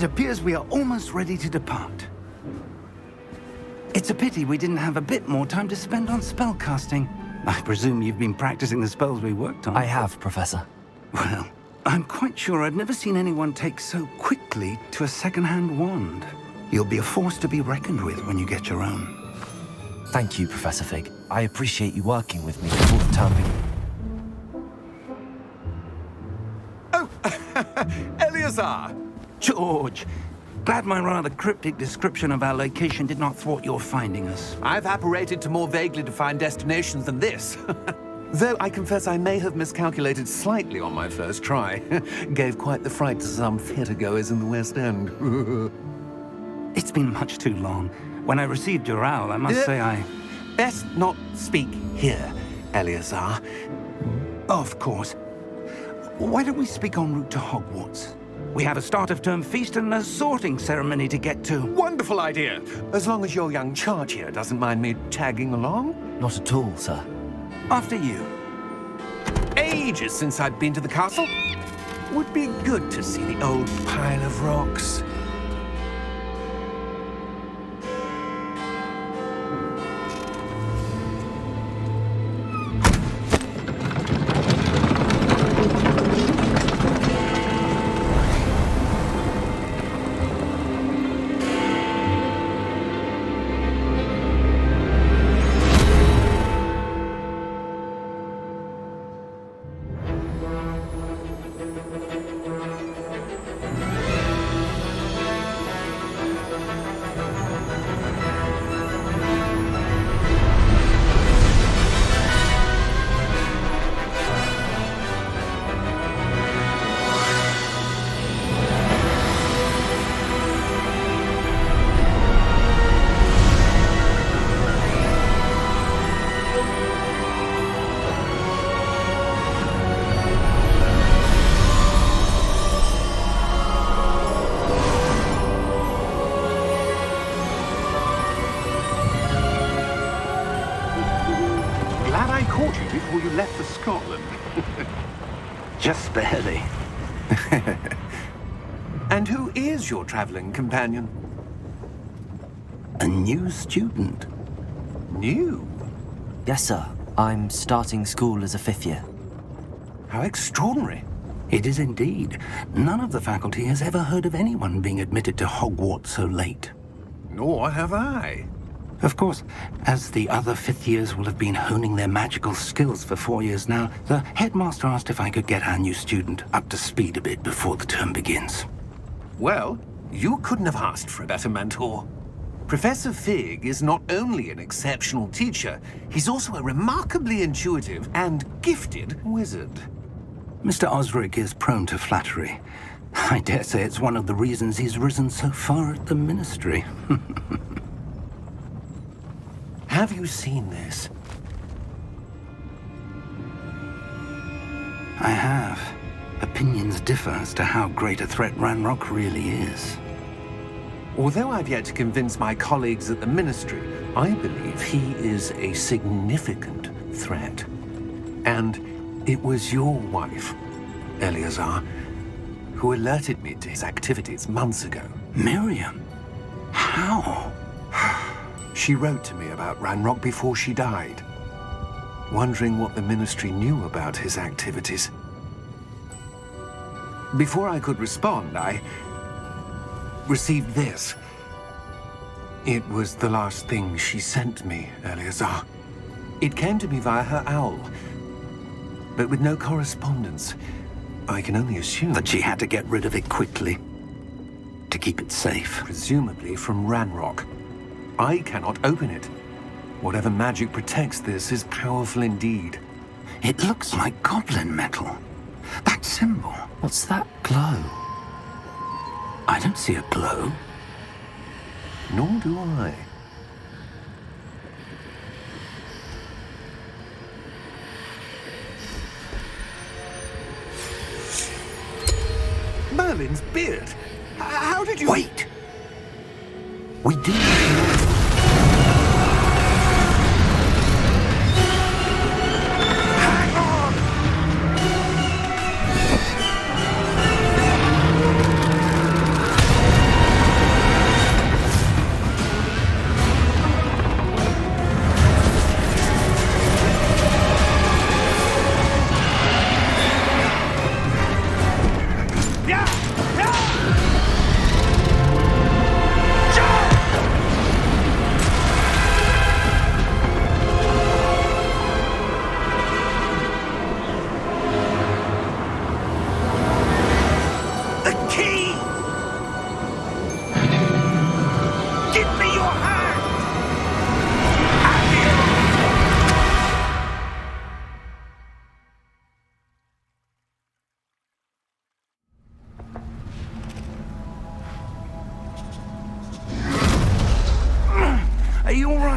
It appears we are almost ready to depart. It's a pity we didn't have a bit more time to spend on spellcasting. I presume you've been practicing the spells we worked on. I have, Professor. Well, I'm quite sure I've never seen anyone take so quickly to a second-hand wand. You'll be a force to be reckoned with when you get your own. Thank you, Professor Fig. I appreciate you working with me before the term begins. Oh, Eleazar! George! Glad my rather cryptic description of our location did not thwart your finding us. I've apparated to more vaguely defined destinations than this. Though I confess I may have miscalculated slightly on my first try. Gave quite the fright to some theatre-goers in the West End. It's been much too long. When I received your owl, I must say I... Best not speak here, Eleazar. Of course. Why don't we speak en route to Hogwarts? We have a start-of-term feast and a sorting ceremony to get to. Wonderful idea! As long as your young charge here doesn't mind me tagging along. Not at all, sir. After you. Ages since I've been to the castle. Would be good to see the old pile of rocks. Before you left for Scotland. Just barely. And who is your traveling companion? A new student. New? Yes, sir. I'm starting school as a 5th year. How extraordinary. It is indeed. None of the faculty has ever heard of anyone being admitted to Hogwarts so late. Nor have I. Of course, as the other 5th years will have been honing their magical skills for 4 years now, the headmaster asked if I could get our new student up to speed a bit before the term begins. Well, you couldn't have asked for a better mentor. Professor Fig is not only an exceptional teacher, he's also a remarkably intuitive and gifted wizard. Mr. Osric is prone to flattery. I dare say it's one of the reasons he's risen so far at the ministry. Have you seen this? I have. Opinions differ as to how great a threat Ranrok really is. Although I've yet to convince my colleagues at the Ministry, I believe he is a significant threat. And it was your wife, Eleazar, who alerted me to his activities months ago. Miriam? How? She wrote to me about Ranrok before she died, wondering what the Ministry knew about his activities. Before I could respond, I received this. It was the last thing she sent me, Eleazar. It came to me via her owl, but with no correspondence. I can only assume That she had to get rid of it quickly, to keep it safe. presumably from Ranrok. I cannot open it. Whatever magic protects this is powerful indeed. It looks like goblin metal. That symbol. What's that glow? I don't see a glow. Nor do I. Merlin's beard. How did you... Wait! We do... Hang on!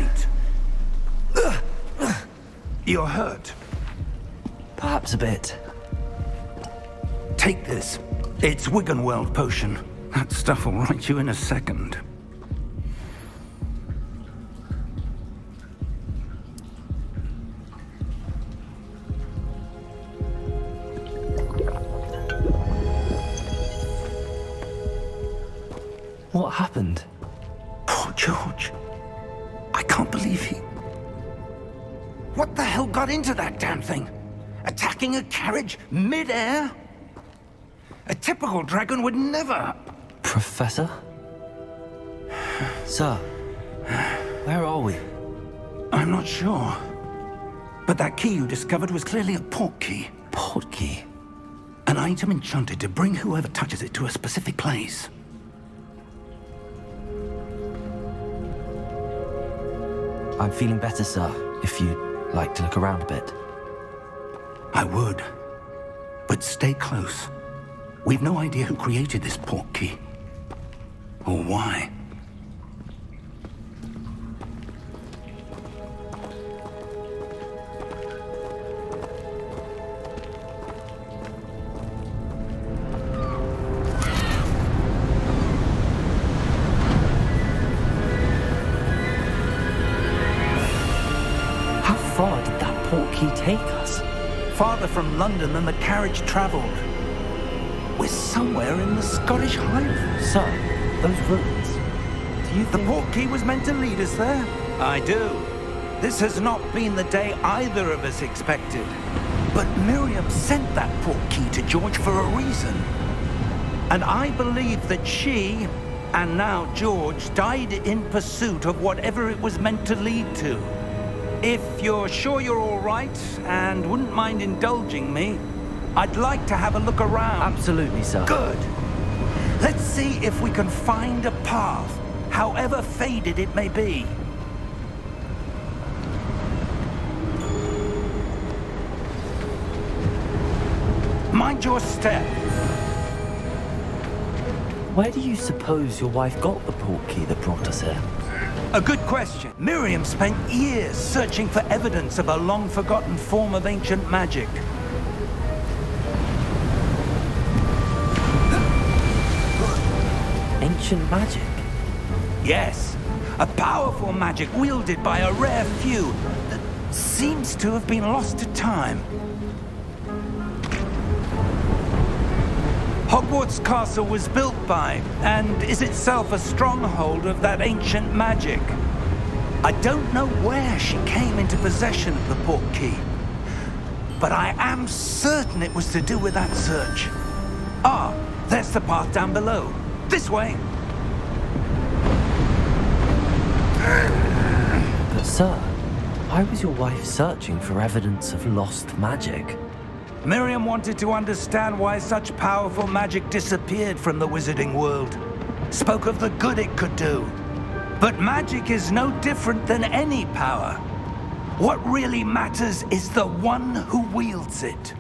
Wait. You're hurt. Perhaps a bit. Take this. It's Wiggenweld potion. That stuff will right you in a second. What happened? Poor George. I can't believe he... What the hell got into that damn thing? Attacking a carriage mid-air? A typical dragon would never... Professor? Sir, where are we? I'm not sure. But that key you discovered was clearly a Portkey. Portkey? An item enchanted to bring whoever touches it to a specific place. I'm feeling better, sir, if you'd like to look around a bit. I would. But stay close. We've no idea who created this Portkey. Or why. How far did that Portkey take us? Farther from London than the carriage traveled. We're somewhere in the Scottish Highlands. Sir, those ruins. Do you The think... Portkey was meant to lead us there? I do. This has not been the day either of us expected. But Miriam sent that Portkey to George for a reason. And I believe that she, and now George, died in pursuit of whatever it was meant to lead to. If you're sure you're all right and wouldn't mind indulging me, I'd like to have a look around. Absolutely, sir. Good. Let's see if we can find a path, however faded it may be. Mind your step. Where do you suppose your wife got the Portkey that brought us here? A good question. Miriam spent years searching for evidence of a long-forgotten form of ancient magic. Ancient magic? Yes, a powerful magic wielded by a rare few that seems to have been lost to time. Hogwarts Castle was built by, and is itself a stronghold of that ancient magic. I don't know where she came into possession of the Portkey, but I am certain it was to do with that search. Ah, there's the path down below. This way. But sir, why was your wife searching for evidence of lost magic? Miriam wanted to understand why such powerful magic disappeared from the wizarding world. Spoke of the good it could do. But magic is no different than any power. What really matters is the one who wields it.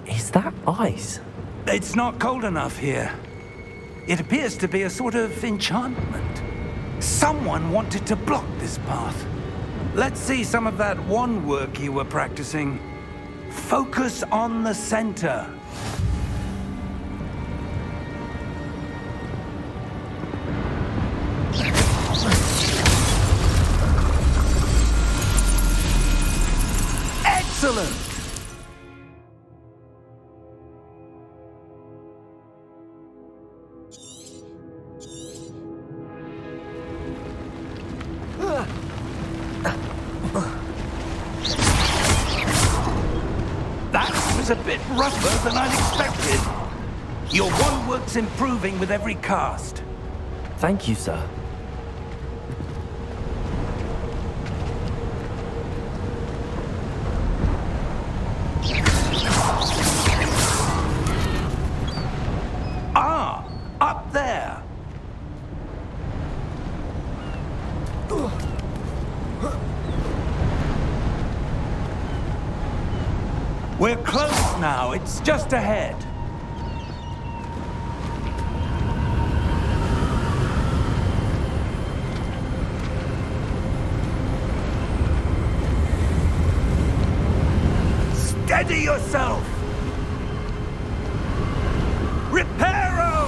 Is that ice? It's not cold enough here. It appears to be a sort of enchantment. Someone wanted to block this path. Let's see some of that wand work you were practicing. Focus on the center. Excellent! That was a bit rougher than I'd expected. Your wand work's improving with every cast. Thank you, sir. Ah, up there. We're close now. It's just ahead. yourself! Reparo!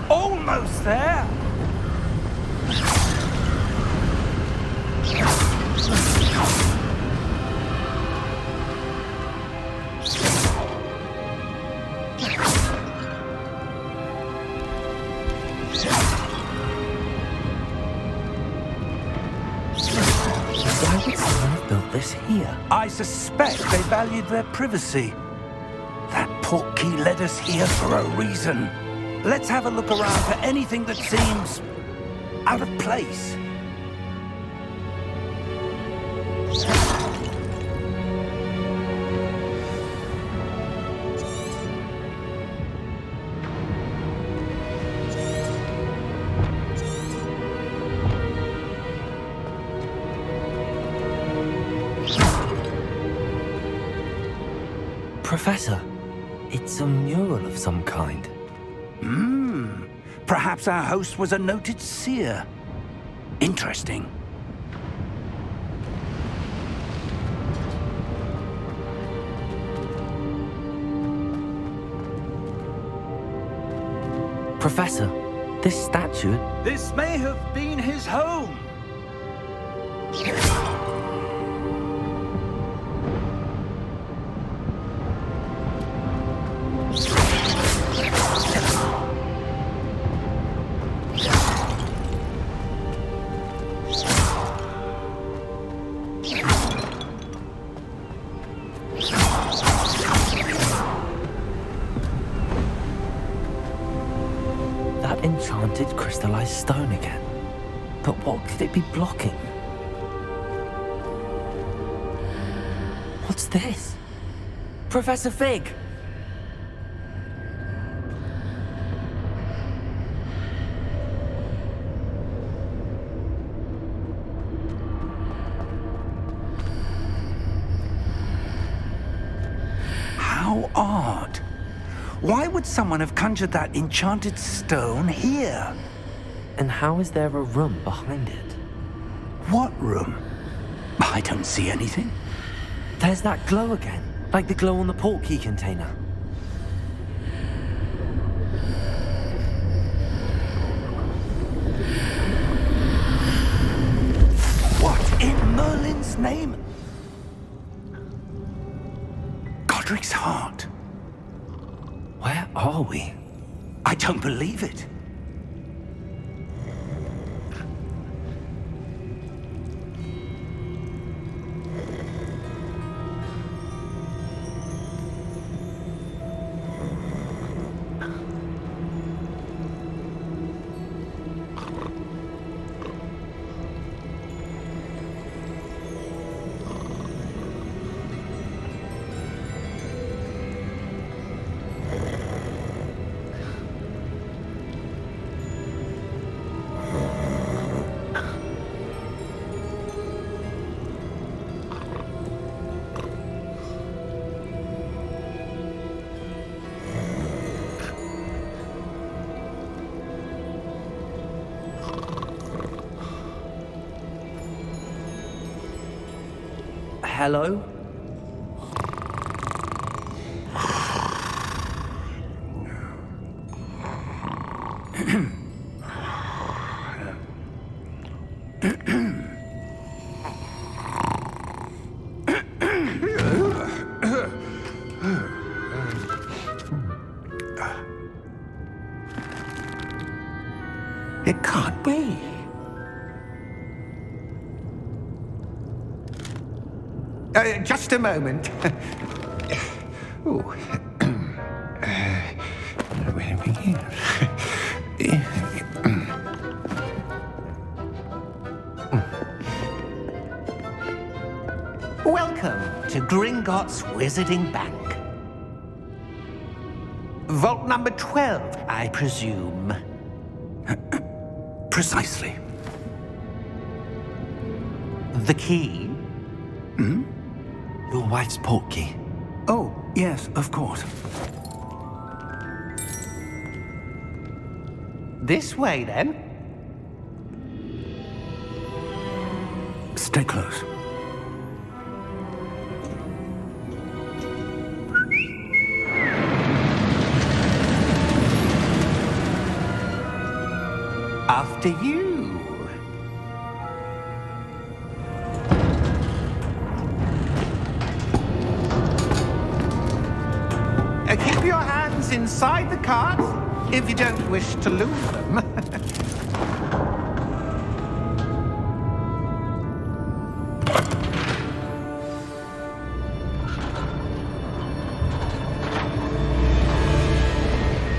Almost there! Why would someone have built this here? I suspect they valued their privacy. That Portkey led us here for a reason. Let's have a look around for anything that seems out of place. Professor, it's a mural of some kind. Perhaps our host was a noted seer. Interesting. Professor, this statue... This may have been his home. That enchanted crystallized stone again. But what could it be blocking? What's this? Professor Fig! How odd. Why would someone have conjured that enchanted stone here? And how is there a room behind it? What room? I don't see anything. There's that glow again, like the glow on the Portkey container. What in Merlin's name? Godric's heart. Where are we? I don't believe it. Hello? It can't be. Just a moment. Ooh. Where are we here? Welcome to Gringotts Wizarding Bank. Vault number 12, I presume. Precisely. The key? Your wife's Portkey. Oh, yes, of course. This way, then. Stay close. After you. Keep your hands inside the cart if you don't wish to lose them.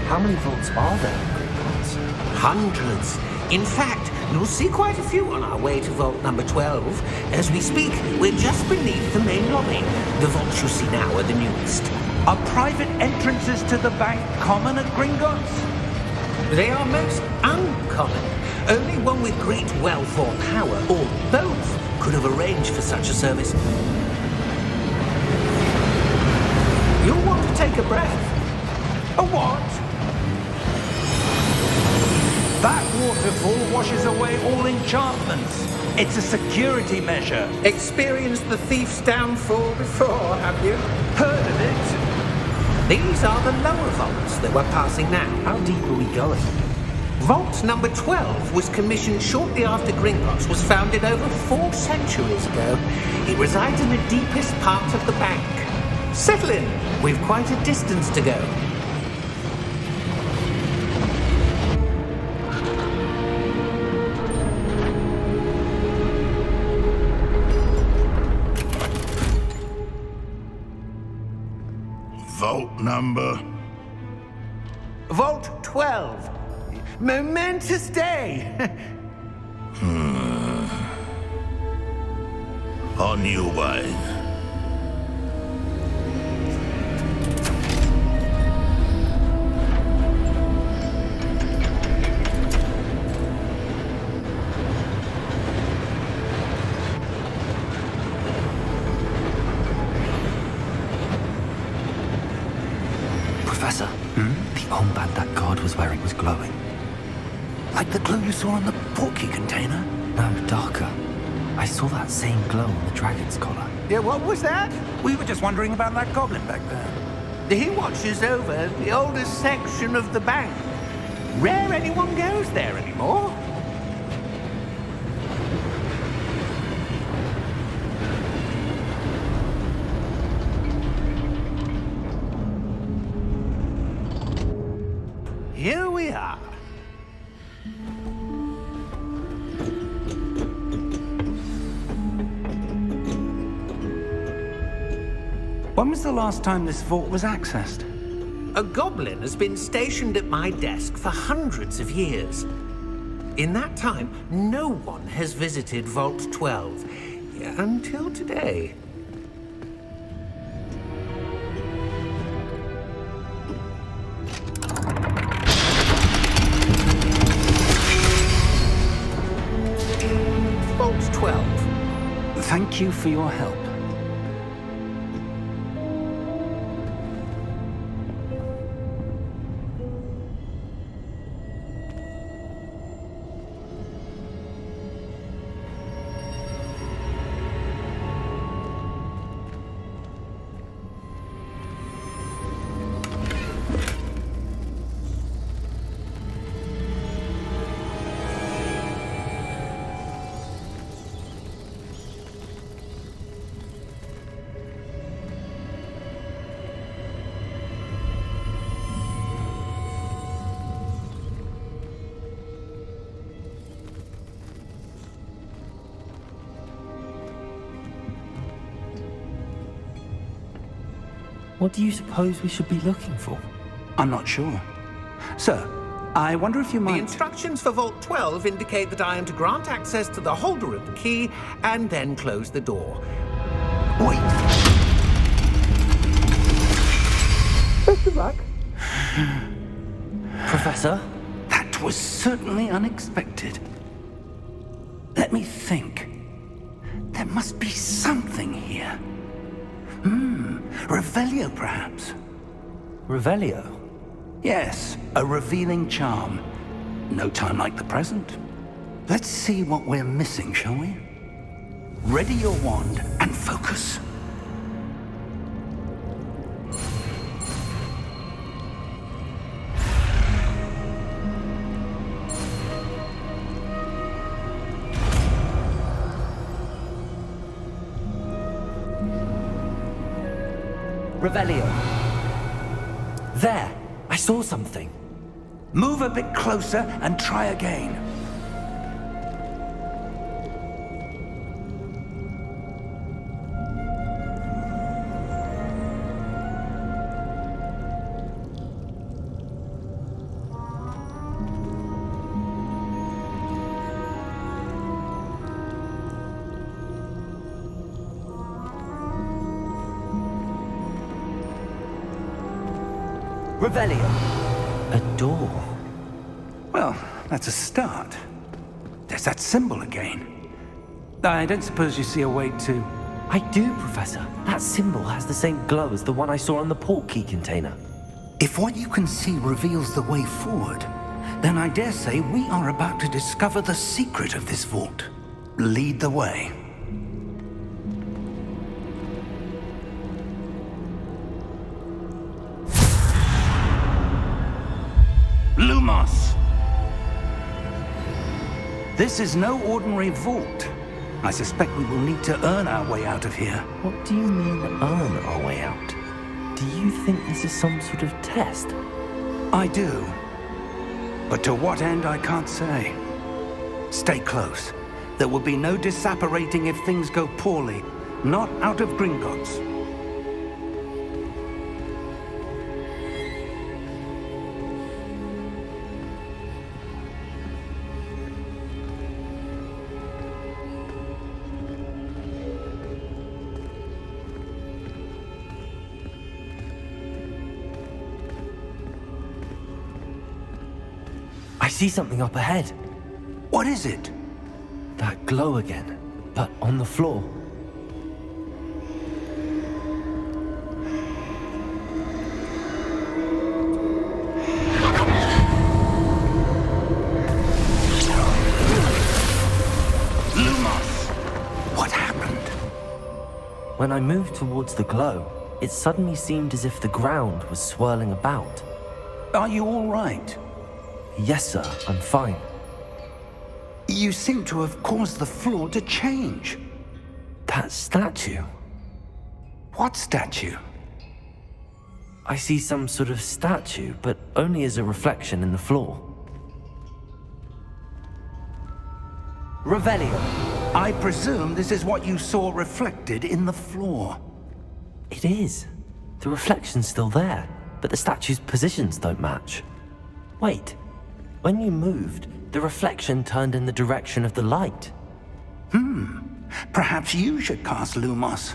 How many vaults are there in Gringotts? Hundreds. In fact, you'll see quite a few on our way to vault number 12. As we speak, we're just beneath the main lobby. The vaults you see now are the newest. Are private entrances to the bank common at Gringotts? They are most uncommon. Only one with great wealth or power, or both, could have arranged for such a service. You'll want to take a breath. A what? That waterfall washes away all enchantments. It's a security measure. Experienced the thief's downfall before, have you? Heard of it? These are the lower vaults that we're passing now. How deep are we going? Vault number 12 was commissioned shortly after Gringotts was founded over 4 centuries ago. It resides in the deepest part of the bank. Settle in. We've quite a distance to go. Vault number? Vault 12. Momentous day. On your way. Professor, the armband that guard was wearing was glowing. Like the glow you saw on the Portkey container? No, darker. I saw that same glow on the dragon's collar. Yeah, what was that? We were just wondering about that goblin back there. He watches over the oldest section of the bank. Rare anyone goes there anymore. Here we are. When was the last time this vault was accessed? A goblin has been stationed at my desk for hundreds of years. In that time, no one has visited Vault 12 until today. Vault 12. Thank you for your help. What do you suppose we should be looking for? I'm not sure. Sir, I wonder if you The might... instructions for Vault 12 indicate that I am to grant access to the holder of the key and then close the door. Wait. Best of luck. Professor? That was certainly unexpected. Let me think. There must be something here. Revelio, perhaps? Revelio? Yes, a revealing charm. No time like the present. Let's see what we're missing, shall we? Ready your wand and focus. Revelio. There! I saw something. Move a bit closer and try again. Revelio. A door. Well, that's a start. There's that symbol again. I don't suppose you see a way to... I do, Professor. That symbol has the same glow as the one I saw on the Portkey container. If what you can see reveals the way forward, then I dare say we are about to discover the secret of this vault. Lead the way. Lumos! This is no ordinary vault. I suspect we will need to earn our way out of here. What do you mean, earn our way out? Do you think this is some sort of test? I do. But to what end, I can't say. Stay close. There will be no disapparating if things go poorly. Not out of Gringotts. I see something up ahead. What is it? That glow again, but on the floor. Lumos! What happened? When I moved towards the glow, it suddenly seemed as if the ground was swirling about. Are you all right? Yes, sir, I'm fine. You seem to have caused the floor to change. That statue. What statue? I see some sort of statue, but only as a reflection in the floor. Revelio. I presume this is what you saw reflected in the floor. It is. The reflection's still there, but the statue's positions don't match. Wait. When you moved, the reflection turned in the direction of the light. Perhaps you should cast Lumos.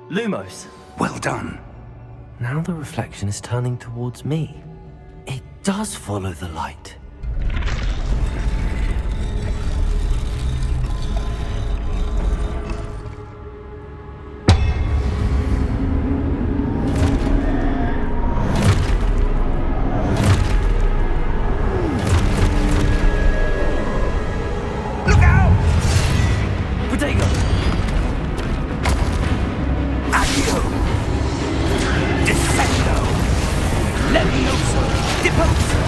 Lumos. Well done. Now the reflection is turning towards me. It does follow the light. Look out! Protego! Accio! Defendo! Levioso! Deposo!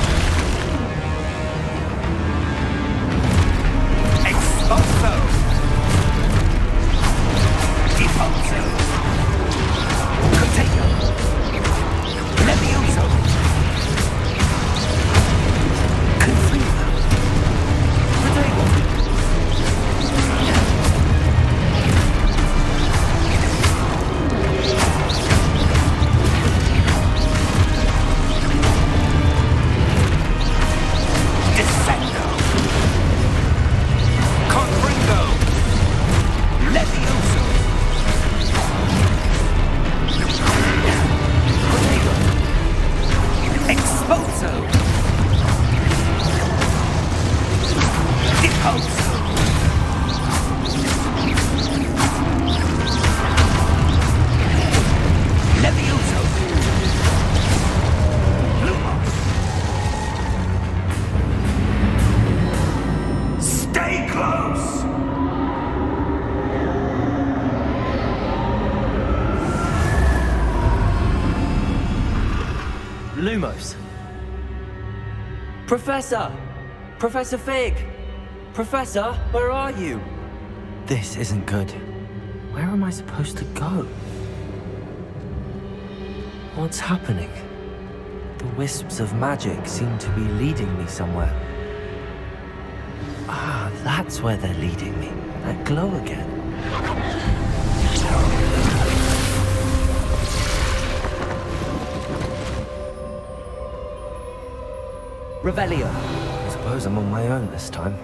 Professor! Professor Fig! Professor, where are you? This isn't good. Where am I supposed to go? What's happening? The wisps of magic seem to be leading me somewhere. Ah, that's where they're leading me. That glow again. Revelio. I suppose I'm on my own this time.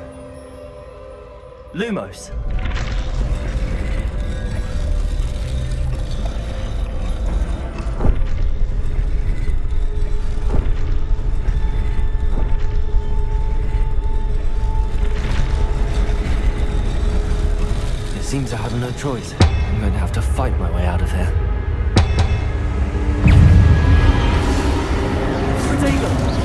Lumos. It seems I have no choice. I'm going to have to fight my way out of here. Protego!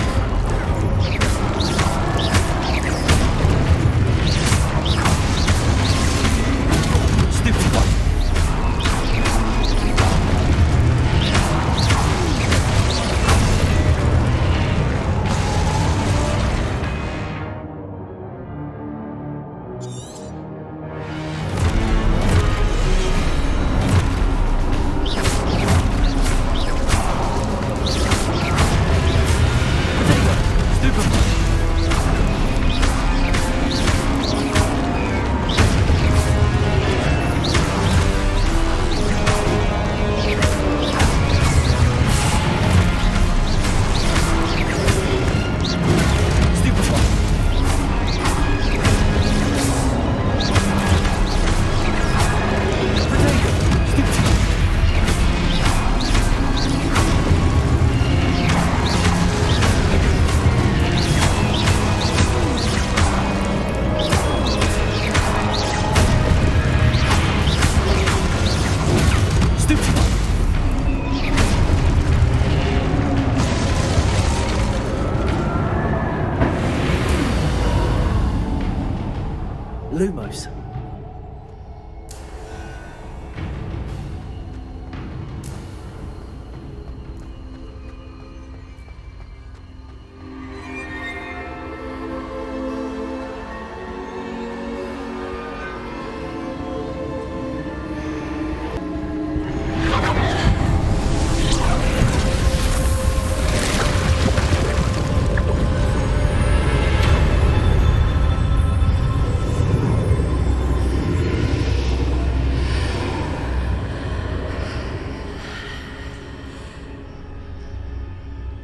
Lumos.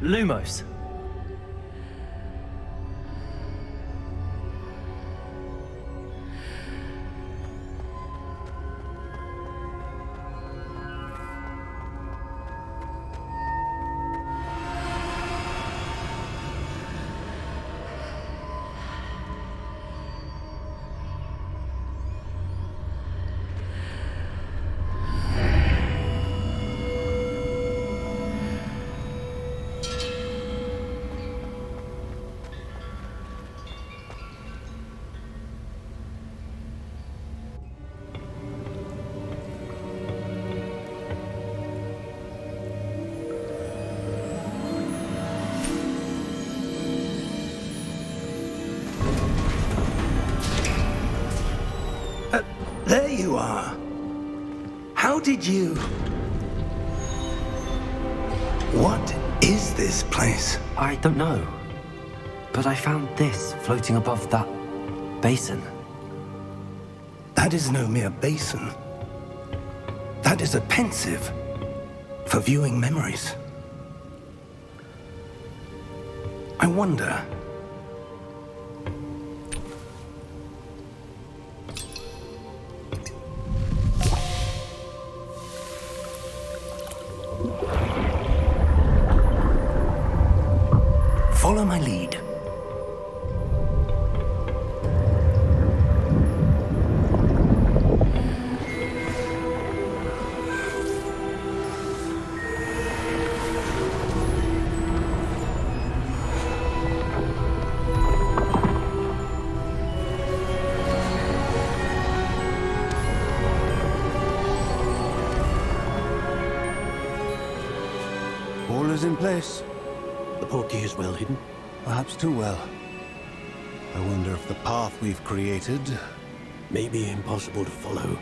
Lumos. There you are. How did you... What is this place? I don't know. But I found this floating above that basin. That is no mere basin. That is a pensive for viewing memories. I wonder... Follow my lead. All is in place. The Portkey is well hidden. Perhaps too well. I wonder if the path we've created... may be impossible to follow.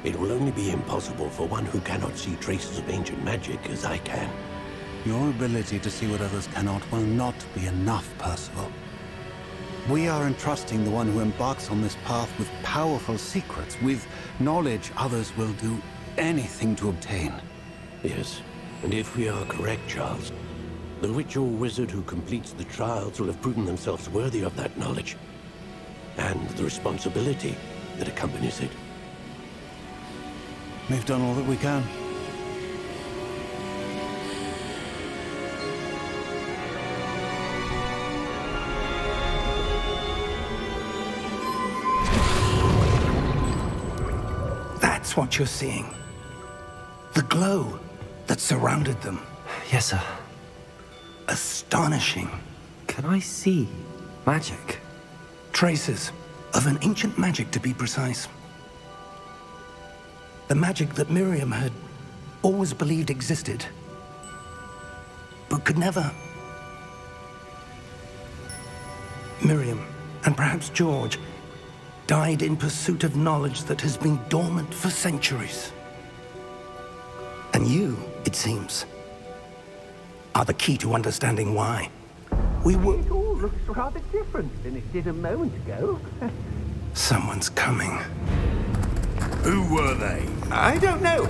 It will only be impossible for one who cannot see traces of ancient magic as I can. Your ability to see what others cannot will not be enough, Percival. We are entrusting the one who embarks on this path with powerful secrets, with knowledge others will do anything to obtain. Yes, and if we are correct, Charles, the witch or wizard who completes the trials will have proven themselves worthy of that knowledge, and the responsibility that accompanies it. We've done all that we can. That's what you're seeing. The glow that surrounded them. Yes, sir. Astonishing. Can I see magic? Traces of an ancient magic, to be precise. The magic that Miriam had always believed existed, but could never. Miriam, and perhaps George, died in pursuit of knowledge that has been dormant for centuries. And you, it seems, are the key to understanding why. It all looks rather different than it did a moment ago. Someone's coming. Who were they? I don't know.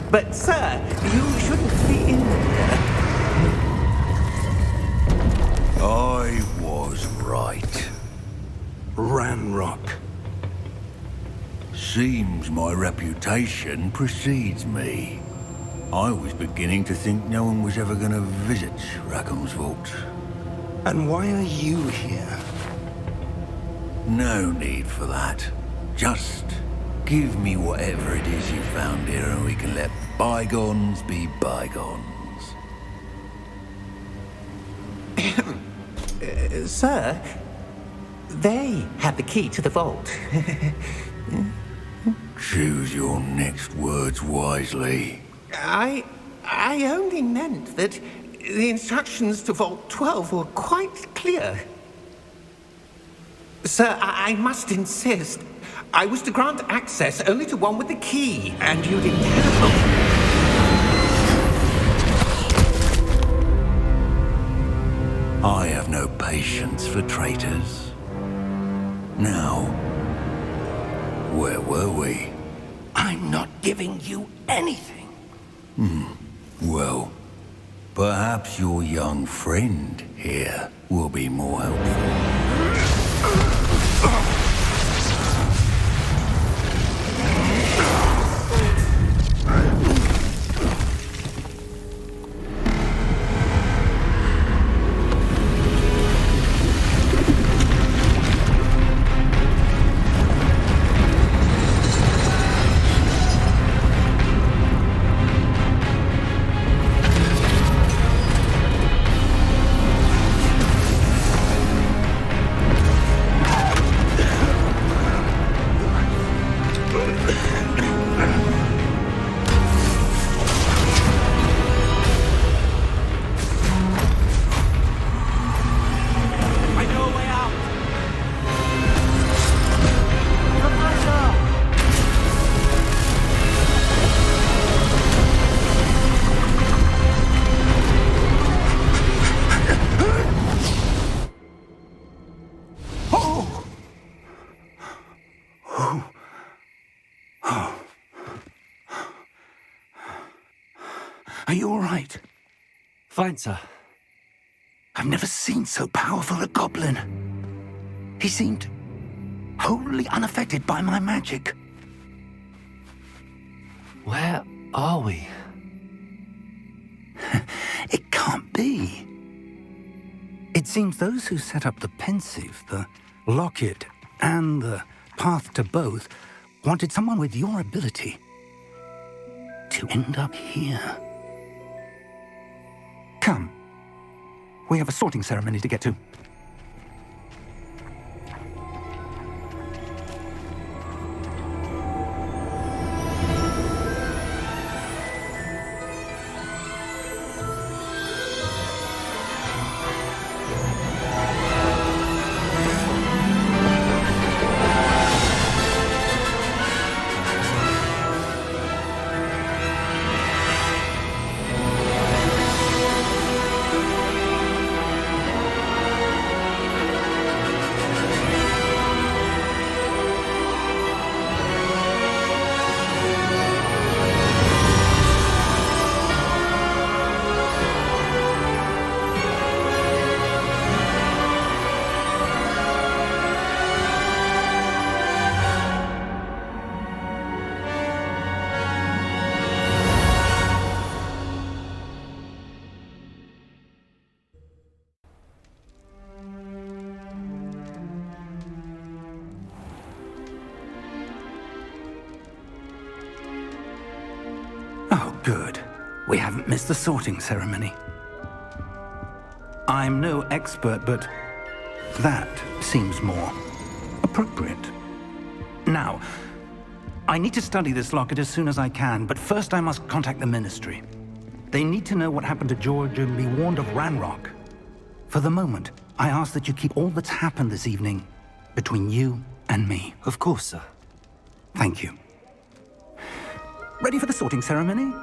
But, sir, you shouldn't be in here. I was right. Ranrok. Seems my reputation precedes me. I was beginning to think no one was ever going to visit Rackham's vault. And why are you here? No need for that. Just give me whatever it is you found here and we can let bygones be bygones. Sir, they had the key to the vault. Choose your next words wisely. I only meant that the instructions to Vault 12 were quite clear. Sir, I must insist. I was to grant access only to one with the key, and you didn't have. I have no patience for traitors. Now, where were we? I'm not giving you anything. Well, perhaps your young friend here will be more helpful. Are you all right? Fine, sir. I've never seen so powerful a goblin. He seemed wholly unaffected by my magic. Where are we? It can't be. It seems those who set up the pensive, the locket, and the path to both wanted someone with your ability to end up here. Come. We have a sorting ceremony to get to. Oh, good. We haven't missed the sorting ceremony. I'm no expert, but that seems more appropriate. Now, I need to study this locket as soon as I can, but first I must contact the Ministry. They need to know what happened to George and be warned of Ranrok. For the moment, I ask that you keep all that's happened this evening between you and me. Of course, sir. Thank you. Ready for the sorting ceremony?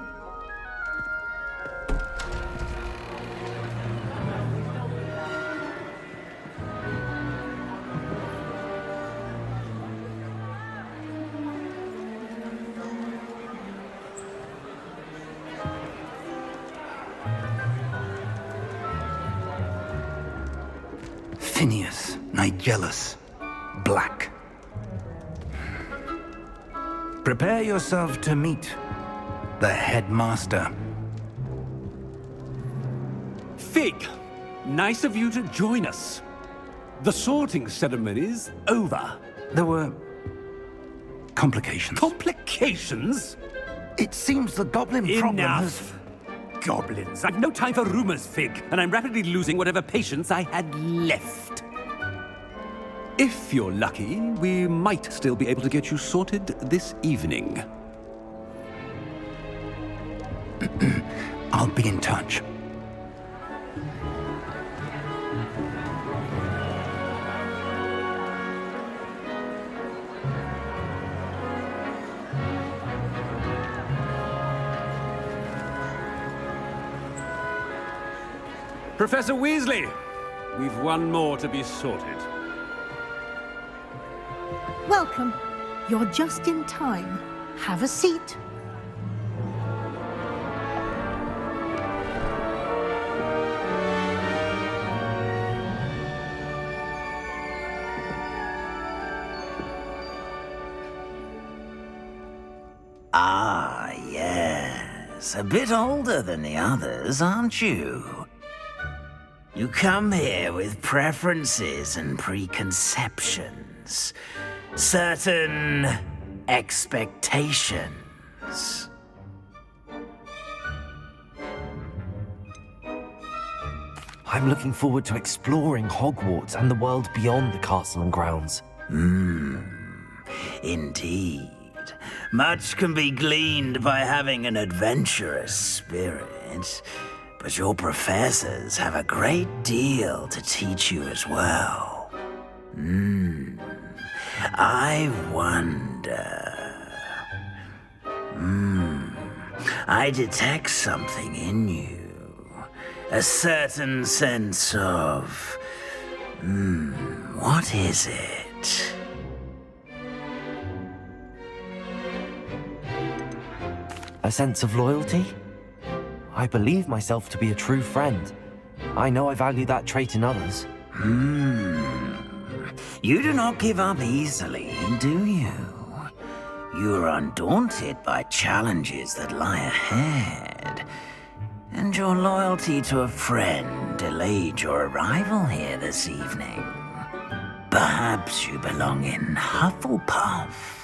Phineas, Nigellus, Black. Prepare yourself to meet the headmaster. Fig, nice of you to join us. The sorting ceremony's over. There were complications. Complications? It seems the goblin problem has... Enough. Goblins. I've no time for rumors, Fig, and I'm rapidly losing whatever patience I had left. If you're lucky, we might still be able to get you sorted this evening. I'll be in touch. Professor Weasley, we've one more to be sorted. Welcome. You're just in time. Have a seat. Ah, yes. A bit older than the others, aren't you? You come here with preferences and preconceptions. Certain expectations. I'm looking forward to exploring Hogwarts and the world beyond the castle and grounds. Indeed. Much can be gleaned by having an adventurous spirit, but your professors have a great deal to teach you as well. I wonder... I detect something in you. A certain sense of... what is it? A sense of loyalty? I believe myself to be a true friend. I know I value that trait in others. You do not give up easily, do you? You are undaunted by challenges that lie ahead. And your loyalty to a friend delayed your arrival here this evening. Perhaps you belong in Hufflepuff.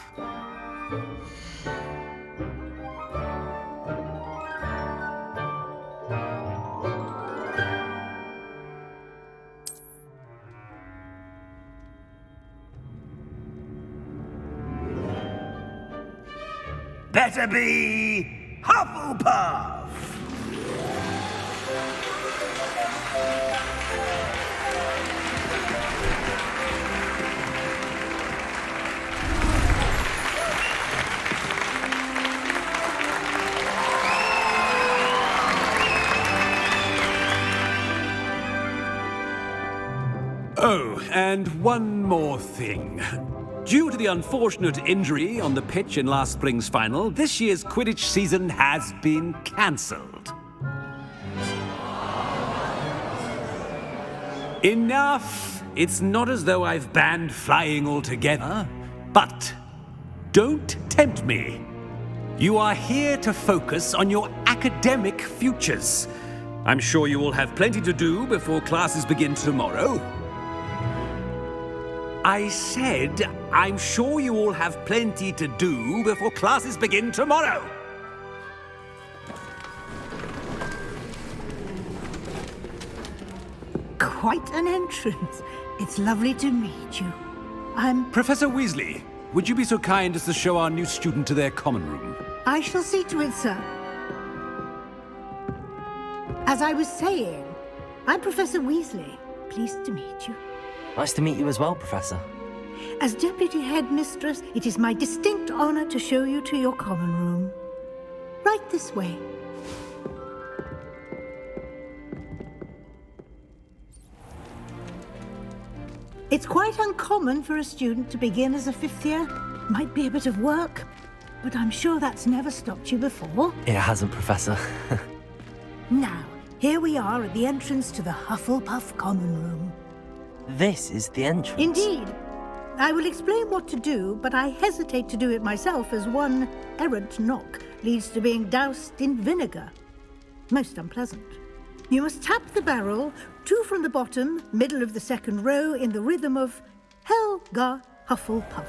Better be Hufflepuff! Oh, and one more thing. Due to the unfortunate injury on the pitch in last spring's final, this year's Quidditch season has been cancelled. Enough! It's not as though I've banned flying altogether, but don't tempt me. You are here to focus on your academic futures. I'm sure you will have plenty to do before classes begin tomorrow. I said, I'm sure you all have plenty to do before classes begin tomorrow. Quite an entrance. It's lovely to meet you. Professor Weasley, would you be so kind as to show our new student to their common room? I shall see to it, sir. As I was saying, I'm Professor Weasley. Pleased to meet you. Nice to meet you as well, Professor. As Deputy Headmistress, it is my distinct honor to show you to your common room. Right this way. It's quite uncommon for a student to begin as a fifth year. Might be a bit of work, but I'm sure that's never stopped you before. It hasn't, Professor. Now, here we are at the entrance to the Hufflepuff common room. This is the entrance. Indeed. I will explain what to do, but I hesitate to do it myself as one errant knock leads to being doused in vinegar. Most unpleasant. You must tap the barrel, 2 from the bottom, middle of the second row, in the rhythm of Helga Hufflepuff.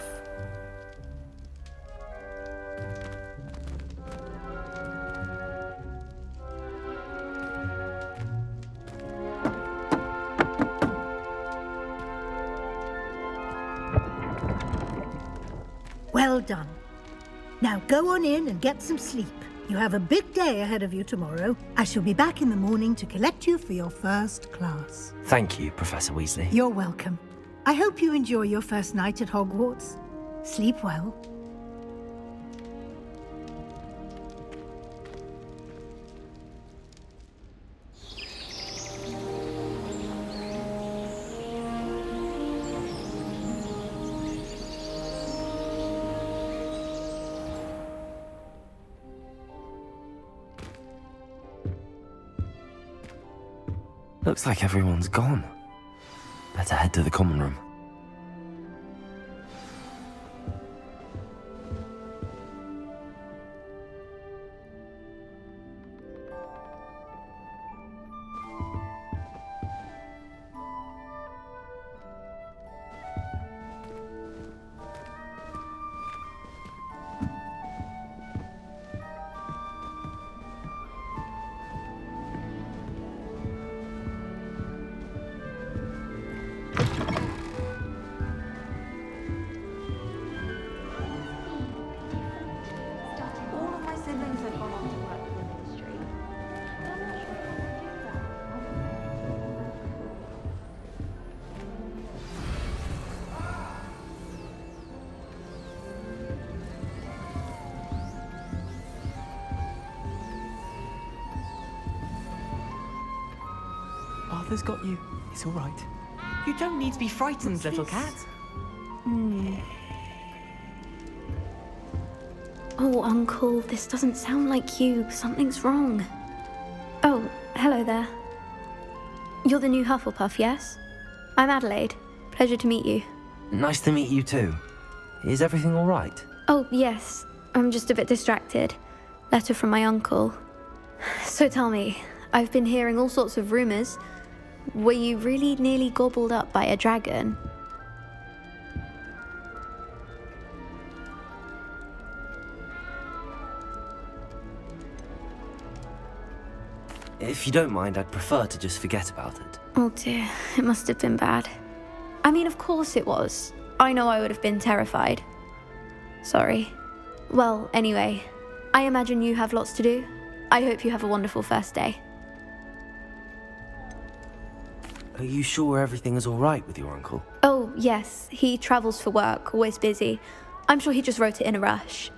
Well done. Now go on in and get some sleep. You have a big day ahead of you tomorrow. I shall be back in the morning to collect you for your first class. Thank you, Professor Weasley. You're welcome. I hope you enjoy your first night at Hogwarts. Sleep well. Looks like everyone's gone. Better head to the common room. Arthur's got you. It's all right. You don't need to be frightened, little cat. Oh, Uncle, this doesn't sound like you. Something's wrong. Oh, hello there. You're the new Hufflepuff, yes? I'm Adelaide. Pleasure to meet you. Nice to meet you too. Is everything all right? Oh, yes. I'm just a bit distracted. Letter from my uncle. So tell me, I've been hearing all sorts of rumors. Were you really nearly gobbled up by a dragon? If you don't mind, I'd prefer to just forget about it. Oh dear, it must have been bad. I mean, of course it was. I know I would have been terrified. Sorry. Well, anyway, I imagine you have lots to do. I hope you have a wonderful first day. Are you sure everything is all right with your uncle? Oh, yes. He travels for work, always busy. I'm sure he just wrote it in a rush.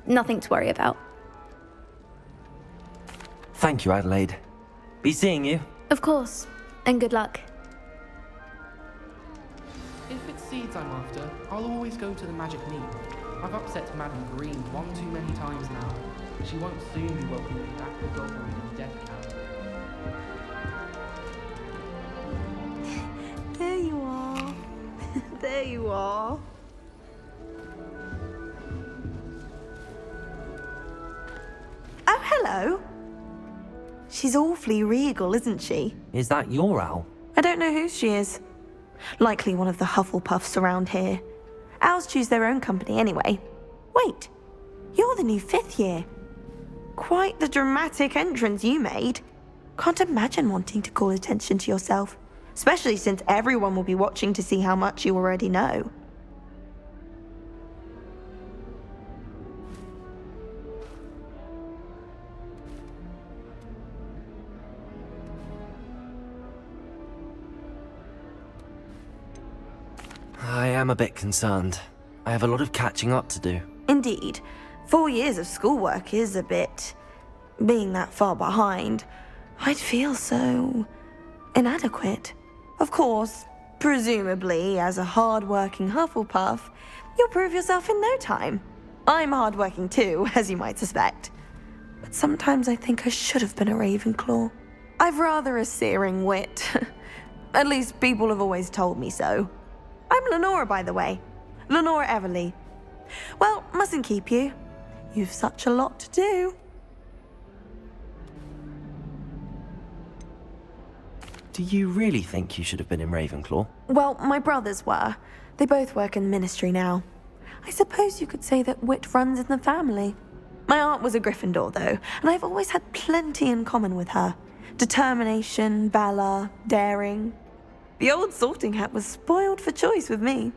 Nothing to worry about. Thank you, Adelaide. Be seeing you. Of course. And good luck. If it's seeds I'm after, I'll always go to the magic meat. I've upset Madam Green one too many times now. She won't soon be welcoming me back to Goblin and Death Camp. There you are. There you are. Oh, hello. She's awfully regal, isn't she? Is that your owl? I don't know who she is. Likely one of the Hufflepuffs around here. Owls choose their own company anyway. Wait, you're the new 5th year. Quite the dramatic entrance you made. Can't imagine wanting to call attention to yourself. especially since everyone will be watching to see how much you already know. I am a bit concerned. I have a lot of catching up to do. Indeed. 4 years of schoolwork is a bit... being that far behind. I'd feel so... inadequate. Of course, presumably, as a hard-working Hufflepuff, you'll prove yourself in no time. I'm hard-working too, as you might suspect. But sometimes I think I should have been a Ravenclaw. I've rather a searing wit. At least people have always told me so. I'm Lenora, by the way. Lenora Everly. Well, mustn't keep you. You've such a lot to do. Do you really think you should have been in Ravenclaw? Well, my brothers were. They both work in the ministry now. I suppose you could say that wit runs in the family. My aunt was a Gryffindor, though, and I've always had plenty in common with her. Determination, valor, daring. The old sorting hat was spoiled for choice with me.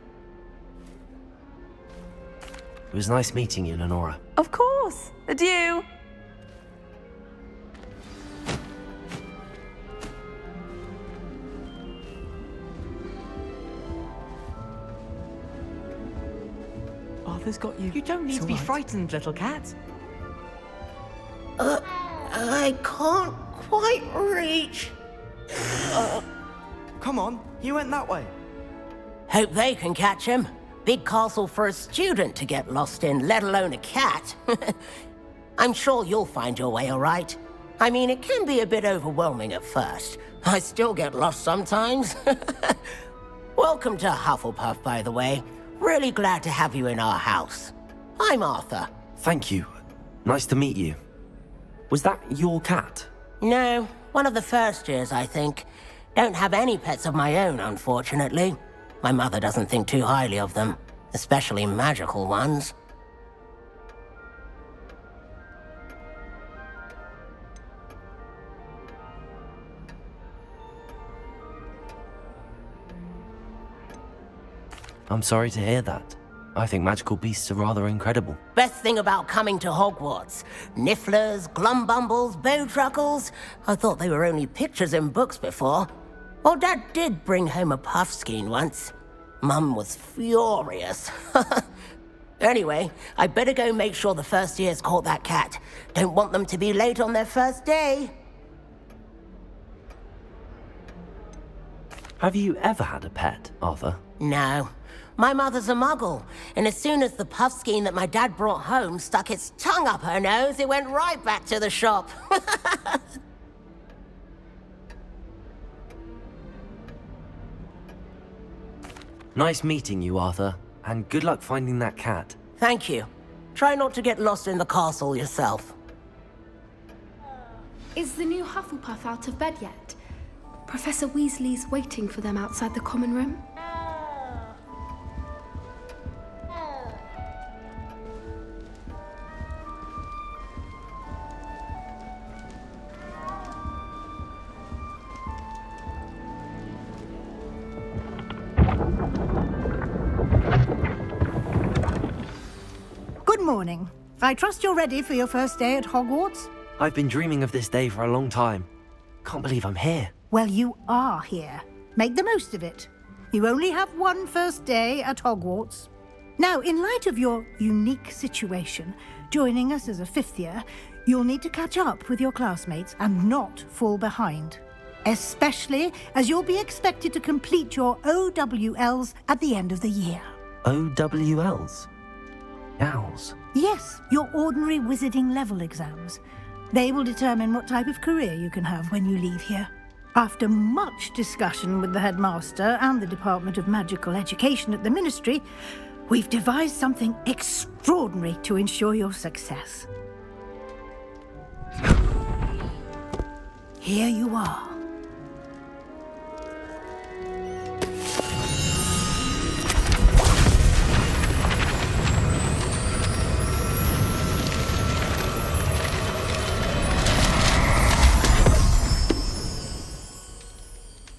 It was nice meeting you, Lenora. Of course. Adieu. Arthur's got you. You don't need to be frightened, little cat. I can't quite reach. Come on, you went that way. Hope they can catch him. Big castle for a student to get lost in, let alone a cat. I'm sure you'll find your way all right. I mean, it can be a bit overwhelming at first. I still get lost sometimes. Welcome to Hufflepuff, by the way. Really glad to have you in our house. I'm Arthur. Thank you. Nice to meet you. Was that your cat? No, one of the first years, I think. Don't have any pets of my own, unfortunately. My mother doesn't think too highly of them, especially magical ones. I'm sorry to hear that. I think magical beasts are rather incredible. Best thing about coming to Hogwarts. Nifflers, glumbumbles, bowtruckles. I thought they were only pictures in books before. Well, Dad did bring home a puffskein once. Mum was furious. Anyway, I better go make sure the first years caught that cat. Don't want them to be late on their first day. Have you ever had a pet, Arthur? No. My mother's a muggle, and as soon as the puffskein that my dad brought home stuck its tongue up her nose, it went right back to the shop. Nice meeting you, Arthur, and good luck finding that cat. Thank you. Try not to get lost in the castle yourself. Is the new Hufflepuff out of bed yet? Professor Weasley's waiting for them outside the common room. Good morning. I trust you're ready for your first day at Hogwarts? I've been dreaming of this day for a long time. Can't believe I'm here. Well, you are here. Make the most of it. You only have one first day at Hogwarts. Now, in light of your unique situation, joining us as a fifth year, you'll need to catch up with your classmates and not fall behind. Especially as you'll be expected to complete your OWLs at the end of the year. OWLs? Owls? Yes, your ordinary wizarding level exams. They will determine what type of career you can have when you leave here. After much discussion with the headmaster and the Department of Magical Education at the Ministry, we've devised something extraordinary to ensure your success. Here you are.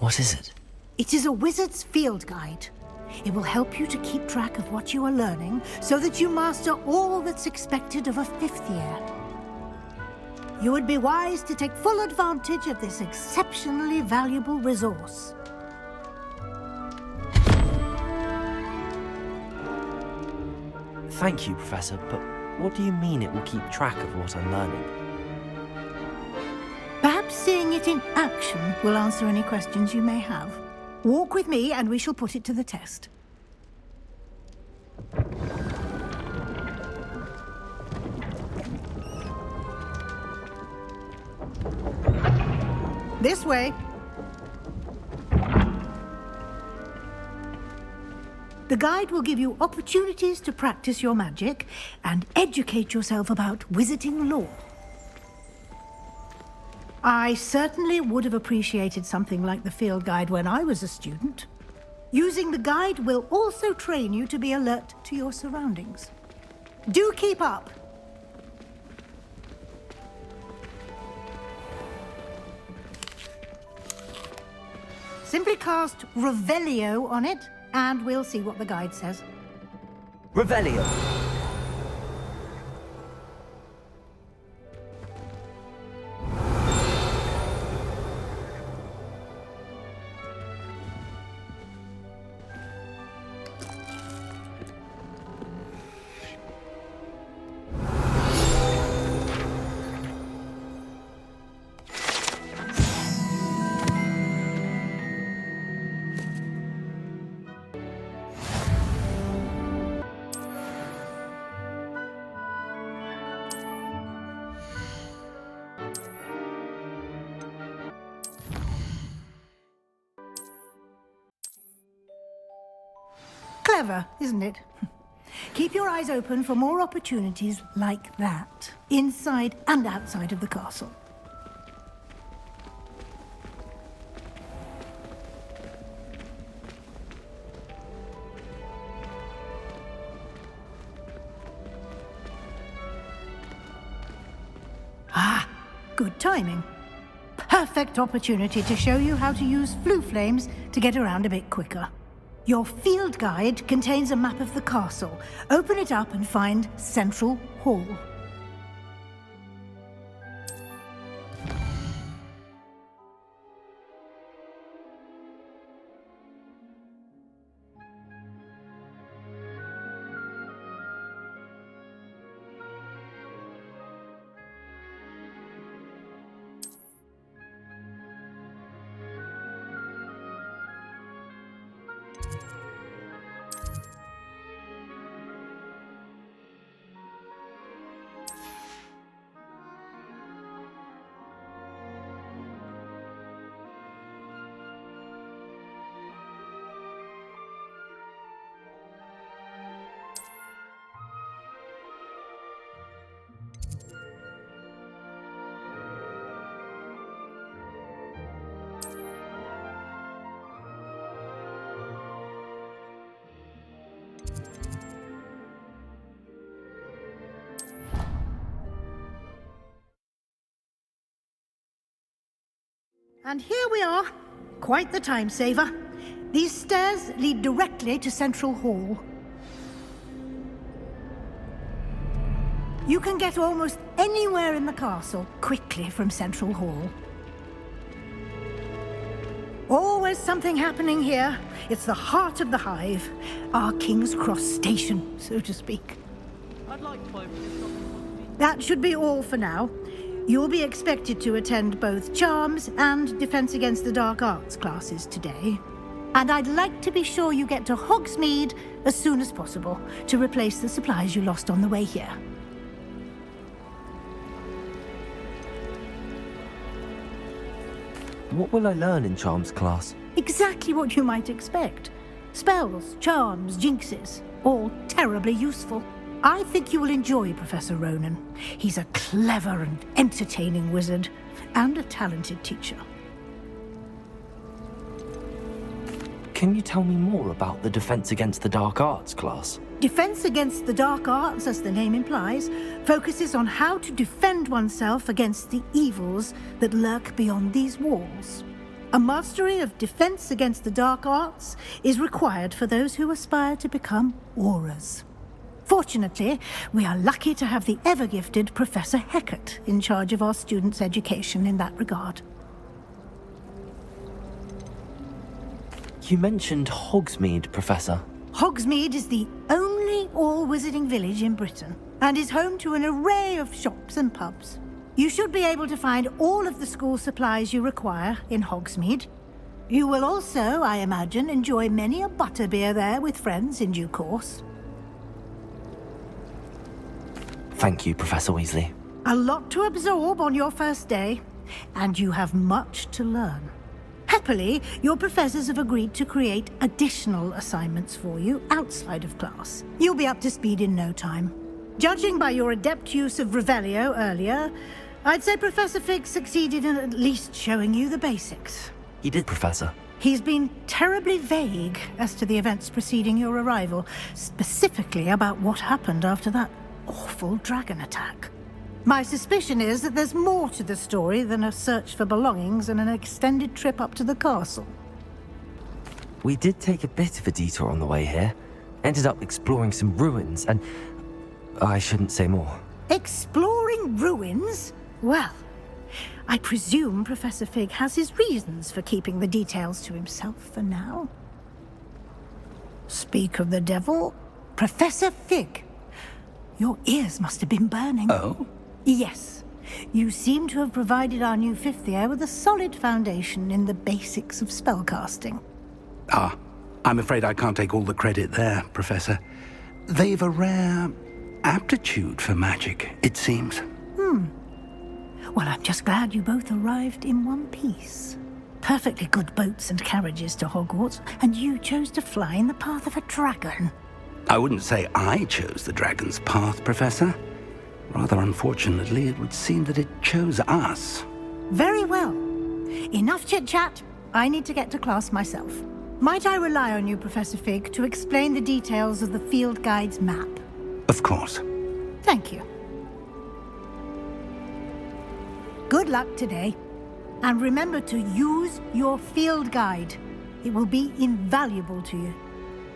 What is it? It is a wizard's field guide. It will help you to keep track of what you are learning so that you master all that's expected of a 5th year. You would be wise to take full advantage of this exceptionally valuable resource. Thank you, Professor, but what do you mean it will keep track of what I'm learning? Perhaps seeing it in action will answer any questions you may have. Walk with me and we shall put it to the test. This way. The guide will give you opportunities to practice your magic and educate yourself about wizarding lore. I certainly would have appreciated something like the field guide when I was a student. Using the guide will also train you to be alert to your surroundings. Do keep up! Simply cast Revelio on it, and we'll see what the guide says. Revelio. Clever, isn't it? Keep your eyes open for more opportunities like that, inside and outside of the castle. Ah, good timing. Perfect opportunity to show you how to use flue flames to get around a bit quicker. Your field guide contains a map of the castle. Open it up and find Central Hall. And here we are. Quite the time saver. These stairs lead directly to Central Hall. You can get almost anywhere in the castle quickly from Central Hall. Always something happening here. It's the heart of the hive. Our King's Cross station, so to speak. I'd like 5 minutes. That should be all for now. You'll be expected to attend both Charms and Defense Against the Dark Arts classes today. And I'd like to be sure you get to Hogsmeade as soon as possible to replace the supplies you lost on the way here. What will I learn in Charms class? Exactly what you might expect. Spells, charms, jinxes, all terribly useful. I think you will enjoy Professor Ronan. He's a clever and entertaining wizard, and a talented teacher. Can you tell me more about the Defense Against the Dark Arts class? Defense Against the Dark Arts, as the name implies, focuses on how to defend oneself against the evils that lurk beyond these walls. A mastery of defense against the dark arts is required for those who aspire to become Aurors. Fortunately, we are lucky to have the ever-gifted Professor Hecat in charge of our students' education in that regard. You mentioned Hogsmeade, Professor. Hogsmeade is the only all-wizarding village in Britain, and is home to an array of shops and pubs. You should be able to find all of the school supplies you require in Hogsmeade. You will also, I imagine, enjoy many a butterbeer there with friends in due course. Thank you, Professor Weasley. A lot to absorb on your first day, and you have much to learn. Happily, your professors have agreed to create additional assignments for you outside of class. You'll be up to speed in no time. Judging by your adept use of Revelio earlier, I'd say Professor Fig succeeded in at least showing you the basics. He did, Professor. He's been terribly vague as to the events preceding your arrival, specifically about what happened after that awful dragon attack. My suspicion is that there's more to the story than a search for belongings and an extended trip up to the castle. We did take a bit of a detour on the way here. Ended up exploring some ruins and... I shouldn't say more. Exploring ruins? Well, I presume Professor Fig has his reasons for keeping the details to himself for now. Speak of the devil, Professor Fig. Your ears must have been burning. Oh? Yes. You seem to have provided our new fifth year with a solid foundation in the basics of spellcasting. Ah, I'm afraid I can't take all the credit there, Professor. They've a rare aptitude for magic, it seems. Well, I'm just glad you both arrived in one piece. Perfectly good boats and carriages to Hogwarts, and you chose to fly in the path of a dragon. I wouldn't say I chose the dragon's path, Professor. Rather unfortunately, it would seem that it chose us. Very well. Enough chit-chat. I need to get to class myself. Might I rely on you, Professor Fig, to explain the details of the field guide's map? Of course. Thank you. Good luck today. And remember to use your field guide. It will be invaluable to you.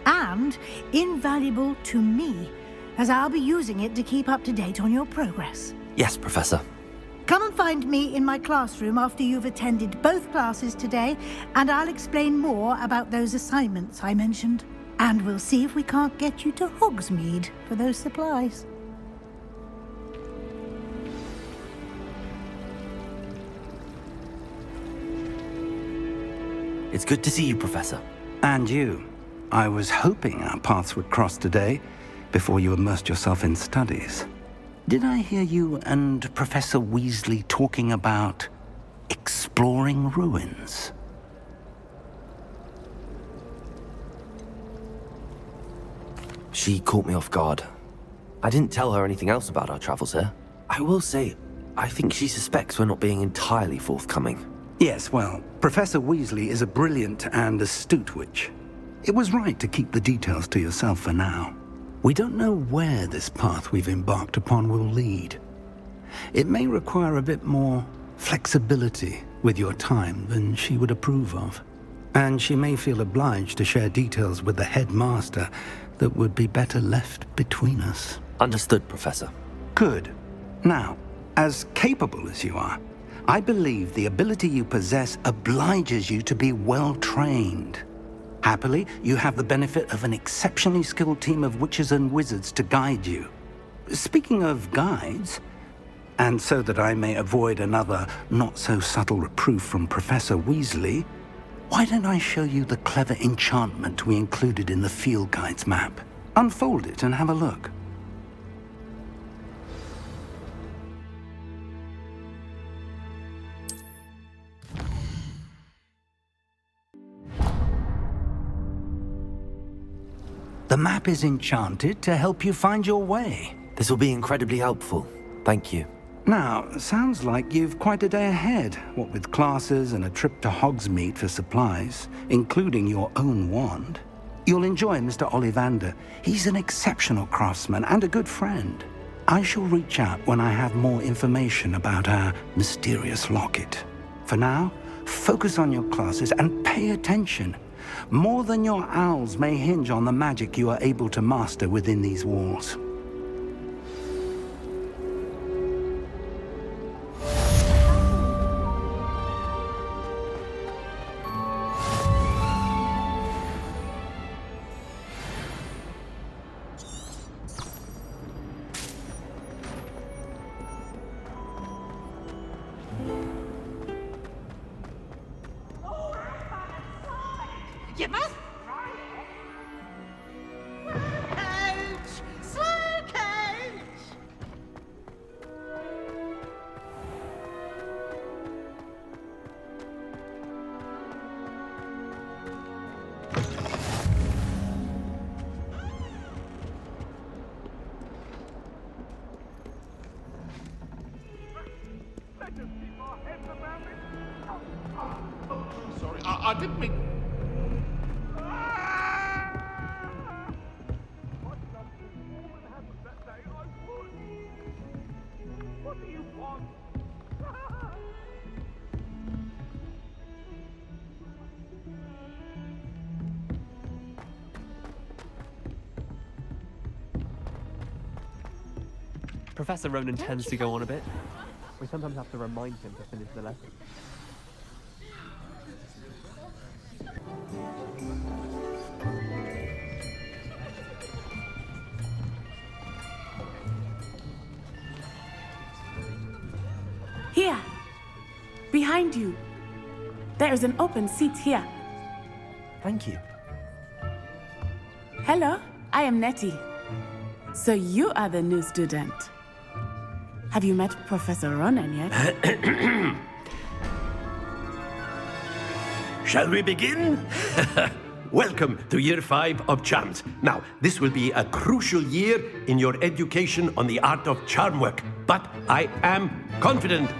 And invaluable to me, as I'll be using it to keep up to date on your progress. Yes, Professor. Come and find me in my classroom after you've attended both classes today, and I'll explain more about those assignments I mentioned. And we'll see if we can't get you to Hogsmeade for those supplies. It's good to see you, Professor. And you. I was hoping our paths would cross today, before you immersed yourself in studies. Did I hear you and Professor Weasley talking about exploring ruins? She caught me off guard. I didn't tell her anything else about our travels here. I will say, I think she suspects we're not being entirely forthcoming. Yes, well, Professor Weasley is a brilliant and astute witch. It was right to keep the details to yourself for now. We don't know where this path we've embarked upon will lead. It may require a bit more flexibility with your time than she would approve of. And she may feel obliged to share details with the headmaster that would be better left between us. Understood, Professor. Good. Now, as capable as you are, I believe the ability you possess obliges you to be well-trained. Happily, you have the benefit of an exceptionally skilled team of witches and wizards to guide you. Speaking of guides, and so that I may avoid another not-so-subtle reproof from Professor Weasley, why don't I show you the clever enchantment we included in the field guide's map? Unfold it and have a look. The map is enchanted to help you find your way. This will be incredibly helpful. Thank you. Now, sounds like you've quite a day ahead, what with classes and a trip to Hogsmeade for supplies, including your own wand. You'll enjoy Mr. Ollivander. He's an exceptional craftsman and a good friend. I shall reach out when I have more information about our mysterious locket. For now, Focus on your classes and pay attention. More than your owls may hinge on the magic you are able to master within these walls. You must coach! Slow coach! Sorry, I didn't mean... What do you want? Professor Ronan tends to go on a bit. We sometimes have to remind him to finish the lesson. Here! Behind you! There is an open seat here. Thank you. Hello, I am Nettie. So you are the new student. Have you met Professor Ronan yet? Shall we begin? Welcome to Year 5 of Charms. Now, this will be a crucial year in your education on the art of charm work, but I am confident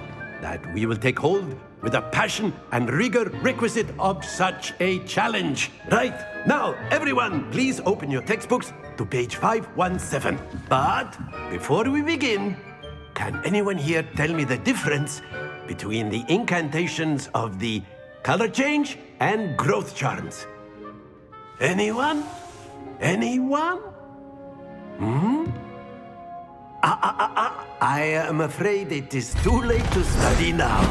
that we will take hold with the passion and rigor requisite of such a challenge. Right, now, everyone, please open your textbooks to page 517. But before we begin, can anyone here tell me the difference between the incantations of the color change and growth charms? Anyone? Anyone? I am afraid it is too late to study now.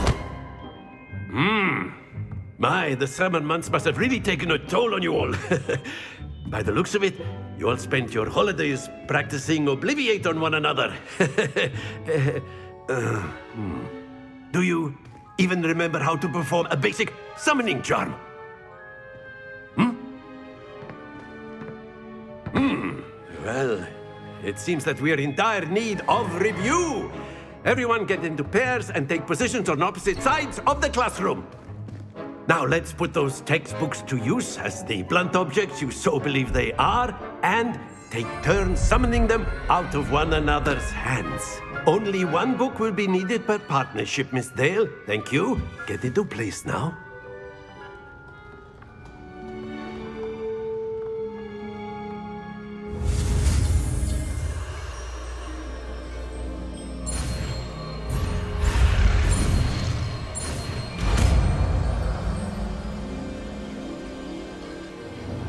My, the summer months must have really taken a toll on you all. By the looks of it, you all spent your holidays practicing Obliviate on one another. Do you even remember how to perform a basic summoning charm? Well, it seems that we are in dire need of review. Everyone get into pairs and take positions on opposite sides of the classroom. Now let's put those textbooks to use as the blunt objects you so believe they are, and take turns summoning them out of one another's hands. Only one book will be needed per partnership, Miss Dale. Thank you. Get into place now.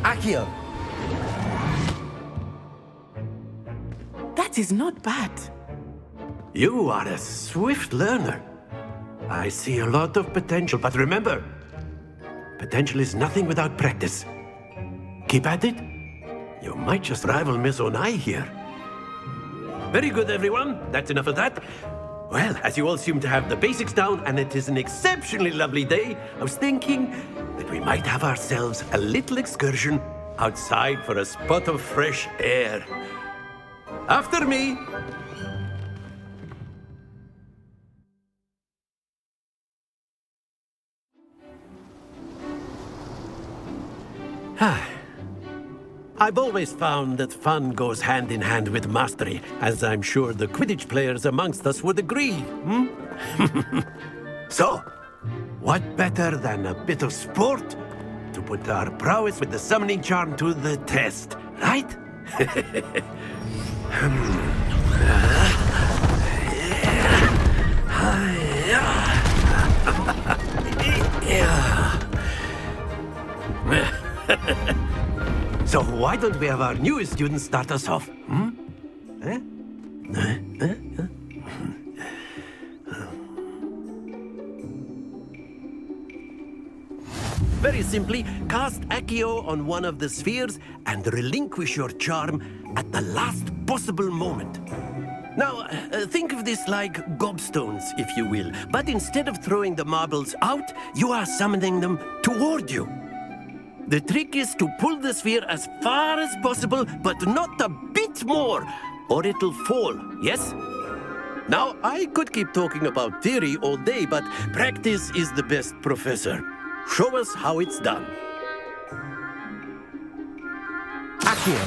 Accio! That is not bad. You are a swift learner. I see a lot of potential, but remember, potential is nothing without practice. Keep at it. You might just rival Miss Onai here. Very good, everyone. That's enough of that. Well, as you all seem to have the basics down, and it is an exceptionally lovely day, I was thinking that we might have ourselves a little excursion outside for a spot of fresh air. After me. I've always found that fun goes hand in hand with mastery, as I'm sure the Quidditch players amongst us would agree. So, what better than a bit of sport to put our prowess with the summoning charm to the test, right? why don't we have our newest student start us off? Eh? Very simply, cast Accio on one of the spheres and relinquish your charm at the last possible moment. Now, think of this like gobstones, if you will, but instead of throwing the marbles out, you are summoning them toward you. The trick is to pull the sphere as far as possible, but not a bit more, or it'll fall, yes? Now, I could keep talking about theory all day, but practice is the best professor. Show us how it's done. Accio.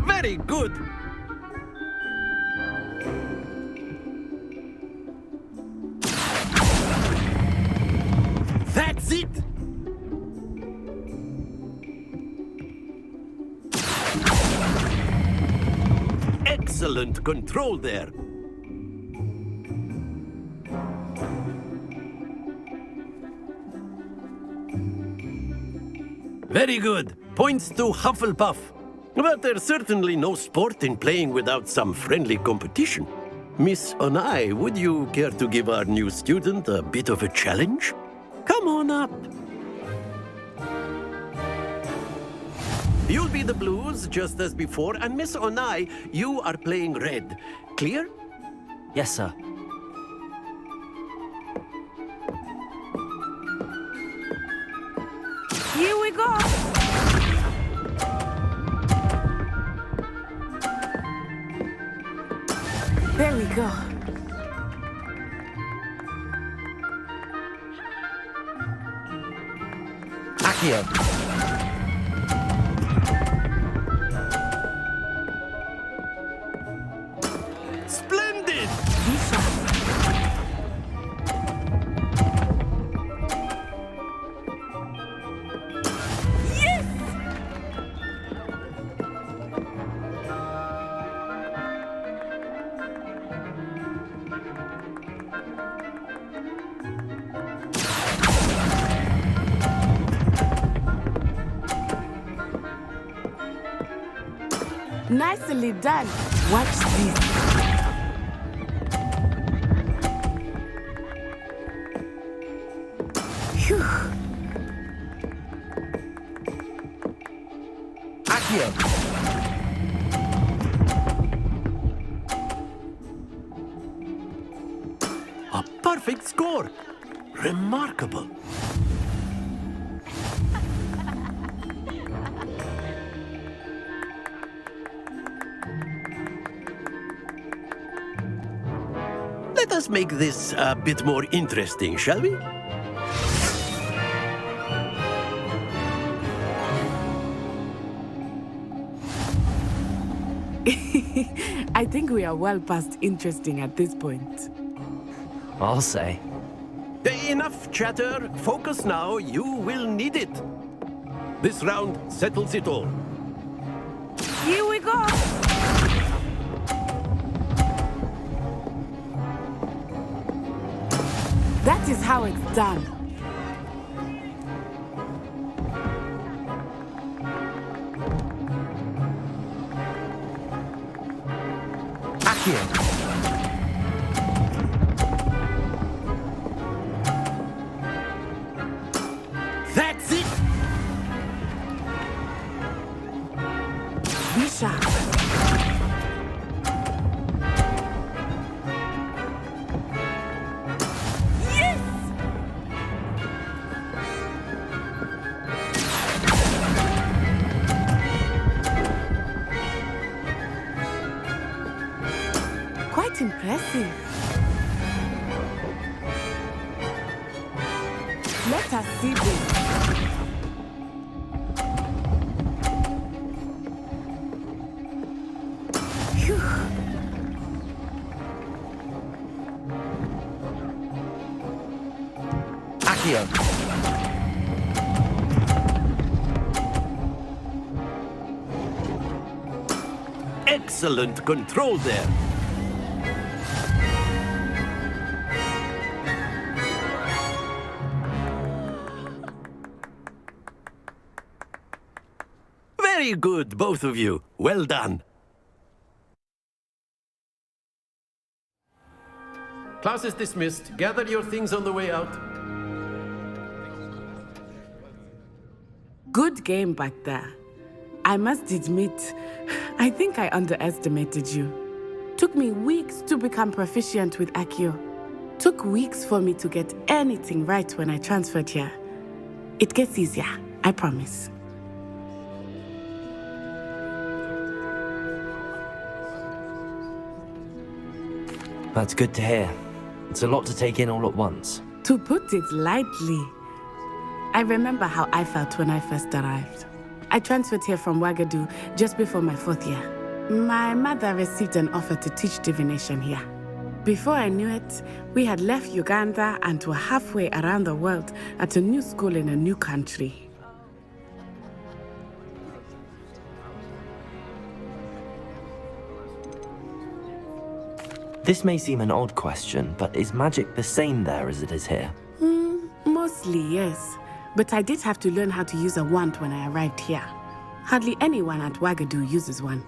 Very good. That's it. Excellent control there. Very good. Points to Hufflepuff. But there's certainly no sport in playing without some friendly competition. Miss Onai, would you care to give our new student a bit of a challenge? Come on up. You'll be the blues, just as before, and Miss Onai, you are playing red. Clear? Yes, sir. Here we go! There we go. Accio. Splendid! Nicely done. Watch this. Phew. Accio. A perfect score. Remarkable. Let us make this a bit more interesting, shall we? I think we are well past interesting at this point. I'll say. Enough chatter. Focus now. You will need it. This round settles it all. Here we go! That is how it's done. Accio. That's it! Be sharp. Quite impressive. Let us see this. Phew. Accio. Excellent control there. Very good, both of you. Well done. Class is dismissed. Gather your things on the way out. Good game back there. I must admit, I think I underestimated you. Took me weeks to become proficient with Accio. Took weeks for me to get anything right when I transferred here. It gets easier, I promise. That's good to hear. It's a lot to take in all at once. To put it lightly, I remember how I felt when I first arrived. I transferred here from Wagadu just before my 4th year. My mother received an offer to teach divination here. Before I knew it, we had left Uganda and were halfway around the world at a new school in a new country. This may seem an odd question, but is magic the same there as it is here? Mostly, yes. But I did have to learn how to use a wand when I arrived here. Hardly anyone at Wagadu uses one.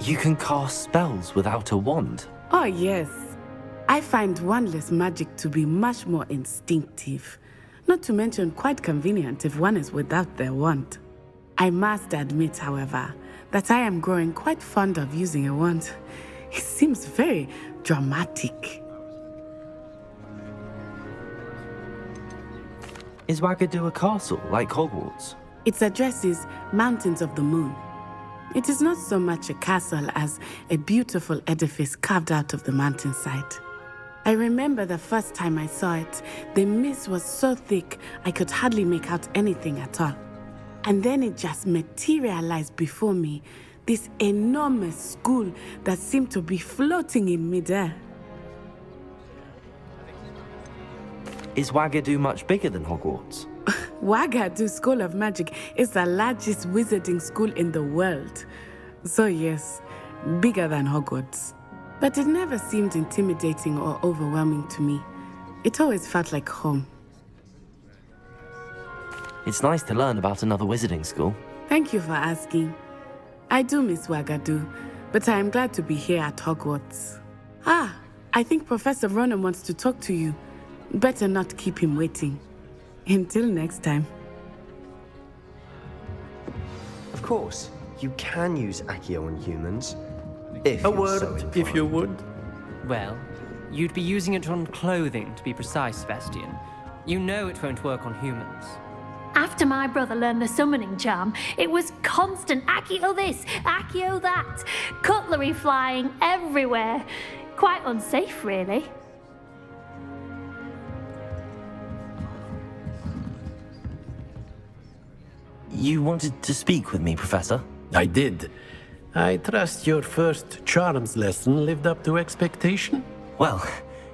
You can cast spells without a wand? Oh, yes. I find wandless magic to be much more instinctive. Not to mention quite convenient if one is without their wand. I must admit, however, that I am growing quite fond of using a wand. It seems very dramatic. Is Wagadu a castle, like Hogwarts? Its address is Mountains of the Moon. It is not so much a castle as a beautiful edifice carved out of the mountainside. I remember the first time I saw it, the mist was so thick I could hardly make out anything at all. And then it just materialized before me, this enormous school that seemed to be floating in midair. Is Wagadu much bigger than Hogwarts? Wagadu School of Magic is the largest wizarding school in the world. So yes, bigger than Hogwarts. But it never seemed intimidating or overwhelming to me. It always felt like home. It's nice to learn about another wizarding school. Thank you for asking. I do miss Wagadu, but I am glad to be here at Hogwarts. I think Professor Ronan wants to talk to you. Better not keep him waiting. Until next time. Of course, you can use Accio on humans. If A you're word, so if inclined. you would. Well, you'd be using it on clothing, to be precise, Sebastian. You know it won't work on humans. After my brother learned the summoning charm, it was constant Accio this, Accio that, cutlery flying everywhere. Quite unsafe, really. You wanted to speak with me, Professor? I did. I trust your first charms lesson lived up to expectation? Well,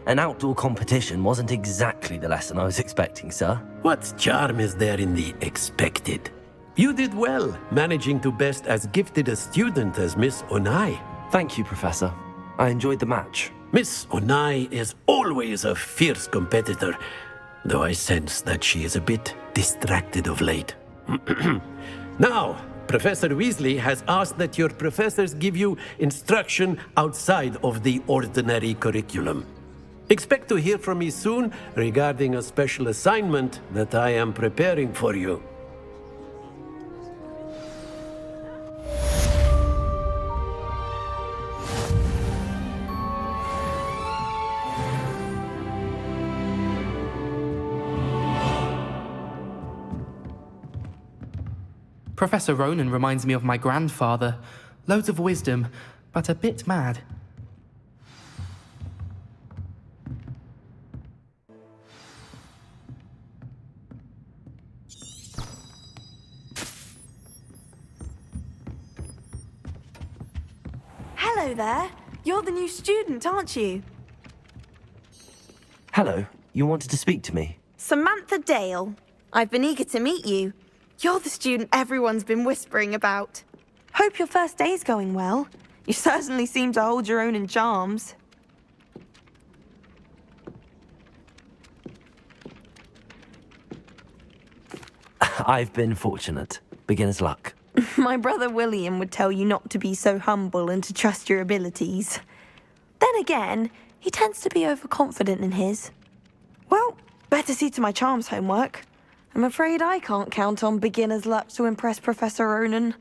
an outdoor competition wasn't exactly the lesson I was expecting, sir. What charm is there in the expected? You did well, managing to best as gifted a student as Miss Onai. Thank you, Professor. I enjoyed the match. Miss Onai is always a fierce competitor, though I sense that she is a bit distracted of late. Now, Professor Weasley has asked that your professors give you instruction outside of the ordinary curriculum. Expect to hear from me soon regarding a special assignment that I am preparing for you. Professor Ronan reminds me of my grandfather. Loads of wisdom, but a bit mad. Hello there. You're the new student, aren't you? Hello. You wanted to speak to me? Samantha Dale. I've been eager to meet you. You're the student everyone's been whispering about. Hope your first day's going well. You certainly seem to hold your own in charms. I've been fortunate. Beginner's luck. My brother William would tell you not to be so humble and to trust your abilities. Then again, he tends to be overconfident in his. Well, better see to my charms homework. I'm afraid I can't count on beginner's luck to impress Professor Ronan.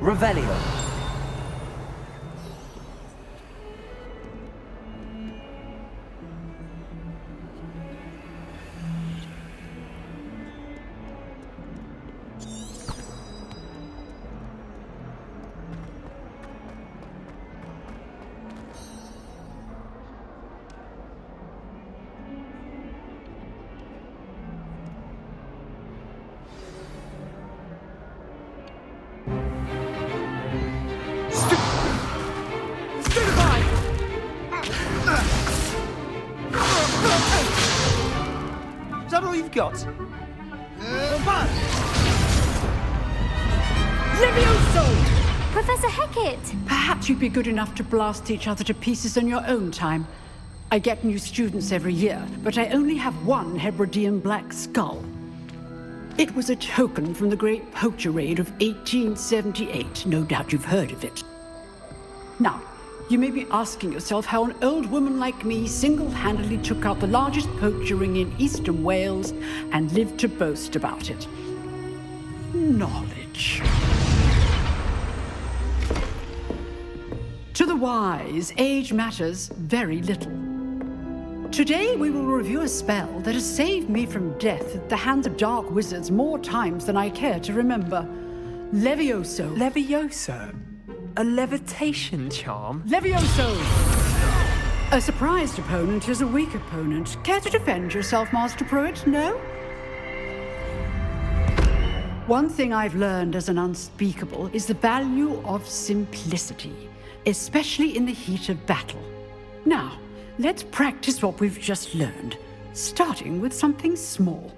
Revelio. Is that all you've got? Levioso! Professor Hecat! Perhaps you'd be good enough to blast each other to pieces in your own time. I get new students every year, but I only have one Hebridean black skull. It was a token from the Great Poacher Raid of 1878. No doubt you've heard of it. Now, you may be asking yourself how an old woman like me single-handedly took out the largest poacher ring in eastern Wales and lived to boast about it. Knowledge. To the wise, age matters very little. Today we will review a spell that has saved me from death at the hands of dark wizards more times than I care to remember. Levioso. Levioso? A levitation charm? Levioso! A surprised opponent is a weak opponent. Care to defend yourself, Master Pruitt? No? One thing I've learned as an unspeakable is the value of simplicity, especially in the heat of battle. Now, let's practice what we've just learned, starting with something small.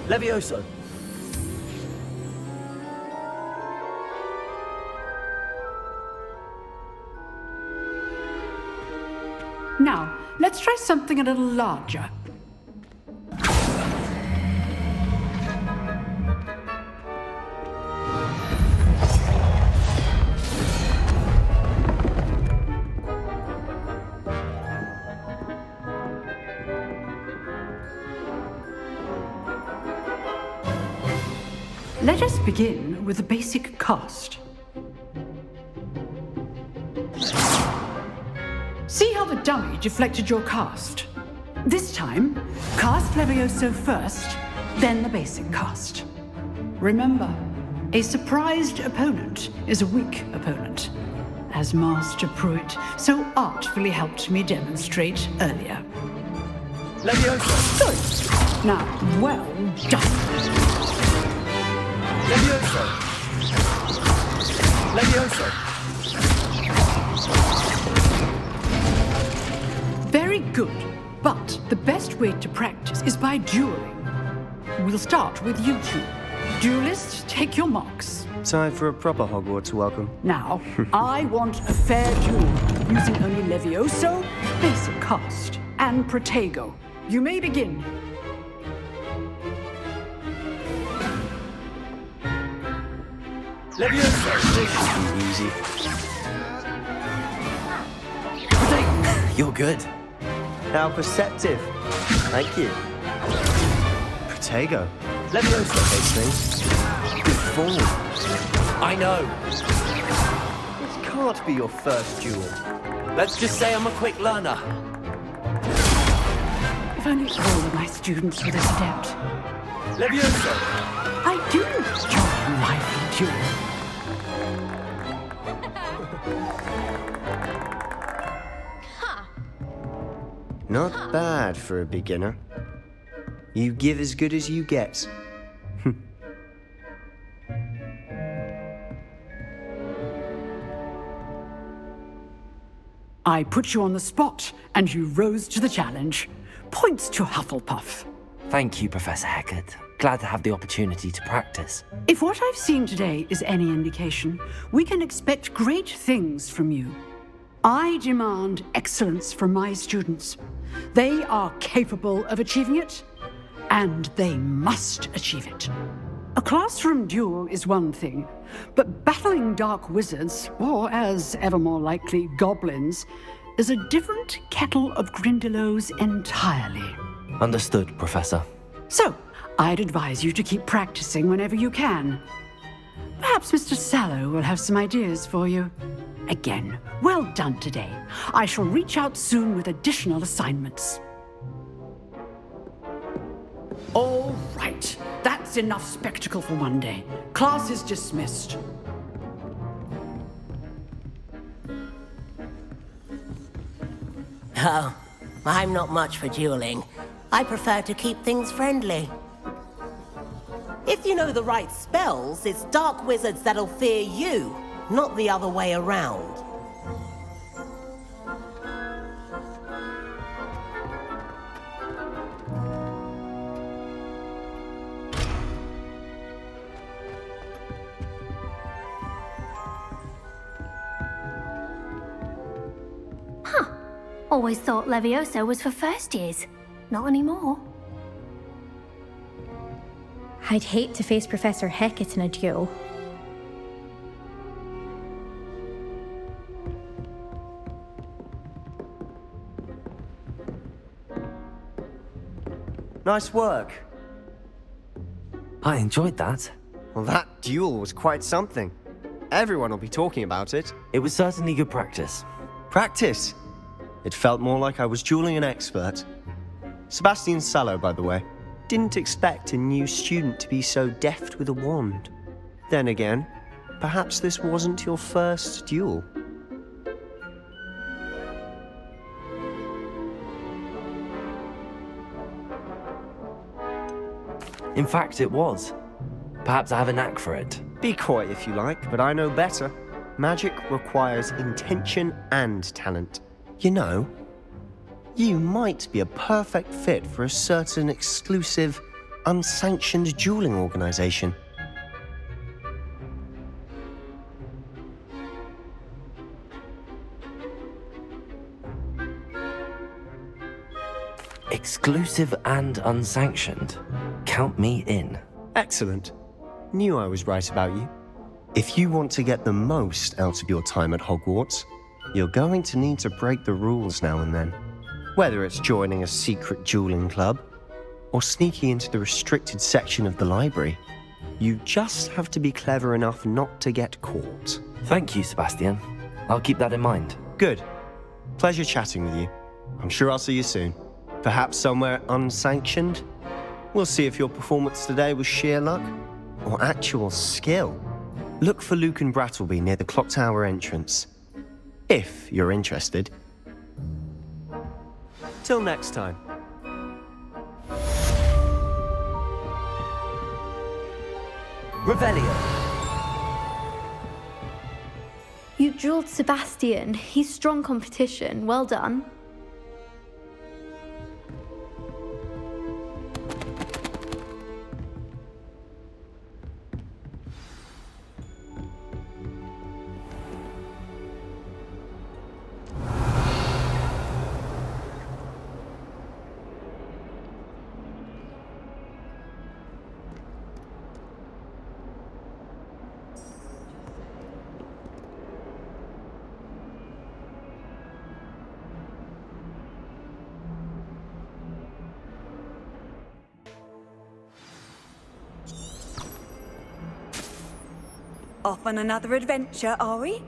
Levioso. Now, let's try something a little larger. Let us begin with the basic cast. See how the dummy deflected your cast? This time, cast Levioso first, then the basic cast. Remember, a surprised opponent is a weak opponent, as Master Pruitt so artfully helped me demonstrate earlier. Levioso! Good. Now, well done. Levioso! Levioso! Good. But the best way to practice is by dueling. We'll start with you two. Duelists, take your marks. Time for a proper Hogwarts welcome. Now, I want a fair duel, using only Levioso, basic cast, and Protego. You may begin. Levioso! This should be easy. You're good. How perceptive. Thank you. Protego. Levioso takes things. Good form. I know. This can't be your first duel. Let's just say I'm a quick learner. If only all of my students were this adept. Levioso! I do enjoy lively duel. Not bad for a beginner. You give as good as you get. I put you on the spot, and you rose to the challenge. Points to Hufflepuff. Thank you, Professor Hecat. Glad to have the opportunity to practice. If what I've seen today is any indication, we can expect great things from you. I demand excellence from my students. They are capable of achieving it, and they must achieve it. A classroom duel is one thing, but battling dark wizards, or as ever more likely, goblins, is a different kettle of Grindylows entirely. Understood, Professor. So, I'd advise you to keep practicing whenever you can. Perhaps Mr. Sallow will have some ideas for you. Again, well done today. I shall reach out soon with additional assignments. All right, that's enough spectacle for one day. Class is dismissed. Oh, I'm not much for dueling. I prefer to keep things friendly. If you know the right spells, it's dark wizards that'll fear you, not the other way around. Always thought Levioso was for first years. Not anymore. I'd hate to face Professor Hecat in a duel. Nice work. I enjoyed that. Well, that duel was quite something. Everyone will be talking about it. It was certainly good practice. Practice? It felt more like I was dueling an expert. Sebastian Sallow, by the way. Didn't expect a new student to be so deft with a wand. Then again, perhaps this wasn't your first duel. In fact, it was. Perhaps I have a knack for it. Be coy if you like, but I know better. Magic requires intention and talent. You know, you might be a perfect fit for a certain exclusive, unsanctioned dueling organization. Exclusive and unsanctioned. Count me in. Excellent. Knew I was right about you. If you want to get the most out of your time at Hogwarts, you're going to need to break the rules now and then. Whether it's joining a secret dueling club, or sneaking into the restricted section of the library, you just have to be clever enough not to get caught. Thank you, Sebastian. I'll keep that in mind. Good. Pleasure chatting with you. I'm sure I'll see you soon. Perhaps somewhere unsanctioned? We'll see if your performance today was sheer luck, or actual skill. Look for Luke and Brattleby near the clock tower entrance. If you're interested. Till next time. Revelio. You dueled Sebastian. He's strong competition. Well done. Off on another adventure, are we?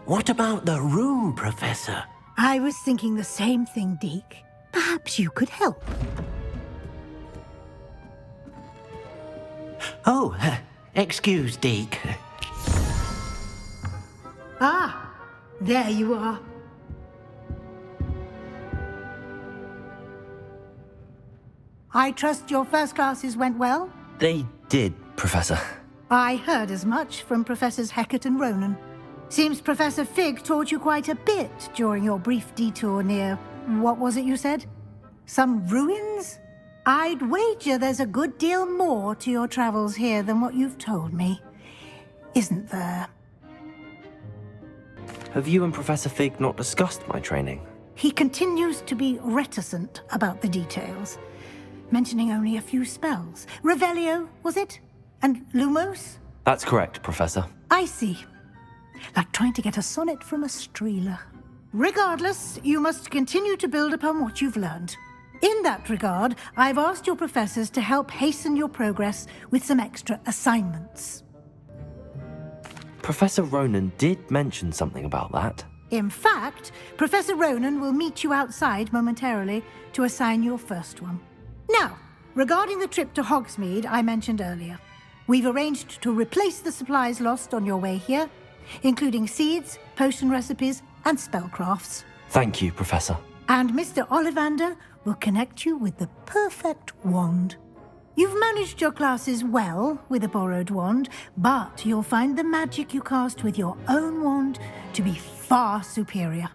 What about the room, Professor? I was thinking the same thing, Deke. Perhaps you could help. Oh, excuse, Deke. Ah, there you are. I trust your first classes went well? They did, Professor. I heard as much from Professors Hecat and Ronan. Seems Professor Fig taught you quite a bit during your brief detour near... what was it you said? Some ruins? I'd wager there's a good deal more to your travels here than what you've told me. Isn't there? Have you and Professor Fig not discussed my training? He continues to be reticent about the details, mentioning only a few spells. Revelio, was it? And Lumos? That's correct, Professor. I see. Like trying to get a sonnet from a streeler. Regardless, you must continue to build upon what you've learned. In that regard, I've asked your professors to help hasten your progress with some extra assignments. Professor Ronan did mention something about that. In fact, Professor Ronan will meet you outside momentarily to assign your first one. Now, regarding the trip to Hogsmeade I mentioned earlier, we've arranged to replace the supplies lost on your way here, including seeds, potion recipes, and spellcrafts. Thank you, Professor. And Mr. Ollivander will connect you with the perfect wand. You've managed your classes well with a borrowed wand, but you'll find the magic you cast with your own wand to be far superior.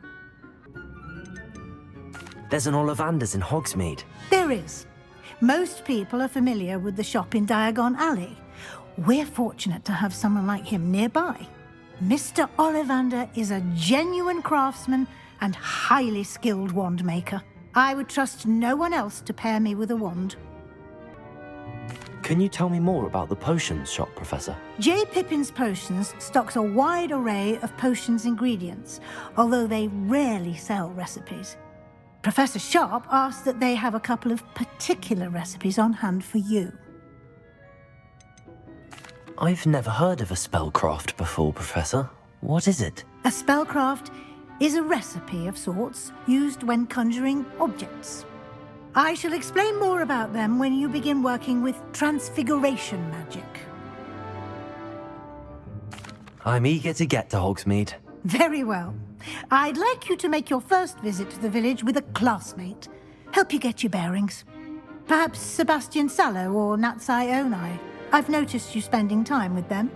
There's an Ollivander's in Hogsmeade. There is. Most people are familiar with the shop in Diagon Alley. We're fortunate to have someone like him nearby. Mr. Ollivander is a genuine craftsman and highly skilled wand maker. I would trust no one else to pair me with a wand. Can you tell me more about the potions shop, Professor? J. Pippin's Potions stocks a wide array of potions ingredients, although they rarely sell recipes. Professor Sharp asked that they have a couple of particular recipes on hand for you. I've never heard of a spellcraft before, Professor. What is it? A spellcraft is a recipe of sorts used when conjuring objects. I shall explain more about them when you begin working with transfiguration magic. I'm eager to get to Hogsmeade. Very well. I'd like you to make your first visit to the village with a classmate. Help you get your bearings. Perhaps Sebastian Sallow or Natsai Onai. I've noticed you spending time with them.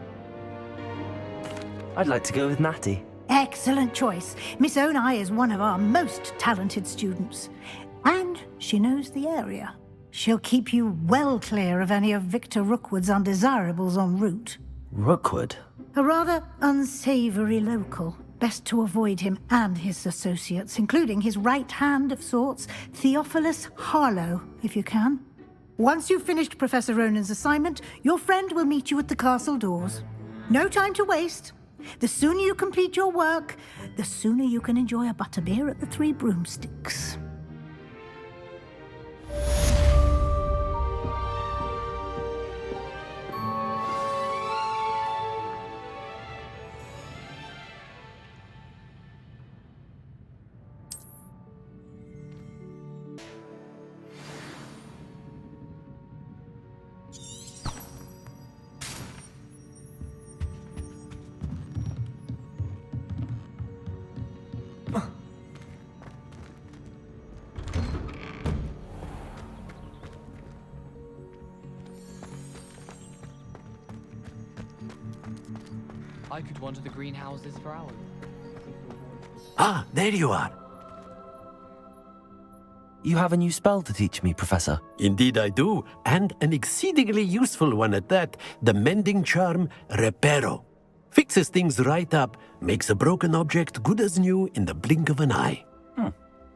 I'd like to go with Natty. Excellent choice. Miss Onai is one of our most talented students. And she knows the area. She'll keep you well clear of any of Victor Rookwood's undesirables en route. Rookwood? A rather unsavory local. Best to avoid him and his associates, including his right hand of sorts, Theophilus Harlow, if you can. Once you've finished Professor Ronan's assignment, your friend will meet you at the castle doors. No time to waste. The sooner you complete your work, the sooner you can enjoy a butterbeer at the Three Broomsticks. I could wander the greenhouses for hours. Ah, there you are. You have a new spell to teach me, Professor. Indeed I do, and an exceedingly useful one at that. The mending charm, Reparo. Fixes things right up, makes a broken object good as new in the blink of an eye.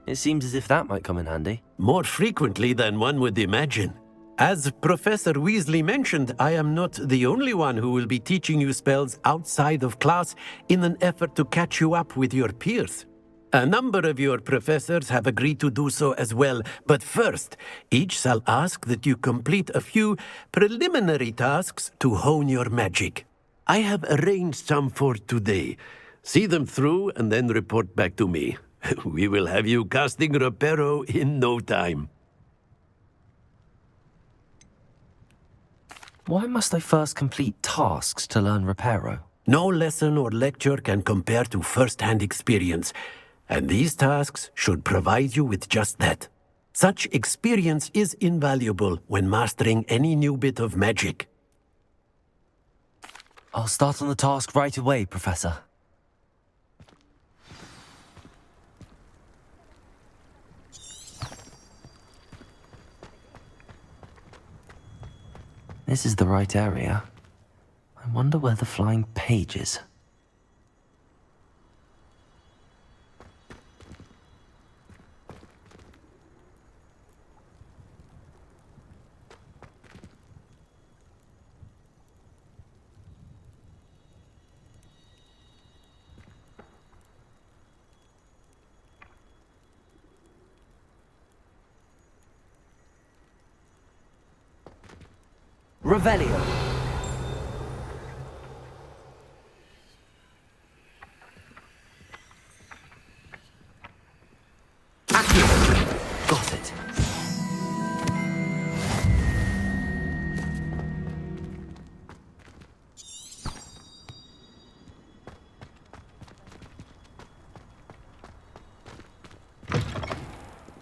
It seems as if that might come in handy. More frequently than one would imagine. As Professor Weasley mentioned, I am not the only one who will be teaching you spells outside of class in an effort to catch you up with your peers. A number of your professors have agreed to do so as well, but first, each shall ask that you complete a few preliminary tasks to hone your magic. I have arranged some for today. See them through and then report back to me. We will have you casting Reparo in no time. Why must I first complete tasks to learn Reparo? No lesson or lecture can compare to first-hand experience, and these tasks should provide you with just that. Such experience is invaluable when mastering any new bit of magic. I'll start on the task right away, Professor. This is the right area. I wonder where the flying page is. Revelio. Got it.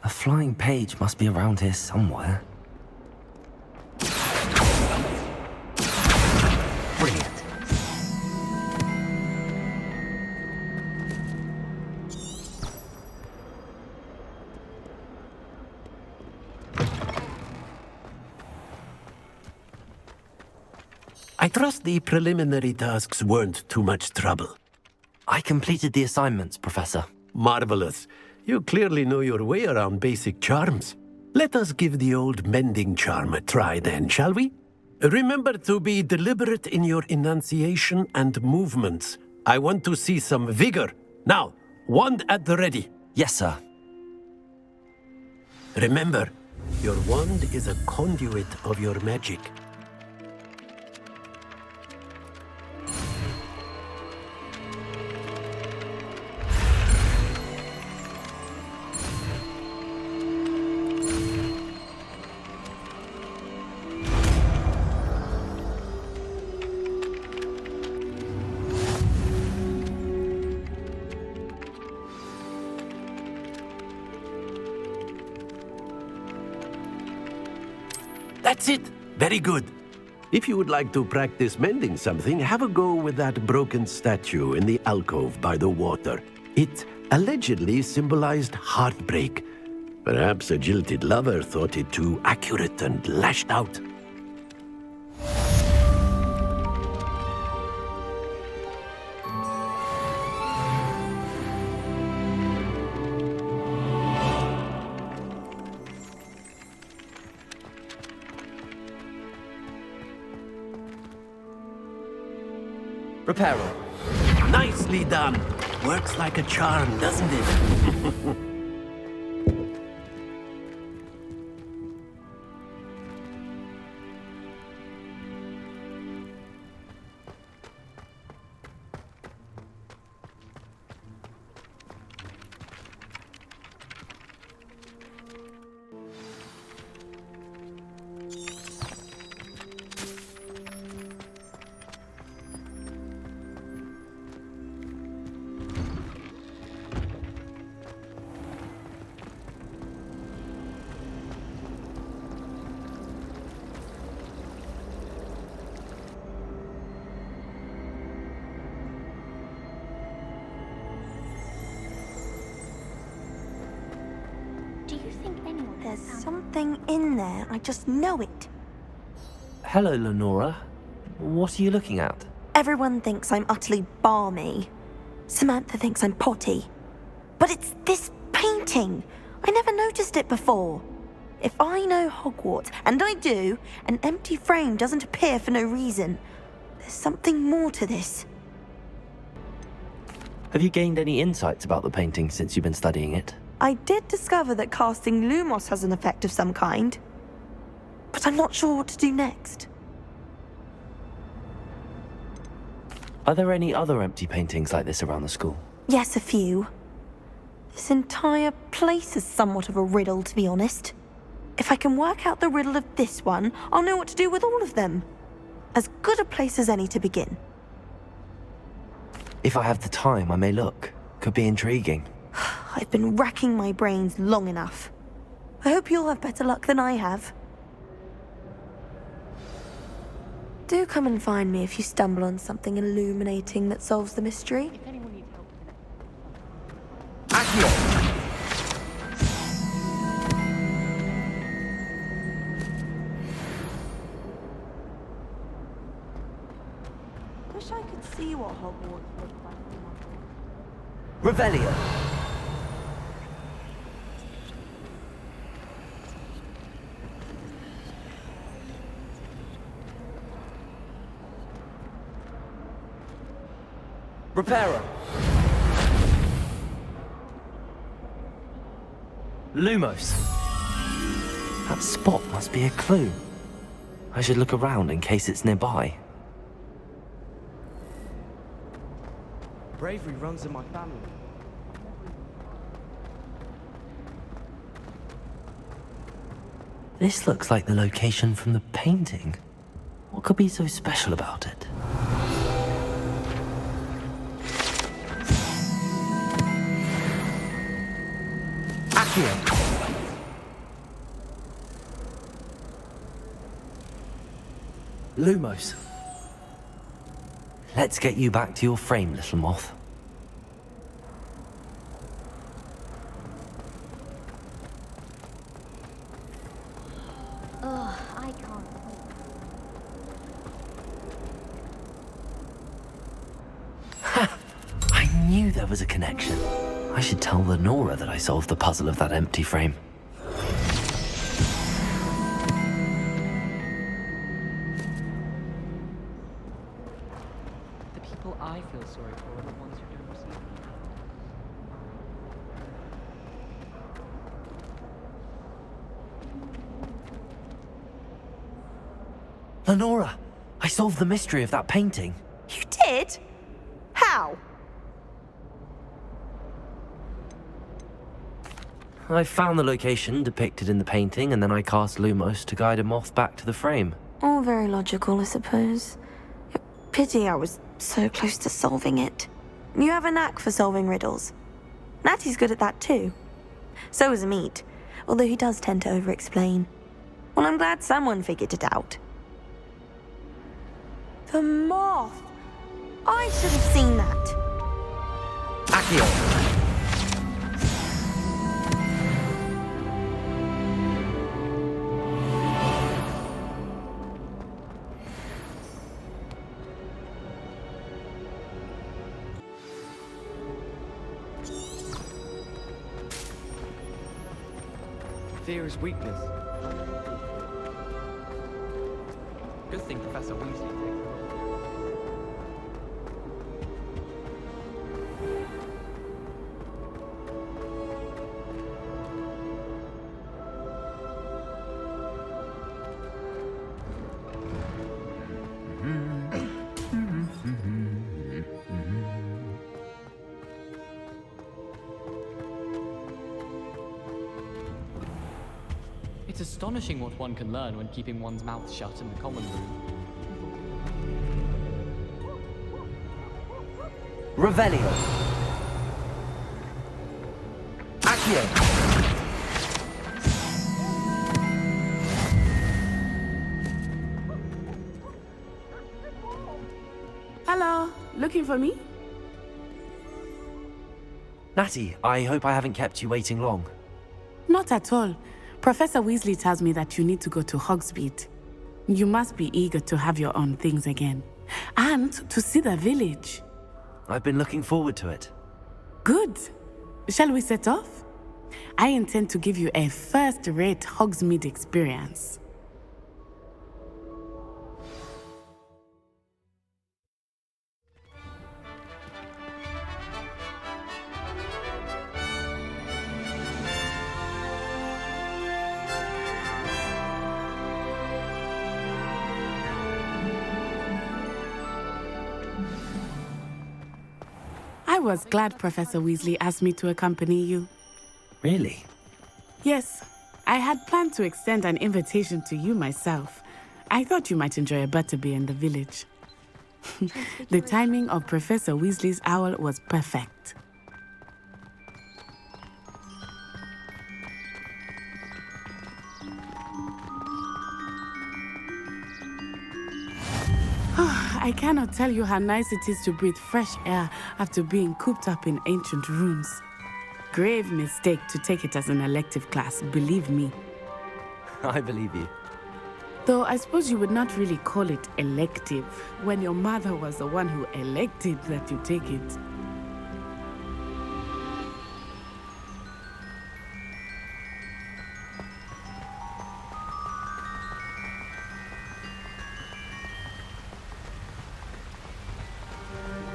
A flying page must be around here somewhere. I trust the preliminary tasks weren't too much trouble. I completed the assignments, Professor. Marvelous. You clearly know your way around basic charms. Let us give the old mending charm a try then, shall we? Remember to be deliberate in your enunciation and movements. I want to see some vigor. Now, wand at the ready. Yes, sir. Remember, your wand is a conduit of your magic. That's it. Very good. If you would like to practice mending something, have a go with that broken statue in the alcove by the water. It allegedly symbolized heartbreak. Perhaps a jilted lover thought it too accurate and lashed out. Reparo. Nicely done. Works like a charm, doesn't it? something in there. I just know it. Hello, Lenora. What are you looking at? Everyone thinks I'm utterly balmy. Samantha thinks I'm potty. But it's this painting. I never noticed it before. If I know Hogwarts, and I do, an empty frame doesn't appear for no reason. There's something more to this. Have you gained any insights about the painting since you've been studying it? I did discover that casting Lumos has an effect of some kind. But I'm not sure what to do next. Are there any other empty paintings like this around the school? Yes, a few. This entire place is somewhat of a riddle, to be honest. If I can work out the riddle of this one, I'll know what to do with all of them. As good a place as any to begin. If I have the time, I may look. Could be intriguing. I've been racking my brains long enough. I hope you'll have better luck than I have. Do come and find me if you stumble on something illuminating that solves the mystery. Wish I could see what Hogwarts looked like. Revelio! Reparo! Lumos! That spot must be a clue. I should look around in case it's nearby. Bravery runs in my family. This looks like the location from the painting. What could be so special about it? Lumos. Let's get you back to your frame, little moth. Ugh, I can't. Ha! I knew there was a connection. I should tell Lenora that I solved the puzzle of that empty frame. The people I feel sorry for are the ones who don't receive me. Lenora, I solved the mystery of that painting. You did? How? I found the location depicted in the painting, and then I cast Lumos to guide a moth back to the frame. All very logical, I suppose. Pity I was so close to solving it. You have a knack for solving riddles. Natty's good at that too. So is Meat, although he does tend to over-explain. Well, I'm glad someone figured it out. The moth! I should have seen that. Accio! Fear is weakness. Good thing Professor Weasley takes. It's astonishing what one can learn when keeping one's mouth shut in the common room. Revelio. Accio. Hello, looking for me? Natty, I hope I haven't kept you waiting long. Not at all. Professor Weasley tells me that you need to go to Hogsmeade. You must be eager to have your own things again. And to see the village. I've been looking forward to it. Good. Shall we set off? I intend to give you a first-rate Hogsmeade experience. I was glad Professor Weasley asked me to accompany you. Really? Yes, I had planned to extend an invitation to you myself. I thought you might enjoy a butterbeer in the village. The timing of Professor Weasley's owl was perfect. I cannot tell you how nice it is to breathe fresh air after being cooped up in ancient rooms. Grave mistake to take it as an elective class, believe me. I believe you. Though I suppose you would not really call it elective when your mother was the one who elected that you take it.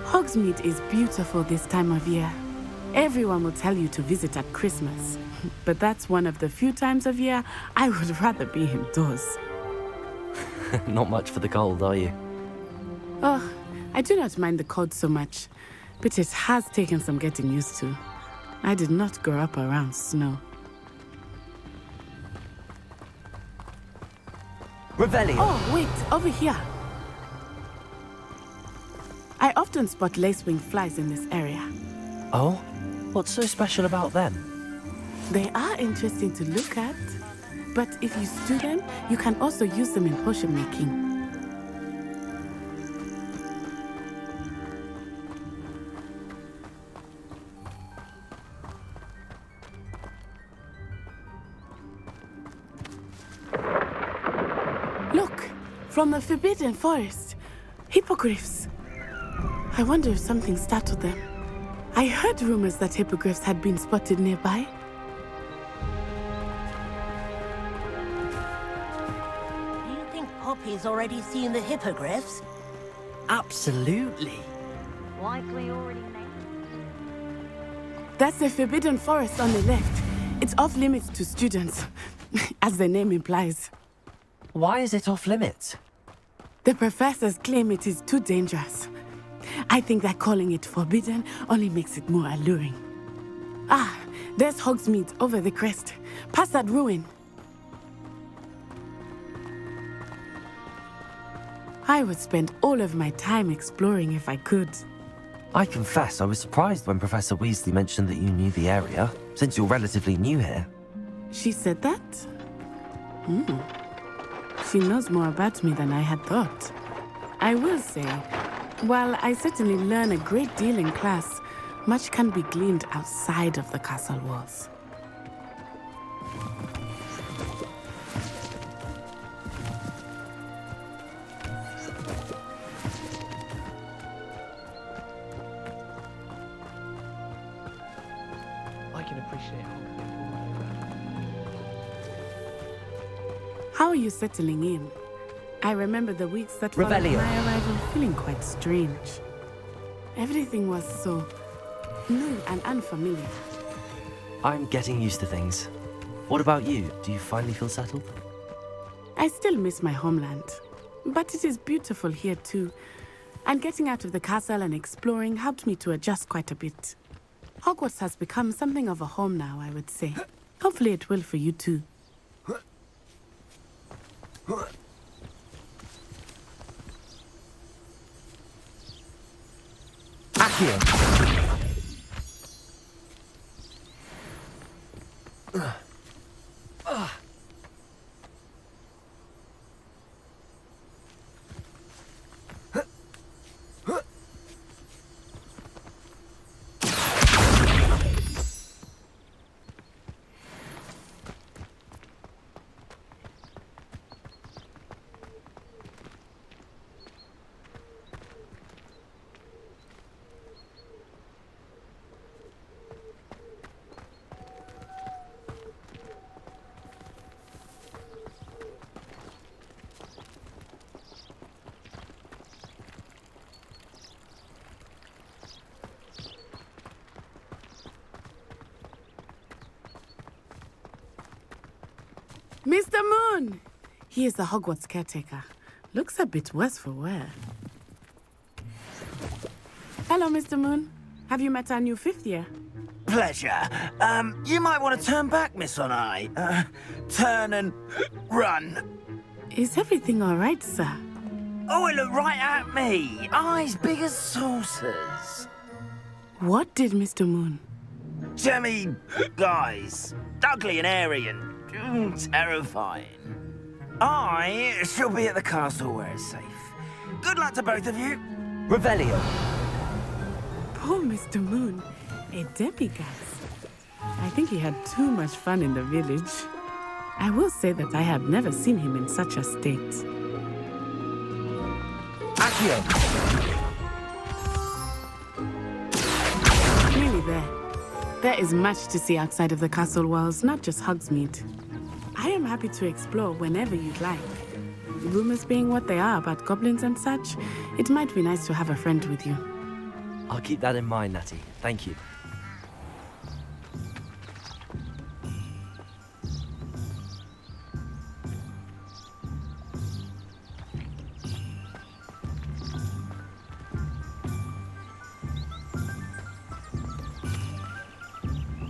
Hogsmeade is beautiful this time of year. Everyone will tell you to visit at Christmas, but that's one of the few times of year I would rather be indoors. Not much for the cold, are you? Oh, I do not mind the cold so much, but it has taken some getting used to. I did not grow up around snow. Revelio! Oh, wait, over here. I often spot lacewing flies in this area. Oh? What's so special about them? They are interesting to look at, but if you stew them, you can also use them in potion making. Look, from the Forbidden Forest, hippogriffs. I wonder if something startled them. I heard rumors that hippogriffs had been spotted nearby. Do you think Poppy's already seen the hippogriffs? Absolutely. Likely already named. That's the Forbidden Forest on the left. It's off limits to students, as the name implies. Why is it off limits? The professors claim it is too dangerous. I think that calling it forbidden only makes it more alluring. Ah, there's Hogsmeade over the crest. Past that ruin. I would spend all of my time exploring if I could. I confess I was surprised when Professor Weasley mentioned that you knew the area, since you're relatively new here. She said that? She knows more about me than I had thought. I will say, while I certainly learn a great deal in class, much can be gleaned outside of the castle walls. I can appreciate Hogsmeade all over. How are you settling in? I remember the weeks that followed Revelio. my arrival feeling quite strange. Everything was so new and unfamiliar. I'm getting used to things. What about you? Do you finally feel settled? I still miss my homeland, but it is beautiful here too. And getting out of the castle and exploring helped me to adjust quite a bit. Hogwarts has become something of a home now, I would say. Hopefully it will for you too. Accio! Mr. Moon! He is the Hogwarts caretaker. Looks a bit worse for wear. Hello, Mr. Moon. Have you met our new 5th year? Pleasure. You might want to turn back, Miss On-Eye. Turn and run. Is everything all right, sir? Oh, it looked right at me. Eyes big as saucers. What did Mr. Moon? Jemmy guys. Ugly and airy and terrifying. I shall be at the castle where it's safe. Good luck to both of you. Revelio. Poor Mr. Moon. A demigod. I think he had too much fun in the village. I will say that I have never seen him in such a state. Accio. Nearly there. There is much to see outside of the castle walls, not just Hogsmeade. I am happy to explore whenever you'd like. Rumors being what they are about goblins and such, it might be nice to have a friend with you. I'll keep that in mind, Natty. Thank you.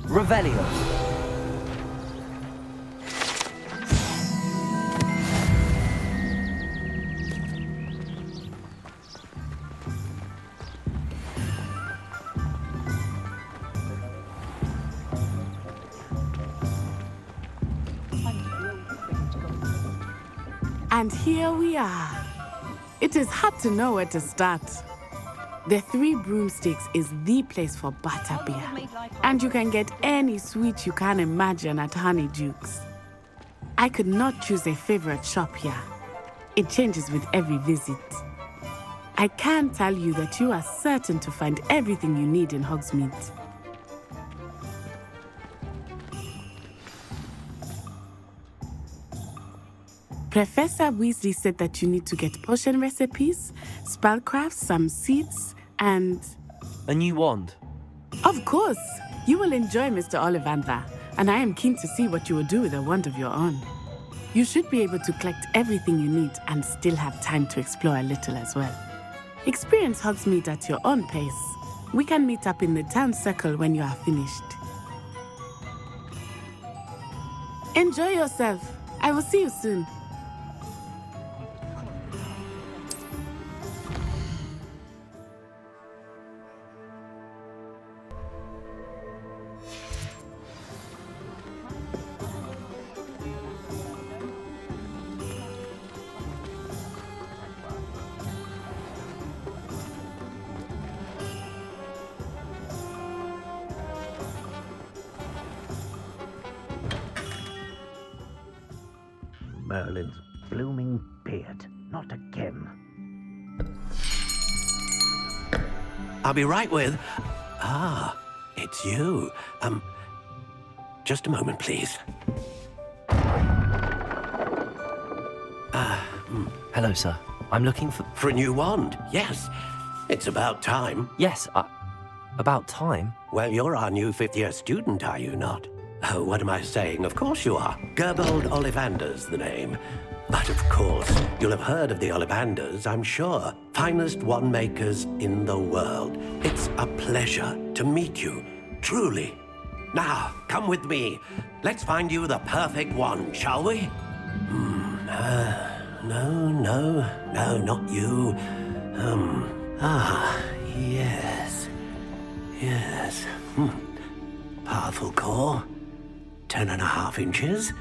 Revelio. And here we are. It is hard to know where to start. The Three Broomsticks is the place for butterbeer. And you can get any sweet you can imagine at Honeydukes. I could not choose a favorite shop here. It changes with every visit. I can tell you that you are certain to find everything you need in Hogsmeade. Professor Weasley said that you need to get potion recipes, spellcraft, some seeds, and... A new wand? Of course! You will enjoy Mr. Ollivander, and I am keen to see what you will do with a wand of your own. You should be able to collect everything you need and still have time to explore a little as well. Experience Hogsmeade at your own pace. We can meet up in the town circle when you are finished. Enjoy yourself. I will see you soon. Merlin's blooming beard. Not again. I'll be right with... Ah, it's you. Just a moment, please. Hello, sir. I'm looking for... For a new wand, yes. It's about time. Yes, about time? Well, you're our new 5th-year student, are you not? Oh, what am I saying? Of course you are. Gerbold Ollivander's the name. But of course, you'll have heard of the Ollivanders, I'm sure. Finest wand makers in the world. It's a pleasure to meet you, truly. Now, come with me. Let's find you the perfect wand, shall we? No, not you. Yes. Powerful core. 10.5 inches.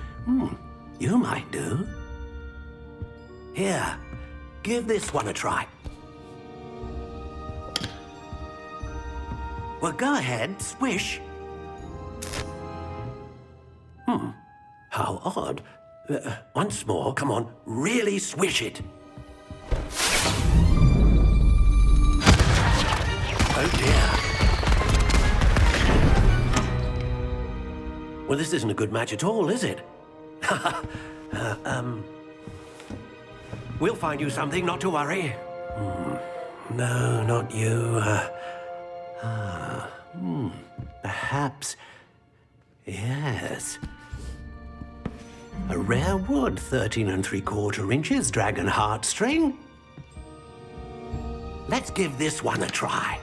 You might do. Here, give this one a try. Well, go ahead, swish. How odd. Once more, come on, really swish it. Oh dear. Well, this isn't a good match at all, is it? We'll find you something, not to worry. No, not you. Perhaps. Yes. A rare wood, 13 3/4 inches, dragon heartstring. Let's give this one a try.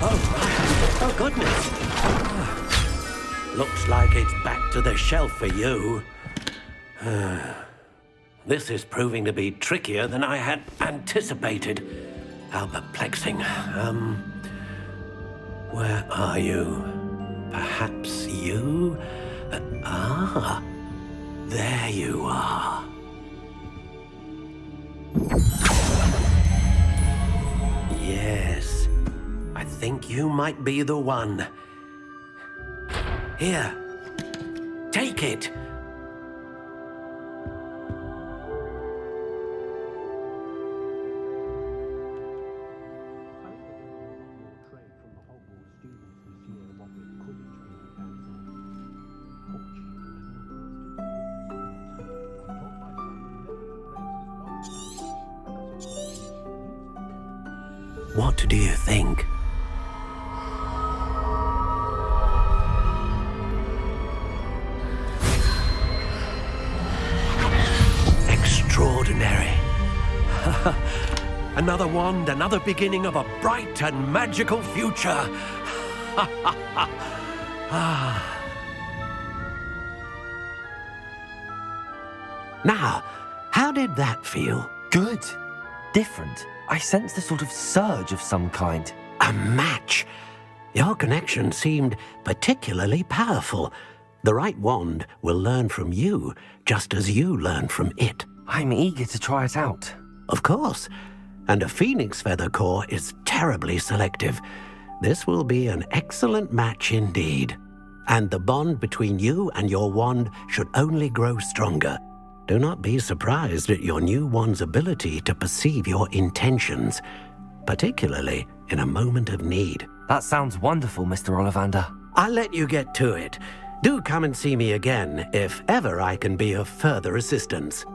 Oh, goodness. Looks like it's back to the shelf for you. This is proving to be trickier than I had anticipated. How perplexing. Where are you? Perhaps you? There you are. Yes, I think you might be the one. Here, take it. What do you think? Extraordinary. Another wand, another beginning of a bright and magical future. Now, how did that feel? Good. Different. I sensed a sort of surge of some kind. A match. Your connection seemed particularly powerful. The right wand will learn from you, just as you learn from it. I'm eager to try it out. Of course. And a phoenix feather core is terribly selective. This will be an excellent match indeed. And the bond between you and your wand should only grow stronger. Do not be surprised at your new wand's ability to perceive your intentions, particularly in a moment of need. That sounds wonderful, Mr. Ollivander. I'll let you get to it. Do come and see me again if ever I can be of further assistance.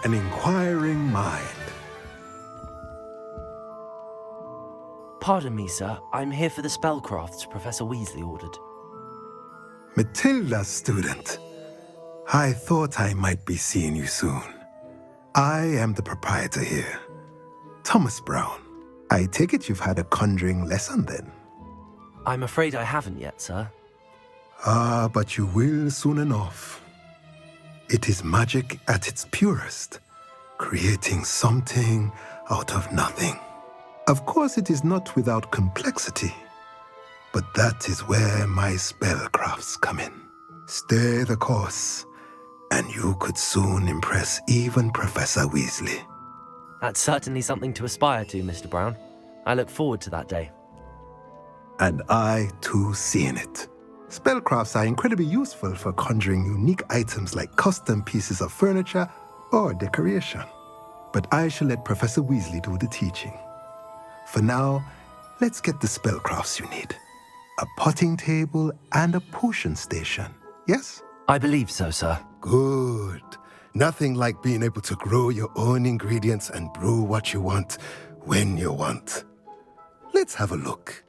An inquiring mind. Pardon me, sir. I'm here for the spellcrafts Professor Weasley ordered. Matilda's student. I thought I might be seeing you soon. I am the proprietor here, Thomas Brown. I take it you've had a conjuring lesson then? I'm afraid I haven't yet, sir. Ah, but you will soon enough. It is magic at its purest, creating something out of nothing. Of course, it is not without complexity, but that is where my spellcrafts come in. Stay the course, and you could soon impress even Professor Weasley. That's certainly something to aspire to, Mr. Brown. I look forward to that day. And I, too, see in it. Spellcrafts are incredibly useful for conjuring unique items like custom pieces of furniture or decoration. But I shall let Professor Weasley do the teaching. For now, let's get the spellcrafts you need. A potting table and a potion station, yes? I believe so, sir. Good. Nothing like being able to grow your own ingredients and brew what you want when you want. Let's have a look.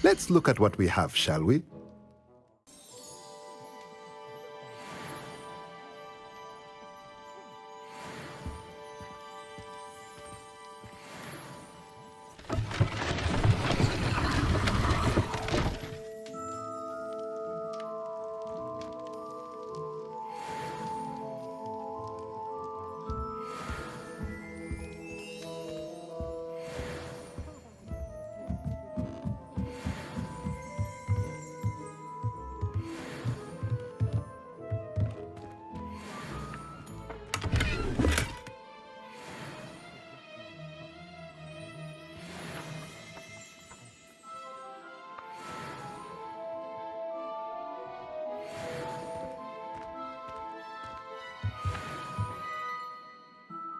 Let's look at what we have, shall we?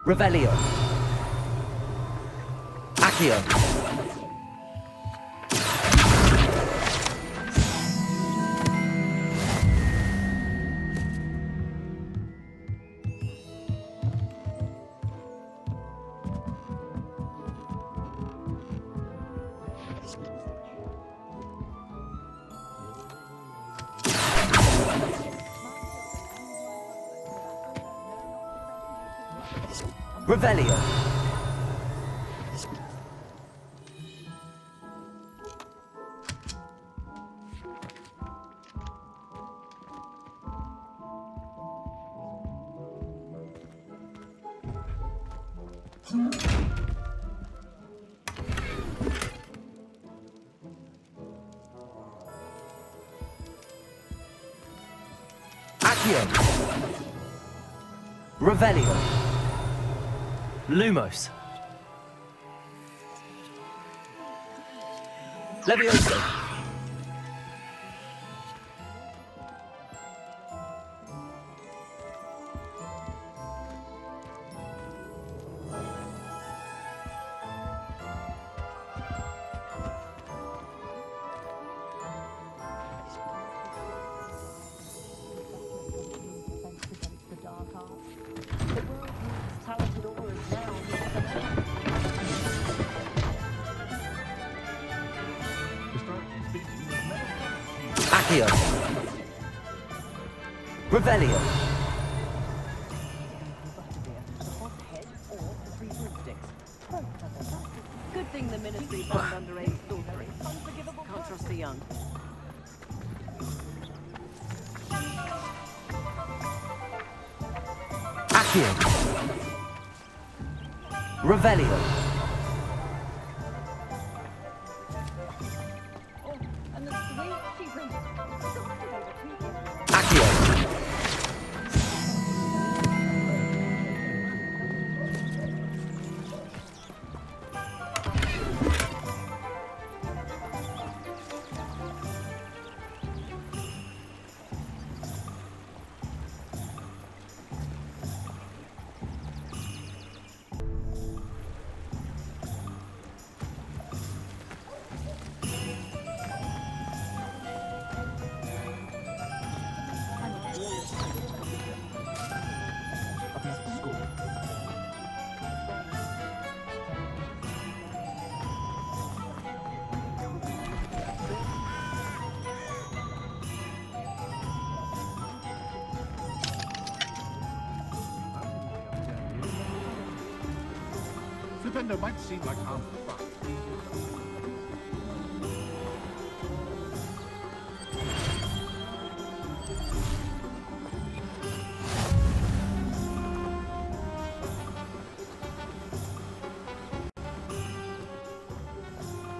Revelio. Accio. Revelio. Accio. Revelio. Lumos. Levioso. Accio. Revelio. Good thing the ministry banned underage slaughtering. Can't trust the young. Accio. Revelio. Flippendo might seem like harmful fun.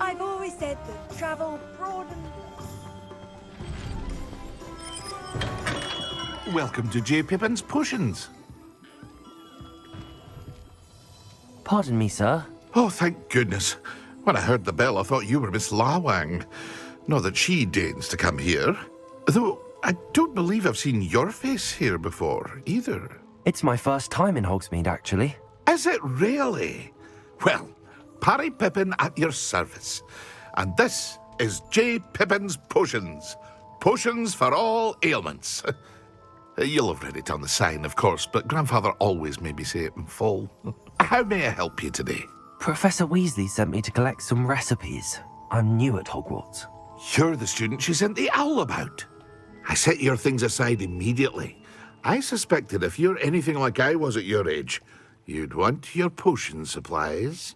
I've always said that travel broadens. Welcome to J. Pippin's Potions. Pardon me, sir. Oh, thank goodness. When I heard the bell, I thought you were Miss Lawang. Not that she deigns to come here. Though, I don't believe I've seen your face here before, either. It's my first time in Hogsmeade, actually. Is it really? Well, Parry Pippin at your service. And this is J. Pippin's Potions. Potions for all ailments. You'll have read it on the sign, of course, but Grandfather always made me say it in full. How may I help you today? Professor Weasley sent me to collect some recipes. I'm new at Hogwarts. You're the student she sent the owl about. I set your things aside immediately. I suspected if you're anything like I was at your age, you'd want your potion supplies.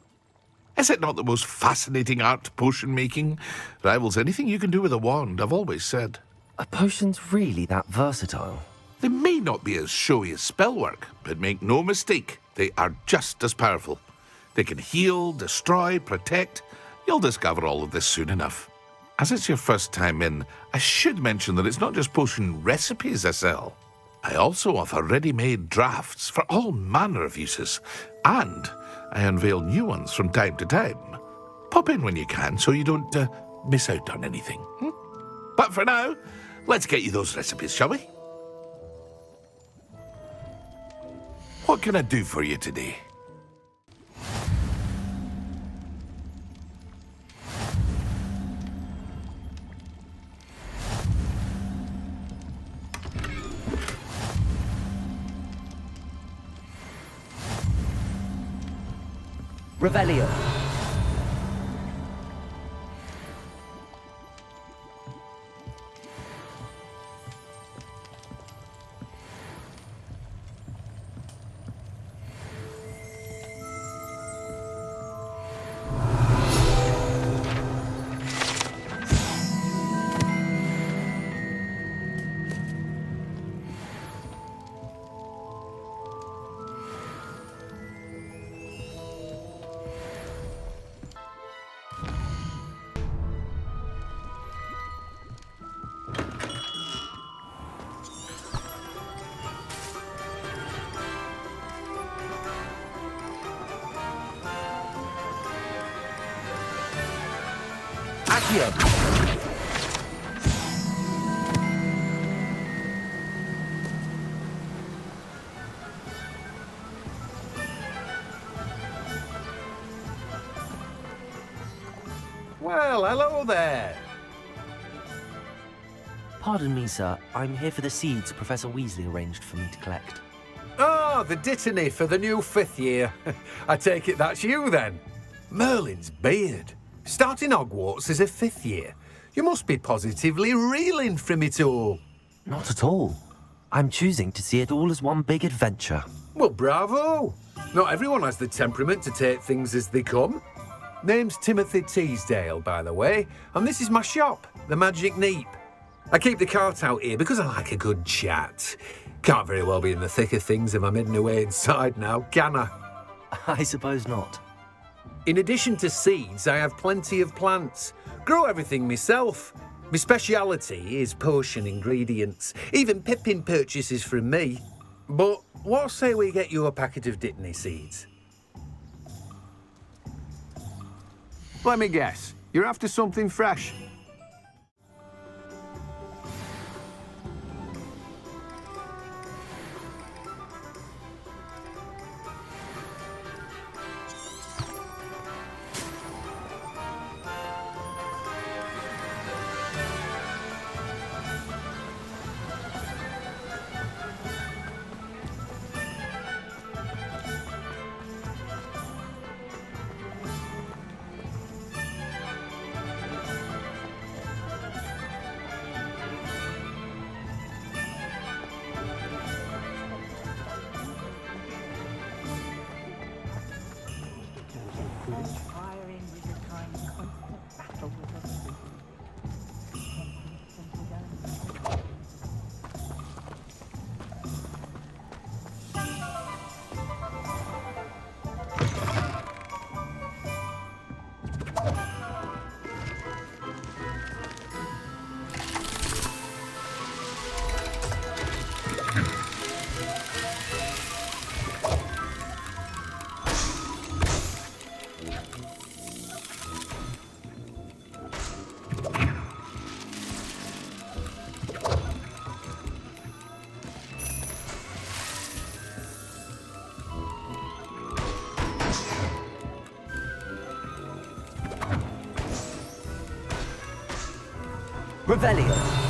Is it not the most fascinating art, potion making? Rivals anything you can do with a wand, I've always said. Are potions really that versatile? They may not be as showy as spellwork, but make no mistake, they are just as powerful. They can heal, destroy, protect. You'll discover all of this soon enough. As it's your first time in, I should mention that it's not just potion recipes I sell. I also offer ready-made drafts for all manner of uses, and I unveil new ones from time to time. Pop in when you can so you don't miss out on anything. But for now, let's get you those recipes, shall we? What can I do for you today? Revelio. Well, hello there. Pardon me, sir. I'm here for the seeds Professor Weasley arranged for me to collect. Oh, the dittany for the new 5th year. I take it that's you, then. Merlin's beard. Starting Hogwarts as a 5th year. You must be positively reeling from it all. Not at all. I'm choosing to see it all as one big adventure. Well, bravo. Not everyone has the temperament to take things as they come. Name's Timothy Teasdale, by the way, and this is my shop, the Magic Neep. I keep the cart out here because I like a good chat. Can't very well be in the thick of things if I'm hidden away inside now, can I? I suppose not. In addition to seeds, I have plenty of plants. Grow everything myself. My speciality is potion ingredients. Even Pippin purchases from me. But what say we get you a packet of Dittany seeds? Let me guess. You're after something fresh. Revelio.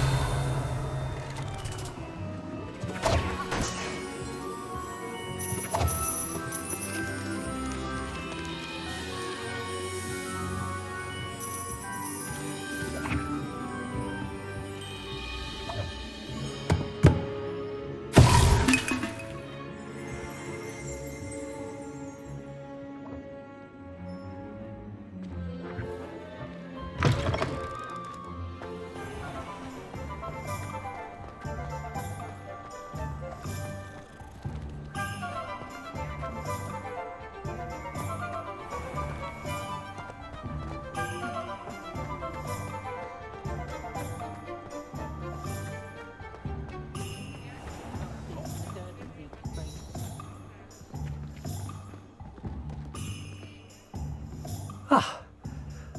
Ah,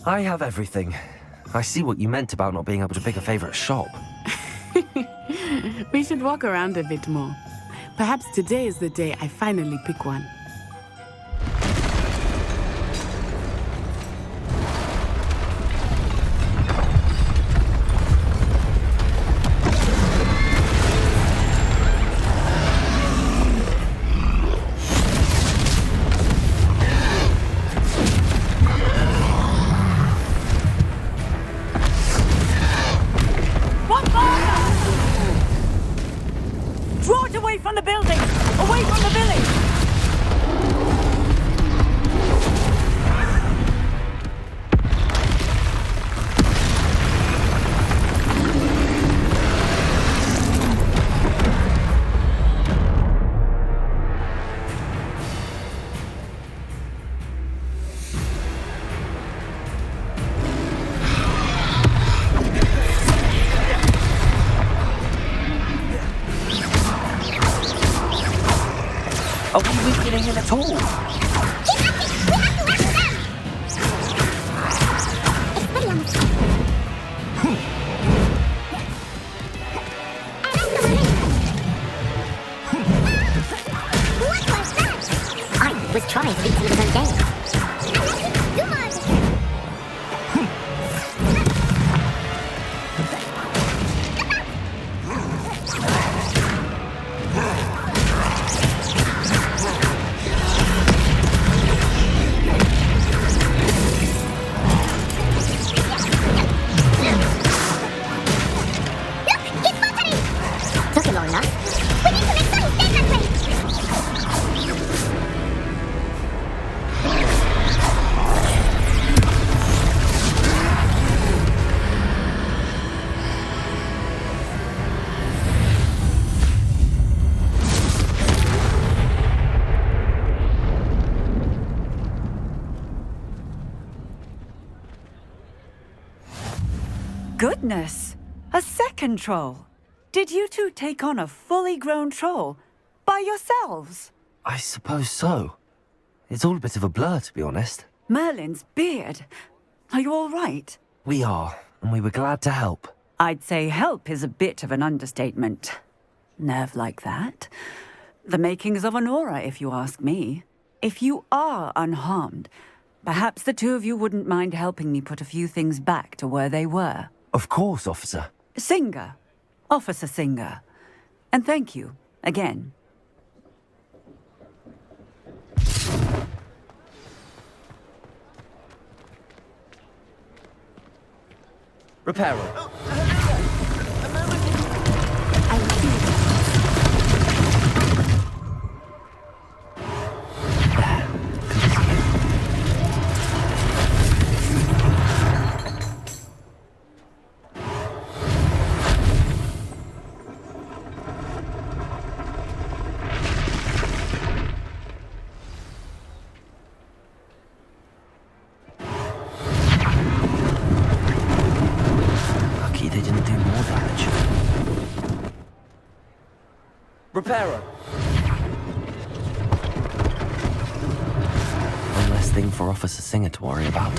I have everything. I see what you meant about not being able to pick a favorite shop. We should walk around a bit more. Perhaps today is the day I finally pick one. Draw it away from the building! Away from the village! Are we weakening him at all? I was trying to beat some of his own game. Goodness! A second troll! Did you two take on a fully grown troll by yourselves? I suppose so. It's all a bit of a blur, to be honest. Merlin's beard. Are you all right? We are, and we were glad to help. I'd say help is a bit of an understatement. Nerve like that. The makings of an aura, if you ask me. If you are unharmed, perhaps the two of you wouldn't mind helping me put a few things back to where they were. Of course, officer. Singer. Officer Singer. And thank you, again. Repairer. Repairer. One less thing for Officer Singer to worry about.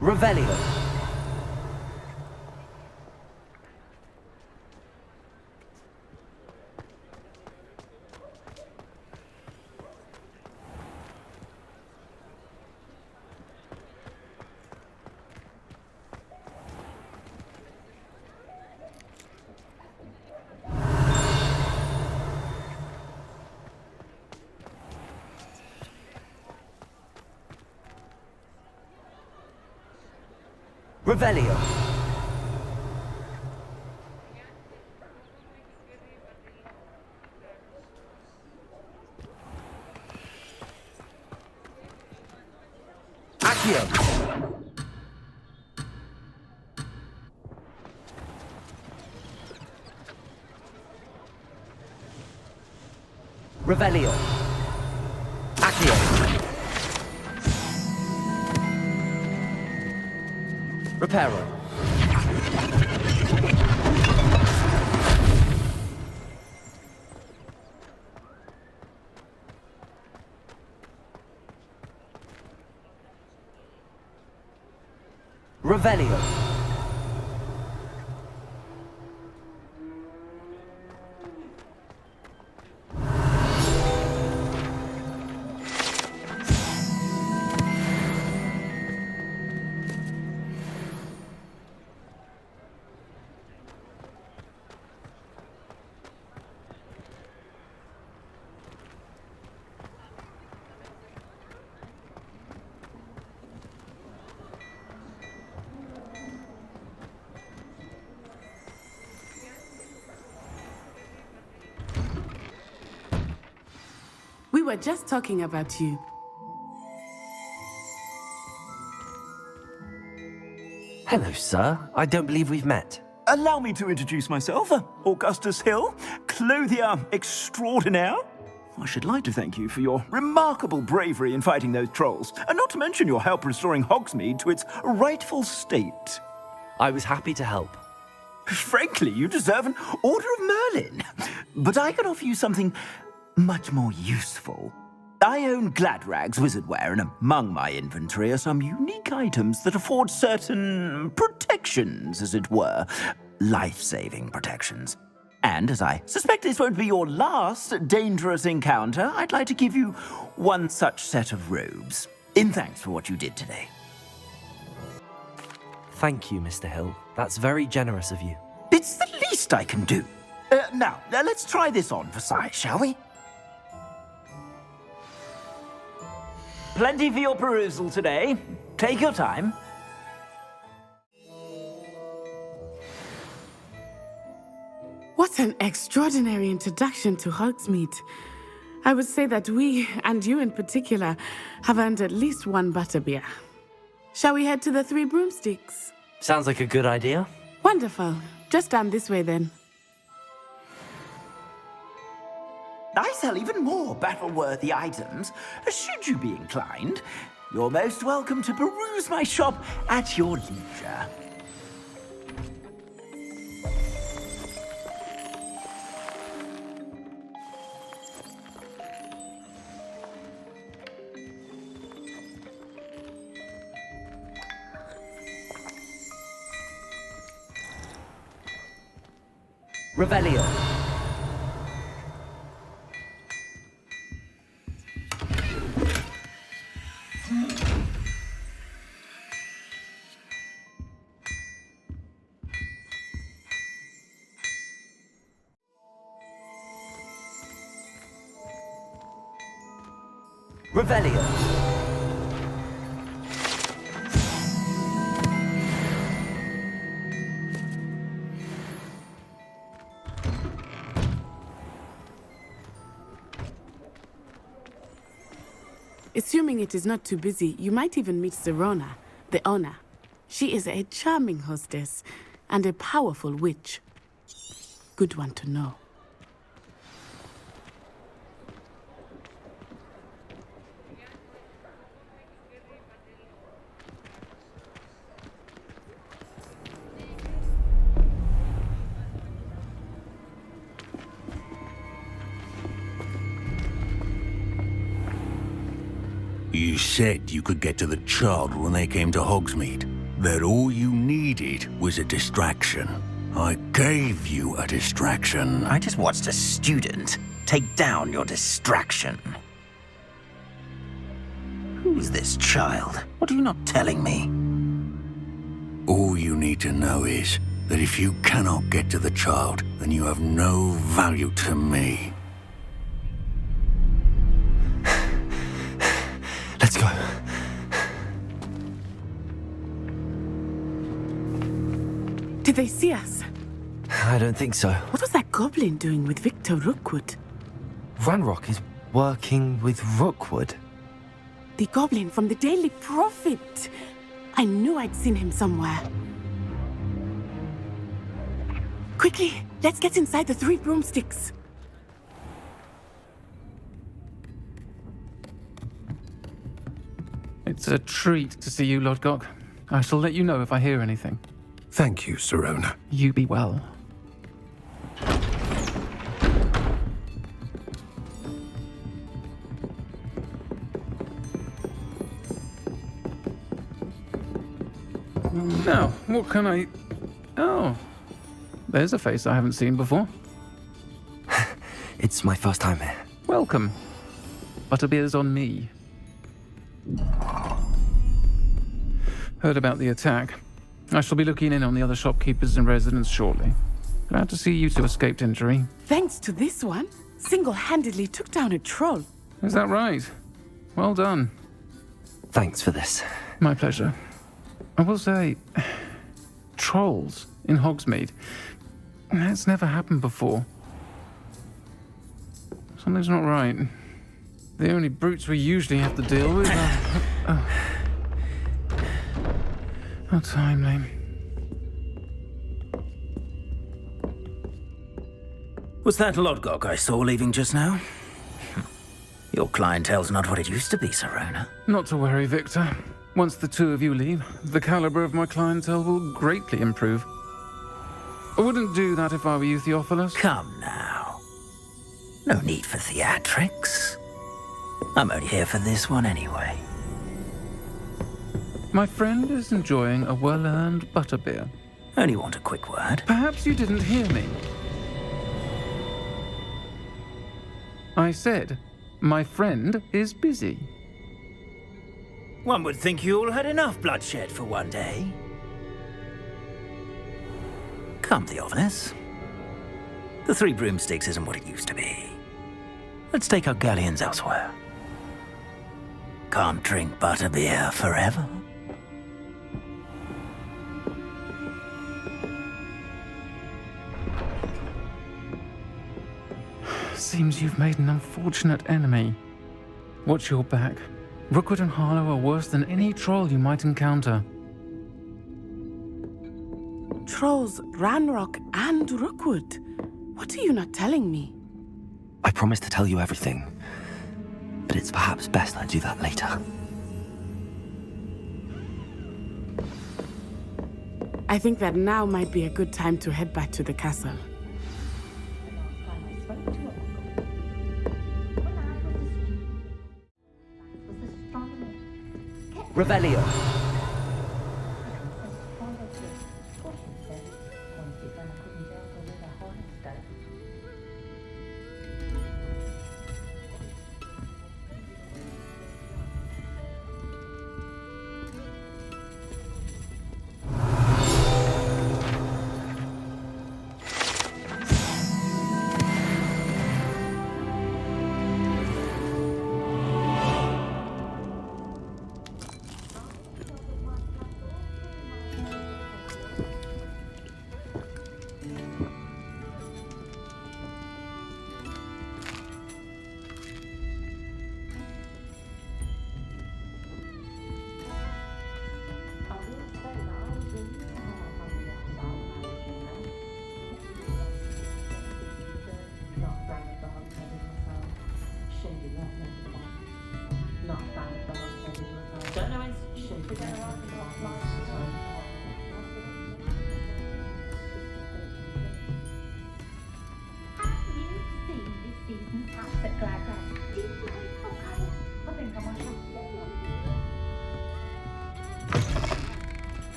Revelio. Revelio. Accio. Revelio. Accio. Repairer. Revelio. We were just talking about you. Hello, sir. I don't believe we've met. Allow me to introduce myself, Augustus Hill, clothier extraordinaire. I should like to thank you for your remarkable bravery in fighting those trolls, and not to mention your help restoring Hogsmeade to its rightful state. I was happy to help. Frankly, you deserve an Order of Merlin. But I can offer you something much more useful. I own Gladrag's wizardware, and among my inventory are some unique items that afford certain protections, as it were. Life-saving protections. And as I suspect this won't be your last dangerous encounter, I'd like to give you one such set of robes, in thanks for what you did today. Thank you, Mr. Hill. That's very generous of you. It's the least I can do. Now, let's try this on for size, shall we? Plenty for your perusal today. Take your time. What an extraordinary introduction to Hogsmeade. I would say that we, and you in particular, have earned at least one butterbeer. Shall we head to the Three Broomsticks? Sounds like a good idea. Wonderful. Just down this way then. I sell even more battle-worthy items. Should you be inclined, you're most welcome to peruse my shop at your leisure. Revelio. Revelio. Assuming it is not too busy, you might even meet Zerona, the owner. She is a charming hostess and a powerful witch. Good one to know. You said you could get to the child when they came to Hogsmeade. That all you needed was a distraction. I gave you a distraction. I just watched a student take down your distraction. Who's this child? What are you not telling me? All you need to know is that if you cannot get to the child, then you have no value to me. Let's go. Did they see us? I don't think so. What was that goblin doing with Victor Rookwood? Ranrok is working with Rookwood. The goblin from the Daily Prophet. I knew I'd seen him somewhere. Quickly, let's get inside the Three Broomsticks. It's a treat to see you, Lodgok. I shall let you know if I hear anything. Thank you, Sirona. You be well. Now, what can I... Oh, there's a face I haven't seen before. It's my first time here. Welcome. Butterbeer's on me. Heard about the attack. I shall be looking in on the other shopkeepers and residents shortly. Glad to see you two escaped injury. Thanks to this one, single-handedly took down a troll. Is that right? Well done. Thanks for this. My pleasure. I will say, trolls in Hogsmeade. That's never happened before. Something's not right. The only brutes we usually have to deal with are... How timely. Was that Lodgok I saw leaving just now? Your clientele's not what it used to be, Serona. Not to worry, Victor. Once the two of you leave, the caliber of my clientele will greatly improve. I wouldn't do that if I were you, Theophilus. Come now. No need for theatrics. I'm only here for this one anyway. My friend is enjoying a well-earned butterbeer. Only want a quick word. Perhaps you didn't hear me. I said, my friend is busy. One would think you all had enough bloodshed for one day. Come, Theophilus. The Three Broomsticks isn't what it used to be. Let's take our galleons elsewhere. Can't drink butterbeer forever. Seems you've made an unfortunate enemy. Watch your back. Rookwood and Harlow are worse than any troll you might encounter. Trolls, Ranrok, and Rookwood. What are you not telling me? I promised to tell you everything, but it's perhaps best I do that later. I think that now might be a good time to head back to the castle. Revelio.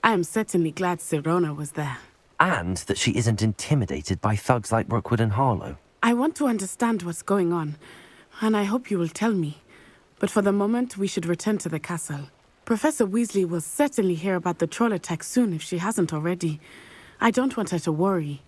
I am certainly glad Serona was there. And that she isn't intimidated by thugs like Rookwood and Harlow. I want to understand what's going on, and I hope you will tell me. But for the moment, we should return to the castle. Professor Weasley will certainly hear about the troll attack soon if she hasn't already. I don't want her to worry.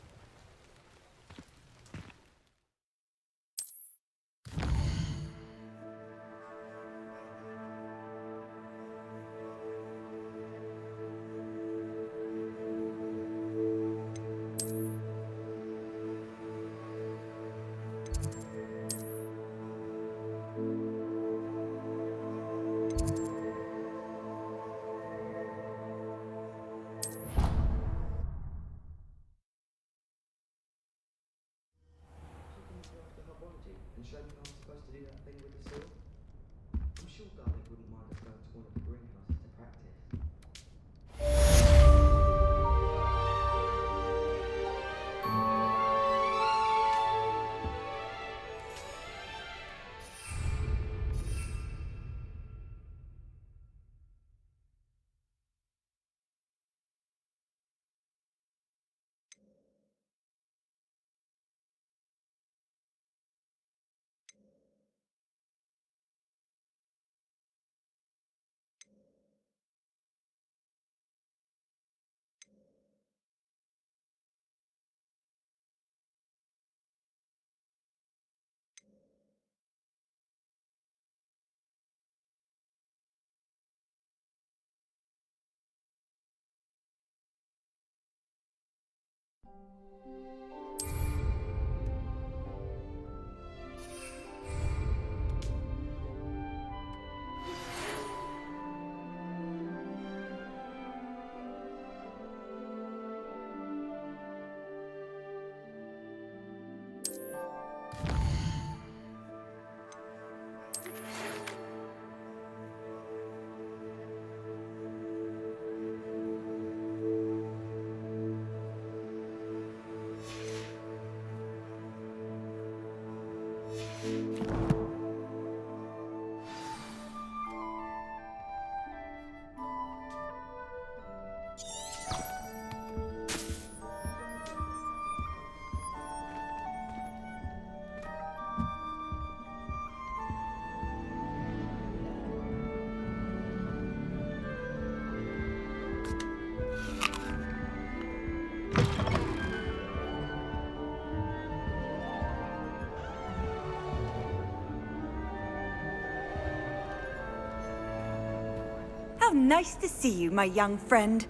How nice to see you, my young friend.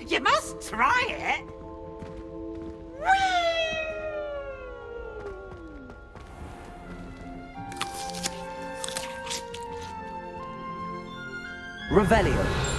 You must try it. Revelio.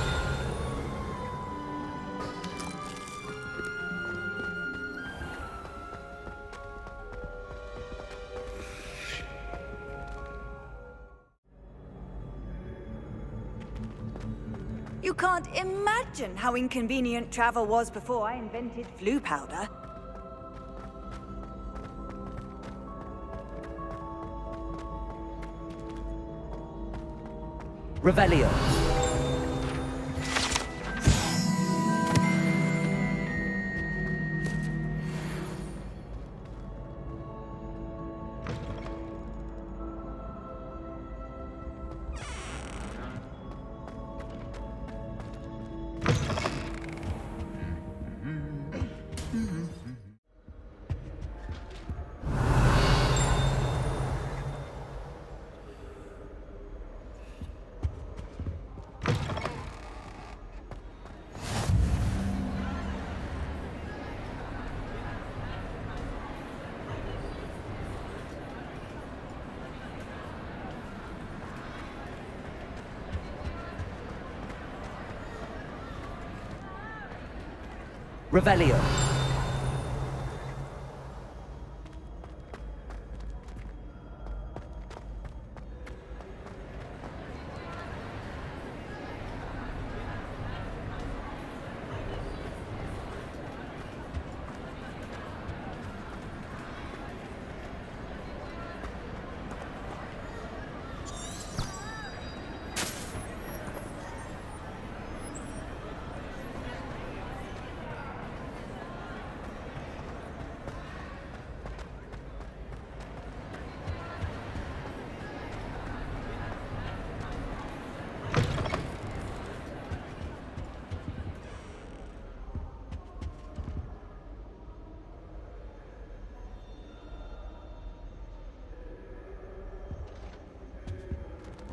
You can't imagine how inconvenient travel was before I invented flu powder. Revelio. Revelio.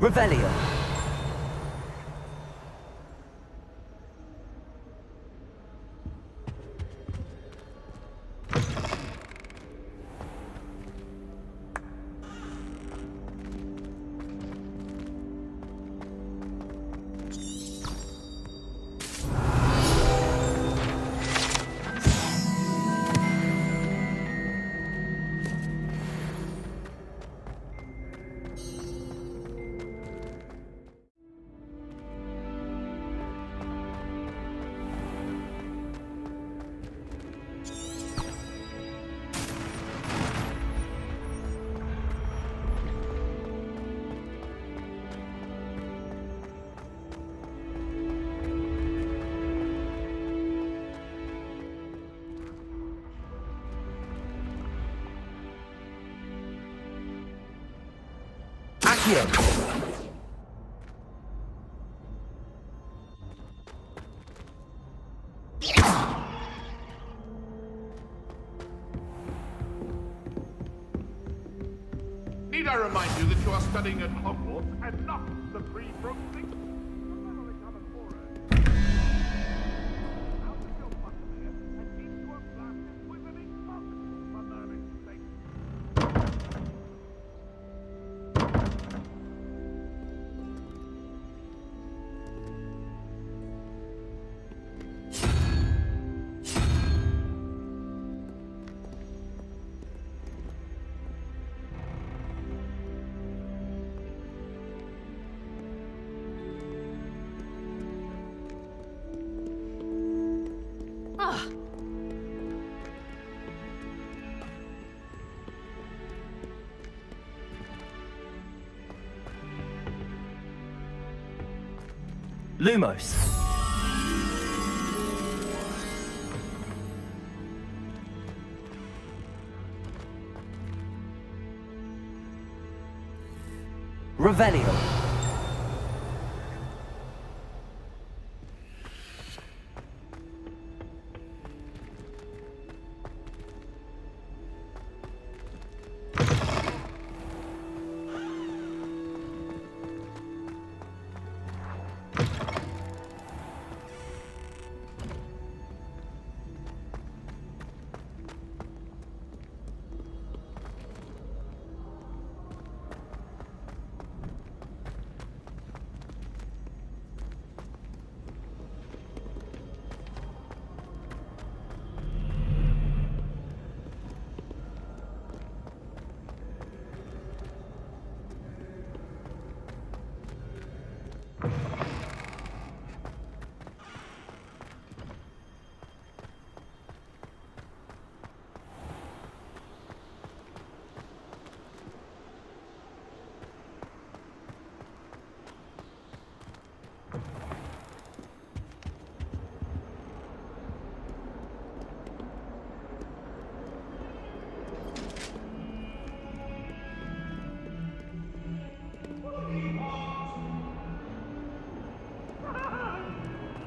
Revelio. Accio! Need I remind you that you are studying at Hogwarts and not the Three Broomsticks? Lumos. Revelio.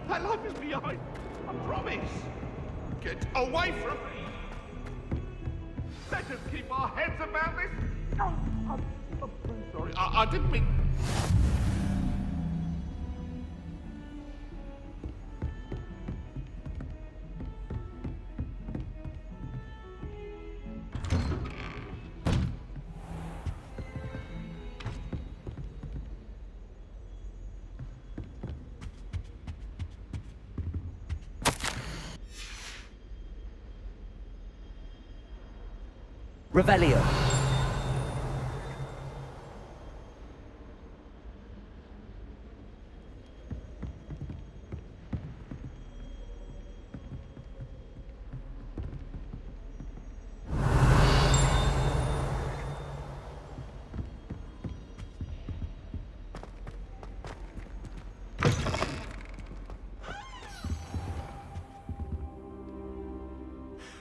My life is behind. I promise. Get away from me. Let us keep our heads about this. Oh, I'm sorry. I didn't mean... Revelio.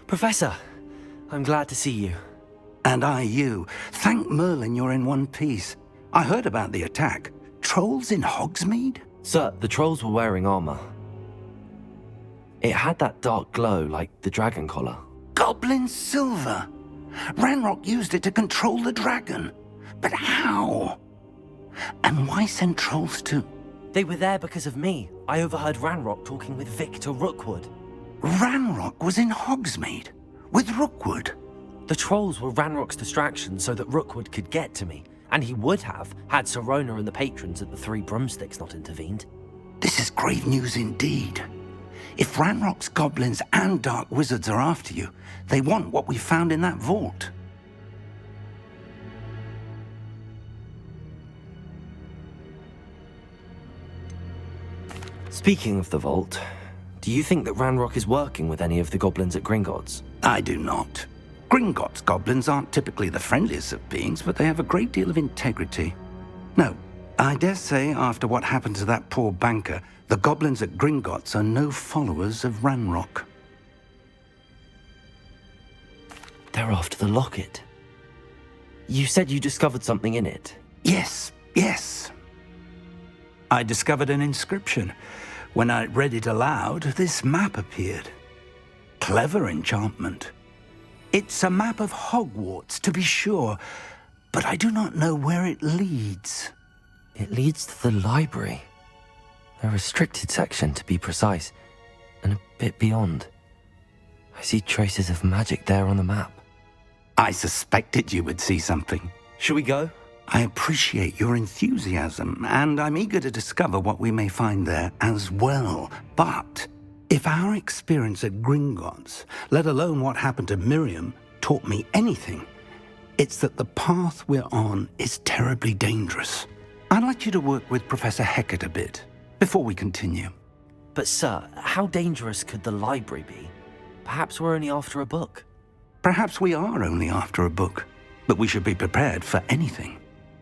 Professor, I'm glad to see you. And I you. Thank Merlin you're in one piece. I heard about the attack. Trolls in Hogsmeade? Sir, the trolls were wearing armor. It had that dark glow like the dragon collar. Goblin silver! Ranrok used it to control the dragon. But how? And why send trolls to... They were there because of me. I overheard Ranrok talking with Victor Rookwood. Ranrok was in Hogsmeade? With Rookwood? The trolls were Ranrock's distraction so that Rookwood could get to me, and he would have had Sirona and the patrons at the Three Broomsticks not intervened. This is grave news indeed. If Ranrock's goblins and dark wizards are after you, they want what we found in that vault. Speaking of the vault, do you think that Ranrok is working with any of the goblins at Gringotts? I do not. Gringotts goblins aren't typically the friendliest of beings, but they have a great deal of integrity. No, I dare say after what happened to that poor banker, the goblins at Gringotts are no followers of Ranrok. They're after the locket. You said you discovered something in it. Yes. I discovered an inscription. When I read it aloud, this map appeared. Clever enchantment. It's a map of Hogwarts, to be sure, but I do not know where it leads. It leads to the library. A restricted section, to be precise, and a bit beyond. I see traces of magic there on the map. I suspected you would see something. Shall we go? I appreciate your enthusiasm, and I'm eager to discover what we may find there as well. But if our experience at Gringotts, let alone what happened to Miriam, taught me anything, it's that the path we're on is terribly dangerous. I'd like you to work with Professor Hecat a bit before we continue. But sir, how dangerous could the library be? Perhaps we're only after a book. Perhaps we are only after a book, but we should be prepared for anything.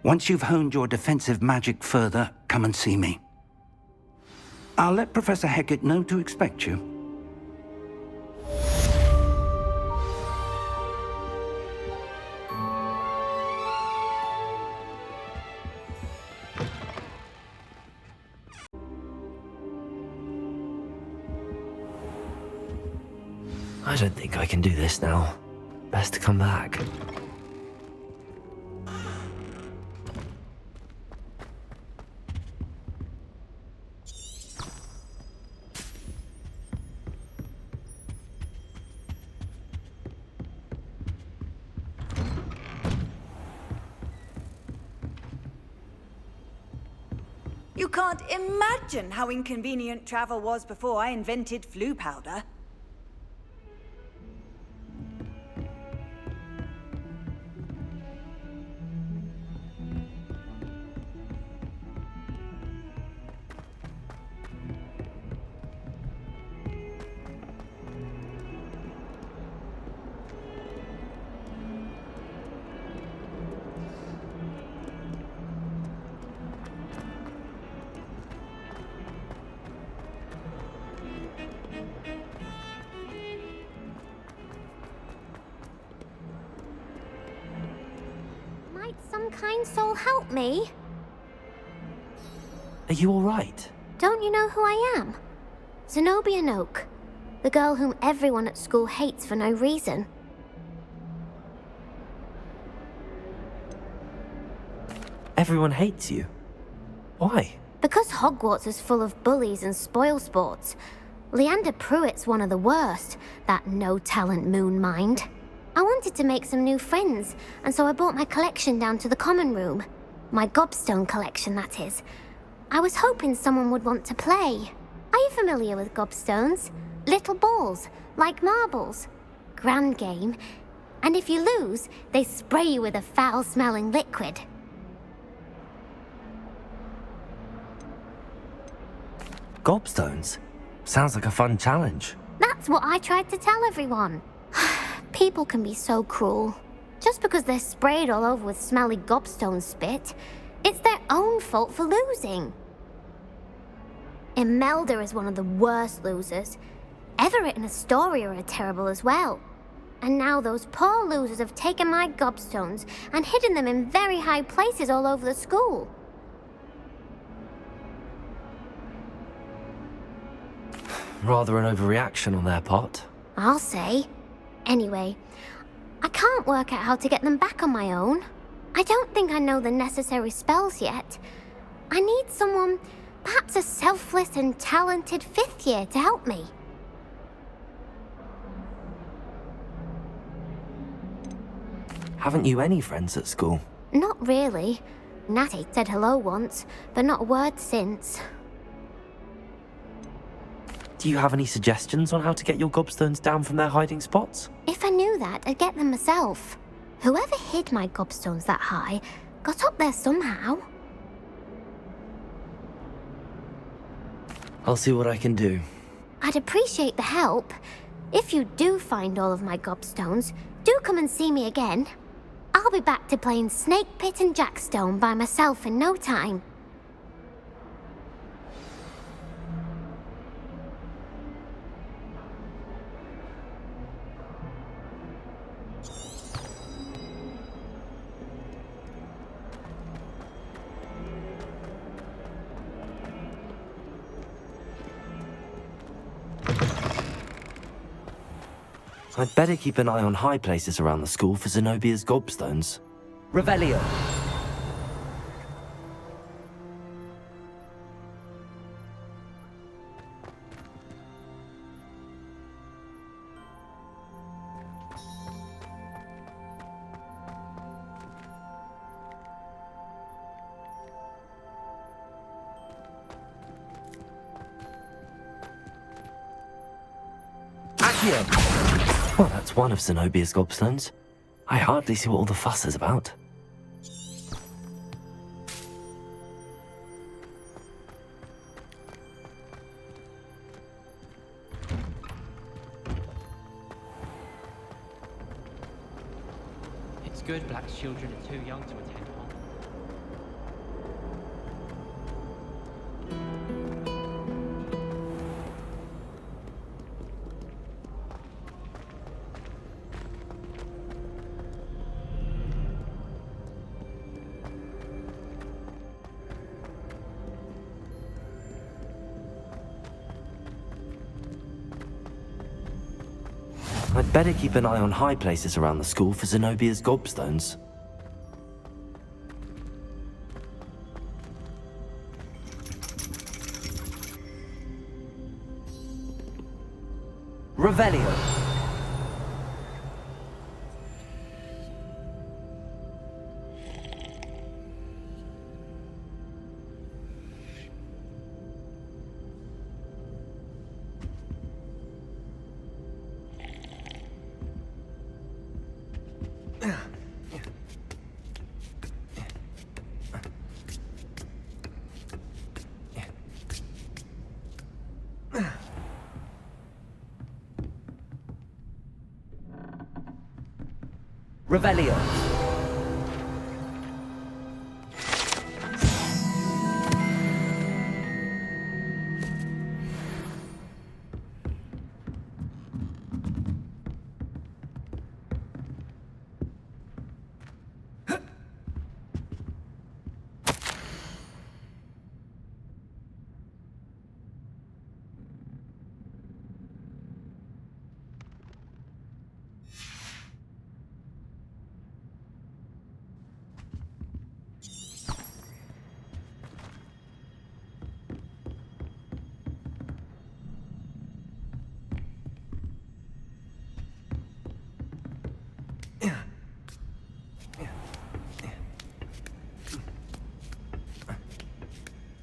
Once you've honed your defensive magic further, come and see me. I'll let Professor Hecat know to expect you. I don't think I can do this now. Best to come back. You can't imagine how inconvenient travel was before I invented flu powder. Some kind soul help me? Are you all right? Don't you know who I am? Zenobia Noak, the girl whom everyone at school hates for no reason. Everyone hates you. Why? Because Hogwarts is full of bullies and spoilsports. Leander Pruitt's one of the worst, that no-talent moon mind. I wanted to make some new friends, and so I brought my collection down to the common room. My gobstone collection, that is. I was hoping someone would want to play. Are you familiar with gobstones? Little balls, like marbles. Grand game. And if you lose, they spray you with a foul-smelling liquid. Gobstones? Sounds like a fun challenge. That's what I tried to tell everyone. People can be so cruel. Just because they're sprayed all over with smelly gobstone spit, it's their own fault for losing. Imelda is one of the worst losers. Everett and Astoria are terrible as well. And now those poor losers have taken my gobstones and hidden them in very high places all over the school. Rather an overreaction on their part. I'll say. Anyway, I can't work out how to get them back on my own. I don't think I know the necessary spells yet. I need someone, perhaps a selfless and talented fifth year to help me. Haven't you any friends at school? Not really. Natty said hello once, but not a word since. Do you have any suggestions on how to get your gobstones down from their hiding spots? If I knew that, I'd get them myself. Whoever hid my gobstones that high got up there somehow. I'll see what I can do. I'd appreciate the help. If you do find all of my gobstones, do come and see me again. I'll be back to playing Snake Pit and Jackstone by myself in no time. I'd better keep an eye on high places around the school for Zenobia's gobstones. Revelio. Well, that's one of Zenobia's gobstones. I hardly see what all the fuss is about. It's good black children are too young to attend Hogwarts. I'd better keep an eye on high places around the school for Zenobia's gobstones. Revelio. Revelio.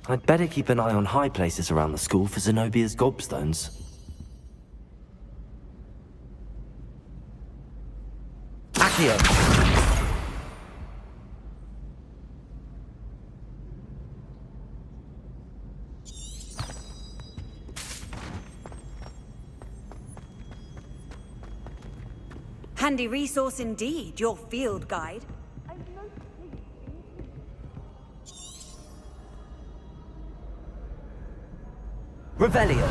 I'd better keep an eye on high places around the school for Zenobia's gobstones. Accio. Handy resource indeed, your field guide. Revelio.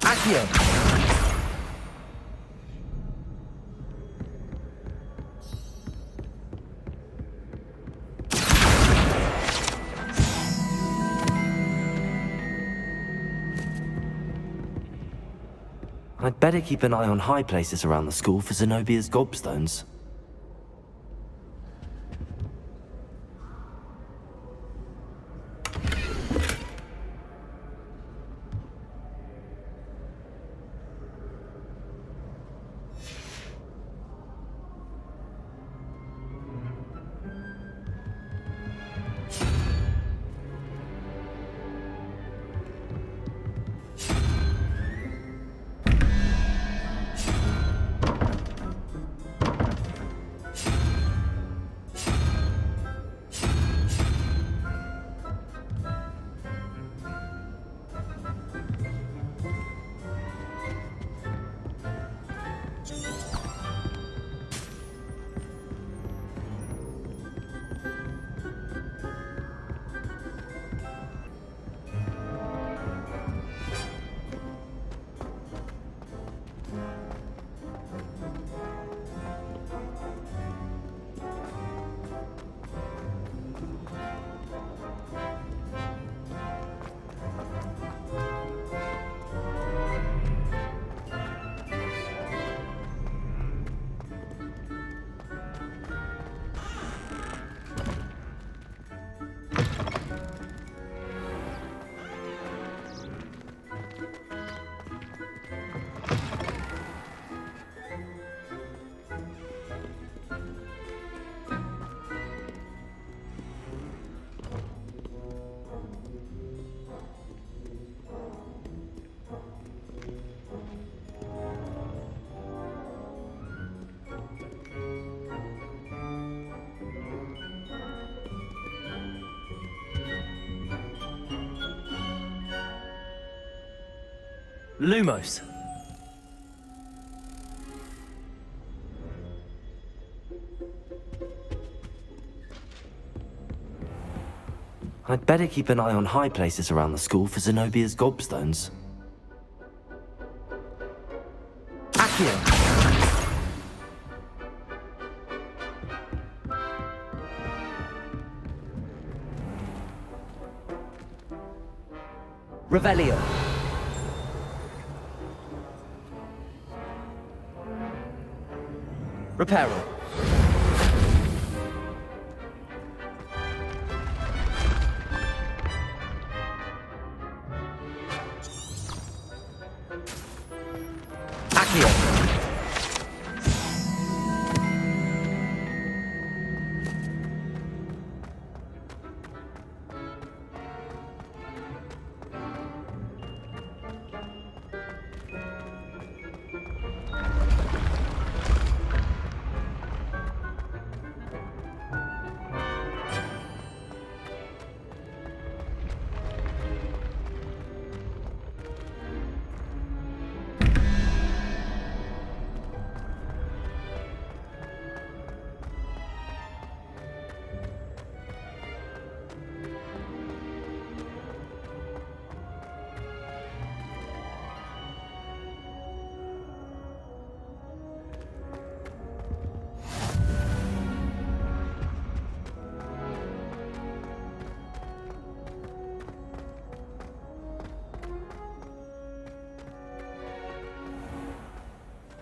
Accio. I'd better keep an eye on high places around the school for Zenobia's gobstones. Lumos. I'd better keep an eye on high places around the school for Zenobia's gobstones. Accio! Revelio. Reparo. Accio.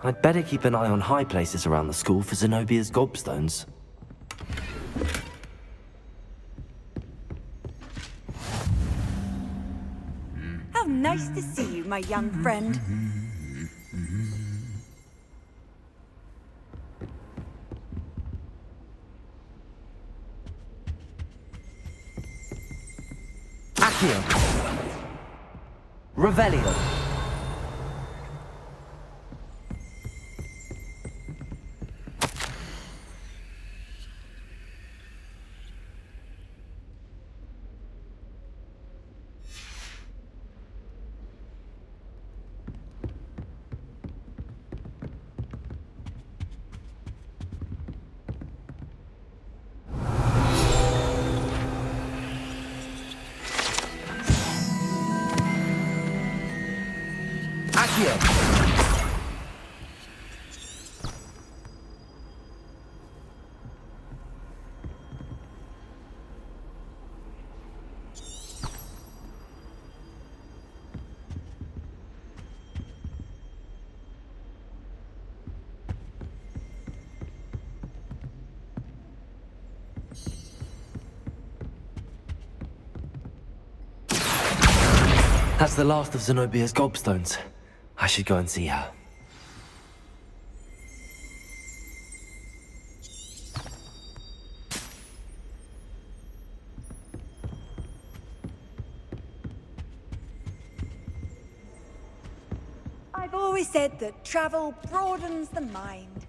I'd better keep an eye on high places around the school for Zenobia's gobstones. How nice to see you, my young friend. Accio. Revelio. That's the last of Zenobia's gobstones. I should go and see her. I've always said that travel broadens the mind.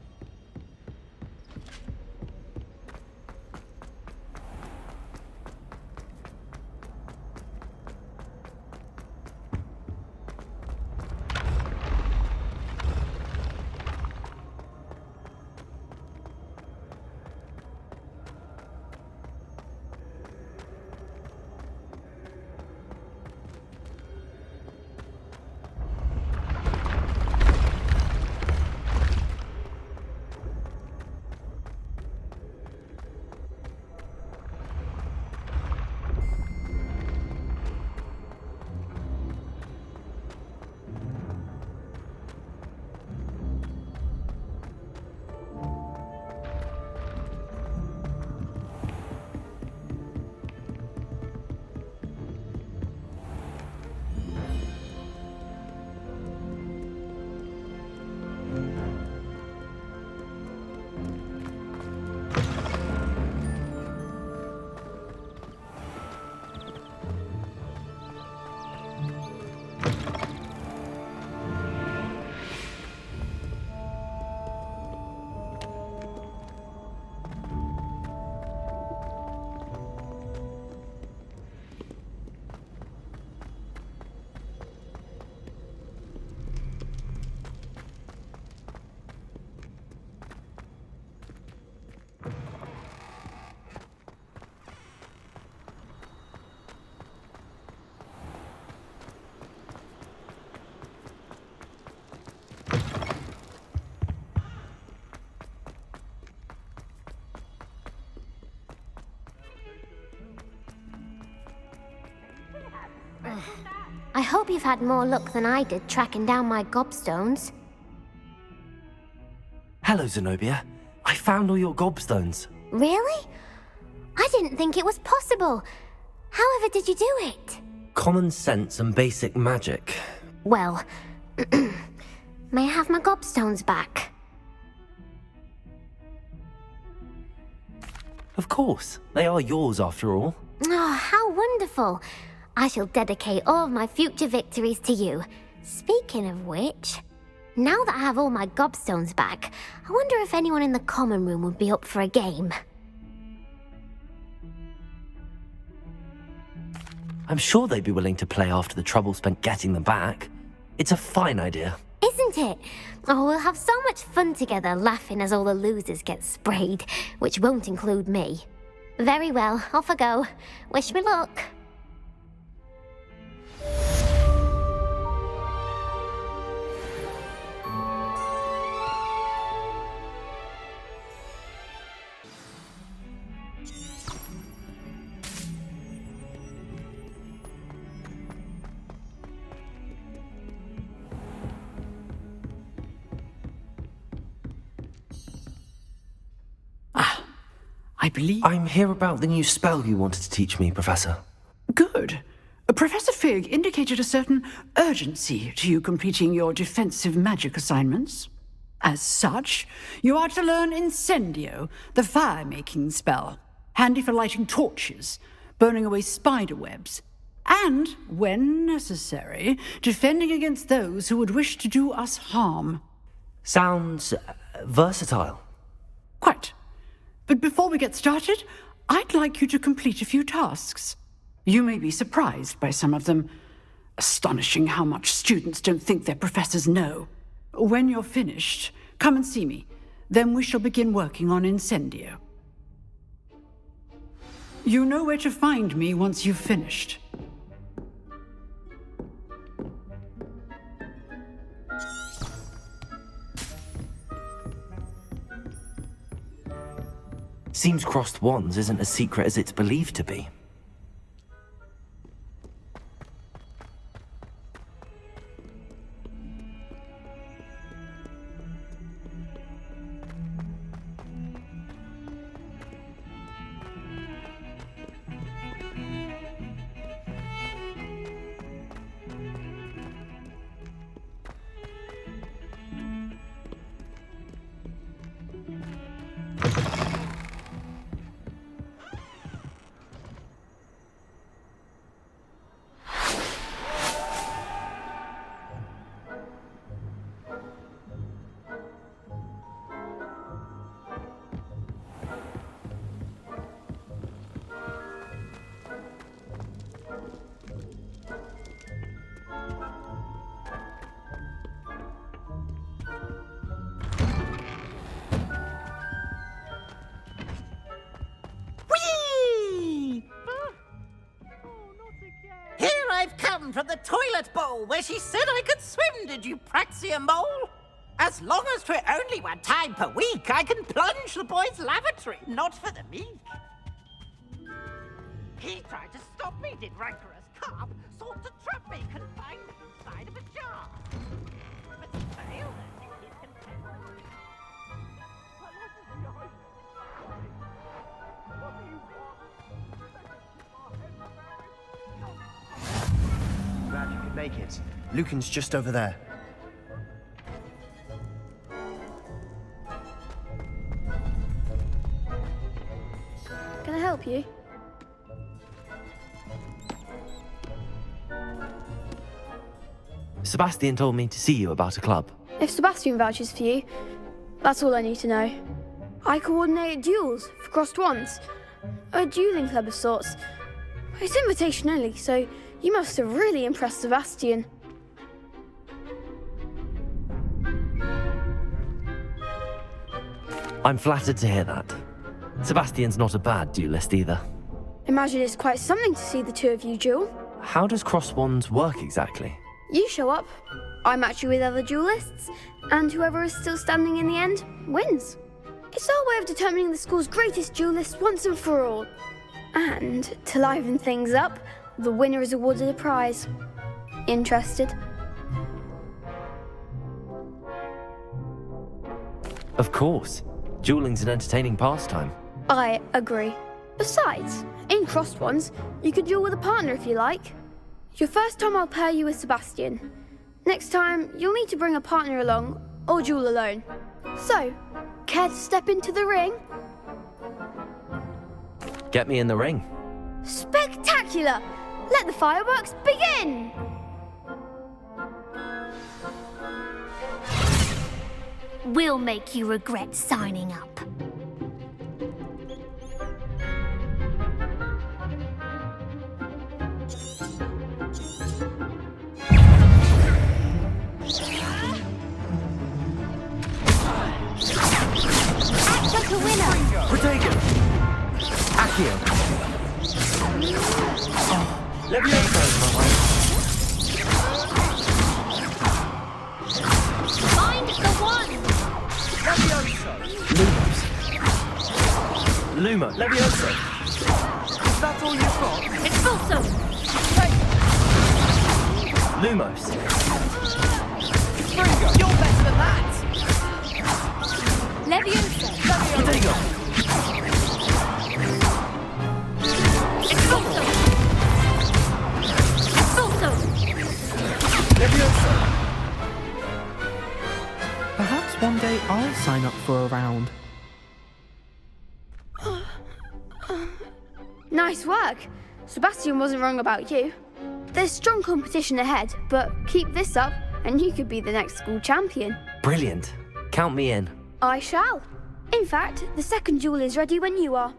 hope you've had more luck than I did tracking down my gobstones. Hello, Zenobia. I found all your gobstones. Really? I didn't think it was possible. However did you do it? Common sense and basic magic. Well, may I have my gobstones back? Of course. They are yours after all. Oh, how wonderful. I shall dedicate all of my future victories to you. Speaking of which, now that I have all my gobstones back, I wonder if anyone in the common room would be up for a game. I'm sure they'd be willing to play after the trouble spent getting them back. It's a fine idea. Isn't it? Oh, we'll have so much fun together laughing as all the losers get sprayed, which won't include me. Very well, off I go. Wish me luck. I believe... I'm here about the new spell you wanted to teach me, Professor. Good. Professor Fig indicated a certain urgency to you completing your defensive magic assignments. As such, you are to learn Incendio, the fire-making spell, handy for lighting torches, burning away spider webs, and, when necessary, defending against those who would wish to do us harm. Sounds versatile. Quite. But before we get started, I'd like you to complete a few tasks. You may be surprised by some of them. Astonishing how much students don't think their professors know. When you're finished, come and see me. Then we shall begin working on Incendio. You know where to find me once you've finished. Seems crossed wands isn't as secret as it's believed to be. From the toilet bowl where she said I could swim, did you praxia mole? As long as 'twere only 1 time per week, I can plunge the boy's lavatory, not for the meek. He tried to stop me, did rancorous carp, sought to trap me, confined me inside of a jar. But he failed in his contempt. What do you want? Glad you could make it. Lucan's just over there. Can I help you? Sebastian told me to see you about a club. If Sebastian vouches for you, that's all I need to know. I coordinate duels for crossed wands. A dueling club of sorts. It's invitation only, so you must have really impressed Sebastian. I'm flattered to hear that. Sebastian's not a bad duelist either. Imagine it's quite something to see the two of you duel. How does cross wands work exactly? You show up, I match you with other duelists, and whoever is still standing in the end wins. It's our way of determining the school's greatest duelist once and for all. And, to liven things up, the winner is awarded a prize. Interested? Of course. Dueling's an entertaining pastime. I agree. Besides, in crossed ones, you could duel with a partner if you like. Your first time I'll pair you with Sebastian. Next time, you'll need to bring a partner along, or duel alone. So, care to step into the ring? Get me in the ring. Spectacular! Let the fireworks begin! We'll make you regret signing up. Act like a winner! Protagonist! Accio! Levioso! Find the one! Levioso! Lumos! Levioso! Is that all you've got? Expulso! Lumos! You're better than that! Levioso! Protego! Expulso! Expulso! Levioso! Perhaps one day I'll sign up for a round. Nice work. Sebastian wasn't wrong about you. There's strong competition ahead, but keep this up and you could be the next school champion. Brilliant. Count me in. I shall. In fact, the second duel is ready when you are.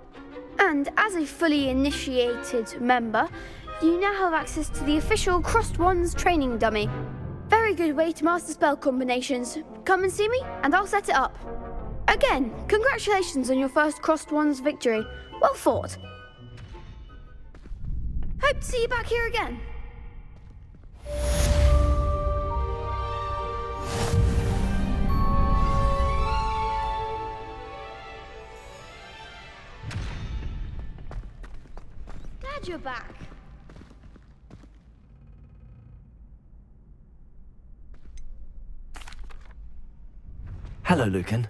And as a fully initiated member, you now have access to the official Crossed Wands training dummy. Very good way to master spell combinations. Come and see me and I'll set it up. Again, congratulations on your first Crossed Wands victory. Well fought. Hope to see you back here again. Glad you're back. Hello, Lucan.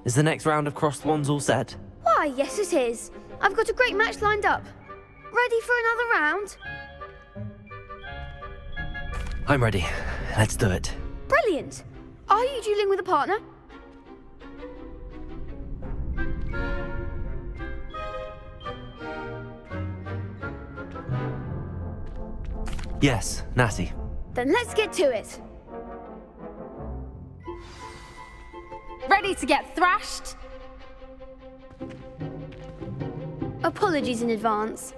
Is the next round of Crossed Wands all set? Why, yes it is. I've got a great match lined up. Ready for another round? I'm ready. Let's do it. Brilliant. Are you dueling with a partner? Yes, Natty. Then let's get to it. Ready to get thrashed? Apologies in advance.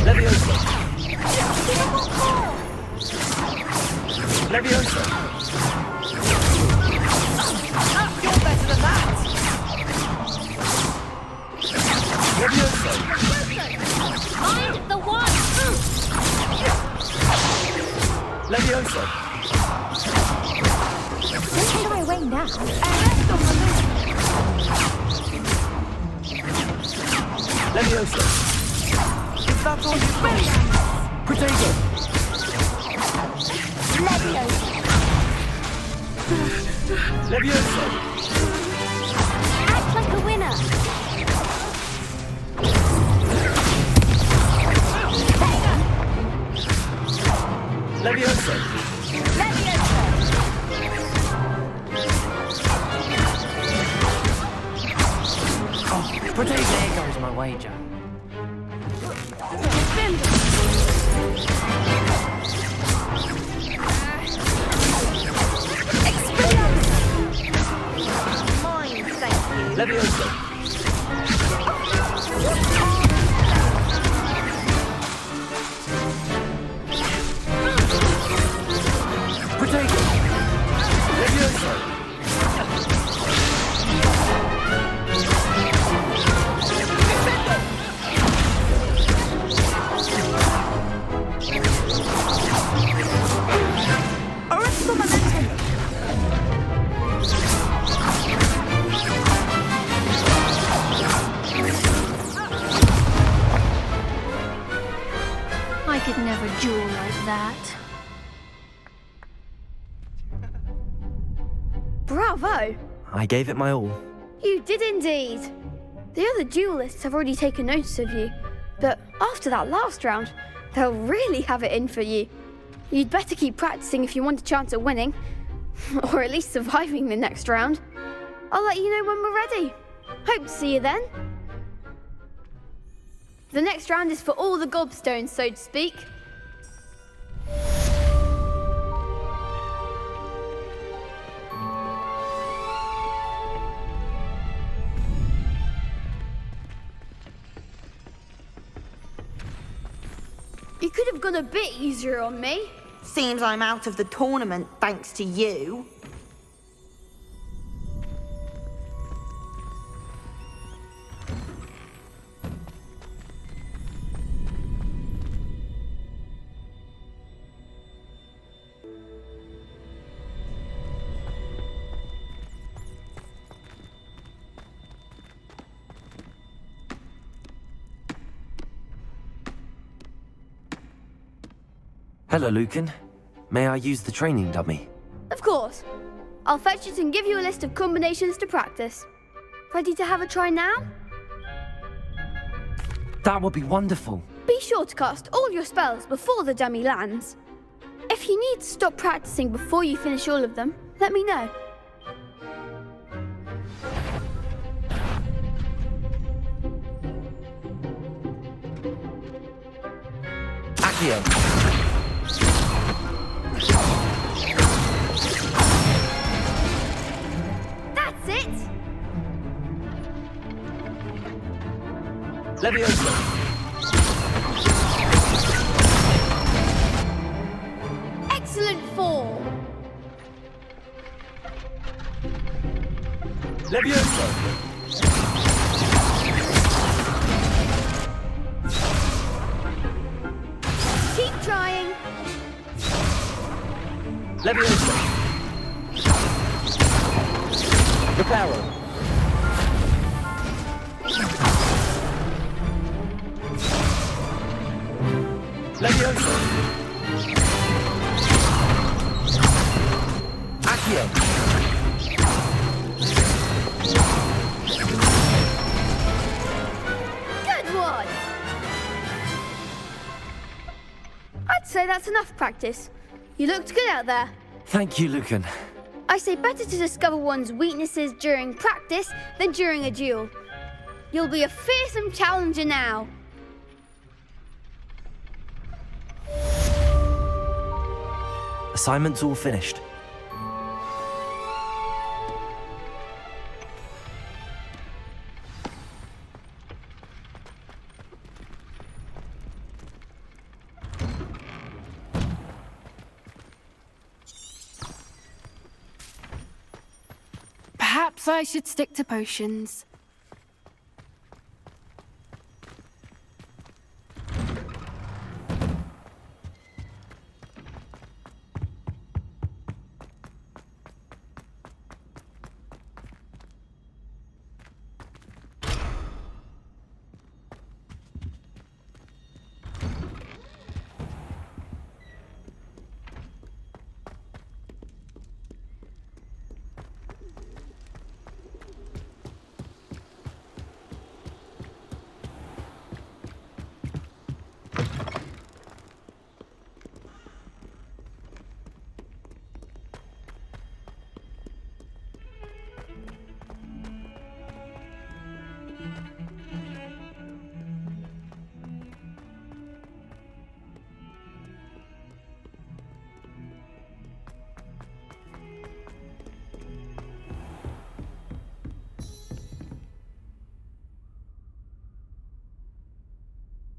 Levioso! Levioso! You're better than that! Levioso! Find the one! Levioso! Don't take my way now. Levioso! Is that all you've got? Protego! Levioso! Levioso! Act like a winner! Levioso! Protego! There goes my wager. Mine, thank you. Levioso! Protego! Levioso! Arresto momentum. like that. Bravo! I gave it my all. You did indeed. The other duelists have already taken notice of you, but after that last round, they'll really have it in for you. You'd better keep practicing if you want a chance at winning, or at least surviving the next round. I'll let you know when we're ready. Hope to see you then. The next round is for all the gobstones, so to speak. You could have gone a bit easier on me. Seems I'm out of the tournament thanks to you. Hello, Lucan. May I use the training dummy? Of course. I'll fetch it and give you a list of combinations to practice. Ready to have a try now? That would be wonderful. Be sure to cast all your spells before the dummy lands. If you need to stop practicing before you finish all of them, let me know. Accio. That's it! Leviosa. Excellent fall! Leviosa. Keep trying! Leviosa. Reparo. Leviosa. Accio. Good one! I'd say that's enough practice. You looked good out there. Thank you, Lucan. I say better to discover one's weaknesses during practice than during a duel. You'll be a fearsome challenger now. Assignment's all finished. Perhaps I should stick to potions.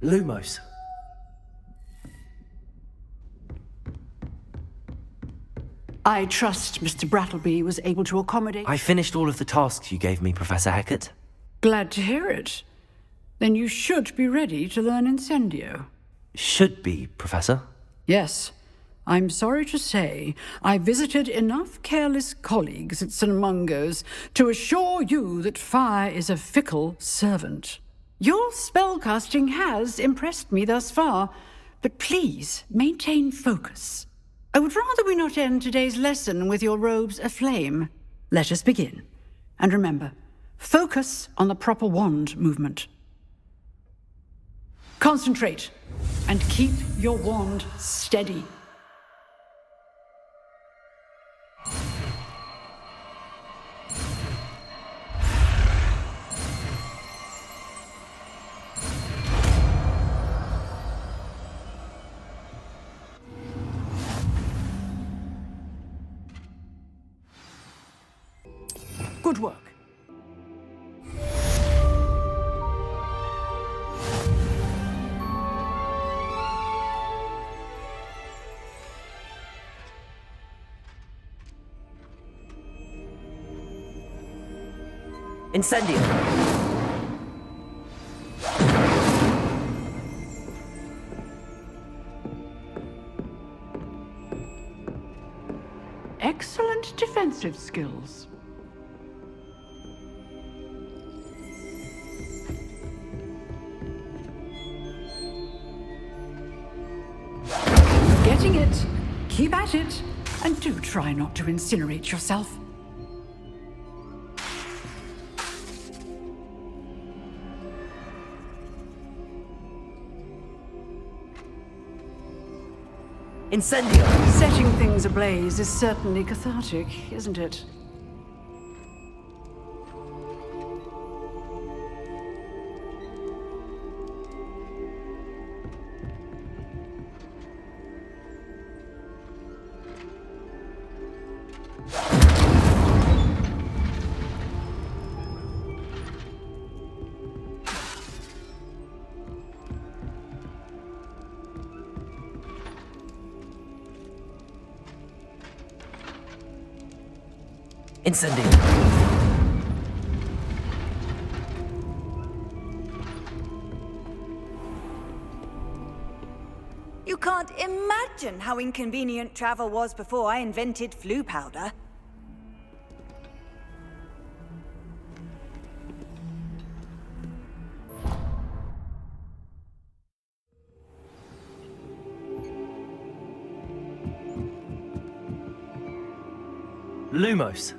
Lumos. I trust Mr. Brattleby was able to accommodate... I finished all of the tasks you gave me, Professor Hecat. Glad to hear it. Then you should be ready to learn Incendio. Should be, Professor. Yes. I'm sorry to say I visited enough careless colleagues at St. Mungo's to assure you that fire is a fickle servant. Your spellcasting has impressed me thus far, but please maintain focus. I would rather we not end today's lesson with your robes aflame. Let us begin. And remember, focus on the proper wand movement. Concentrate, and keep your wand steady. Good work. Incendio! Excellent defensive skills. Getting it. Keep at it. And do try not to incinerate yourself. Incendio! Setting things ablaze is certainly cathartic, isn't it? Incendio! You can't imagine how inconvenient travel was before I invented flu powder. Lumos.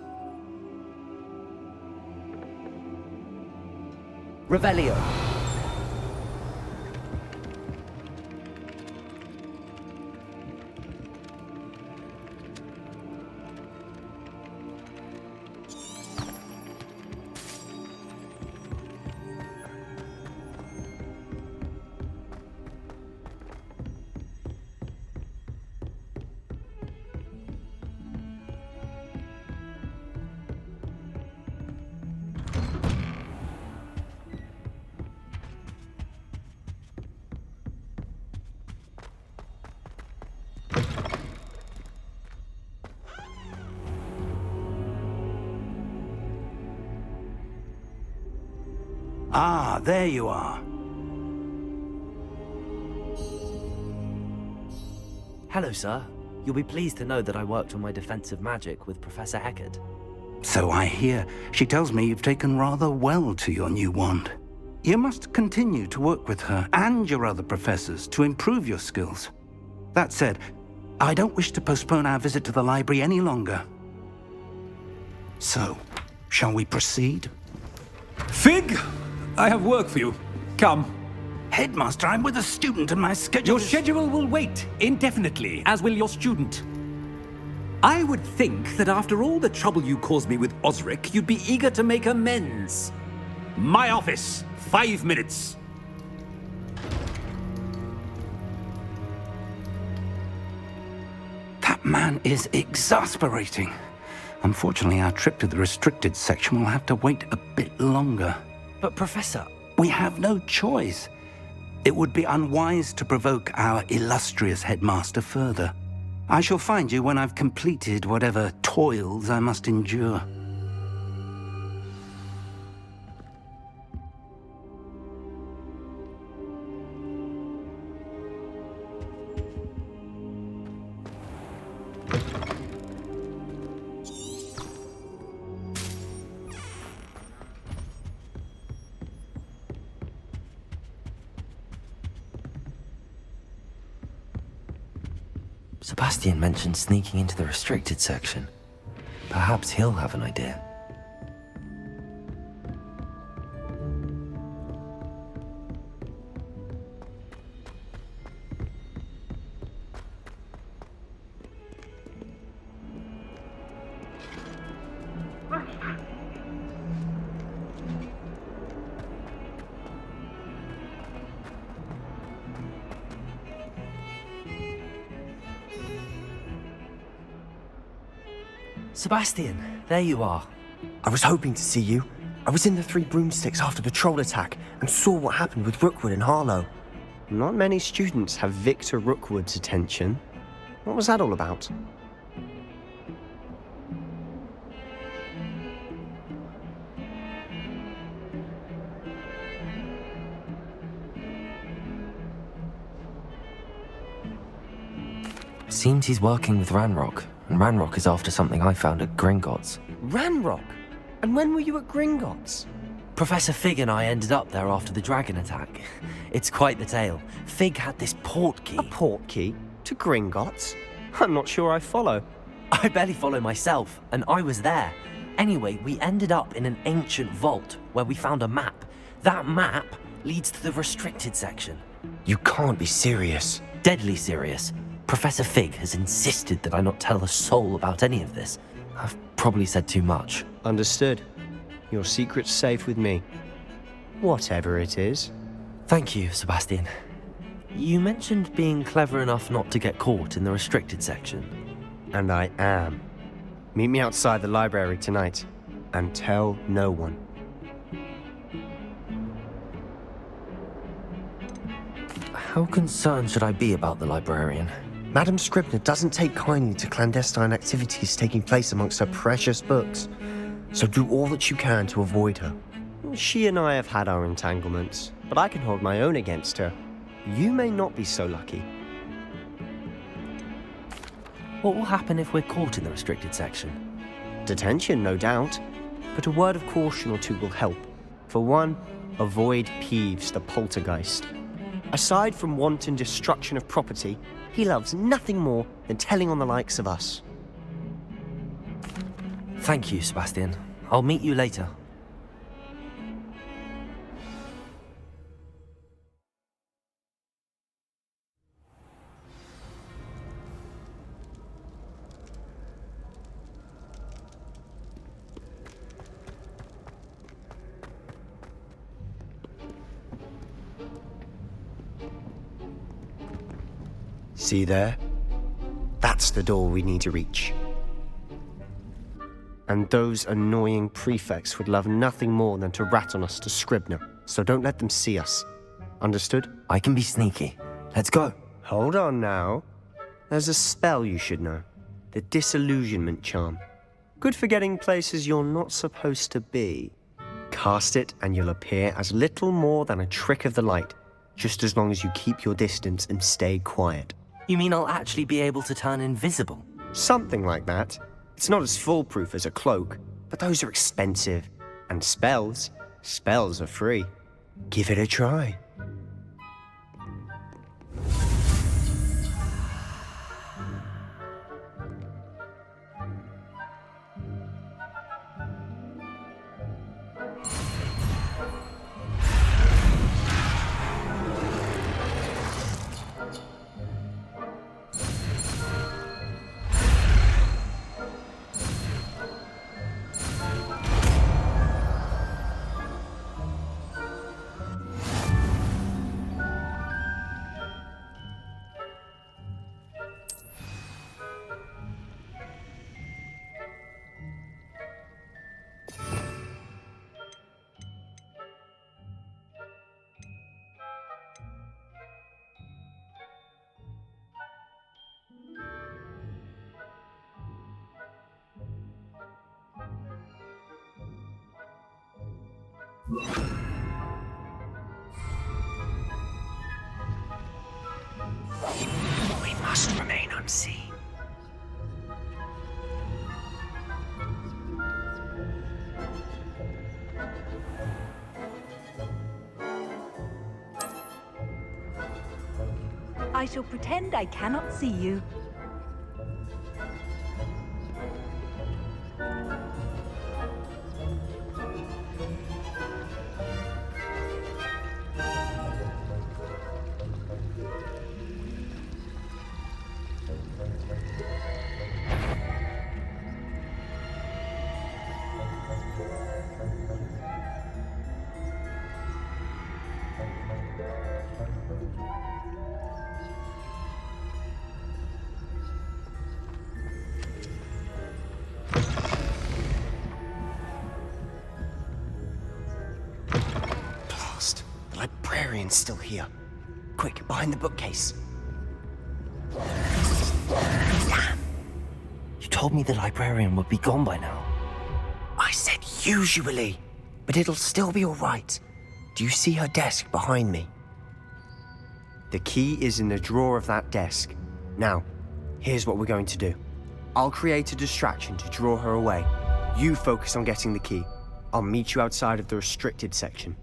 Revelio. Ah, there you are. Hello, sir. You'll be pleased to know that I worked on my defensive magic with Professor Eckert. So I hear. She tells me you've taken rather well to your new wand. You must continue to work with her and your other professors to improve your skills. That said, I don't wish to postpone our visit to the library any longer. So, shall we proceed? Fig! I have work for you. Come. Headmaster, I'm with a student and my schedule Your schedule will wait indefinitely, as will your student. I would think that after all the trouble you caused me with Osric, you'd be eager to make amends. My office, 5 minutes. That man is exasperating. Unfortunately, our trip to the restricted section will have to wait a bit longer. But, Professor... We have no choice. It would be unwise to provoke our illustrious headmaster further. I shall find you when I've completed whatever toils I must endure. Sebastian mentioned sneaking into the restricted section. Perhaps he'll have an idea. Sebastian, there you are. I was hoping to see you. I was in the Three Broomsticks after the troll attack and saw what happened with Rookwood and Harlow. Not many students have Victor Rookwood's attention. What was that all about? Seems he's working with Ranrok, and Ranrok is after something I found at Gringotts. Ranrok? And when were you at Gringotts? Professor Fig and I ended up there after the dragon attack. It's quite the tale. Fig had this Portkey. A Portkey? To Gringotts? I'm not sure I follow. I barely follow myself, and I was there. Anyway, we ended up in an ancient vault where we found a map. That map leads to the restricted section. You can't be serious. Deadly serious. Professor Fig has insisted that I not tell a soul about any of this. I've probably said too much. Understood. Your secret's safe with me. Whatever it is. Thank you, Sebastian. You mentioned being clever enough not to get caught in the restricted section. And I am. Meet me outside the library tonight, and tell no one. How concerned should I be about the librarian? Madame Scribner doesn't take kindly to clandestine activities taking place amongst her precious books, so do all that you can to avoid her. She and I have had our entanglements, but I can hold my own against her. You may not be so lucky. What will happen if we're caught in the restricted section? Detention, no doubt, but a word of caution or two will help. For one, avoid Peeves, the poltergeist. Aside from wanton destruction of property, he loves nothing more than telling on the likes of us. Thank you, Sebastian. I'll meet you later. See there? That's the door we need to reach. And those annoying prefects would love nothing more than to rat on us to Scribner, so don't let them see us. Understood? I can be sneaky. Let's go. Hold on now. There's a spell you should know. The Disillusionment Charm. Good for getting places you're not supposed to be. Cast it and you'll appear as little more than a trick of the light, just as long as you keep your distance and stay quiet. You mean I'll actually be able to turn invisible? Something like that. It's not as foolproof as a cloak, but those are expensive. And spells are free. Give it a try. We must remain unseen. I shall pretend I cannot see you. Blast. The librarian's still here. Quick, behind the bookcase. Damn! You told me the librarian would be gone by now. I said usually, but it'll still be all right. Do you see her desk behind me? The key is in the drawer of that desk. Now, here's what we're going to do. I'll create a distraction to draw her away. You focus on getting the key. I'll meet you outside of the restricted section.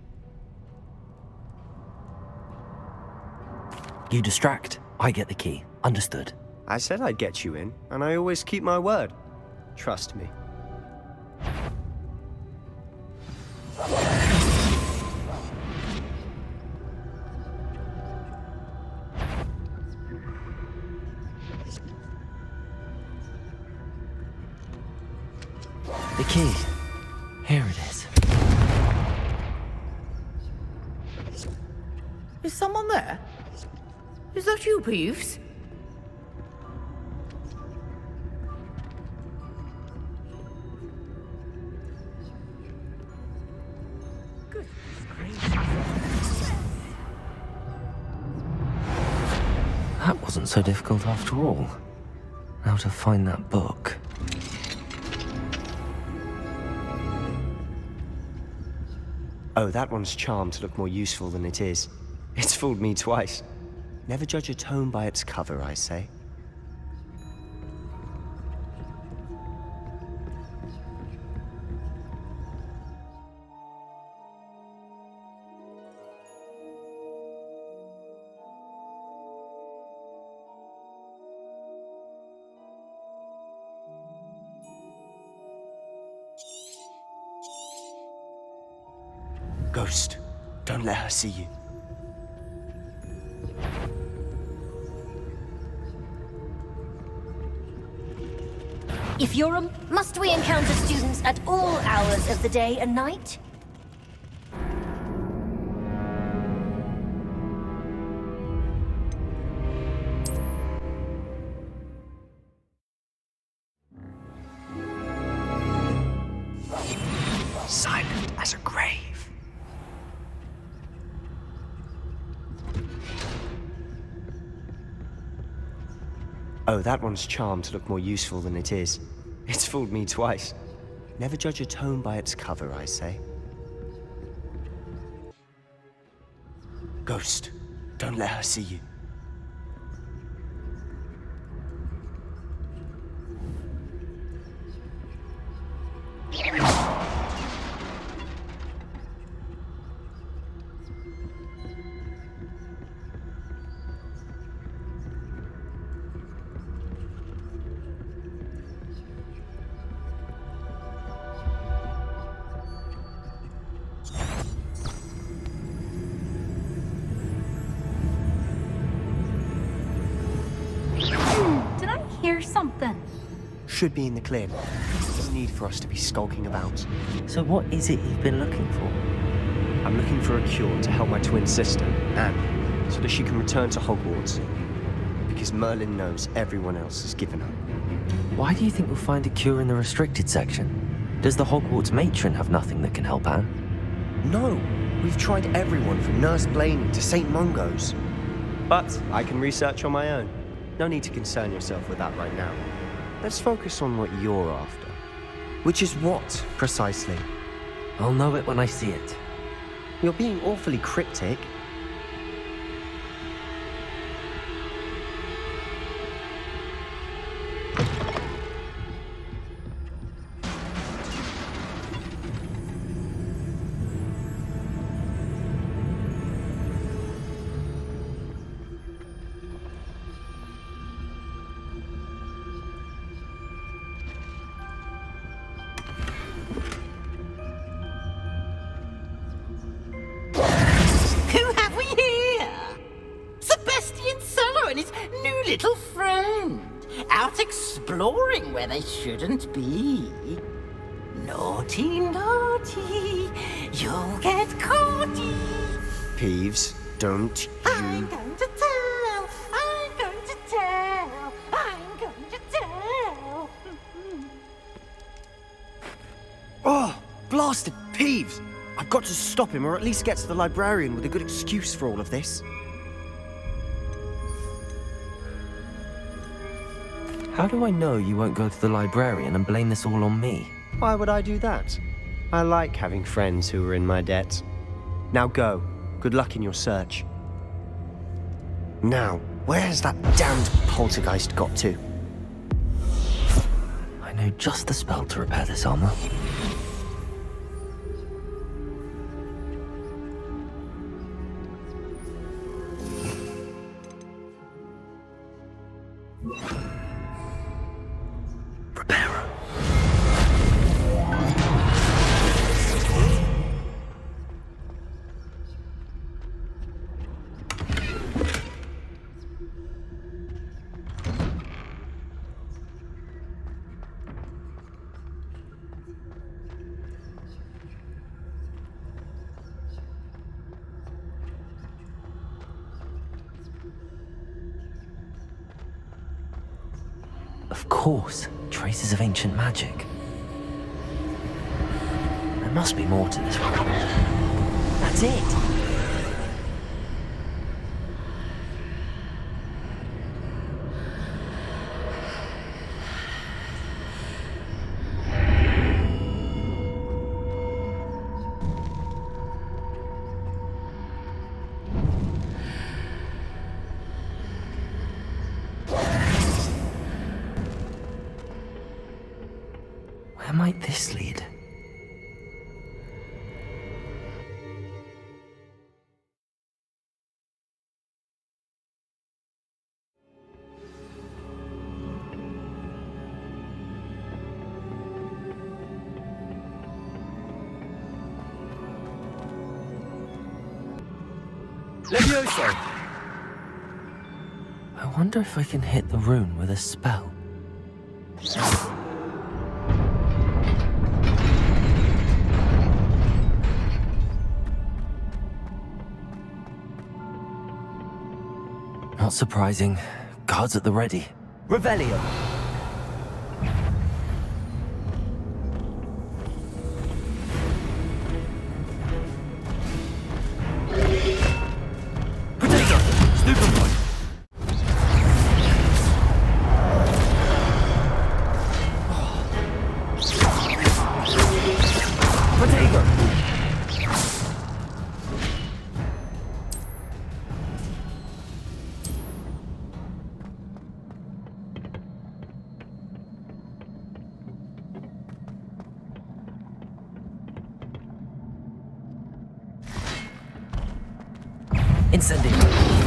You distract, I get the key. Understood. I said I'd get you in, and I always keep my word. Trust me. The key. Here it is. Is someone there? Is that you, Peeves? That wasn't so difficult after all. Now to find that book. Oh, that one's charmed to look more useful than it is. It's fooled me twice. Never judge a tome by its cover, I say. Ghost, don't let her see you. If you're a... Must we encounter students at all hours of the day and night? Silent as a grave. Oh, that one's charmed to look more useful than it is. It's fooled me twice. Never judge a tome by its cover, I say. Ghost, don't let her see you. Did I hear something? Should be in the clear. No need for us to be skulking about. So what is it you've been looking for? I'm looking for a cure to help my twin sister, Anne, so that she can return to Hogwarts. Because Merlin knows everyone else has given up. Why do you think we'll find a cure in the restricted section? Does the Hogwarts matron have nothing that can help Anne? No, we've tried everyone from Nurse Blaney to St. Mungo's. But I can research on my own. No need to concern yourself with that right now. Let's focus on what you're after. Which is what, precisely? I'll know it when I see it. You're being awfully cryptic. start exploring where they shouldn't be. Naughty, naughty, you'll get caughty. Peeves, don't you... I'm going to tell, I'm going to tell, I'm going to tell. Oh, blasted Peeves! I've got to stop him, or at least get to the librarian with a good excuse for all of this. How do I know you won't go to the librarian and blame this all on me? Why would I do that? I like having friends who are in my debt. Now go. Good luck in your search. Now, where's that damned poltergeist got to? I know just the spell to repair this armor. Of course, traces of ancient magic. There must be more to this world. That's it! Where might this lead? Levioso! I wonder if I can hit the rune with a spell. Not surprising. Guards at the ready. Revelio! Incendio.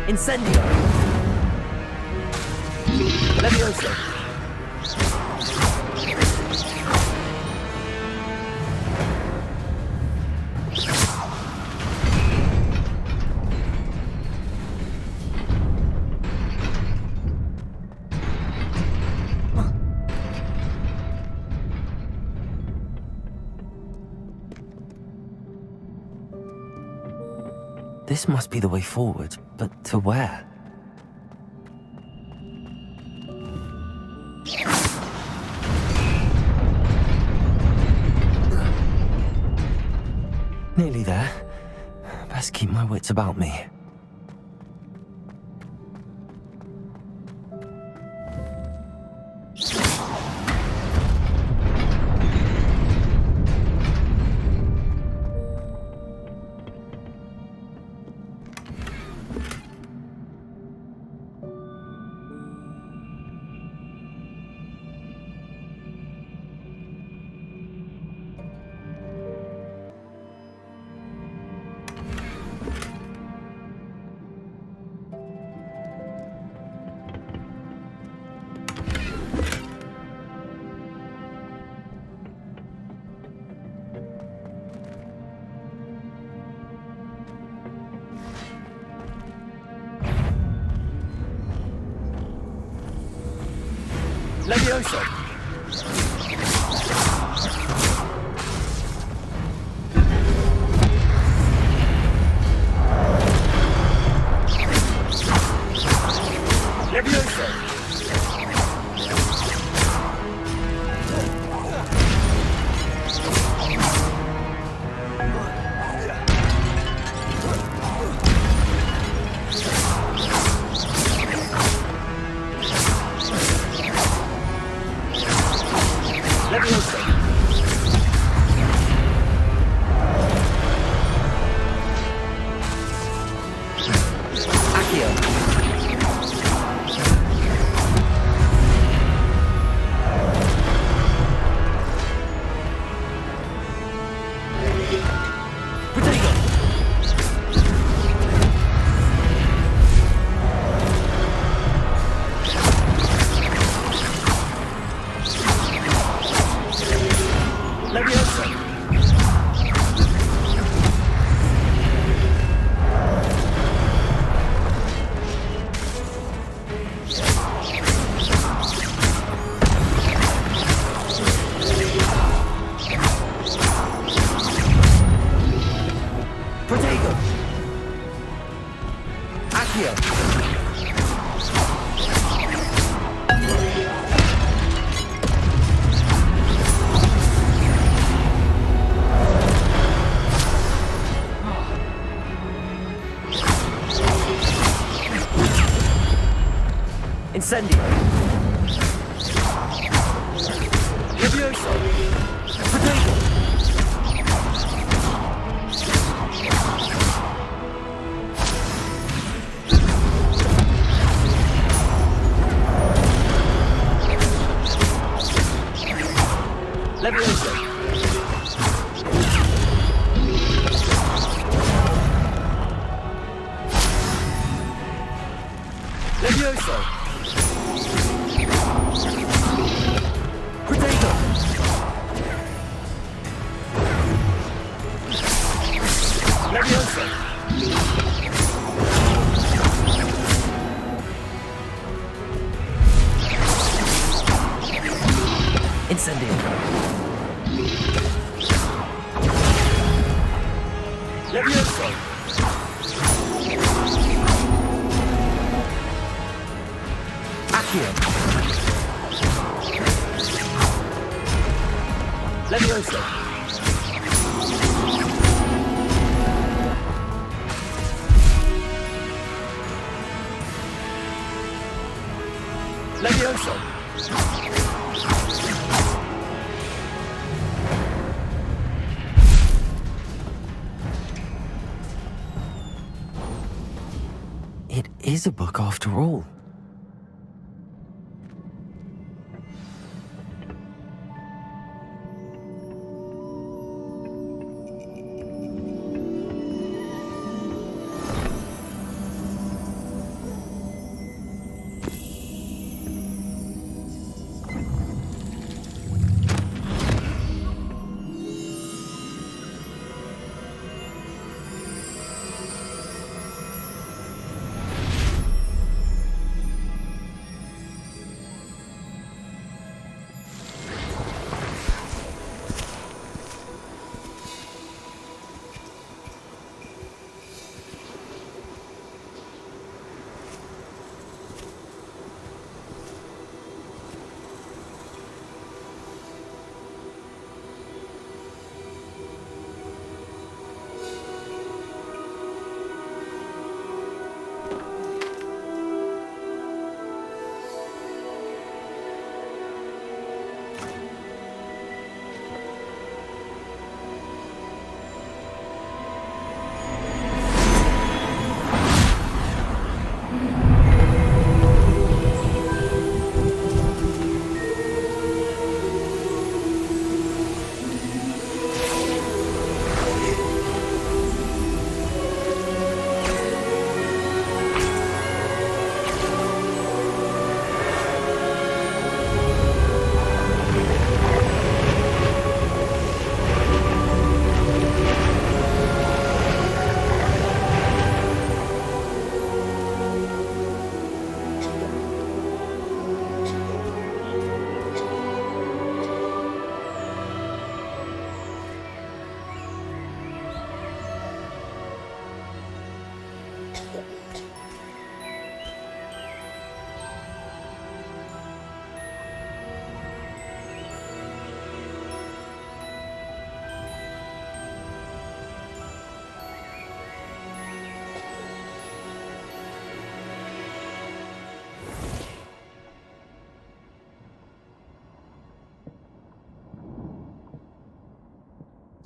Incendio! Levioso! This must be the way forward, but to where? Nearly there. Best keep my wits about me. Levioso! Levioso! Incendio! Levioso! Potato! Levioso! Levioso! Levioso! Incendio! Levioso! Accio! Levioso! Levioso! It is a book after all.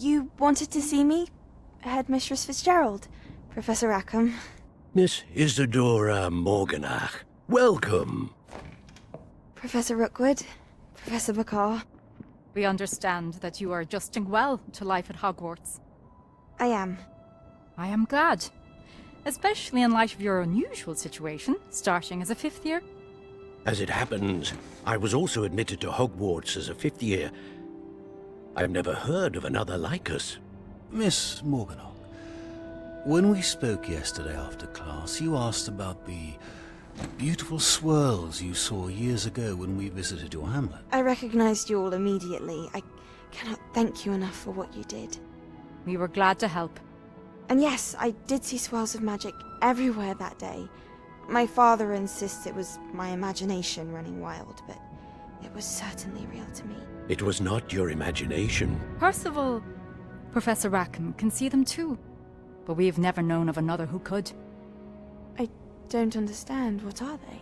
You wanted to see me? Headmistress Fitzgerald, Professor Rackham. Miss Isadora Morganach, welcome. Professor Rookwood, Professor Bakar. We understand that you are adjusting well to life at Hogwarts. I am. I am glad. Especially in light of your unusual situation, starting as a 5th year. As it happens, I was also admitted to Hogwarts as a 5th year. I've never heard of another like us. Miss Morganach, when we spoke yesterday after class, you asked about the beautiful swirls you saw years ago when we visited your hamlet. I recognized you all immediately. I cannot thank you enough for what you did. We were glad to help. And yes, I did see swirls of magic everywhere that day. My father insists it was my imagination running wild, but it was certainly real to me. It was not your imagination. Percival, Professor Rackham can see them too. But we've never known of another who could. I don't understand. What are they?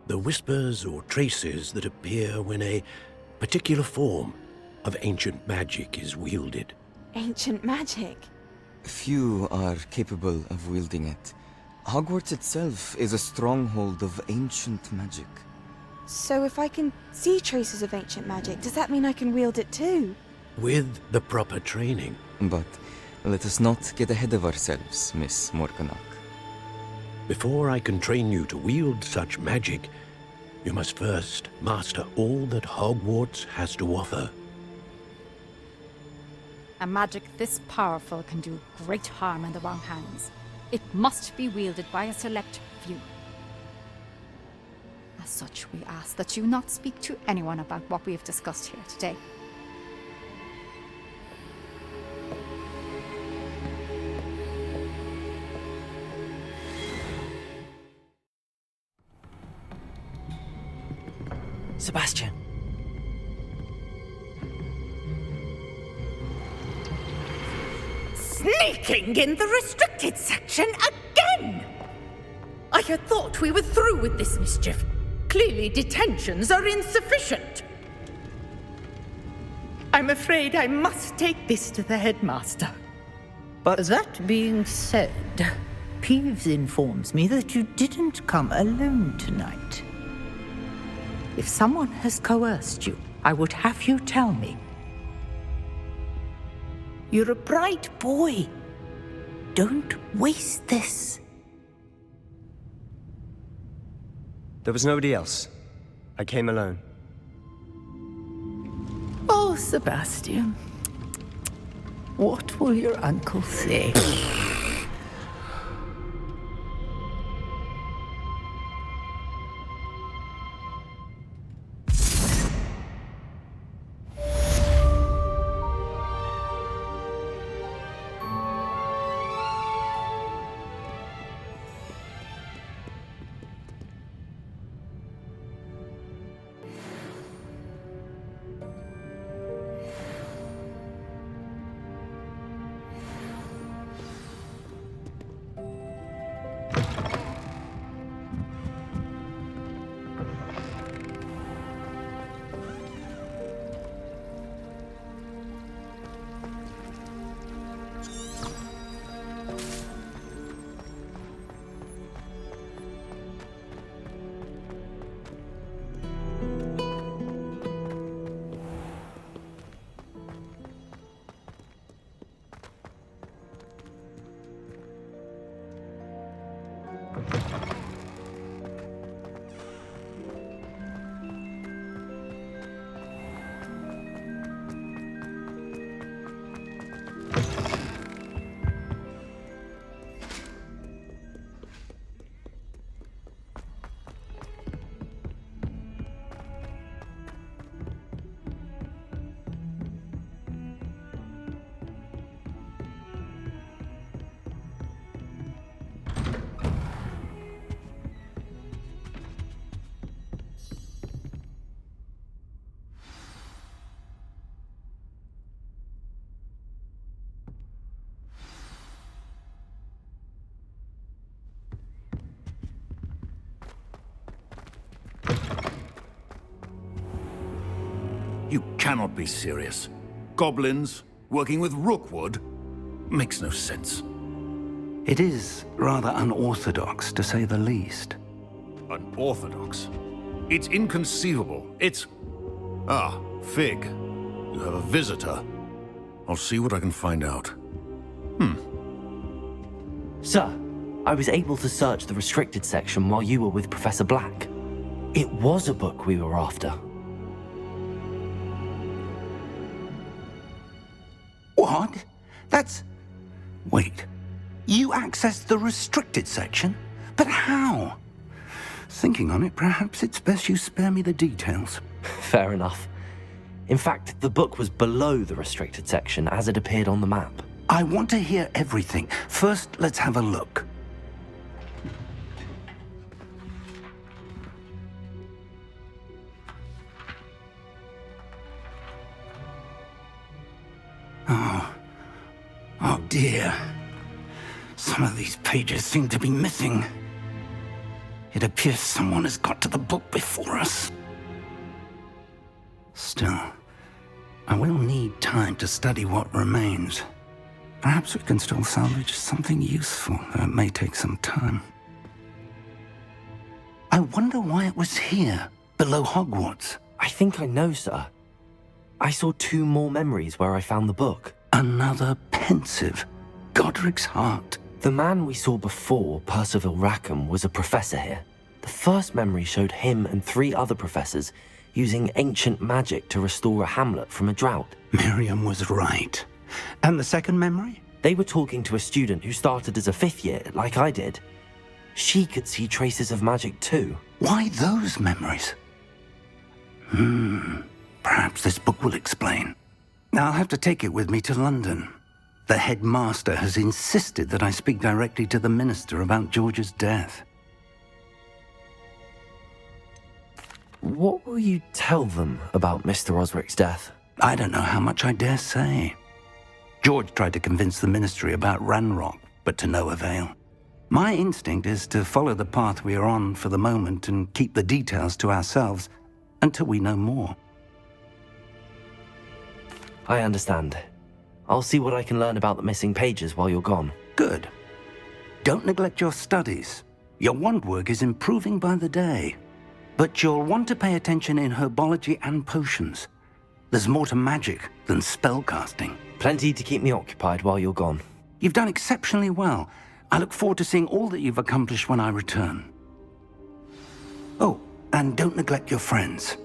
The whispers or traces that appear when a particular form of ancient magic is wielded. Ancient magic? Few are capable of wielding it. Hogwarts itself is a stronghold of ancient magic. So if I can see traces of ancient magic, does that mean I can wield it too? With the proper training. But let us not get ahead of ourselves, Miss Morganach. Before I can train you to wield such magic, you must first master all that Hogwarts has to offer. A magic this powerful can do great harm in the wrong hands. It must be wielded by a select few. As such, we ask that you not speak to anyone about what we have discussed here today. Sebastian. Sneaking in the restricted section again! I had thought we were through with this mischief. Clearly detentions are insufficient. I'm afraid I must take this to the headmaster. But that being said, Peeves informs me that you didn't come alone tonight. If someone has coerced you, I would have you tell me. You're a bright boy. Don't waste this. There was nobody else. I came alone. Oh, Sebastian. What will your uncle say? You cannot be serious. Goblins, Working with Rookwood? Makes no sense. It is rather unorthodox, to say the least. Unorthodox? It's inconceivable. It's... Ah, Fig. You have a visitor. I'll see what I can find out. Sir, I was able to search the restricted section while you were with Professor Black. It was a book we were after. What? That's... Wait. You accessed the restricted section? But how? Thinking on it, perhaps it's best you spare me the details. Fair enough. In fact, the book was below the restricted section as it appeared on the map. I want to hear everything. First, let's have a look. Oh dear. Some of these pages seem to be missing. It appears someone has got to the book before us. Still, I will need time to study what remains. Perhaps we can still salvage something useful, though it may take some time. I wonder why it was here, below Hogwarts. I think I know, sir. I saw 2 more memories where I found the book. Another pensive. Godric's heart. The man we saw before, Percival Rackham, was a professor here. The first memory showed him and 3 other professors using ancient magic to restore a hamlet from a drought. Miriam was right. And the second memory? They were talking to a student who started as a 5th year, like I did. She could see traces of magic too. Why those memories? Perhaps this book will explain. I'll have to take it with me to London. The headmaster has insisted that I speak directly to the minister about George's death. What will you tell them about Mr. Osric's death? I don't know how much I dare say. George tried to convince the ministry about Ranrok, but to no avail. My instinct is to follow the path we are on for the moment and keep the details to ourselves until we know more. I understand. I'll see what I can learn about the missing pages while you're gone. Good. Don't neglect your studies. Your wand work is improving by the day. But you'll want to pay attention in herbology and potions. There's more to magic than spellcasting. Plenty to keep me occupied while you're gone. You've done exceptionally well. I look forward to seeing all that you've accomplished when I return. Oh, and don't neglect your friends.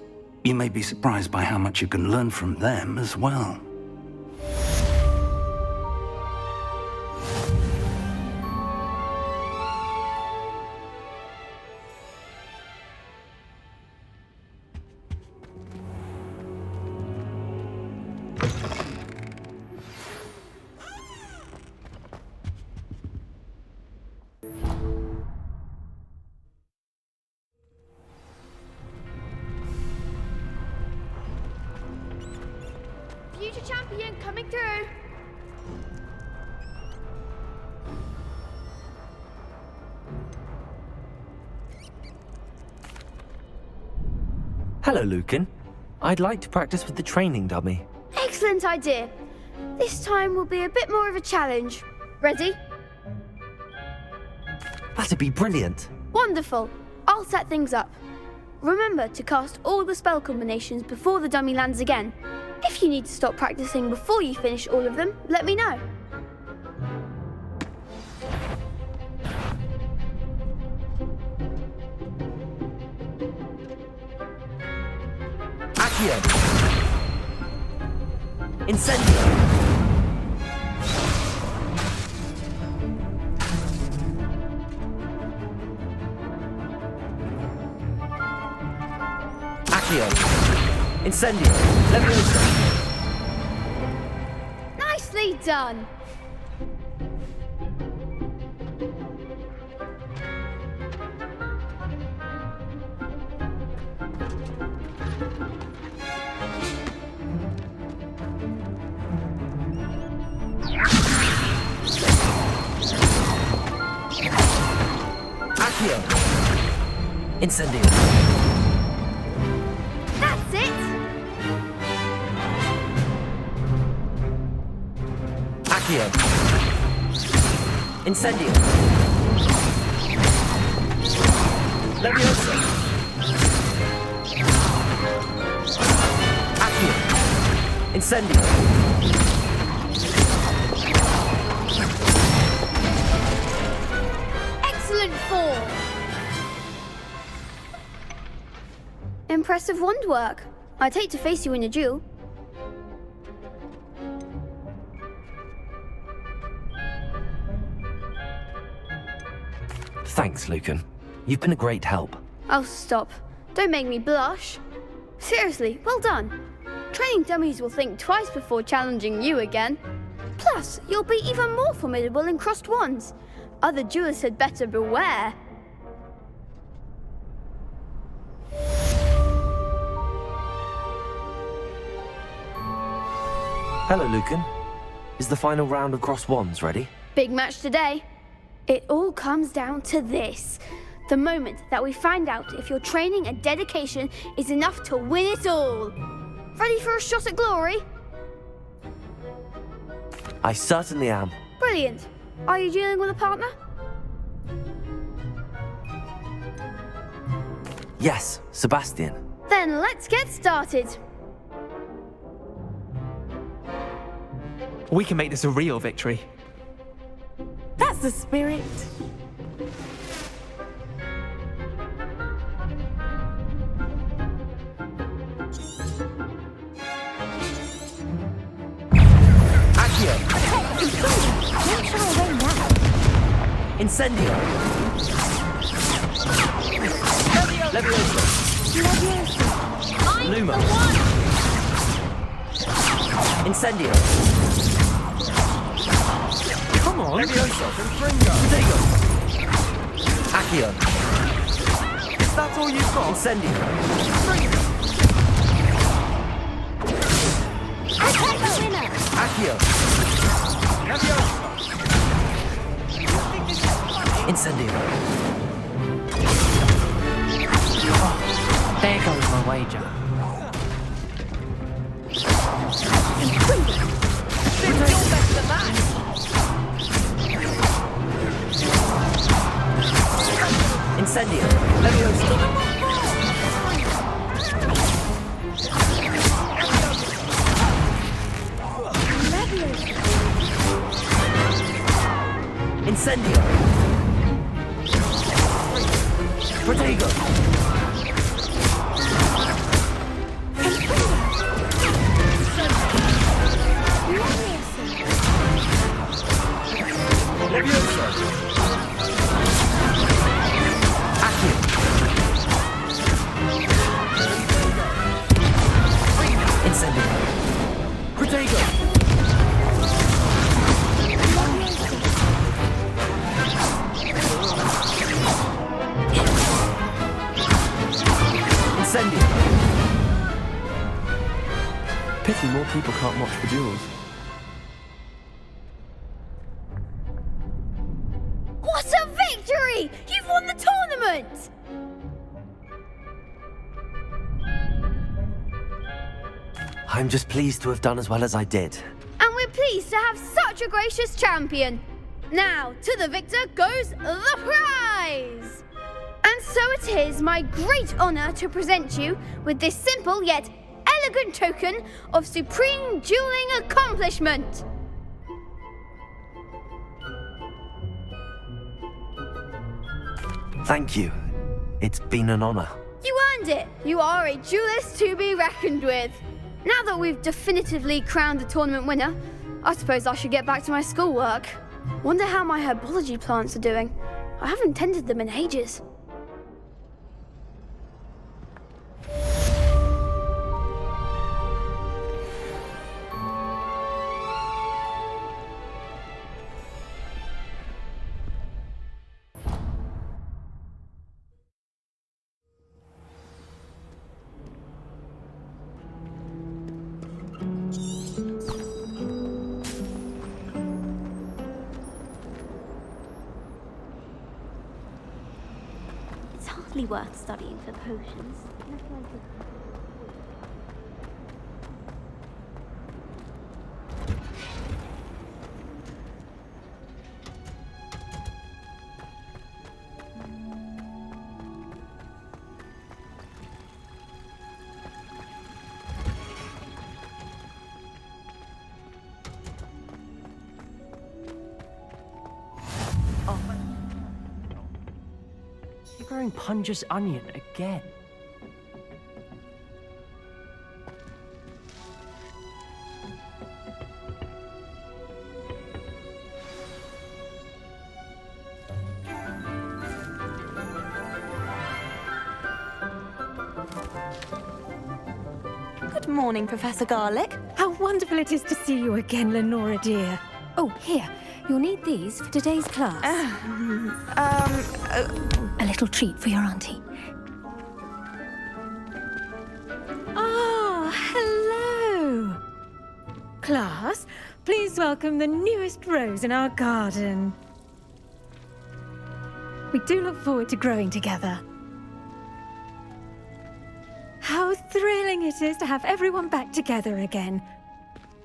You may be surprised by how much you can learn from them as well. Future champion coming through. Hello, Lucan. I'd like to practice with the training dummy. Excellent idea. This time will be a bit more of a challenge. Ready? That'd be brilliant. Wonderful. I'll set things up. Remember to cast all the spell combinations before the dummy lands again. If you need to stop practicing before you finish all of them, let me know. Accio! Incendio! Incendio! Leviosa! Nicely done! Accio! Incendio! That's it! Accio. Incendio. Leviosa. Accio. Incendio. Excellent form! Impressive wand work. I'd hate to face you in a duel. Thanks, Lucan. You've been a great help. Oh, stop. Don't make me blush. Seriously, well done. Training dummies will think twice before challenging you again. Plus, you'll be even more formidable in crossed wands. Other duelists had better beware. Hello, Lucan. Is the final round of crossed wands ready? Big match today. It all comes down to this. The moment that we find out if your training and dedication is enough to win it all. Ready for a shot at glory? I certainly am. Brilliant. Are you dealing with a partner? Yes, Sebastian. Then let's get started. We can make this a real victory. That's the spirit. Accio. Don't shy away now. Incendio. Leviosa. Luma. Incendio. Come on. Leviosa. Protego. Accio. Is that all you've got? Incendio. Attack the winner. Accio. Leviosa. Incendio. There goes my wager. Incendio. Leviosa. Incendio. Protego. Leviosa. Accio. Incendio. Protego. Incendio. Pity more people can't watch the duels. What a victory! You've won the tournament! I'm just pleased to have done as well as I did. And we're pleased to have such a gracious champion. Now, to the victor goes the prize! And so it is my great honor to present you with this simple yet elegant token of supreme dueling accomplishment. Thank you. It's been an honor. You earned it. You are a duelist to be reckoned with. Now that we've definitively crowned the tournament winner, I suppose I should get back to my schoolwork. Wonder how my herbology plants are doing. I haven't tended them in ages. Worth studying for potions. wearing Punja's onion again. Good morning, Professor Garlick. How wonderful it is to see you again, Lenora dear. Oh, here. You'll need these for today's class. A little treat for your auntie. Ah, hello. Class, please welcome the newest rose in our garden. We do look forward to growing together. How thrilling it is to have everyone back together again.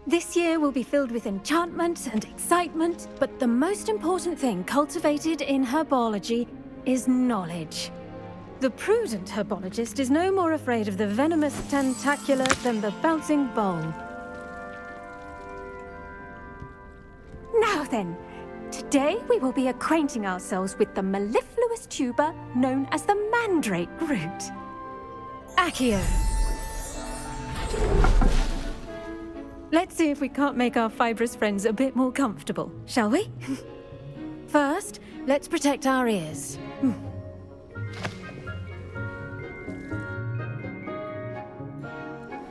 This year will be filled with enchantment and excitement, but the most important thing cultivated in herbology is knowledge. The prudent herbologist is no more afraid of the venomous tentacula than the bouncing bulb. Now then, today we will be acquainting ourselves with the mellifluous tuber known as the mandrake root. Accio. Let's see if we can't make our fibrous friends a bit more comfortable, shall we? First, let's protect our ears.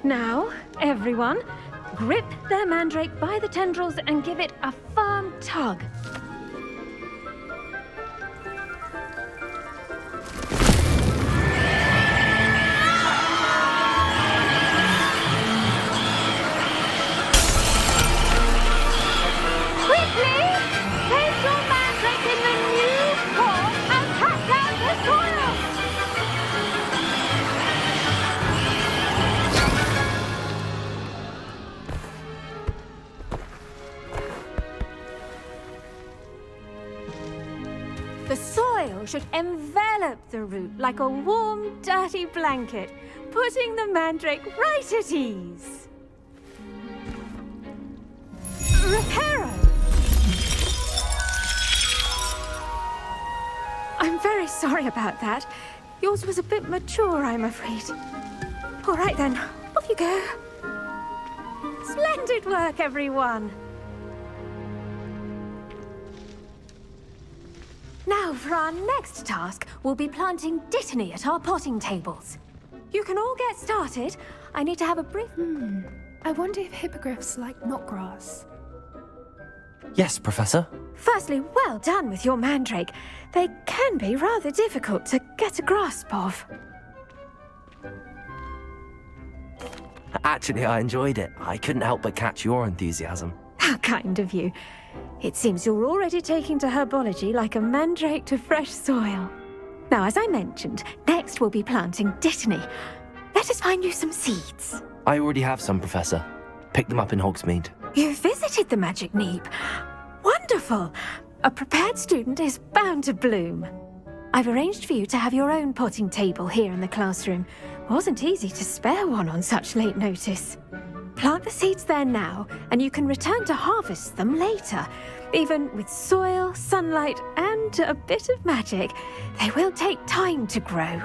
Now, everyone, grip their mandrake by the tendrils and give it a firm tug. The soil should envelop the root like a warm, dirty blanket, putting the mandrake right at ease. Reparo! I'm very sorry about that. Yours was a bit mature, I'm afraid. All right then, off you go. Splendid work, everyone. Now, for our next task, we'll be planting dittany at our potting tables. You can all get started. I need to have a brief... I wonder if hippogriffs like knotgrass. Yes, Professor. Firstly, well done with your mandrake. They can be rather difficult to get a grasp of. Actually, I enjoyed it. I couldn't help but catch your enthusiasm. How kind of you. It seems you're already taking to herbology like a mandrake to fresh soil. Now, as I mentioned, next we'll be planting dittany. Let us find you some seeds. I already have some, Professor. Picked them up in Hogsmeade. You visited the Magic Neep. Wonderful. A prepared student is bound to bloom. I've arranged for you to have your own potting table here in the classroom. Wasn't easy to spare one on such late notice. Plant the seeds there now, and you can return to harvest them later. Even with soil, sunlight, and a bit of magic, they will take time to grow.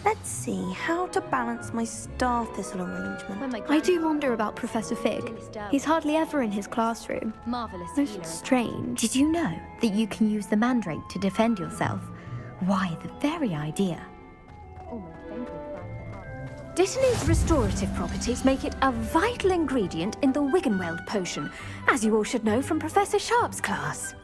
Let's see how to balance my star thistle arrangement. I do wonder about Professor Fig. He's hardly ever in his classroom. Marvelous. Most strange. Did you know that you can use the mandrake to defend yourself? Why, the very idea. Dittany's restorative properties make it a vital ingredient in the Wiggenweld potion, as you all should know from Professor Sharp's class.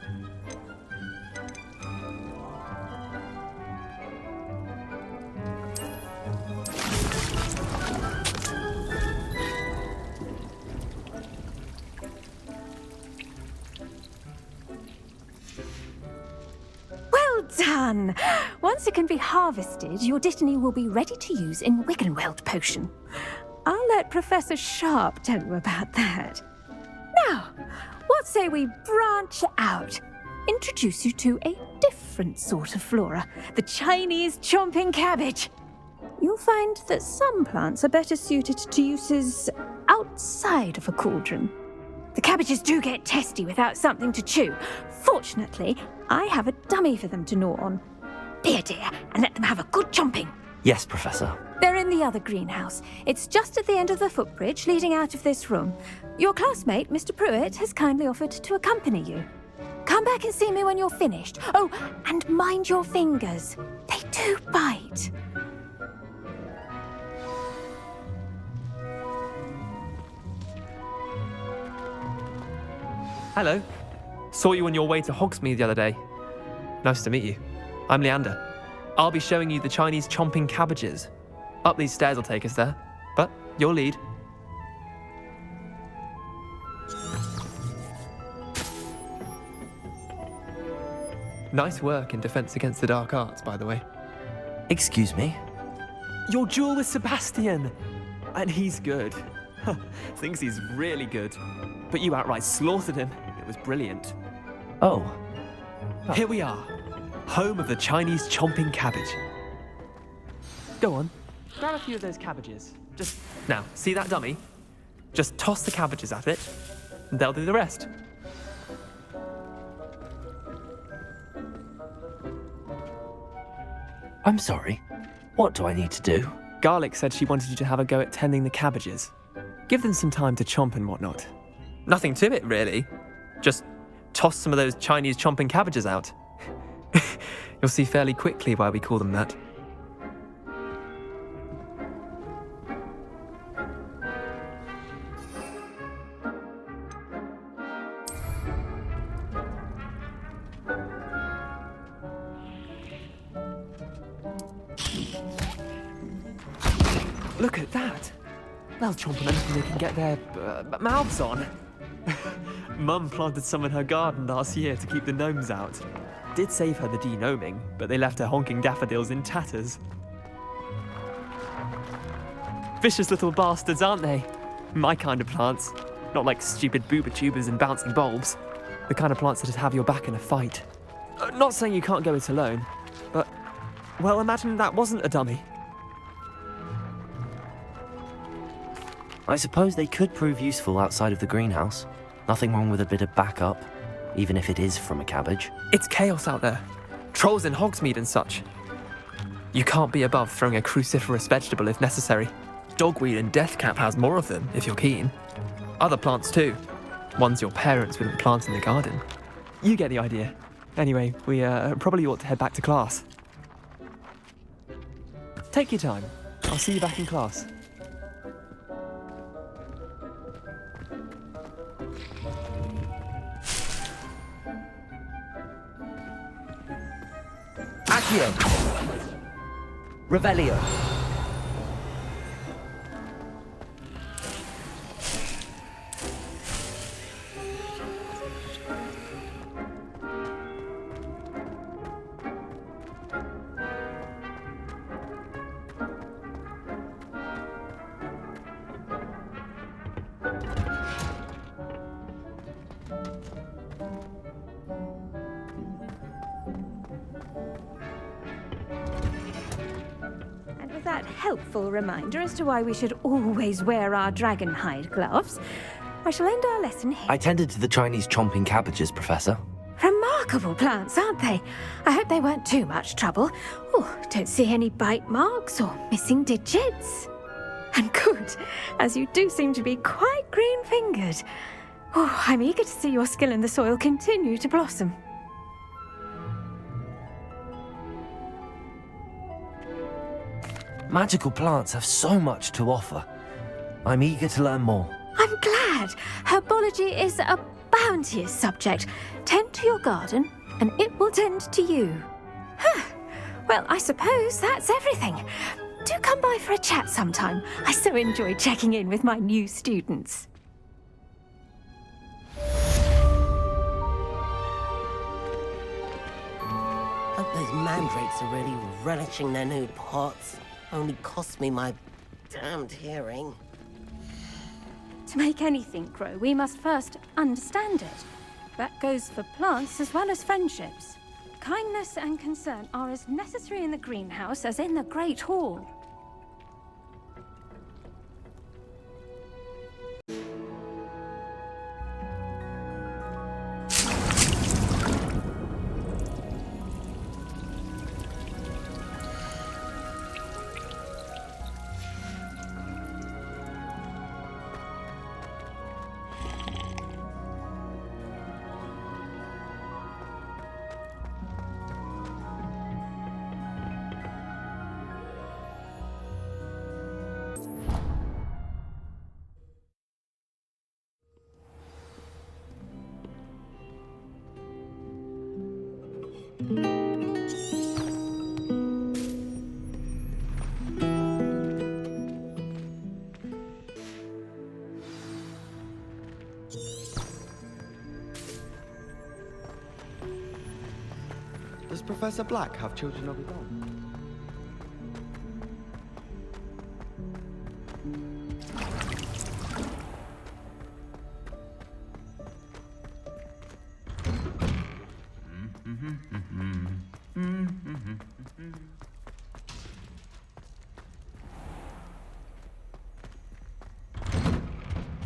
Well done! Once it can be harvested, your dittany will be ready to use in Wiggenweld potion. I'll let Professor Sharp tell you about that. Now, what say we branch out? Introduce you to a different sort of flora, the Chinese chomping cabbage. You'll find that some plants are better suited to uses outside of a cauldron. The cabbages do get testy without something to chew. Fortunately, I have a dummy for them to gnaw on. Be a dear and let them have a good chomping. Yes, Professor. They're in the other greenhouse. It's just at the end of the footbridge leading out of this room. Your classmate, Mr. Pruitt, has kindly offered to accompany you. Come back and see me when you're finished. Oh, and mind your fingers. They do bite. Hello. Saw you on your way to Hogsmeade the other day. Nice to meet you. I'm Leander. I'll be showing you the Chinese chomping cabbages. Up these stairs will take us there, but your lead. Nice work in Defense Against the Dark Arts, by the way. Excuse me? Your duel with Sebastian! And he's good. Thinks he's really good. But you outright slaughtered him. It was brilliant. Oh. Here we are. Home of the Chinese chomping cabbage. Go on. Grab a few of those cabbages. Just... Now, see that dummy? Just toss the cabbages at it, and they'll do the rest. I'm sorry. What do I need to do? Garlic said she wanted you to have a go at tending the cabbages. Give them some time to chomp and whatnot. Nothing to it, really. Just toss some of those Chinese chomping cabbages out. You'll see fairly quickly why we call them that. Look at that! They'll chomp on anything they can get their mouths on. Mum planted some in her garden last year to keep the gnomes out. Did save her the de-gnoming, but they left her honking daffodils in tatters. Vicious little bastards, aren't they? My kind of plants. Not like stupid booba tubers and bouncing bulbs. The kind of plants that'd have your back in a fight. Not saying you can't go it alone, but... Well, imagine that wasn't a dummy. I suppose they could prove useful outside of the greenhouse. Nothing wrong with a bit of backup, even if it is from a cabbage. It's chaos out there. Trolls in Hogsmeade and such. You can't be above throwing a cruciferous vegetable if necessary. Dogweed and deathcap has more of them, if you're keen. Other plants too. Ones your parents wouldn't plant in the garden. You get the idea. Anyway, we probably ought to head back to class. Take your time. I'll see you back in class. Accio! Revelio! Helpful reminder as to why we should always wear our dragon hide gloves. I shall end our lesson here. I tended to the Chinese chomping cabbages, Professor. Remarkable plants, aren't they? I hope they weren't too much trouble. Oh, don't see any bite marks or missing digits. And good, as you do seem to be quite green-fingered. Oh, I'm eager to see your skill in the soil continue to blossom. Magical plants have so much to offer. I'm eager to learn more. I'm glad. Herbology is a bounteous subject. Tend to your garden, and it will tend to you. Well, I suppose that's everything. Do come by for a chat sometime. I so enjoy checking in with my new students. Hope those mandrakes are really relishing their new pots. Only cost me my damned hearing. To make anything grow, we must first understand it. That goes for plants as well as friendships. Kindness and concern are as necessary in the greenhouse as in the Great Hall. Professor Black have children of his own?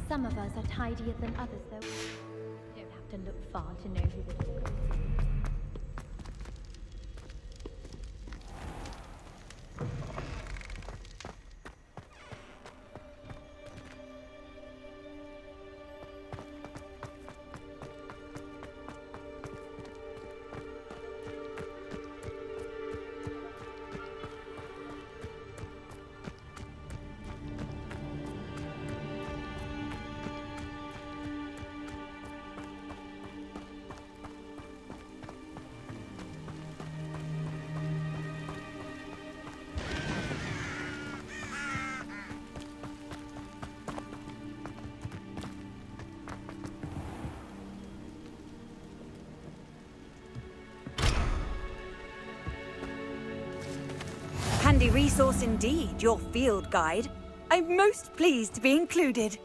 Some of us are tidier than others, though. You don't have to look far to know who we're talking about. Handy resource indeed, your field guide. I'm most pleased to be included.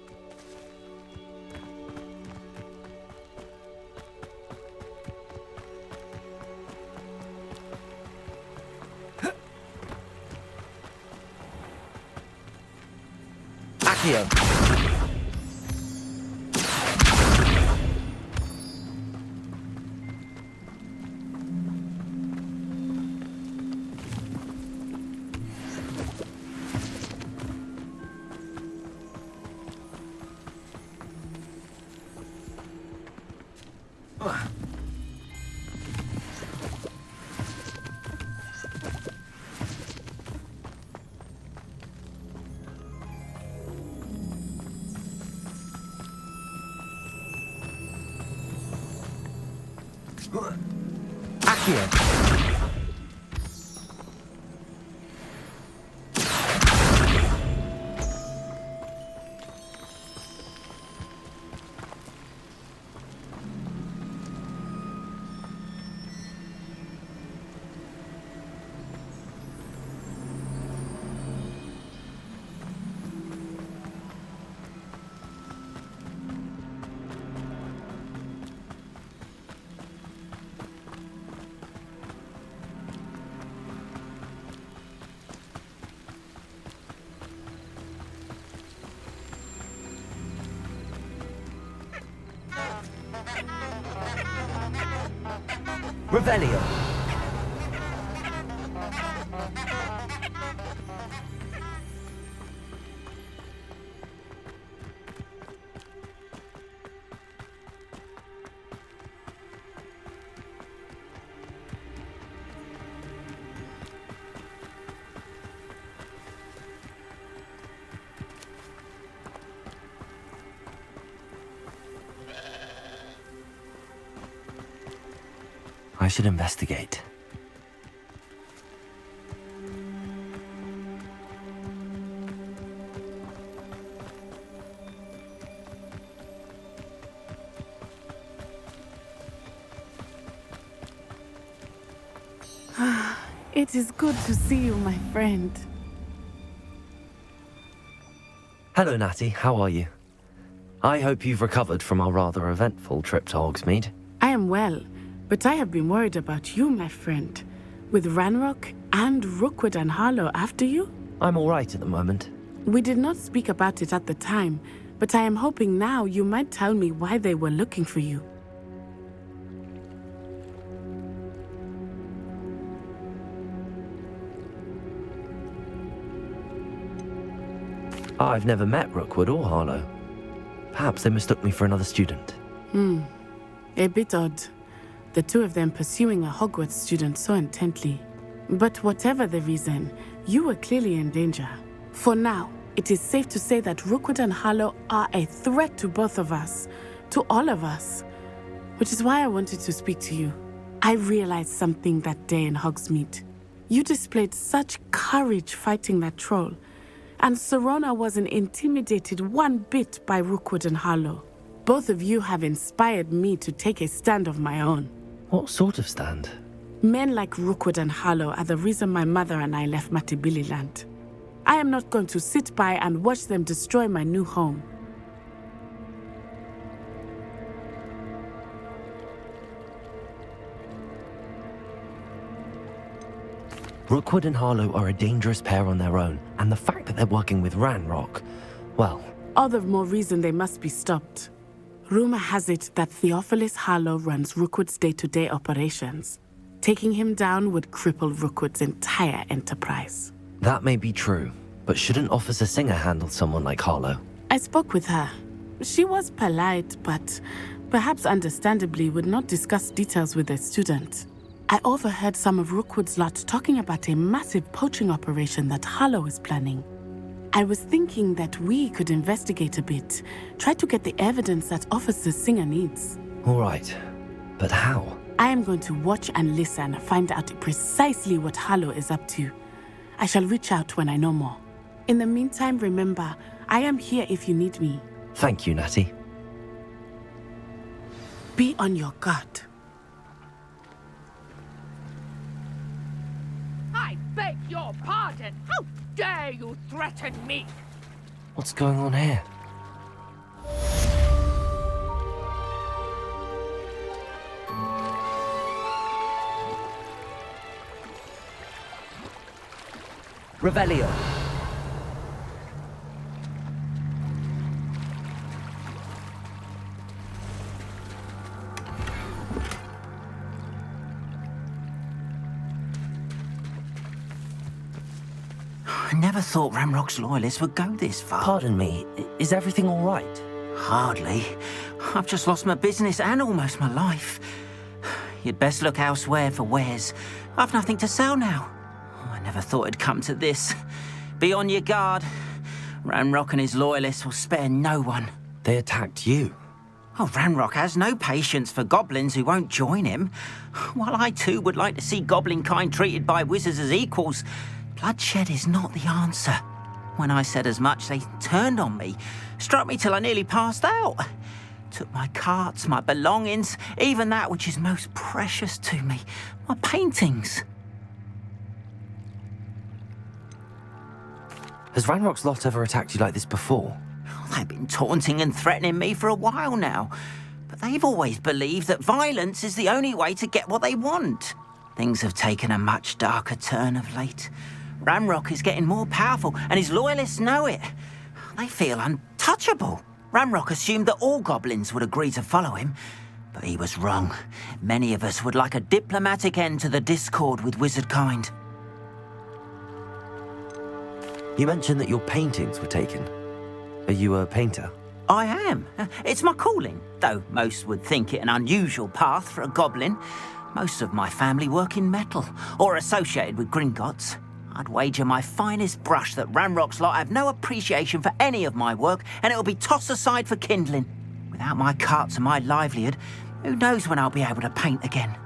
Accio. Accio. Revelio. I should investigate. It is good to see you, my friend. Hello, Natty. How are you? I hope you've recovered from our rather eventful trip to Hogsmeade. I am well, but I have been worried about you, my friend. With Ranrok and Rookwood and Harlow after you? I'm all right at the moment. We did not speak about it at the time, but I am hoping now you might tell me why they were looking for you. I've never met Rookwood or Harlow. Perhaps they mistook me for another student. A bit odd. The two of them pursuing a Hogwarts student so intently. But whatever the reason, you were clearly in danger. For now, it is safe to say that Rookwood and Harlow are a threat to both of us, to all of us. Which is why I wanted to speak to you. I realized something that day in Hogsmeade. You displayed such courage fighting that troll, and Serona wasn't intimidated one bit by Rookwood and Harlow. Both of you have inspired me to take a stand of my own. What sort of stand? Men like Rookwood and Harlow are the reason my mother and I left Matibili land. I am not going to sit by and watch them destroy my new home. Rookwood and Harlow are a dangerous pair on their own, and the fact that they're working with Ranrok, well... All the more reason they must be stopped. Rumor has it that Theophilus Harlow runs Rookwood's day-to-day operations. Taking him down would cripple Rookwood's entire enterprise. That may be true, but shouldn't Officer Singer handle someone like Harlow? I spoke with her. She was polite, but perhaps understandably would not discuss details with a student. I overheard some of Rookwood's lot talking about a massive poaching operation that Harlow is planning. I was thinking that we could investigate a bit, try to get the evidence that Officer Singer needs. All right, but how? I am going to watch and listen, find out precisely what Harlow is up to. I shall reach out when I know more. In the meantime, remember, I am here if you need me. Thank you, Natty. Be on your guard. I beg your pardon. How dare you threaten me? What's going on here? Revelio. I never thought Ranrok's loyalists would go this far. Pardon me, is everything all right? Hardly. I've just lost my business and almost my life. You'd best look elsewhere for wares. I've nothing to sell now. I never thought it'd come to this. Be on your guard. Ranrok and his loyalists will spare no one. They attacked you. Oh, Ranrok has no patience for goblins who won't join him. While I too would like to see goblin kind treated by wizards as equals, bloodshed is not the answer. When I said as much, they turned on me, struck me till I nearly passed out. Took my carts, my belongings, even that which is most precious to me, my paintings. Has Ranrok's lot ever attacked you like this before? They've been taunting and threatening me for a while now, but they've always believed that violence is the only way to get what they want. Things have taken a much darker turn of late. Ranrok is getting more powerful, and his loyalists know it. They feel untouchable. Ranrok assumed that all goblins would agree to follow him, but he was wrong. Many of us would like a diplomatic end to the discord with wizard kind. You mentioned that your paintings were taken. Are you a painter? I am. It's my calling, though most would think it an unusual path for a goblin. Most of my family work in metal, or associated with Gringotts. I'd wager my finest brush that Ranrok's lot have no appreciation for any of my work, and it'll be tossed aside for kindling. Without my carts and my livelihood, who knows when I'll be able to paint again.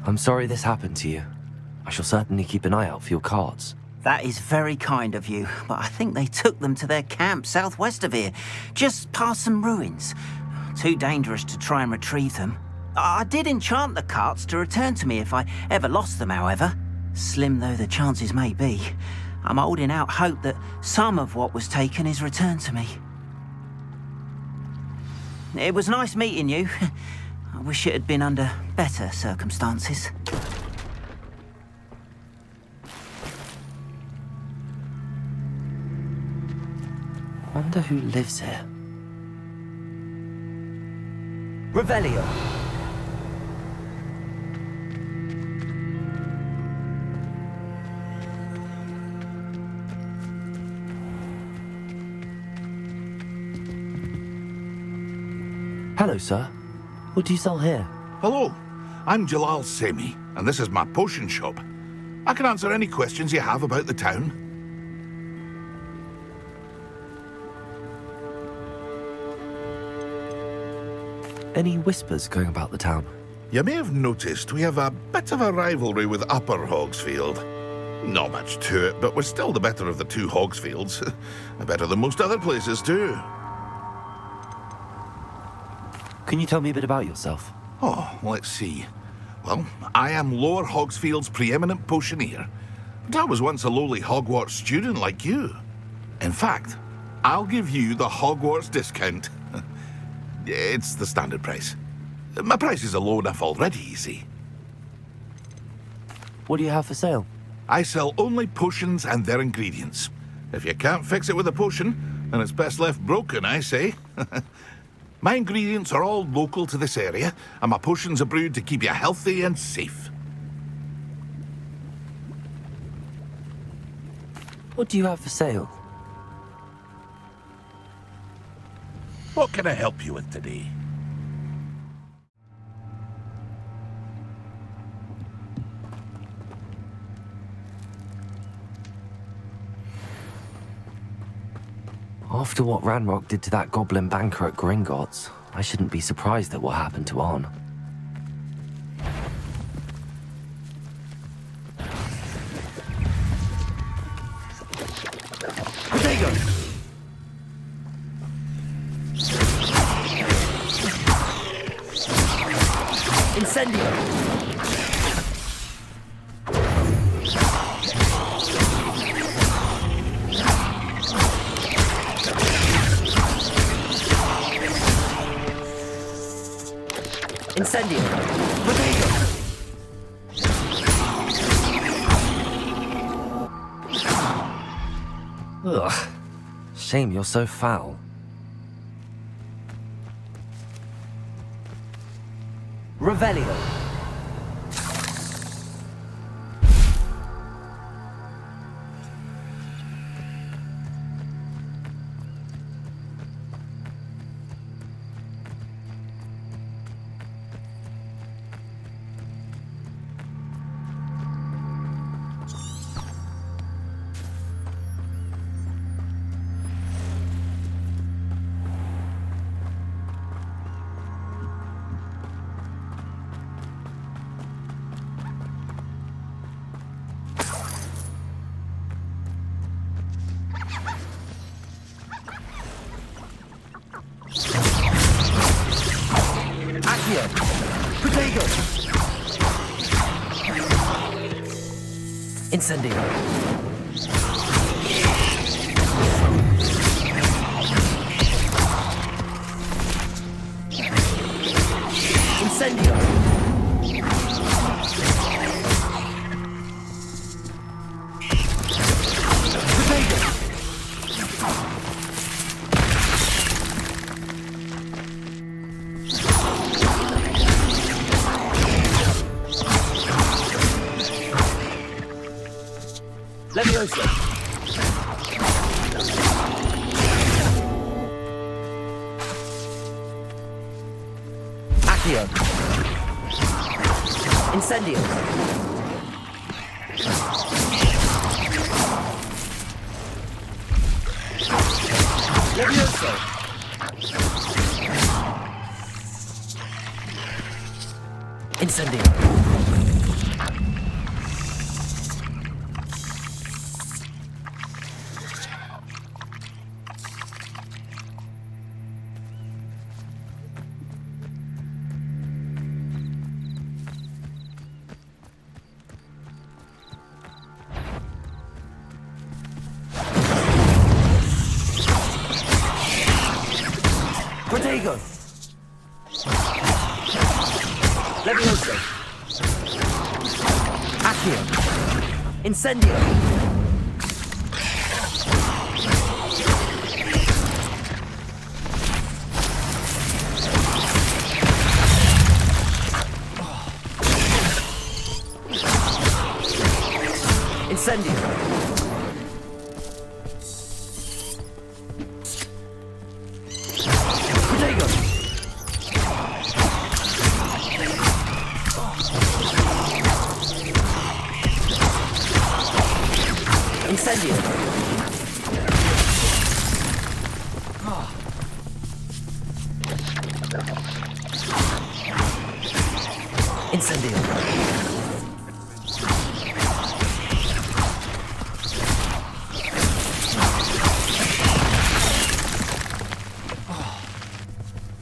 I'm sorry this happened to you. I shall certainly keep an eye out for your carts. That is very kind of you, but I think they took them to their camp southwest of here, just past some ruins. Too dangerous to try and retrieve them. I did enchant the carts to return to me if I ever lost them, however. Slim though the chances may be, I'm holding out hope that some of what was taken is returned to me. It was nice meeting you. I wish it had been under better circumstances. Wonder who lives here. Revelio. Hello, sir. What do you sell here? Hello, I'm Jalal Semi, and this is my potion shop. I can answer any questions you have about the town. Any whispers going about the town? You may have noticed we have a bit of a rivalry with Upper Hogsfield. Not much to it, but we're still the better of the two Hogsfields. Better than most other places, too. Can you tell me a bit about yourself? Oh, let's see. Well, I am Lower Hogsfield's preeminent potioneer, but I was once a lowly Hogwarts student like you. In fact, I'll give you the Hogwarts discount. It's the standard price. My prices are low enough already, you see. What do you have for sale? I sell only potions and their ingredients. If you can't fix it with a potion, then it's best left broken, I say. My ingredients are all local to this area, and my potions are brewed to keep you healthy and safe. What do you have for sale? What can I help you with today? After what Ranrok did to that goblin banker at Gringotts, I shouldn't be surprised at what happened to Arn. Potato! Incendio! Incendio! Potato! Ugh. Shame you're so foul. Revelio! Potato! Incendio! Incendio! Potato! Leviosa! Accio! Incendio! Leviosa! Incendio! Protego! Leviosa! Accio! Incendio! Incendio! Incendio! Incendio!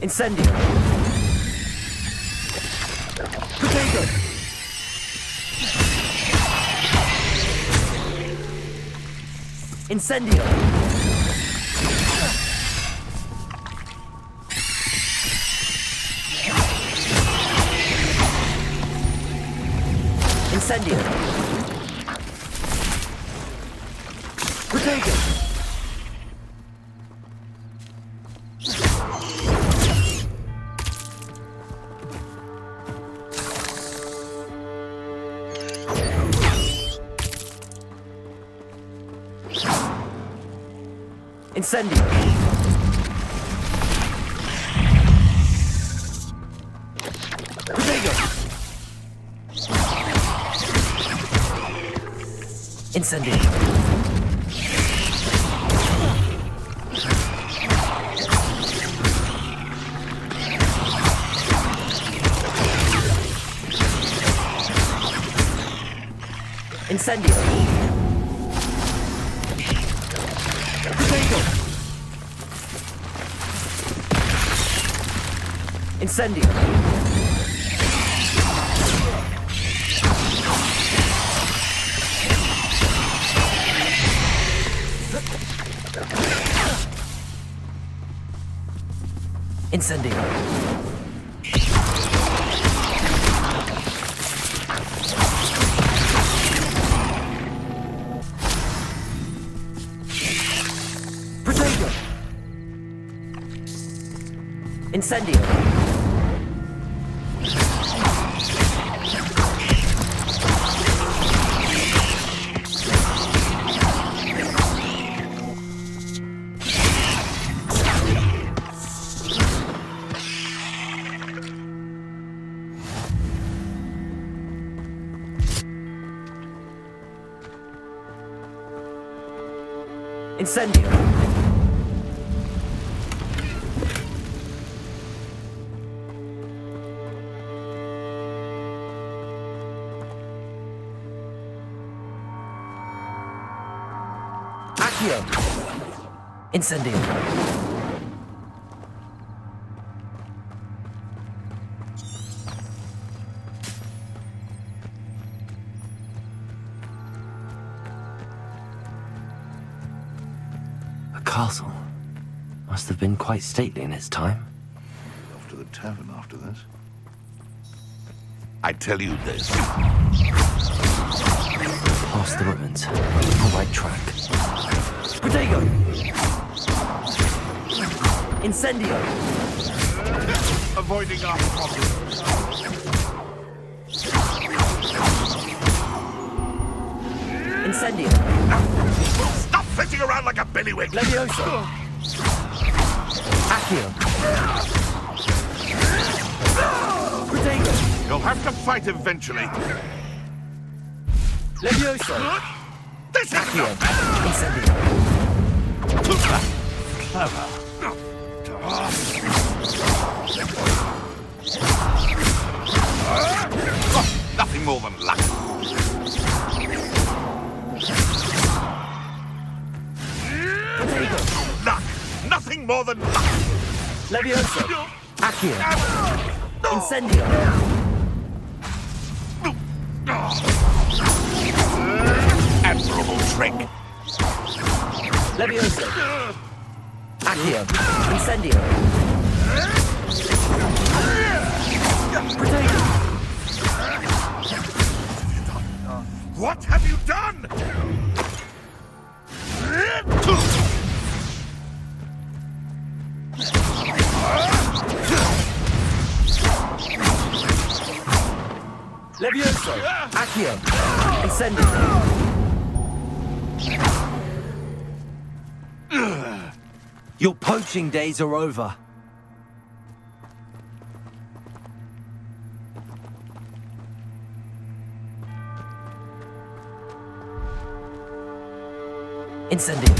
Incendio! Potato! Incendio! Incendio! Protego! Incendio! Protego! Incendio! Incendio! Protego! Incendio! Incendio! Protego! Incendio! Incendio! Accio! Incendio! A castle. Must have been quite stately in its time. Off to the tavern after this. I tell you this. Past the ruins. The right track. Protego! Incendio! Avoiding our problems. Incendio! Stop flitting around like a billywig! Levioso! Accio! Protego! You'll have to fight eventually. Levioso! This is Accio! not Incendio! clever. Nothing more than luck. Protego! Luck! Nothing more than luck! Levioso! Accio! Incendio! Admirable trick! Levioso! Accio! Incendio! Protego! What have you done? Levioso! Accio! Incendio! Your poaching days are over. Incendio!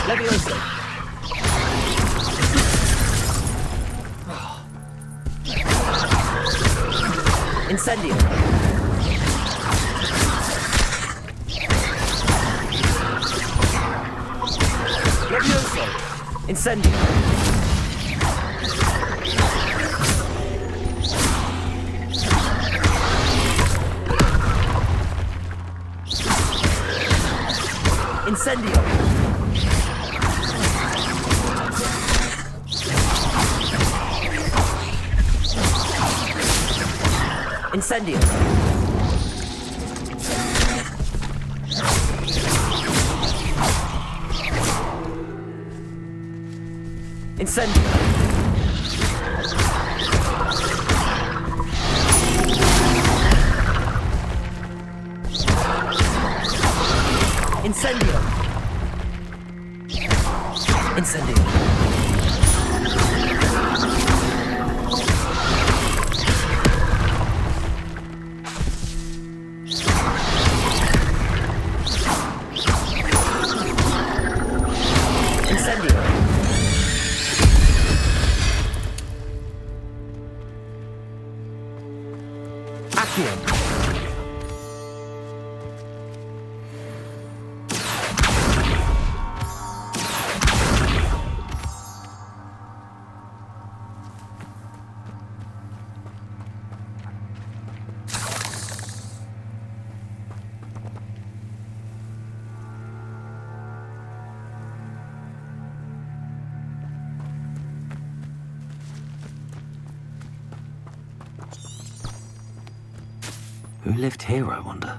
Levioso! Incendio! Incendio! Incendio! Incendio! Incendio! Incendio! Incendio! Incendio! Accio! Who lived here, I wonder?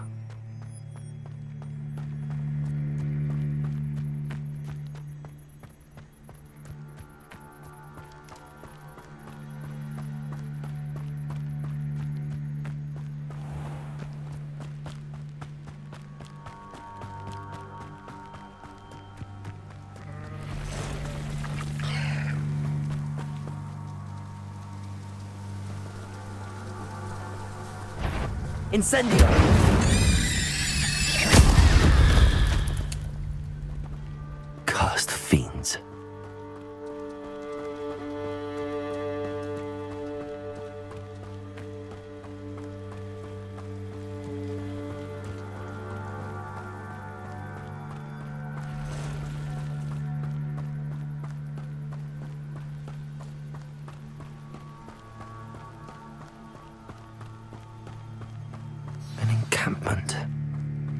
Incendio! Cursed fiends.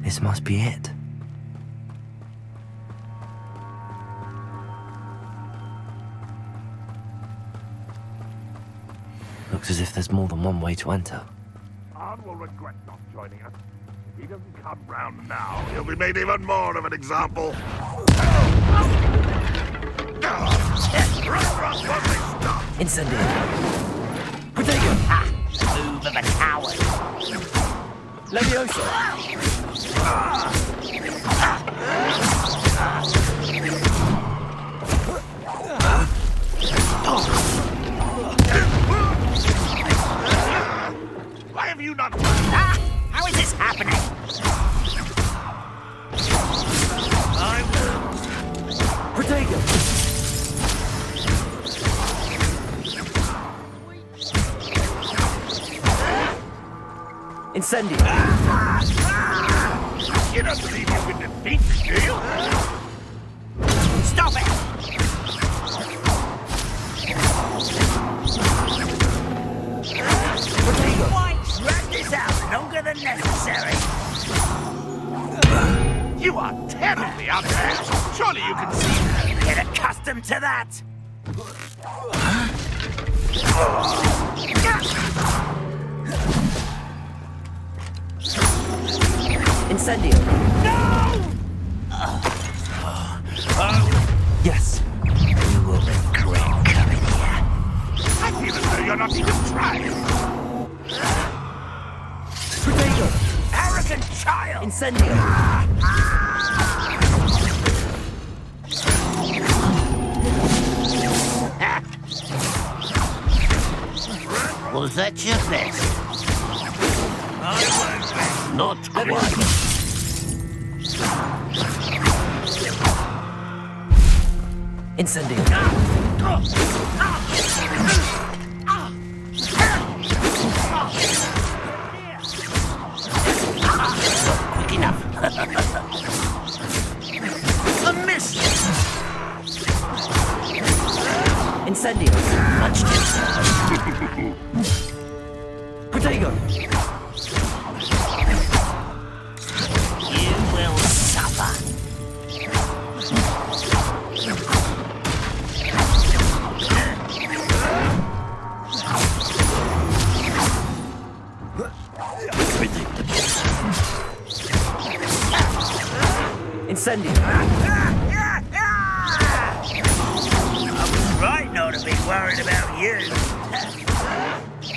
This must be it. Looks as if there's more than one way to enter. Arn will regret not joining us. If he doesn't come round now, he'll be made even more of an example. Ranrok won't be stopped! Incendio! Protego! Move of a coward! Levioso! Why have you not... How is this happening? Protego! Incendio! You don't believe you can defeat me, do you? Stop it! Why drag this out longer than necessary? You are terribly outmatched. Surely you can see that. Get accustomed to that! Incendio! No! Yes. You will regret coming here. I feel as though you're not even trying. Protego! Arrogant child! Incendio! Was that your best? I won't bet. Not quite. Incendio! Quick enough. A miss. Incendio. I was right not to be worried about you.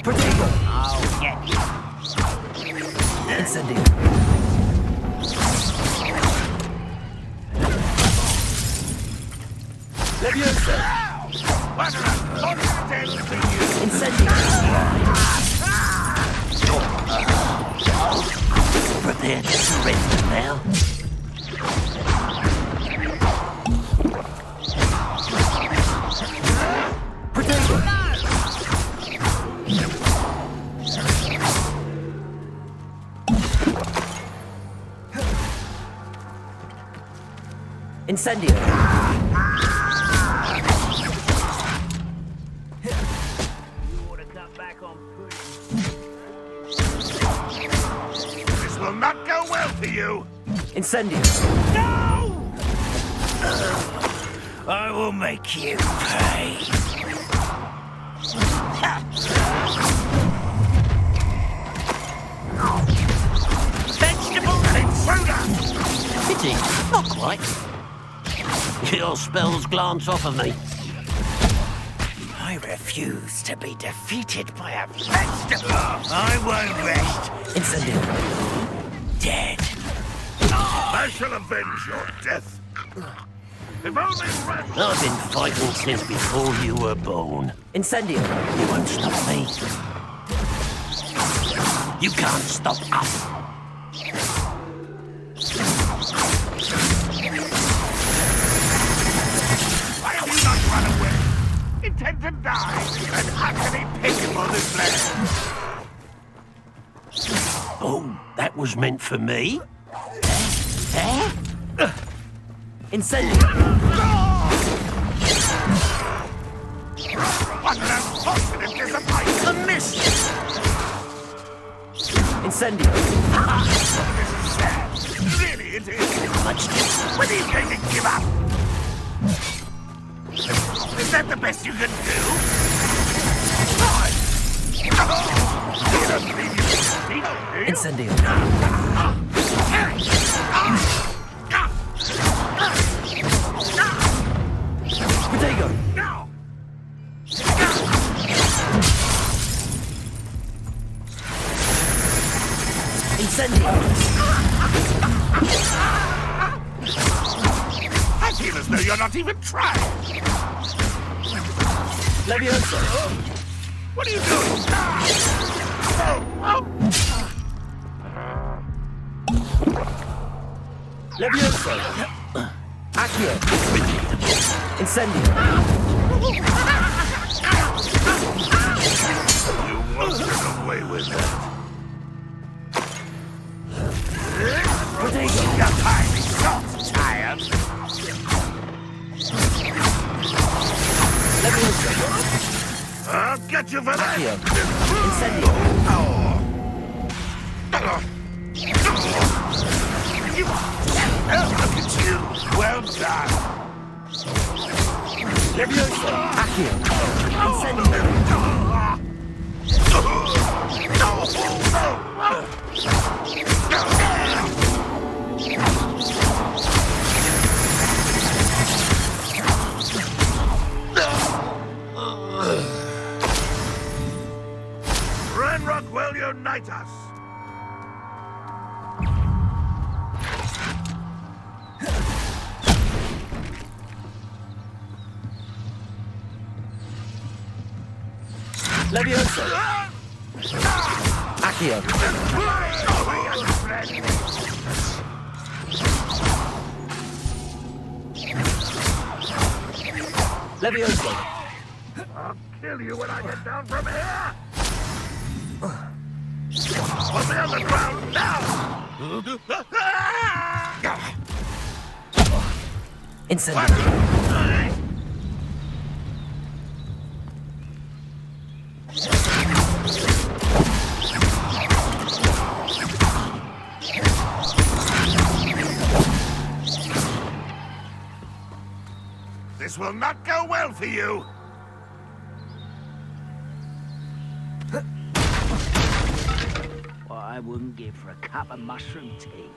Protego. I'll get you. Incendio. Leviosa. Incendio. Prepare to surrender now. Protego. Incendio. This will not go well for you. Incendio. No! I will make you pay. Vegetable intruder! Pity, not quite. Your spells glance off of me. I refuse to be defeated by a vegetable. I won't rest. Incendio. Dead. I shall avenge your death. If only Ranrok... I've been fighting since before you were born. Incendio. You won't stop me. You can't stop us. Why have you not run away? Intend to die and utterly pitiful this land. Oh, that was meant for me? Incendio. What an unfortunate disappointment! A miss! Incendio. This is sad. Really, it is. Much When are you going to give up? Is that the best you can do? Fine. He doesn't leave you to speak, Incendio. Protego. No! Incendio. I feel as though you're not even trying. Leviosa. What are you doing? Leviosa. Accio. Incendio. You won't get away with that. Protego. You're highly short, tired. Leviosa. I'll get you for that. Accio. Incendio. Look at you. Well done. Leviosa. Accio. Incendio. Ranrok will unite us. Leviosa. Accio. Leviosa. I'll kill you when I get down from here. On the underground now. Incendio. This will not go well for you. I wouldn't give for a cup of mushroom tea.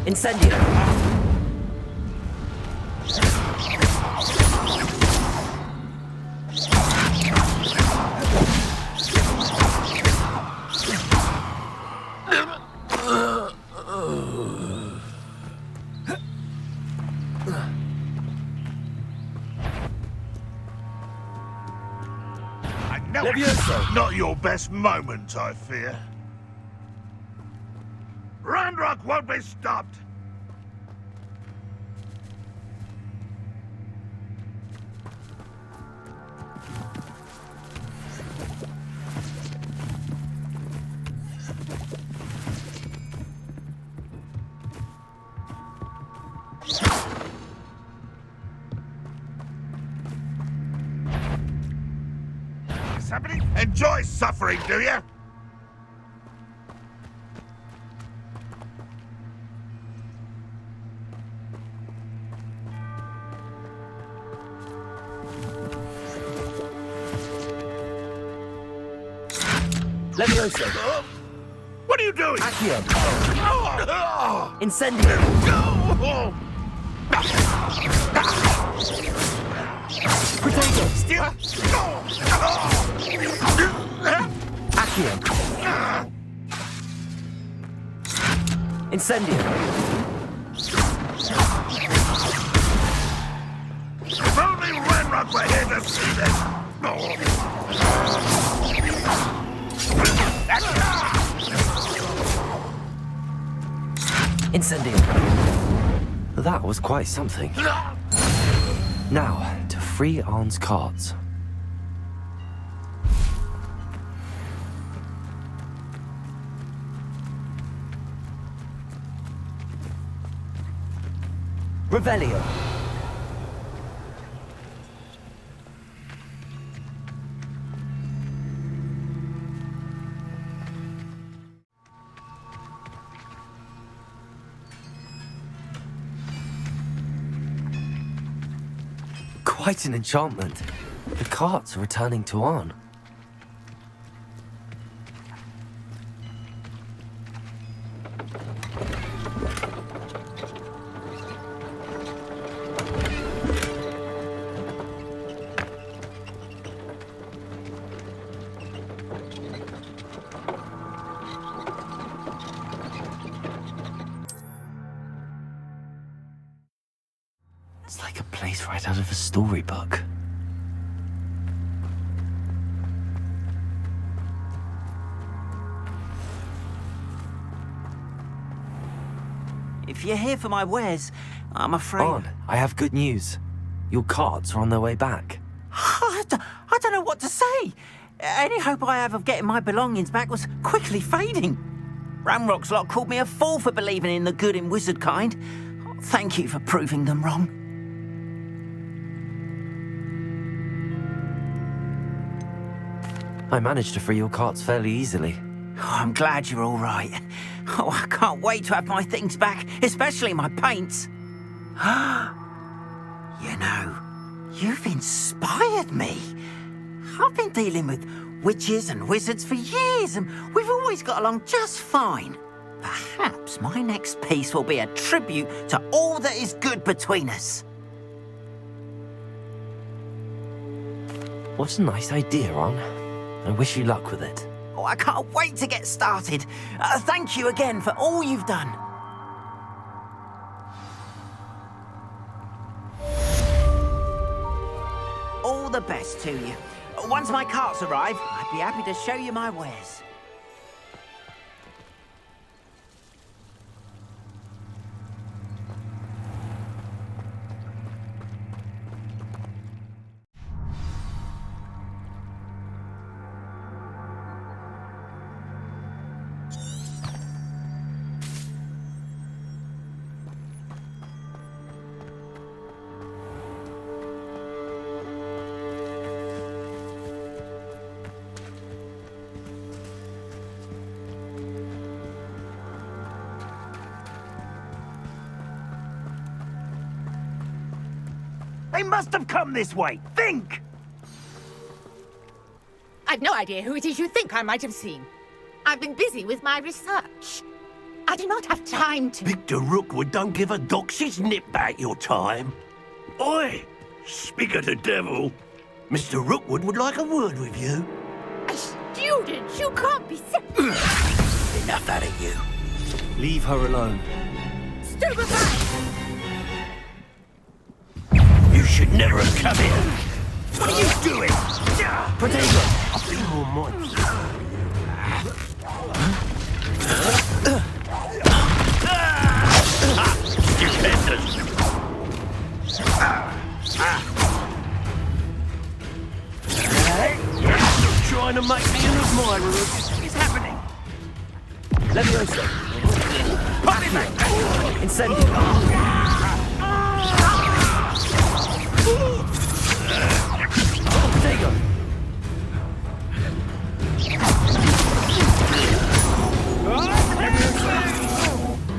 Incendio! Not your best moment, I fear. Ranrok won't be stopped! Somebody enjoy suffering, do you? Levioso! What are you doing? Accio! Oh. Incendio! Potato! Still! Accio! Incendio! If only Ranrok were here to see this! Incendio! That was quite something. Now, to free Arn's cards. Revelio. Quite an enchantment. The carts are returning to Arn. It's like a place right out of a storybook. If you're here for my wares, I'm afraid... Arn, I have good news. Your carts are on their way back. I don't know what to say. Any hope I have of getting my belongings back was quickly fading. Ranrock's lot called me a fool for believing in the good in wizard kind. Thank you for proving them wrong. I managed to free your carts fairly easily. Oh, I'm glad you're all right. Oh, I can't wait to have my things back, especially my paints. You know, you've inspired me. I've been dealing with witches and wizards for years, and we've always got along just fine. Perhaps my next piece will be a tribute to all that is good between us. What a nice idea, Arn. I wish you luck with it. Oh, I can't wait to get started. Thank you again for all you've done. All the best to you. Once my carts arrive, I'd be happy to show you my wares. They must have come this way. Think! I've no idea who it is you think I might have seen. I've been busy with my research. I do not have time to... Victor Rookwood don't give a doxy's nip back your time. Oi! Speak of the devil. Mr. Rookwood would like a word with you. A student? You can't be... Enough out of you. Leave her alone. Stupid man! You should never have come here. What are you doing? Potato! I'll be more mindful. Stupendous. You're trying to make me an admirer of what's happening. Leviosa! Pop him! Incendio! Potato!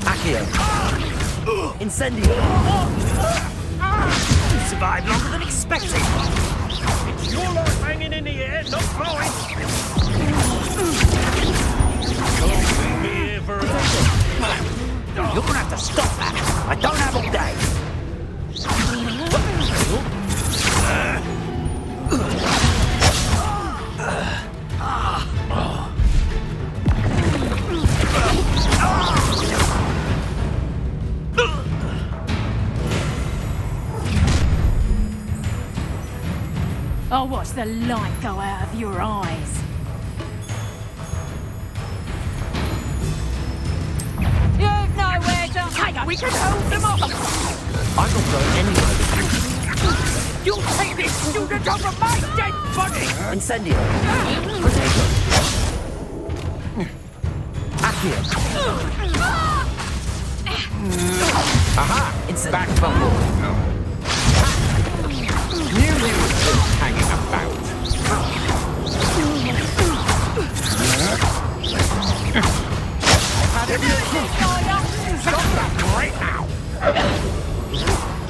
Accio! Incendio! You survived longer than expected. It's your life hanging in the air, not mine. Can't be here for You're gonna have to stop that. I don't have all day. I'll watch the light go out of your eyes. You've nowhere to hide. We can hold them off. I'm not going anywhere with you. You'll take this student over my dead body. Incendio! Potato! Accio! Aha! Incendio! Back bubble. Knew you were hanging about. Stop that right now!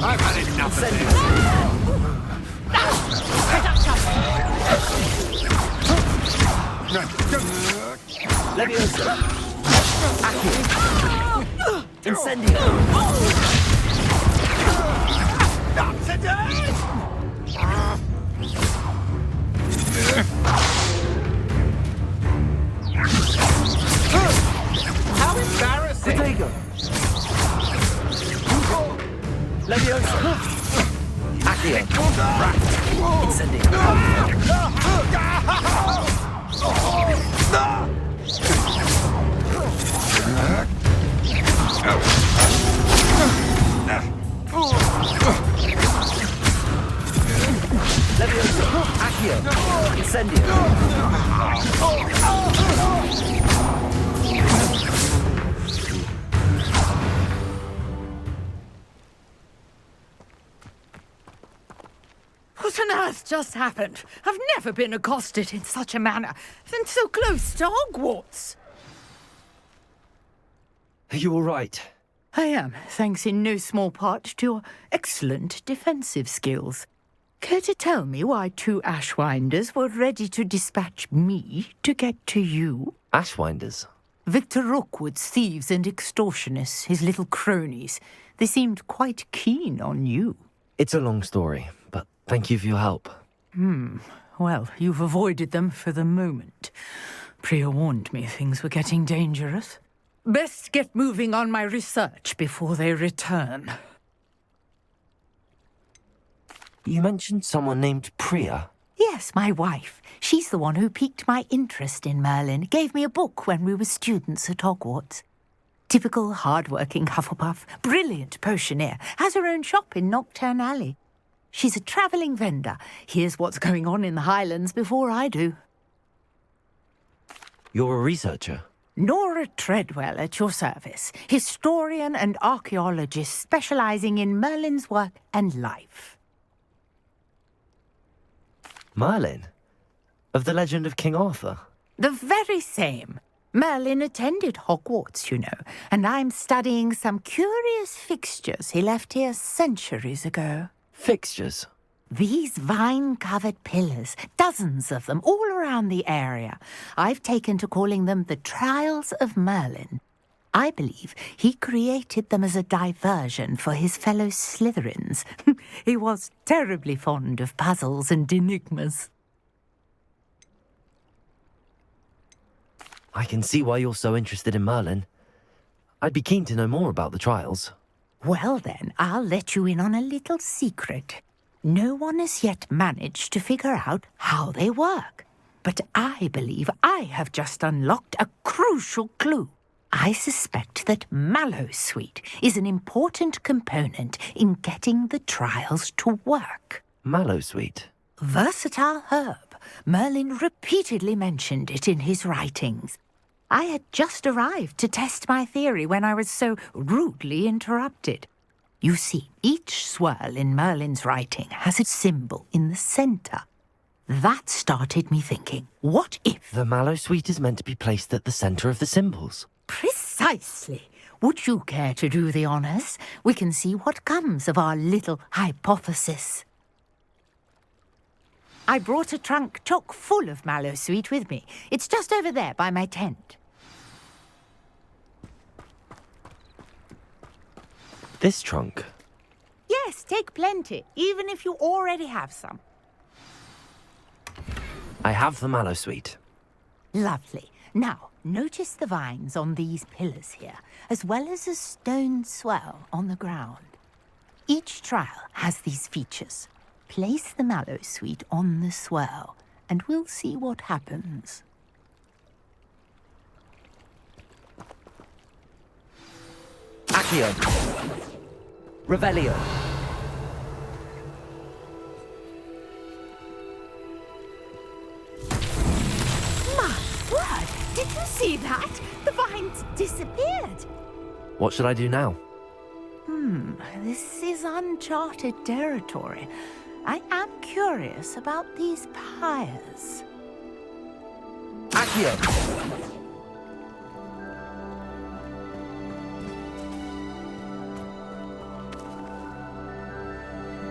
I've had enough of this. Leviosa! Accio! Incendio! Not today! How embarrassing! Potato! Leviosa! Accio! Incendio! Leviosa! Accio! Incendio! What on earth just happened? I've never been accosted in such a manner, and so close to Hogwarts. Are you all right? I am, thanks in no small part to your excellent defensive skills. Care to tell me why 2 Ashwinders were ready to dispatch me to get to you? Ashwinders? Victor Rookwood's thieves and extortionists, his little cronies. They seemed quite keen on you. It's a long story, but thank you for your help. Well, you've avoided them for the moment. Priya warned me things were getting dangerous. Best get moving on my research before they return. You mentioned someone named Priya. Yes, my wife. She's the one who piqued my interest in Merlin. Gave me a book when we were students at Hogwarts. Typical hard-working Hufflepuff, brilliant potioneer, has her own shop in Knockturn Alley. She's a travelling vendor. Hears what's going on in the Highlands before I do. You're a researcher? Nora Treadwell at your service. Historian and archaeologist specialising in Merlin's work and life. Merlin? Of the legend of King Arthur? The very same. Merlin attended Hogwarts, you know, and I'm studying some curious fixtures he left here centuries ago. Fixtures? These vine-covered pillars, dozens of them, all around the area. I've taken to calling them the Trials of Merlin. I believe he created them as a diversion for his fellow Slytherins. He was terribly fond of puzzles and enigmas. I can see why you're so interested in Merlin. I'd be keen to know more about the trials. Well then, I'll let you in on a little secret. No one has yet managed to figure out how they work. But I believe I have just unlocked a crucial clue. I suspect that Mallowsweet is an important component in getting the trials to work. Mallowsweet? Versatile herb. Merlin repeatedly mentioned it in his writings. I had just arrived to test my theory when I was so rudely interrupted. You see, each swirl in Merlin's writing has a symbol in the centre. That started me thinking, what if... The Mallowsweet is meant to be placed at the centre of the symbols. Precisely. Would you care to do the honours? We can see what comes of our little hypothesis. I brought a trunk chock full of Mallowsweet with me. It's just over there by my tent. This trunk? Yes, take plenty, even if you already have some. I have the Mallowsweet. Lovely. Now, notice the vines on these pillars here, as well as a stone swell on the ground. Each trial has these features. Place the Mallowsweet on the swell, and we'll see what happens. Accio. Revelio. My word! Did you see that? The vines disappeared. What should I do now? This is uncharted territory. I am curious about these pyres. Accio.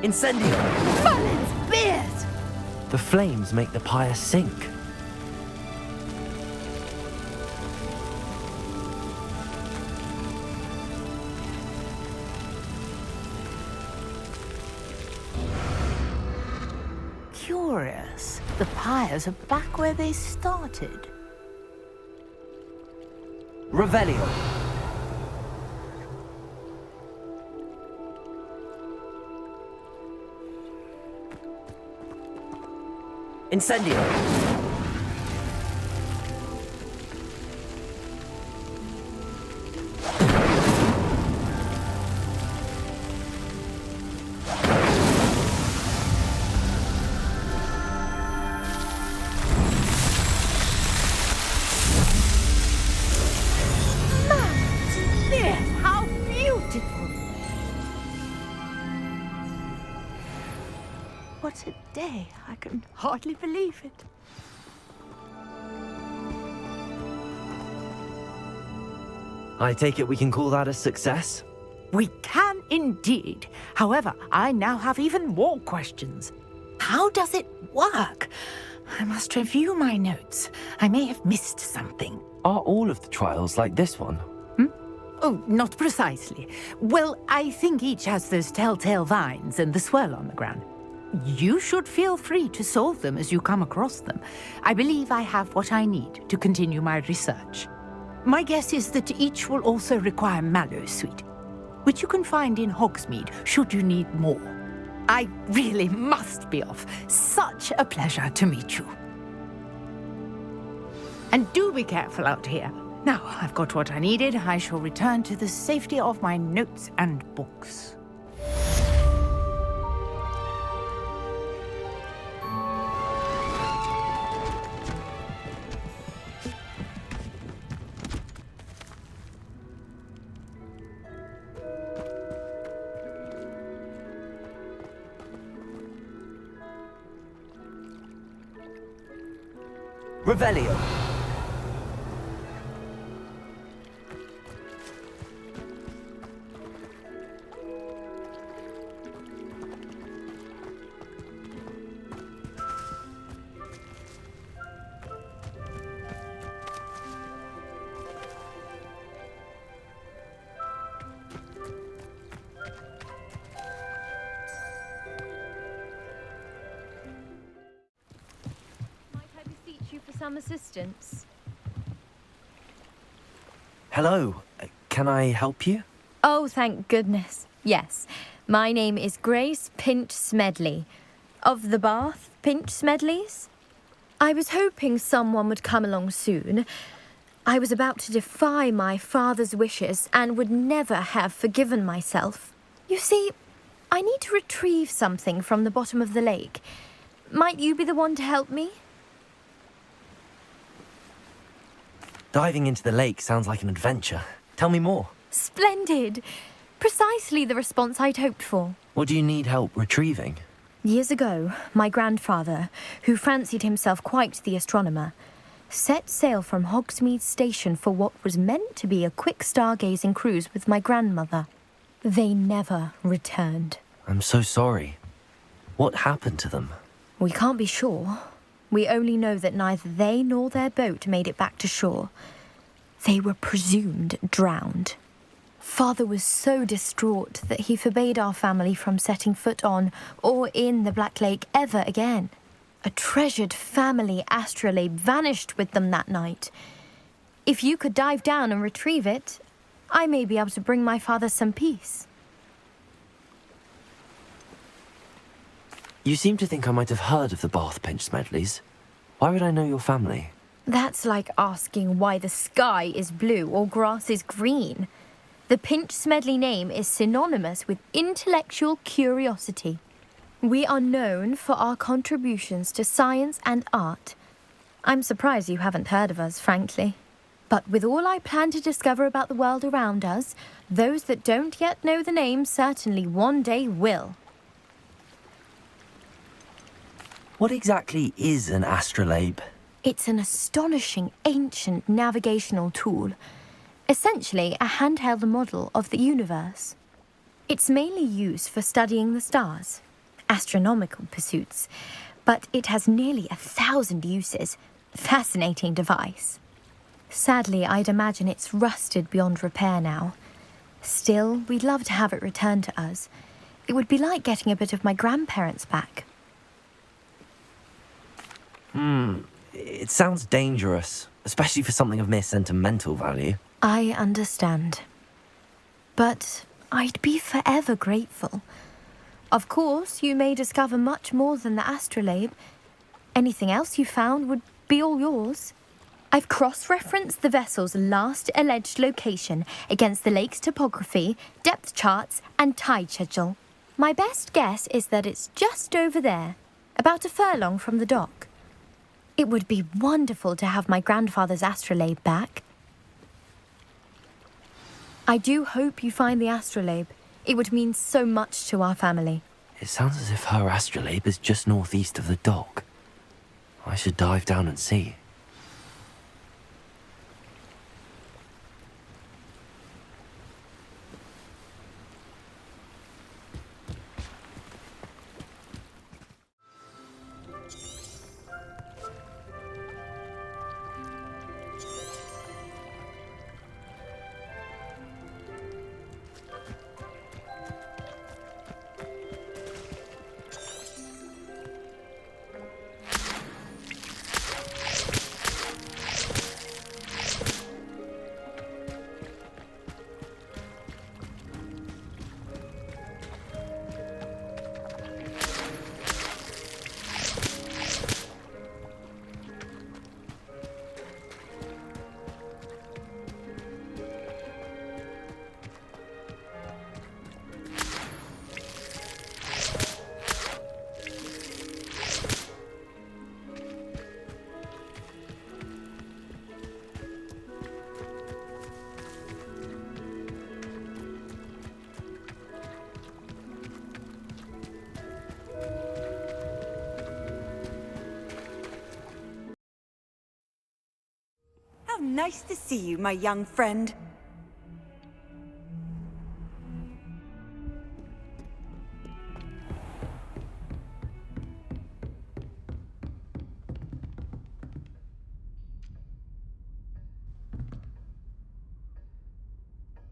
Incendio! Merlin's beard! The flames make the pyre sink. Curious. The pyres are back where they started. Revelio. Incendio. How beautiful! What a day. I can hardly believe it. I take it we can call that a success? We can indeed. However, I now have even more questions. How does it work? I must review my notes. I may have missed something. Are all of the trials like this one? Oh, not precisely. Well, I think each has those telltale vines and the swirl on the ground. You should feel free to solve them as you come across them. I believe I have what I need to continue my research. My guess is that each will also require Mallowsweet, which you can find in Hogsmeade should you need more. I really must be off. Such a pleasure to meet you. And do be careful out here. Now I've got what I needed, I shall return to the safety of my notes and books. Revelio. some assistance? Hello. Can I help you? Oh, thank goodness. Yes. My name is Grace Pinch Smedley. Of the Bath Pinch Smedleys? I was hoping someone would come along soon. I was about to defy my father's wishes and would never have forgiven myself. You see, I need to retrieve something from the bottom of the lake. Might you be the one to help me? Diving into the lake sounds like an adventure. Tell me more. Splendid! Precisely the response I'd hoped for. What do you need help retrieving? Years ago, my grandfather, who fancied himself quite the astronomer, set sail from Hogsmeade Station for what was meant to be a quick stargazing cruise with my grandmother. They never returned. I'm so sorry. What happened to them? We can't be sure. We only know that neither they nor their boat made it back to shore. They were presumed drowned. Father was so distraught that he forbade our family from setting foot on or in the Black Lake ever again. A treasured family astrolabe vanished with them that night. If you could dive down and retrieve it, I may be able to bring my father some peace. You seem to think I might have heard of the Bath Pinch Smedleys. Why would I know your family? That's like asking why the sky is blue or grass is green. The Pinch Smedley name is synonymous with intellectual curiosity. We are known for our contributions to science and art. I'm surprised you haven't heard of us, frankly. But with all I plan to discover about the world around us, those that don't yet know the name certainly one day will. What exactly is an astrolabe? It's an astonishing ancient navigational tool. Essentially a handheld model of the universe. It's mainly used for studying the stars, astronomical pursuits, but it has nearly 1,000 uses. Fascinating device. Sadly, I'd imagine it's rusted beyond repair now. Still, we'd love to have it returned to us. It would be like getting a bit of my grandparents back. It sounds dangerous, especially for something of mere sentimental value. I understand. But I'd be forever grateful. Of course, you may discover much more than the astrolabe. Anything else you found would be all yours. I've cross-referenced the vessel's last alleged location against the lake's topography, depth charts, and tide schedule. My best guess is that it's just over there, about a furlong from the dock. It would be wonderful to have my grandfather's astrolabe back. I do hope you find the astrolabe. It would mean so much to our family. It sounds as if her astrolabe is just northeast of the dock. I should dive down and see. How nice to see you, my young friend.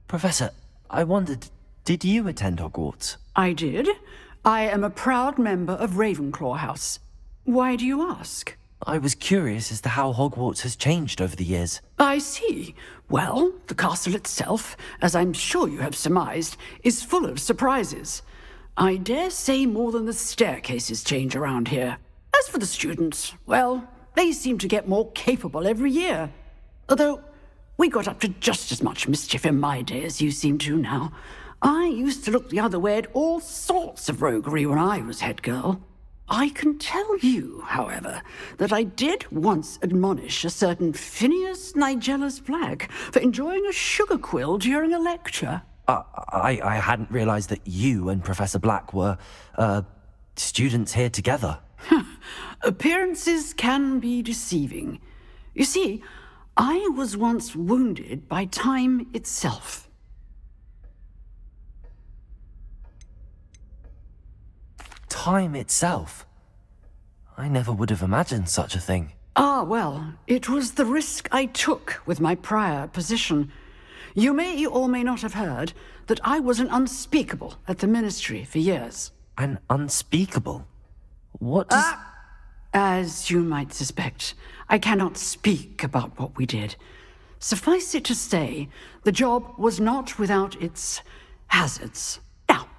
Professor, I wondered, did you attend Hogwarts? I did. I am a proud member of Ravenclaw House. Why do you ask? I was curious as to how Hogwarts has changed over the years. I see. Well, the castle itself, as I'm sure you have surmised, is full of surprises. I dare say more than the staircases change around here. As for the students, well, they seem to get more capable every year. Although, we got up to just as much mischief in my day as you seem to now. I used to look the other way at all sorts of roguery when I was head girl. I can tell you, however, that I did once admonish a certain Phineas Nigella's Black for enjoying a sugar quill during a lecture. I hadn't realized that you and Professor Black were, students here together. Appearances can be deceiving. You see, I was once wounded by time itself. Time itself? I never would have imagined such a thing. Ah, well, it was the risk I took with my prior position. You may or may not have heard that I was an unspeakable at the Ministry for years. An unspeakable? What does... As you might suspect, I cannot speak about what we did. Suffice it to say, the job was not without its hazards. Now,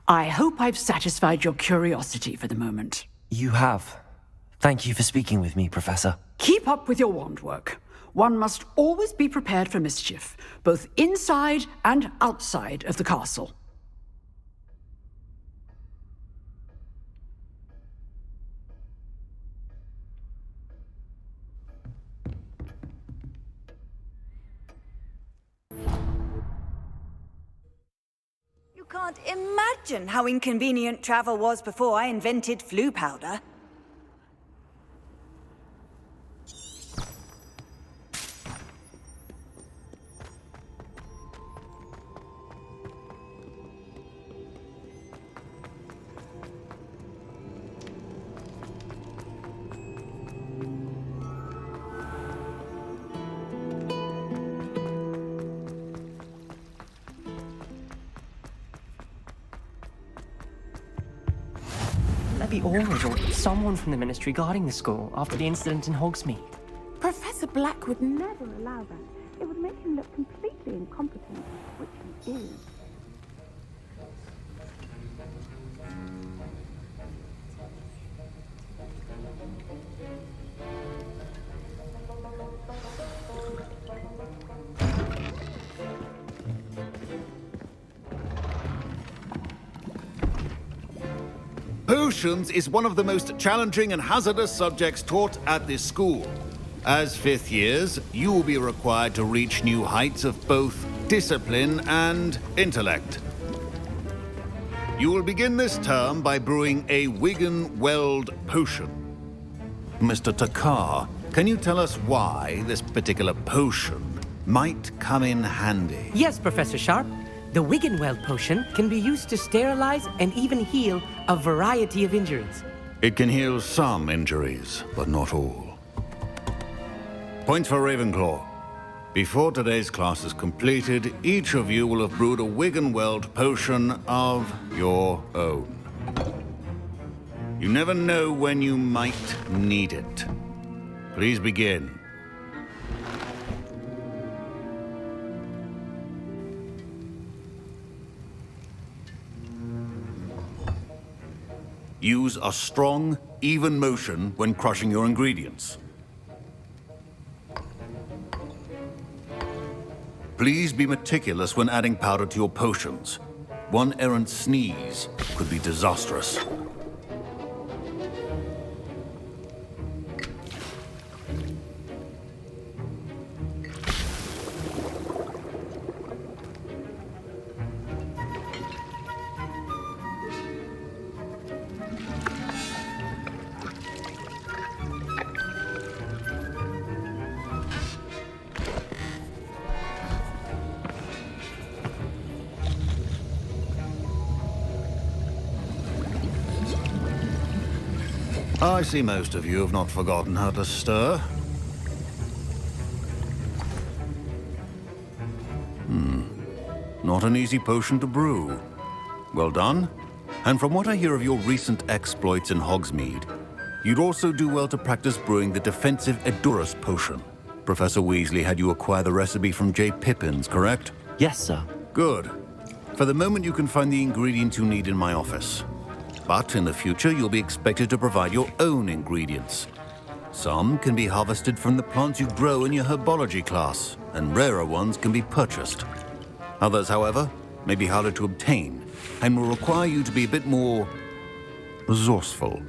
I hope I've satisfied your curiosity for the moment. You have. Thank you for speaking with me, Professor. Keep up with your wand work. One must always be prepared for mischief, both inside and outside of the castle. You can't imagine how inconvenient travel was before I invented flu powder. Levy Ormond or someone from the Ministry guarding the school after the incident in Hogsmeade. Professor Black would never allow that. It would make him look completely incompetent, which he is. Potions is one of the most challenging and hazardous subjects taught at this school. As fifth years, you will be required to reach new heights of both discipline and intellect. You will begin this term by brewing a Wiggenweld potion. Mr. Takar, can you tell us why this particular potion might come in handy? Yes, Professor Sharp. The Wiggenweld potion can be used to sterilize and even heal a variety of injuries. It can heal some injuries, but not all. Point for Ravenclaw. Before today's class is completed, each of you will have brewed a Wiggenweld potion of your own. You never know when you might need it. Please begin. Use a strong, even motion when crushing your ingredients. Please be meticulous when adding powder to your potions. One errant sneeze could be disastrous. I see most of you have not forgotten how to stir. Not an easy potion to brew. Well done. And from what I hear of your recent exploits in Hogsmeade, You'd also do well to practice brewing the defensive Edurus potion. Professor Weasley had you acquire the recipe from J. Pippin's, correct? Yes, sir. Good. For the moment, you can find the ingredients you need in my office. But in the future, you'll be expected to provide your own ingredients. Some can be harvested from the plants you grow in your herbology class, and rarer ones can be purchased. Others, however, may be harder to obtain, and will require you to be a bit more resourceful.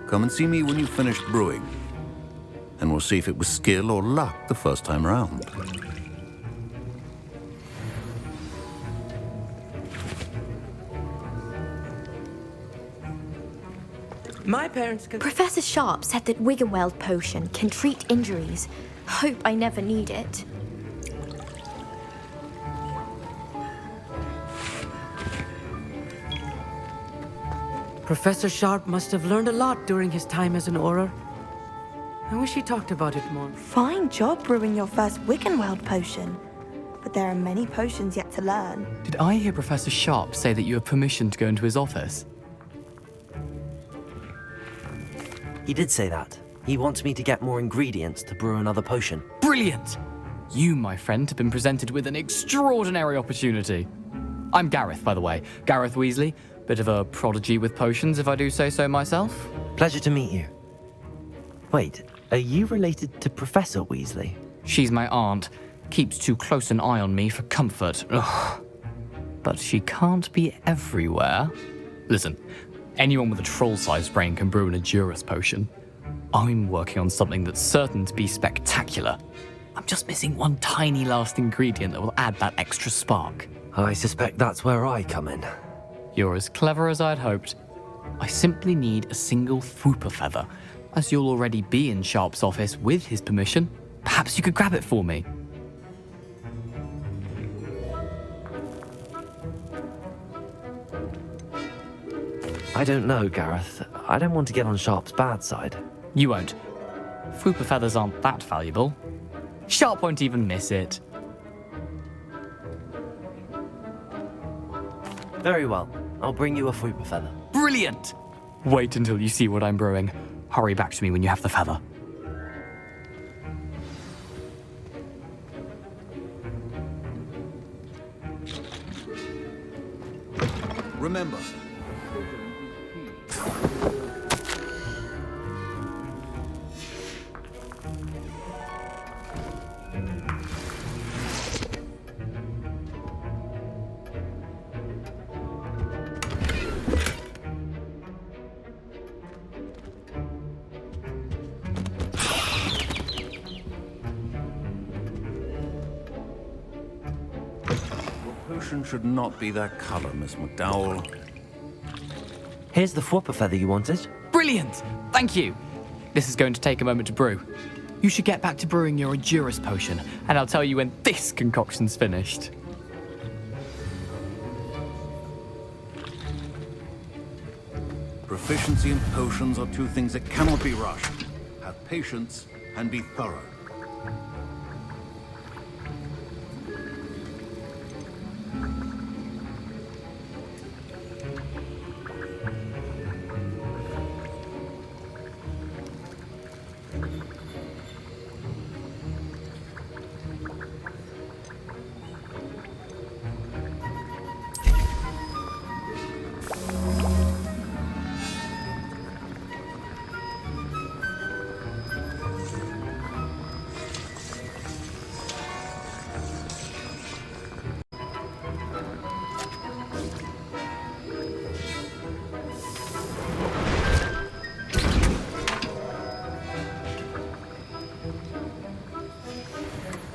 Come and see me when you've finished brewing, and we'll see if it was skill or luck the first time round. My parents could... Professor Sharp said that Wiggenweld potion can treat injuries. Hope I never need it. Professor Sharp must have learned a lot during his time as an Auror. I wish he talked about it more. Fine job brewing your first Wiggenweld potion. But there are many potions yet to learn. Did I hear Professor Sharp say that you have permission to go into his office? He did say that. He wants me to get more ingredients to brew another potion. Brilliant! You, my friend, have been presented with an extraordinary opportunity. I'm Gareth, by the way. Gareth Weasley. Bit of a prodigy with potions, if I do say so myself. Pleasure to meet you. Wait, are you related to Professor Weasley? She's my aunt. Keeps too close an eye on me for comfort. Ugh. But she can't be everywhere. Listen, anyone with a troll-sized brain can brew an Edurus potion. I'm working on something that's certain to be spectacular. I'm just missing one tiny last ingredient that will add that extra spark. I suspect that's where I come in. You're as clever as I'd hoped. I simply need a single Fwooper feather. As you'll already be in Sharp's office with his permission, perhaps you could grab it for me. I don't know, Gareth. I don't want to get on Sharp's bad side. You won't. Fwooper feathers aren't that valuable. Sharp won't even miss it. Very well. I'll bring you a Fwooper feather. Brilliant! Wait until you see what I'm brewing. Hurry back to me when you have the feather. Remember, potion should not be that color, Miss McDowell. Here's the Fwooper feather you wanted. Brilliant! Thank you! This is going to take a moment to brew. You should get back to brewing your Edurus potion, and I'll tell you when this concoction's finished. Proficiency in potions are two things that cannot be rushed. Have patience and be thorough.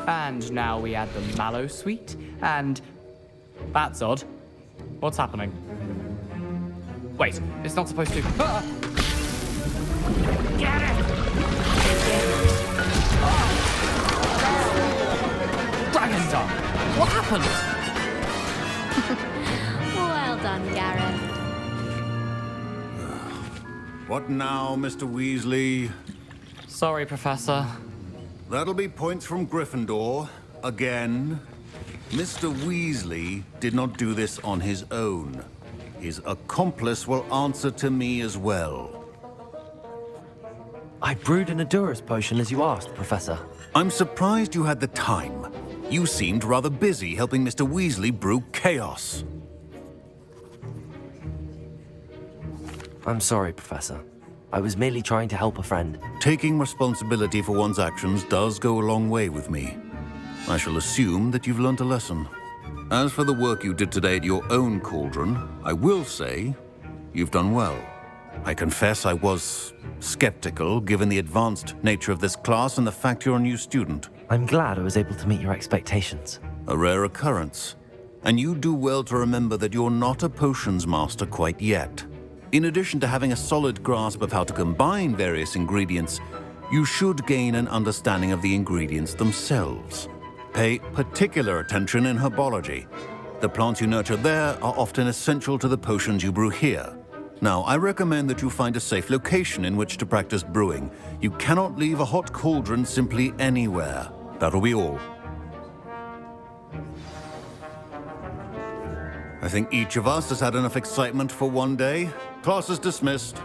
And now we add the mallow sweet, and... That's odd. What's happening? Wait, it's not supposed to... Ah! Get it! Dragon Dog! What happened? Well done, Gareth. What now, Mr. Weasley? Sorry, Professor. That'll be points from Gryffindor, again. Mr. Weasley did not do this on his own. His accomplice will answer to me as well. I brewed an Adurus potion as you asked, Professor. I'm surprised you had the time. You seemed rather busy helping Mr. Weasley brew chaos. I'm sorry, Professor. I was merely trying to help a friend. Taking responsibility for one's actions does go a long way with me. I shall assume that you've learnt a lesson. As for the work you did today at your own cauldron, I will say you've done well. I confess I was skeptical, given the advanced nature of this class and the fact you're a new student. I'm glad I was able to meet your expectations. A rare occurrence. And you do well to remember that you're not a potions master quite yet. In addition to having a solid grasp of how to combine various ingredients, you should gain an understanding of the ingredients themselves. Pay particular attention in herbology. The plants you nurture there are often essential to the potions you brew here. Now, I recommend that you find a safe location in which to practice brewing. You cannot leave a hot cauldron simply anywhere. That'll be all. I think each of us has had enough excitement for one day. Class is dismissed.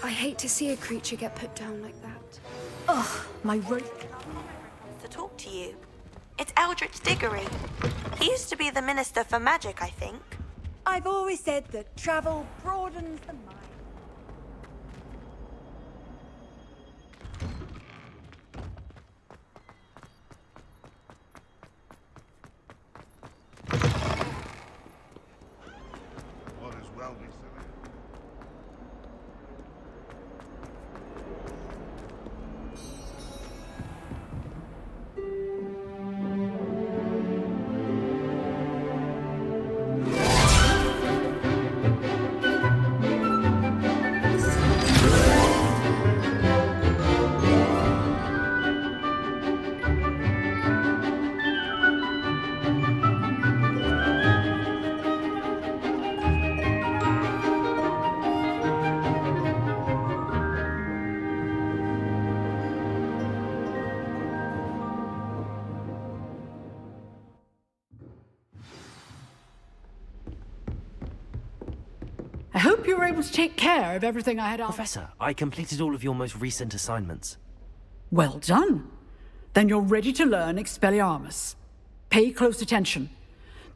I hate to see a creature get put down like that. Ugh, my rope. To talk to you. It's Eldritch Diggory. He used to be the Minister for Magic, I think. I've always said that travel broadens the mind. I hope you were able to take care of everything I had asked. Professor, I completed all of your most recent assignments. Well done. Then you're ready to learn Expelliarmus. Pay close attention.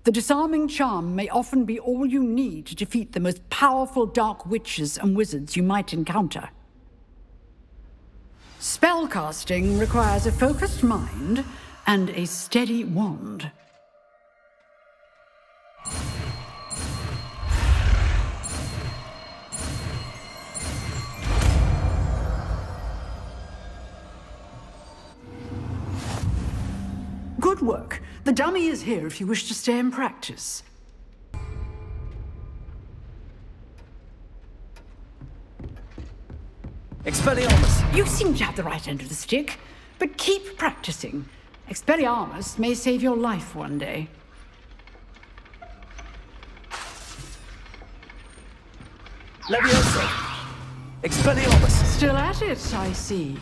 The disarming charm may often be all you need to defeat the most powerful dark witches and wizards you might encounter. Spellcasting requires a focused mind and a steady wand. Good work. The dummy is here if you wish to stay and practice. Expelliarmus! You seem to have the right end of the stick, but keep practicing. Expelliarmus may save your life one day. Leviosa! Expelliarmus! Still at it, I see.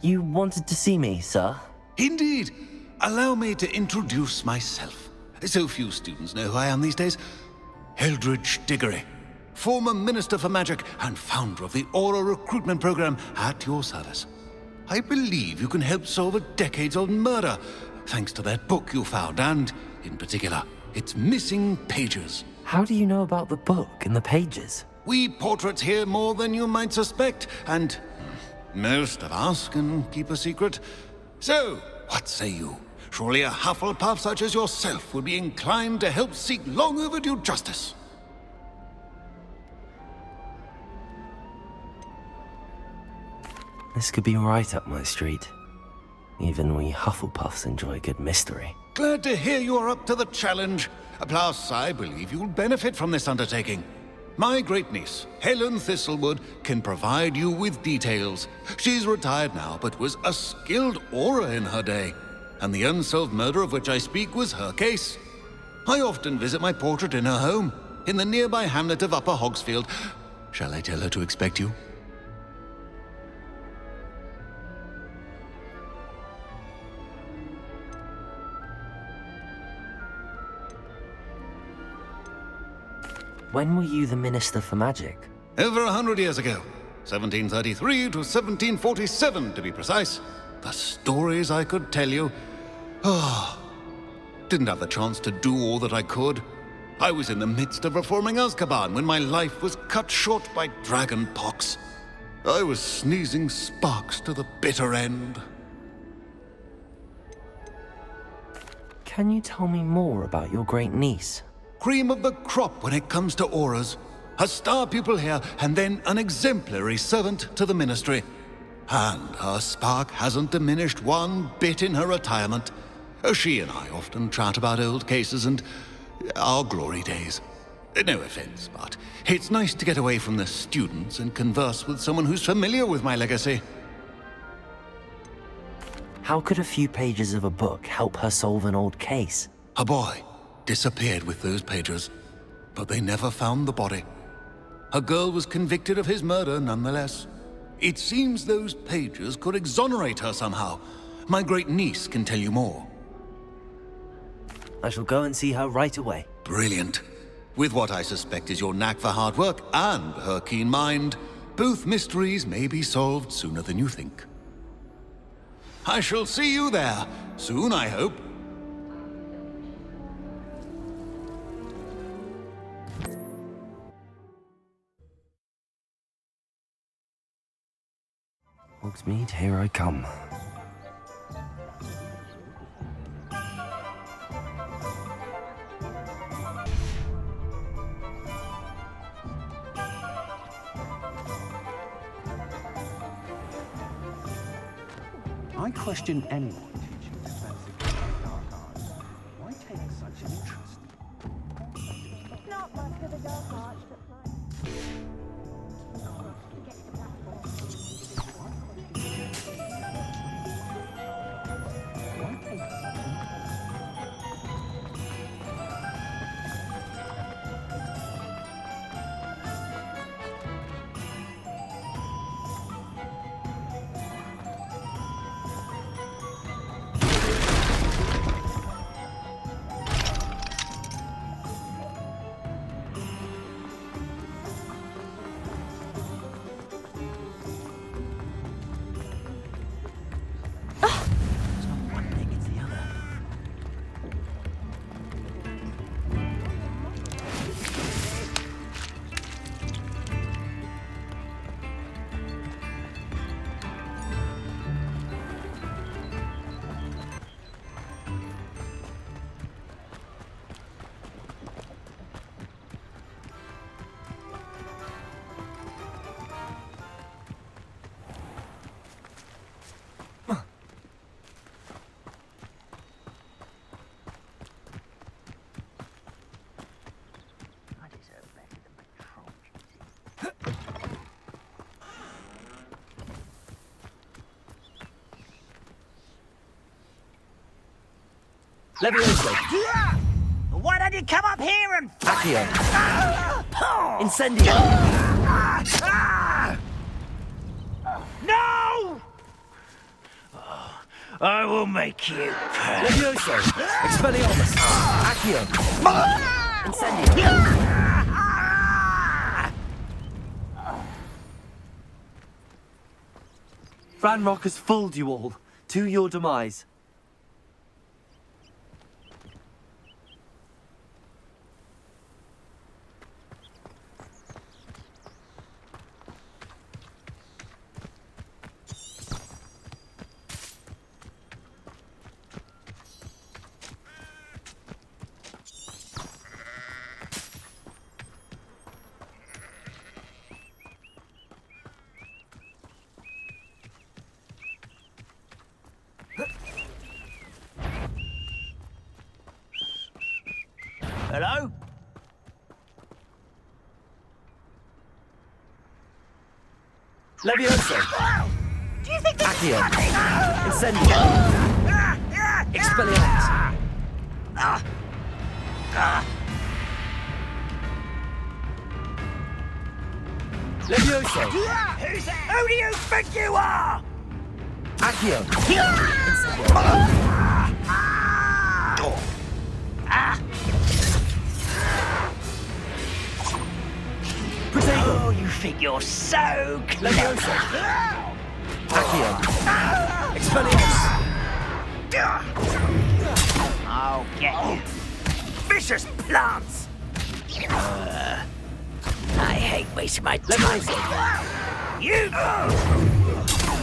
You wanted to see me, sir? Indeed. Allow me to introduce myself. So few students know who I am these days. Eldritch Diggory, former Minister for Magic and founder of the Aura Recruitment Program at your service. I believe you can help solve a decades-old murder, thanks to that book you found, and, in particular, its missing pages. How do you know about the book and the pages? We portraits here more than you might suspect, and most of us can keep a secret. So, what say you? Surely a Hufflepuff such as yourself would be inclined to help seek long overdue justice. This could be right up my street. Even we Hufflepuffs enjoy a good mystery. Glad to hear you are up to the challenge. Plus, I believe you'll benefit from this undertaking. My great-niece, Helen Thistlewood, can provide you with details. She's retired now, but was a skilled aura in her day. And the unsolved murder of which I speak was her case. I often visit my portrait in her home, in the nearby hamlet of Upper Hogsfield. Shall I tell her to expect you? When were you the Minister for Magic? Over 100 years ago. 1733 to 1747, to be precise. The stories I could tell you. Didn't have the chance to do all that I could. I was in the midst of reforming Azkaban when my life was cut short by dragon pox. I was sneezing sparks to the bitter end. Can you tell me more about your great niece? Cream of the crop when it comes to auras. A star pupil here, and then an exemplary servant to the ministry. And her spark hasn't diminished one bit in her retirement. She and I often chat about old cases and our glory days. No offense, but it's nice to get away from the students and converse with someone who's familiar with my legacy. How could a few pages of a book help her solve an old case? A boy disappeared with those pages, but they never found the body. A girl was convicted of his murder nonetheless. It seems those pages could exonerate her somehow. My great niece can tell you more. I shall go and see her right away. Brilliant. With what I suspect is your knack for hard work and her keen mind, both mysteries may be solved sooner than you think. I shall see you there, soon I hope. Hogsmeade, here I come. I question anyone teaching defense against the dark arts. Why take such an interest? Not much of the dark arts that Levioso! Why don't you come up here and Accio! Incendio! No! I will make you pay. Levioso! Expelliarmus! Accio! Incendio! Ranrok has fooled you all, to your demise. Levioso! Do you think this Accio! is funny? Incendio! Expelliarmus! Levioso! Who do you think you are? Accio! Oh, you think you're so clever. Accio! Expelliarmus! I'll get you. Vicious plants! I hate wasting my time. You!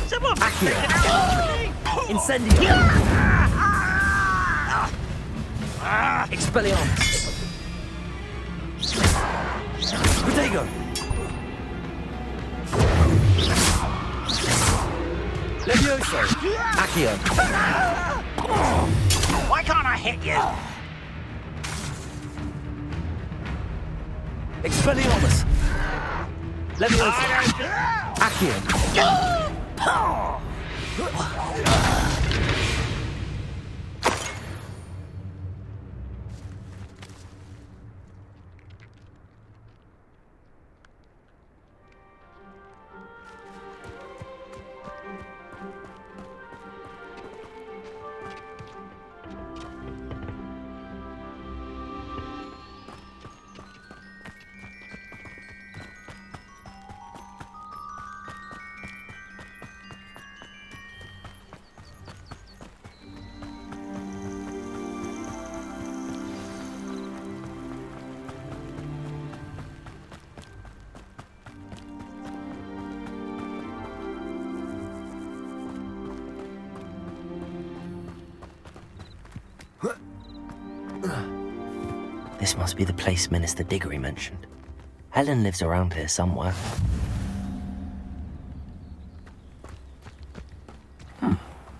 Someone Incendio! Expelliarmus! Protego! Levioso! Accio! Why can't I hit you? Expelliarmus! Levioso! Accio! This must be the place Minister Diggory mentioned. Helen lives around here somewhere.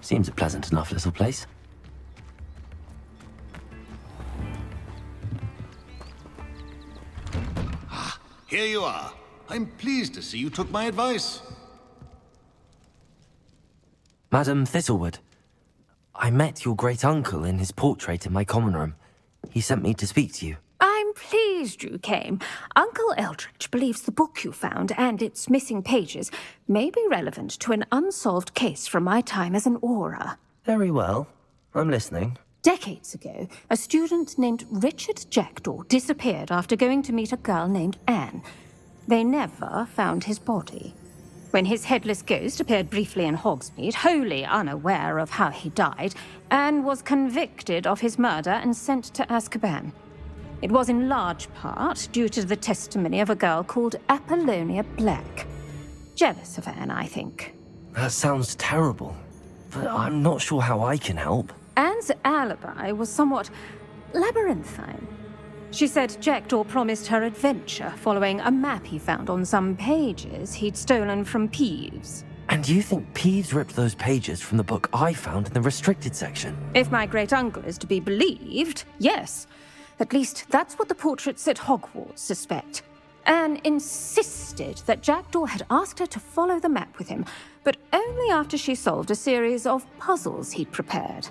Seems a pleasant enough little place. Here you are. I'm pleased to see you took my advice. Madam Thistlewood, I met your great-uncle in his portrait in my common room. He sent me to speak to you. I'm pleased you came. Uncle Eldridge believes the book you found and its missing pages may be relevant to an unsolved case from my time as an Auror. Very well. I'm listening. Decades ago, a student named Richard Jackdaw disappeared after going to meet a girl named Anne. They never found his body. When his headless ghost appeared briefly in Hogsmeade, wholly unaware of how he died, Anne was convicted of his murder and sent to Azkaban. It was in large part due to the testimony of a girl called Apollonia Black. Jealous of Anne, I think. That sounds terrible, but I'm not sure how I can help. Anne's alibi was somewhat labyrinthine. She said Jackdaw promised her adventure following a map he found on some pages he'd stolen from Peeves. And you think Peeves ripped those pages from the book I found in the restricted section? If my great-uncle is to be believed, yes. At least that's what the portraits at Hogwarts suspect. Anne insisted that Jackdaw had asked her to follow the map with him, but only after she solved a series of puzzles he'd prepared.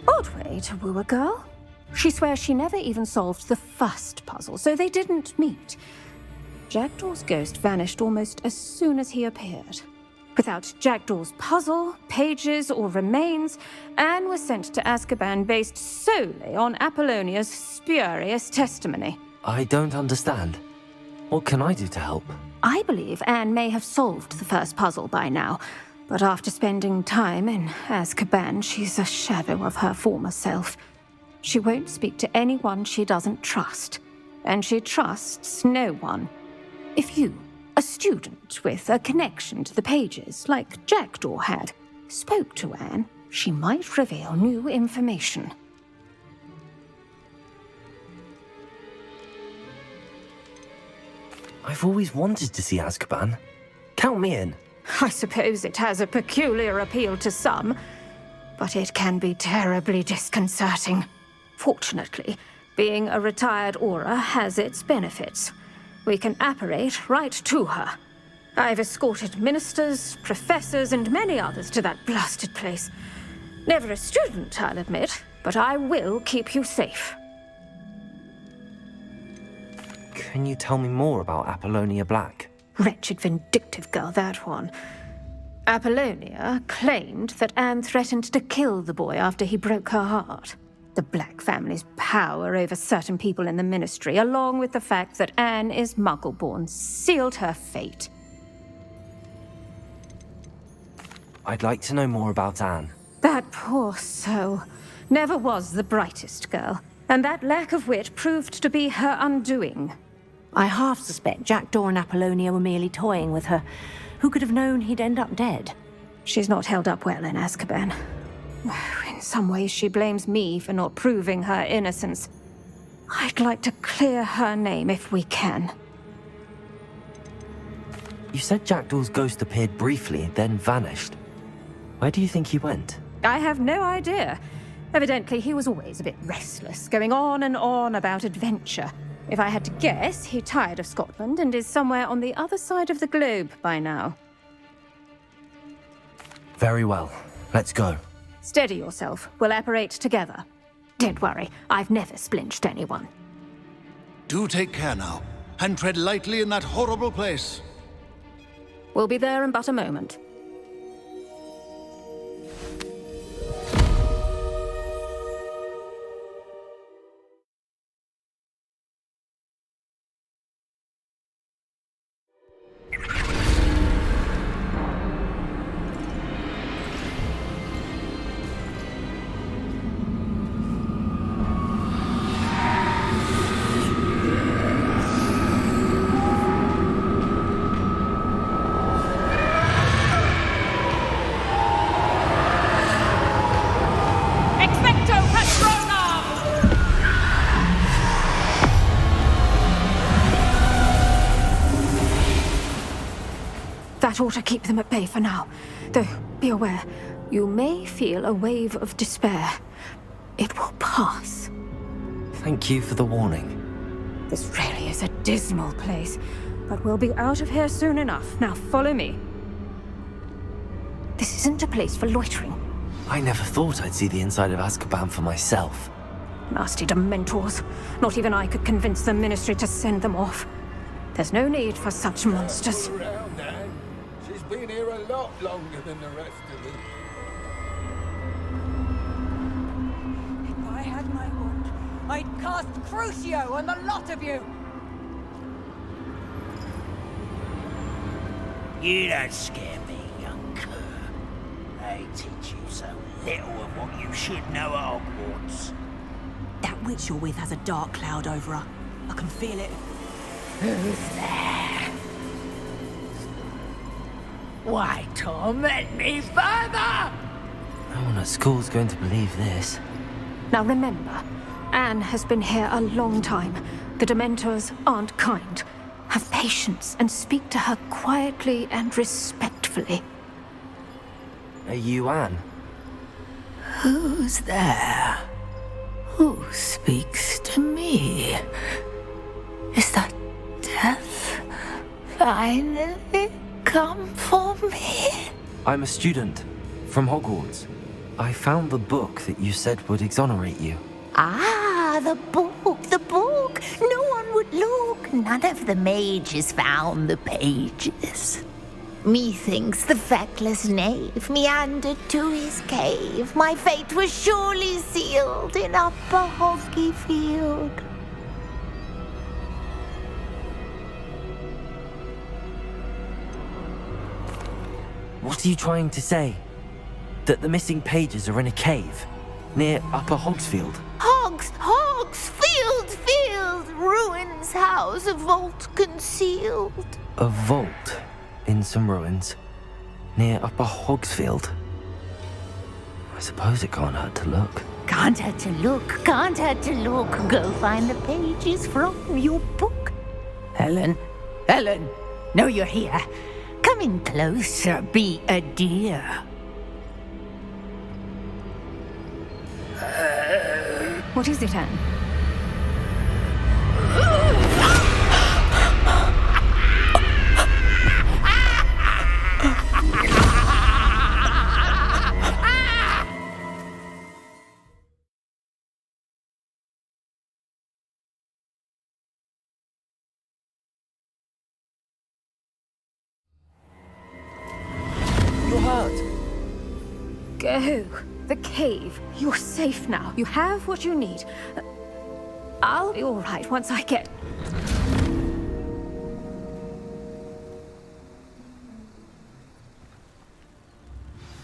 Odd way to woo a girl. She swears she never even solved the first puzzle, so they didn't meet. Jackdaw's ghost vanished almost as soon as he appeared. Without Jackdaw's puzzle, pages, or remains, Anne was sent to Azkaban based solely on Apollonia's spurious testimony. I don't understand. What can I do to help? I believe Anne may have solved the first puzzle by now, but after spending time in Azkaban, she's a shadow of her former self. She won't speak to anyone she doesn't trust, and she trusts no one. If you, a student with a connection to the pages, like Jackdaw had, spoke to Anne, she might reveal new information. I've always wanted to see Azkaban. Count me in. I suppose it has a peculiar appeal to some, but it can be terribly disconcerting. Fortunately, being a retired Auror has its benefits. We can apparate right to her. I've escorted ministers, professors, and many others to that blasted place. Never a student, I'll admit, but I will keep you safe. Can you tell me more about Apollonia Black? Wretched, vindictive girl, that one. Apollonia claimed that Anne threatened to kill the boy after he broke her heart. The Black family's power over certain people in the Ministry, along with the fact that Anne is Muggle-born, sealed her fate. I'd like to know more about Anne. That poor soul never was the brightest girl, and that lack of wit proved to be her undoing. I half suspect Jackdaw and Apollonia were merely toying with her. Who could have known he'd end up dead? She's not held up well in Azkaban. In some ways, she blames me for not proving her innocence. I'd like to clear her name if we can. You said Jackdaw's ghost appeared briefly, then vanished. Where do you think he went? I have no idea. Evidently, he was always a bit restless, going on and on about adventure. If I had to guess, he tired of Scotland and is somewhere on the other side of the globe by now. Very well. Let's go. Steady yourself. We'll apparate together. Don't worry, I've never splinched anyone. Do take care now, and tread lightly in that horrible place. We'll be there in but a moment. That ought to keep them at bay for now. Though, be aware, you may feel a wave of despair. It will pass. Thank you for the warning. This really is a dismal place, but we'll be out of here soon enough. Now follow me. This isn't a place for loitering. I never thought I'd see the inside of Azkaban for myself. Nasty Dementors. Not even I could convince the Ministry to send them off. There's no need for such monsters. She's been here a lot longer than the rest of them. If I had my wand, I'd cast Crucio on the lot of you! You don't scare me, young cur. They teach you so little of what you should know at Hogwarts. That witch you're with has a dark cloud over her. I can feel it. Who's there? Why torment me further? No one at school's going to believe this. Now remember, Anne has been here a long time. The Dementors aren't kind. Have patience and speak to her quietly and respectfully. Are you Anne? Who's there? Who speaks to me? Is that death finally come for me? I'm a student from Hogwarts. I found the book that you said would exonerate you. Ah, the book, the book. No one would look. None of the mages found the pages. Methinks the feckless knave meandered to his cave. My fate was surely sealed in Upper Hoggyfield. What are you trying to say? That the missing pages are in a cave near Upper Hogsfield? Field, ruins house, a vault concealed. A vault in some ruins near Upper Hogsfield. I suppose it can't hurt to look. Can't hurt to look. Go find the pages from your book. Helen, know you're here. Come in closer, be a dear. What is it, Anne? go. The cave. You're safe now. You have what you need. I'll be all right once I get...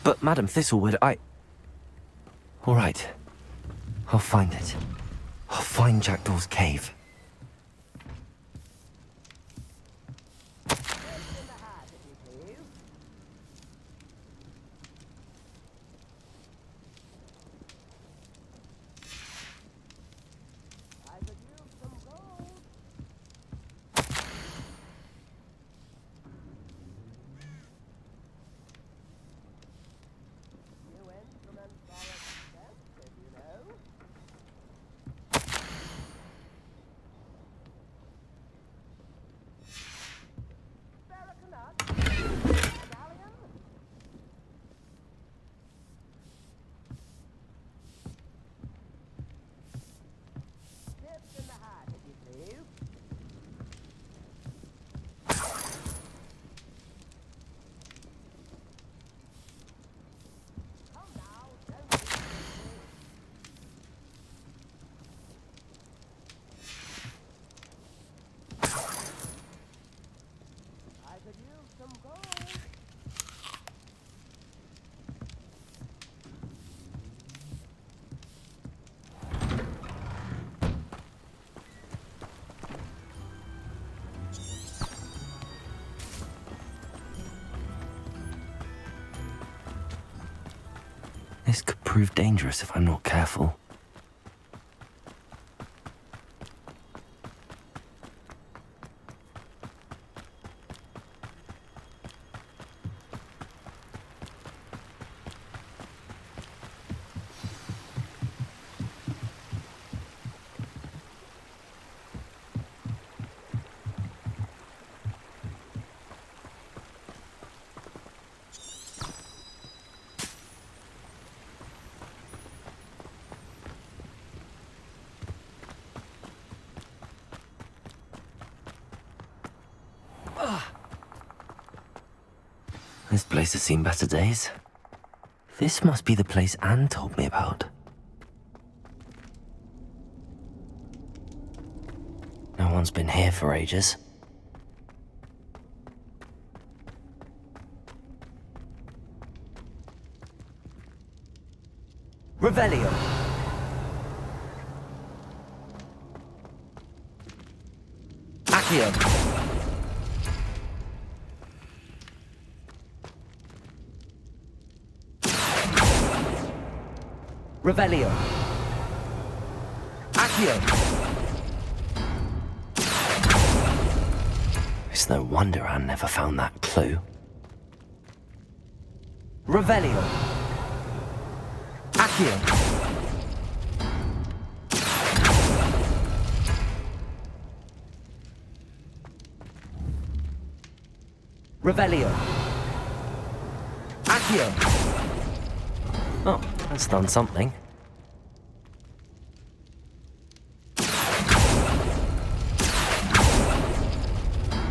But Madam Thistlewood, all right. I'll find it. I'll find Jackdaw's cave. This could prove dangerous if I'm not careful. This place has seen better days. This must be the place Anne told me about. No one's been here for ages. Revelio. Accio. Revelio. Accio. It's no wonder Anne never found that clue. Revelio. Accio. Revelio. Accio. Oh, that's done something.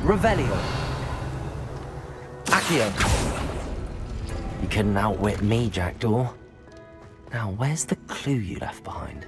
Revelio. Accio. You couldn't outwit me, Jackdaw. Now, where's the clue you left behind?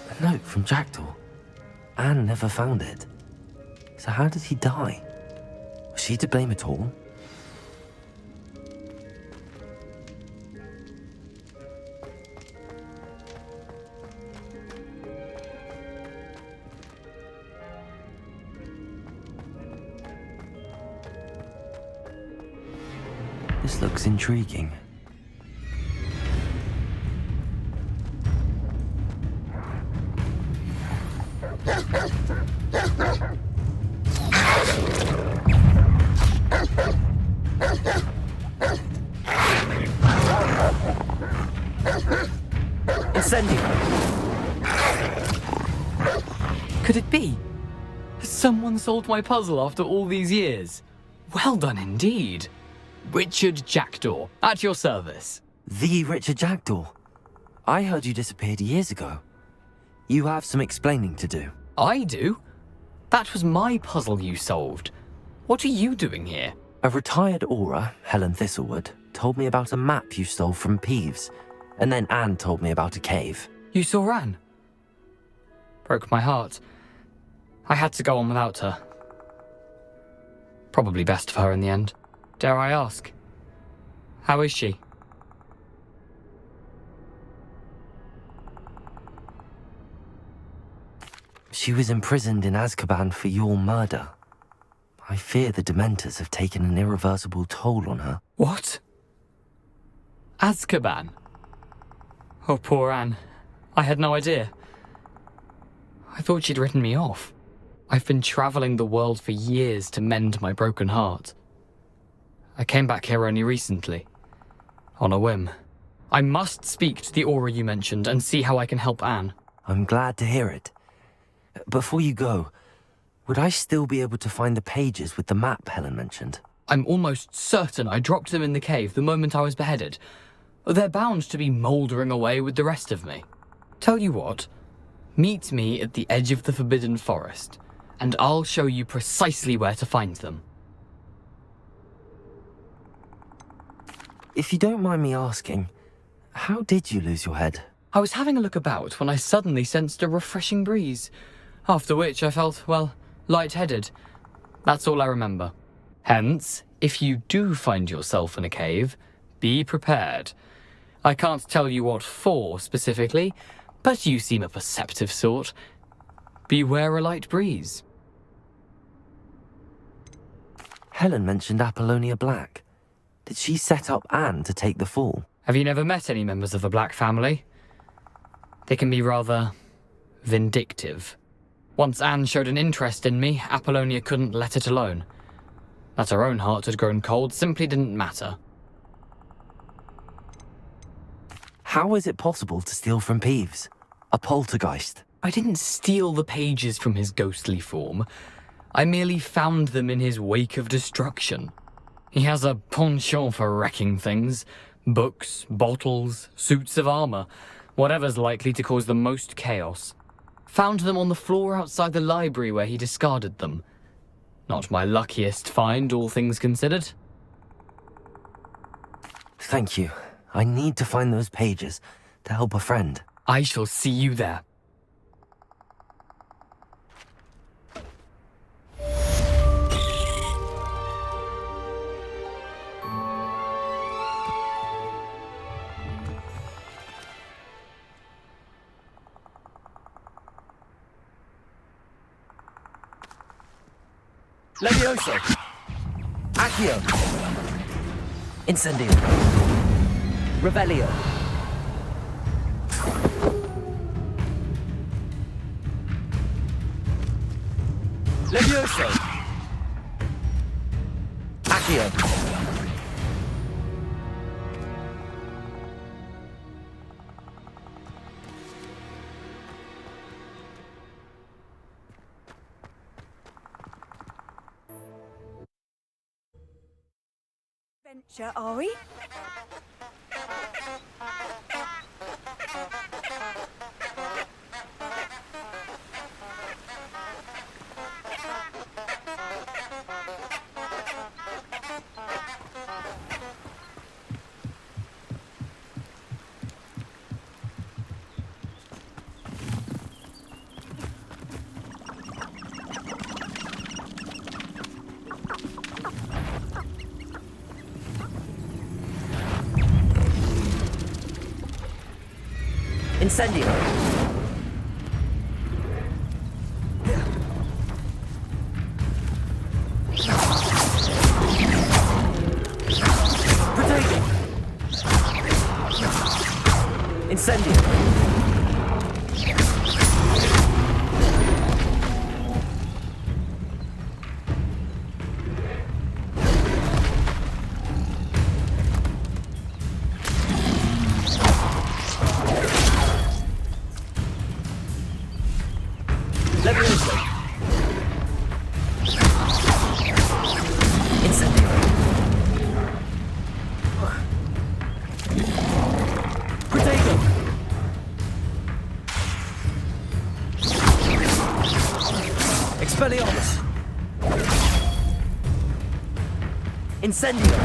A note from Jackdaw. Anne never found it. So how did he die? Was she to blame at all? This looks intriguing. Incendio! Could it be? Has someone solved my puzzle after all these years? Well done indeed. Richard Jackdaw, at your service. The Richard Jackdaw? I heard you disappeared years ago. You have some explaining to do. I do? That was my puzzle you solved. What are you doing here? A retired aura, Helen Thistlewood, told me about a map you stole from Peeves, and then Anne told me about a cave. You saw Anne? Broke my heart. I had to go on without her. Probably best for her in the end. Dare I ask? How is she? She was imprisoned in Azkaban for your murder. I fear the Dementors have taken an irreversible toll on her. What? Azkaban? Oh, poor Anne. I had no idea. I thought she'd written me off. I've been traveling the world for years to mend my broken heart. I came back here only recently, on a whim. I must speak to the aura you mentioned and see how I can help Anne. I'm glad to hear it. Before you go, would I still be able to find the pages with the map Helen mentioned? I'm almost certain I dropped them in the cave the moment I was beheaded. They're bound to be mouldering away with the rest of me. Tell you what, meet me at the edge of the Forbidden Forest, and I'll show you precisely where to find them. If you don't mind me asking, how did you lose your head? I was having a look about when I suddenly sensed a refreshing breeze, after which I felt, well, lightheaded. That's all I remember. Hence, if you do find yourself in a cave, be prepared. I can't tell you what for specifically, but you seem a perceptive sort. Beware a light breeze. Helen mentioned Apollonia Black. Did she set up Anne to take the fall? Have you never met any members of the Black family? They can be rather vindictive. Once Anne showed an interest in me, Apollonia couldn't let it alone. That her own heart had grown cold simply didn't matter. How is it possible to steal from Peeves? A poltergeist? I didn't steal the pages from his ghostly form. I merely found them in his wake of destruction. He has a penchant for wrecking things. Books, bottles, suits of armor, whatever's likely to cause the most chaos. Found them on the floor outside the library where he discarded them. Not my luckiest find, all things considered. Thank you. I need to find those pages to help a friend. I shall see you there. Levioso! Accio! Incendio! Revelio! Levioso! Accio! Adventure, are we? Incendio! Incendio! Levioso! Incendio! Protego! Expelliarmus! Incendio!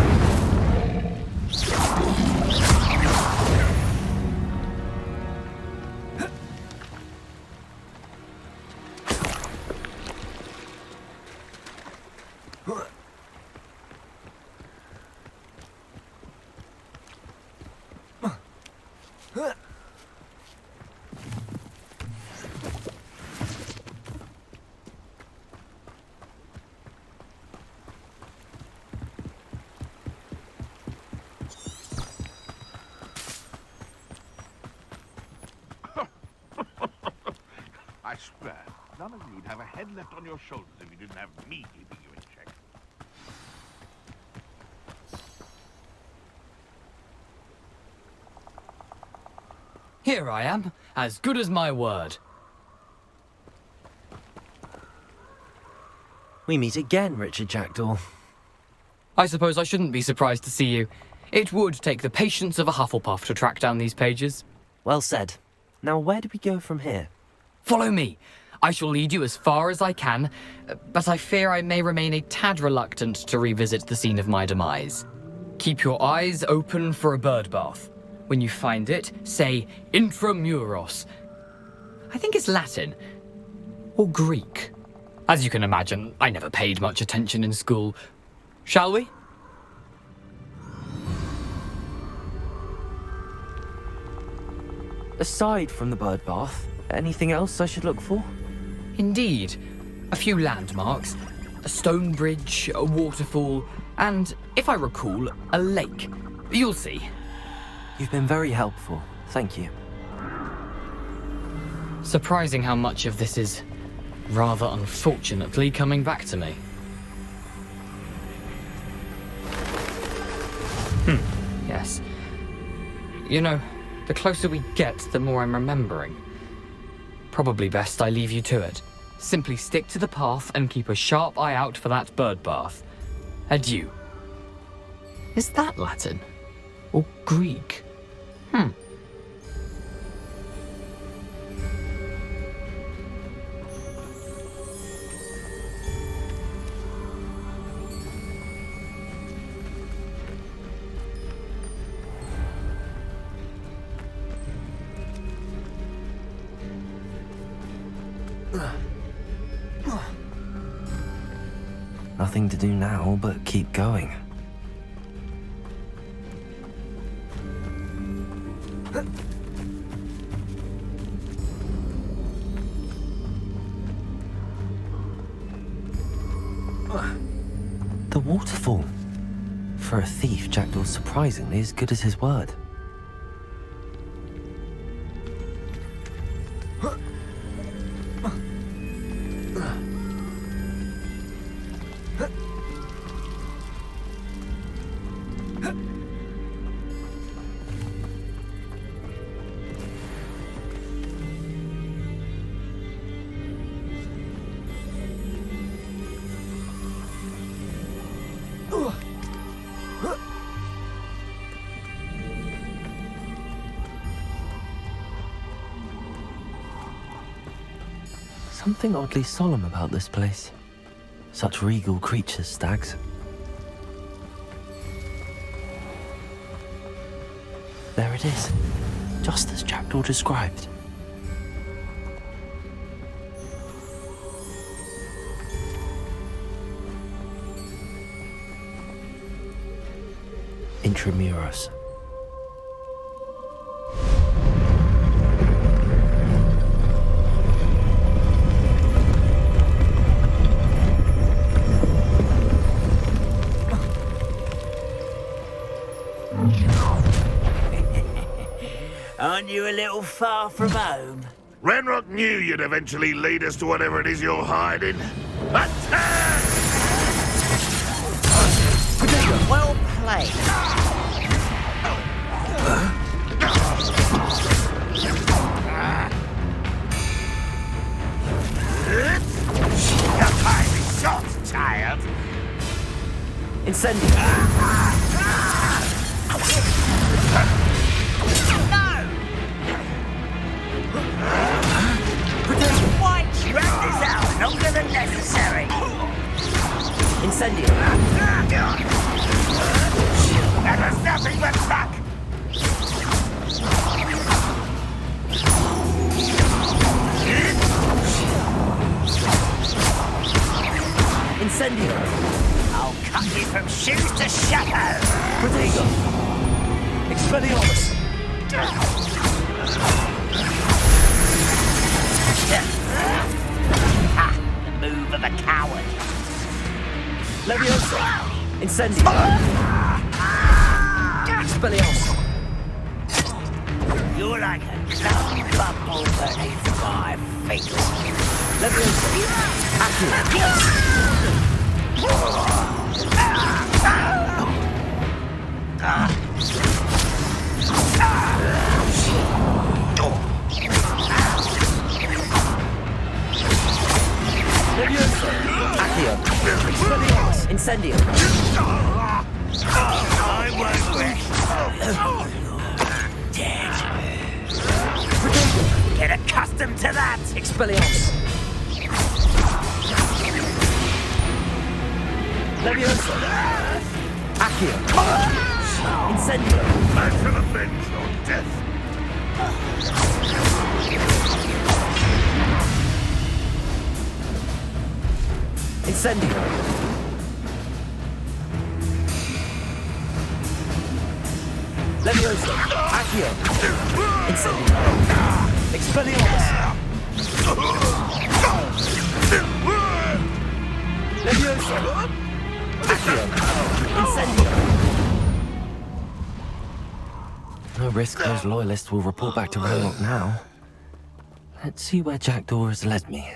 I swear, none of you'd have a head left on your shoulders if you didn't have me keeping you in check. Here I am, as good as my word. We meet again, Richard Jackdaw. I suppose I shouldn't be surprised to see you. It would take the patience of a Hufflepuff to track down these pages. Well said. Now where do we go from here? Follow me. I shall lead you as far as I can, but I fear I may remain a tad reluctant to revisit the scene of my demise. Keep your eyes open for a bird bath. When you find it, say intramuros. I think it's Latin. Or Greek. As you can imagine, I never paid much attention in school. Shall we? Aside from the bird bath, anything else I should look for? Indeed. A few landmarks. A stone bridge, a waterfall, and, if I recall, a lake. You'll see. You've been very helpful. Thank you. Surprising how much of this is, rather unfortunately, coming back to me. Yes. You know, the closer we get, the more I'm remembering. Probably best I leave you to it. Simply stick to the path and keep a sharp eye out for that bird bath. Adieu. Is that Latin? Or Greek? Nothing to do now but keep going. The waterfall. For a thief, Jackdaw's surprisingly as good as his word. Something oddly solemn about this place. Such regal creatures, stags. There it is, just as Jackdaw described. Intramuros. Aren't you a little far from home? Ranrok knew you'd eventually lead us to whatever it is you're hiding. Attack! Well played. Your time is short, child. Incendio. Why drag this out longer than necessary? Incendio. That was nothing but luck. Incendio. I'll cut you from shoes to shadow. Protego. Expelliarmus. Ha! The move of a coward. Leviosa. Incendio. Expelliarmus. You're like a glowing bubble beneath my feet. Leviosa. Accio. Leviosa. Accio. Expelliarmus. Incendio. I won't rest. Dead. Get accustomed to that. Expelliarmus. Leviosa. Accio. Incendio. I shall avenge your death. Incendio. Leviosa. Accio. Incendio. Expelliarmus. Leviosa. Accio. Incendio. No risk those loyalists will report back to Ranrok now. Let's see where Jackdaw has led me.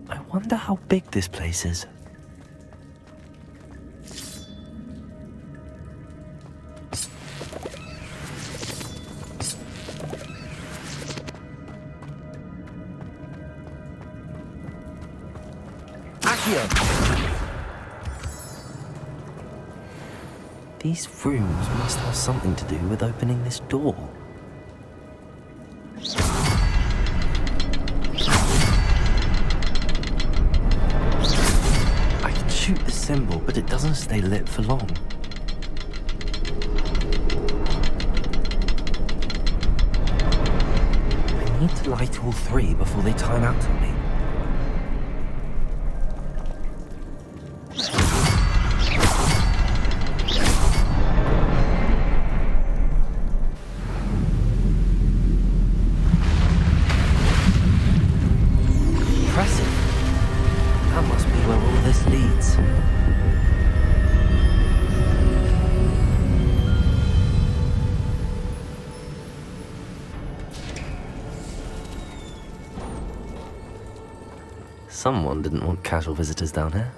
I wonder how big this place is. These rooms must have something to do with opening this door. I can shoot the symbol, but it doesn't stay lit for long. I need to light all three before they time out on me. Someone didn't want casual visitors down here.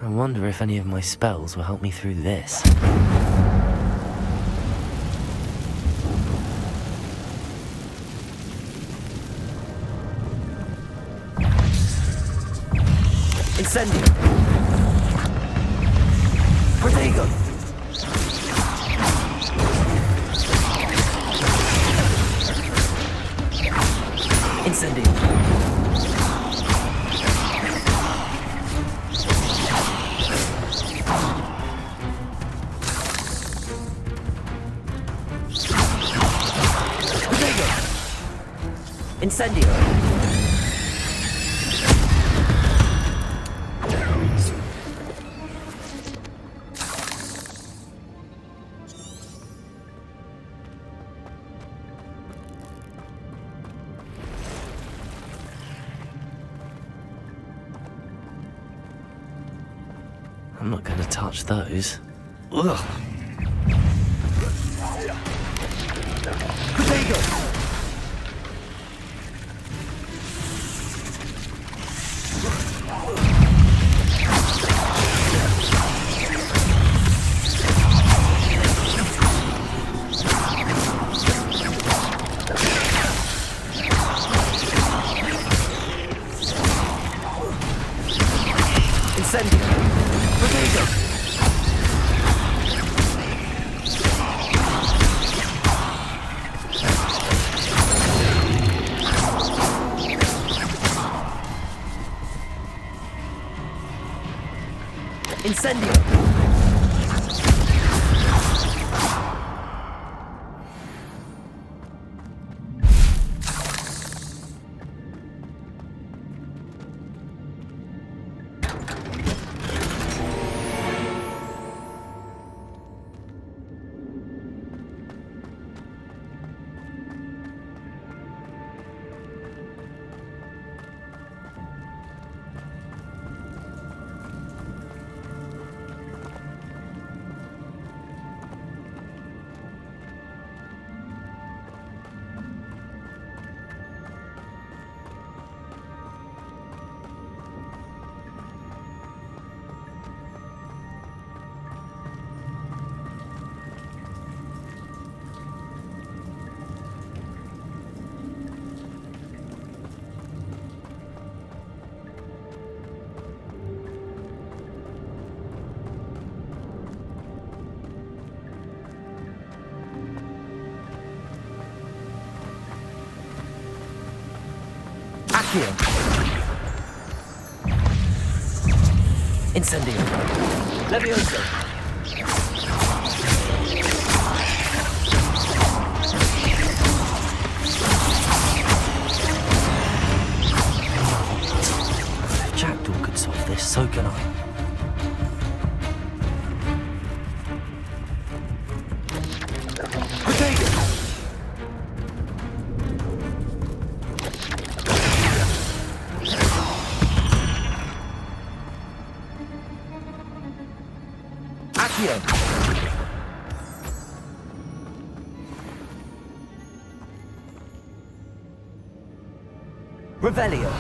I wonder if any of my spells will help me through this. Incendio! Protego! Incendio! Protego! Incendio! I'm not going to touch those. Ugh. Potato! Incendio! Potato! Incendio! Accio! Incendio! Levioso! If Jackdaw could solve this, so can I. Revelio.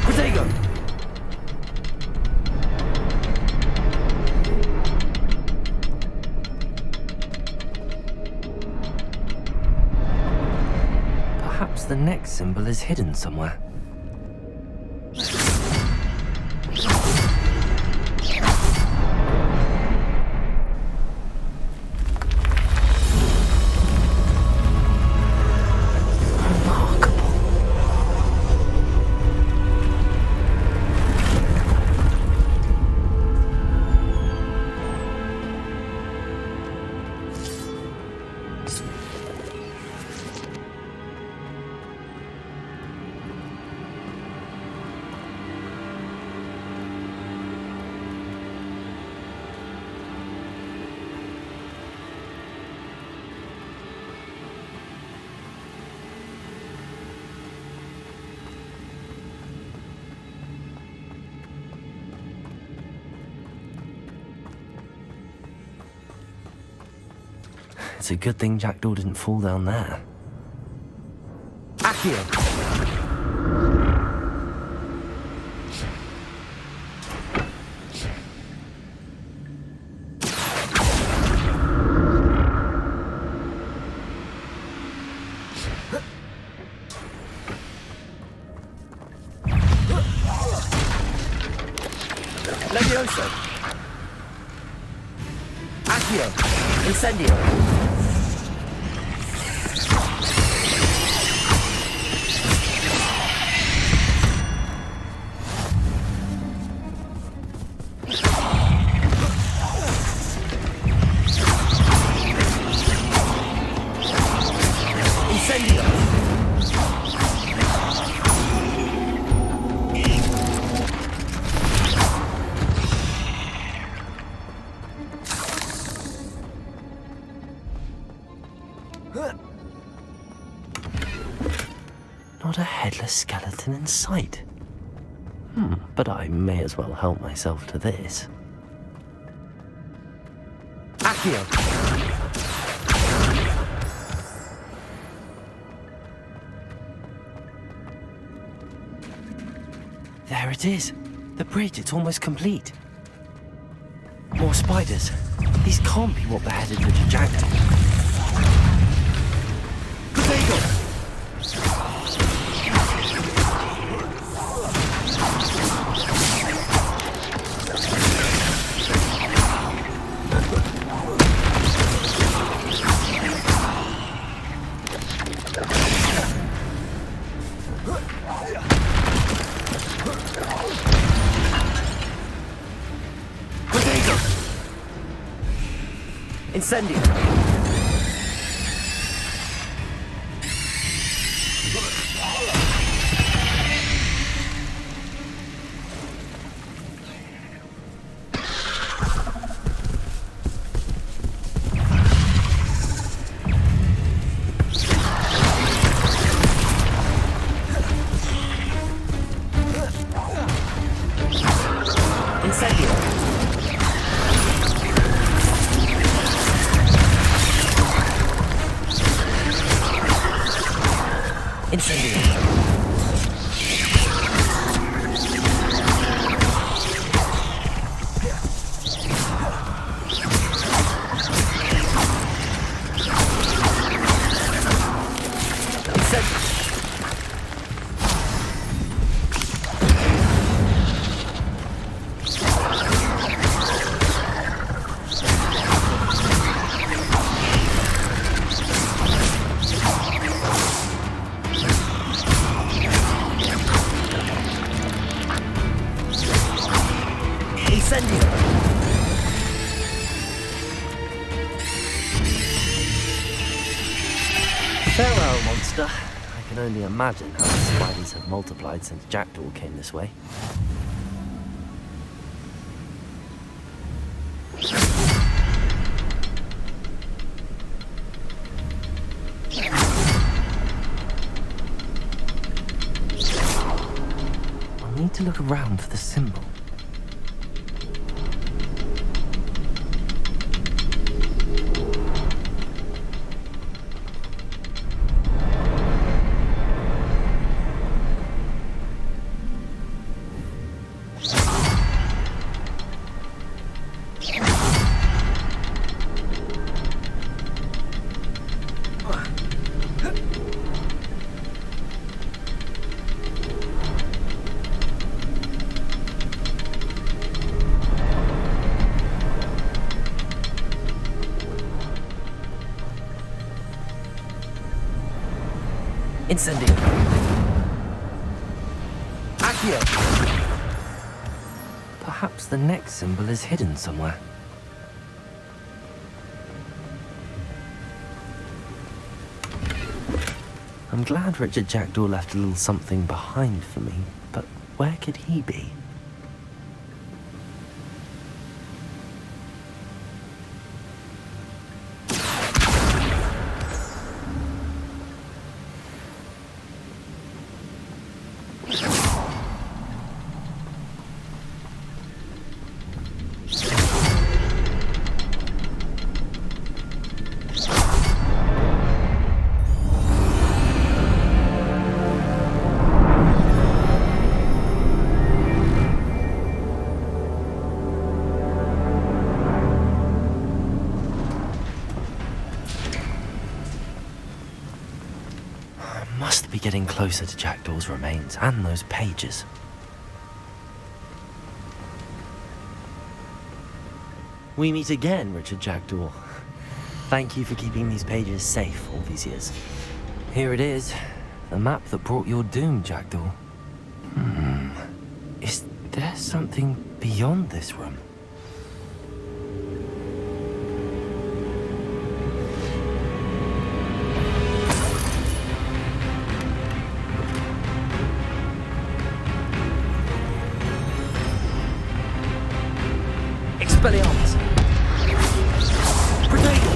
Protego. Perhaps the next symbol is hidden somewhere. It's a good thing Jackdaw didn't fall down there. Accio! Levioso! Accio! Incendio! Not a headless skeleton in sight. But I may as well help myself to this. Accio! There it is. The bridge, it's almost complete. More spiders. These can't be what beheaded Richard Jackdaw. Potato! Incendio! Farewell, monster. I can only imagine how the spiders have multiplied since Jackdaw came this way. I need to look around for the symbol. Incendio. Accio. Perhaps the next symbol is hidden somewhere. I'm glad Richard Jackdaw left a little something behind for me, but where could he be? Must be getting closer to Jackdaw's remains and those pages. We meet again, Richard Jackdaw. Thank you for keeping these pages safe all these years. Here it is, the map that brought your doom, Jackdaw. Is there something beyond this room? Expelliarmus! Potato!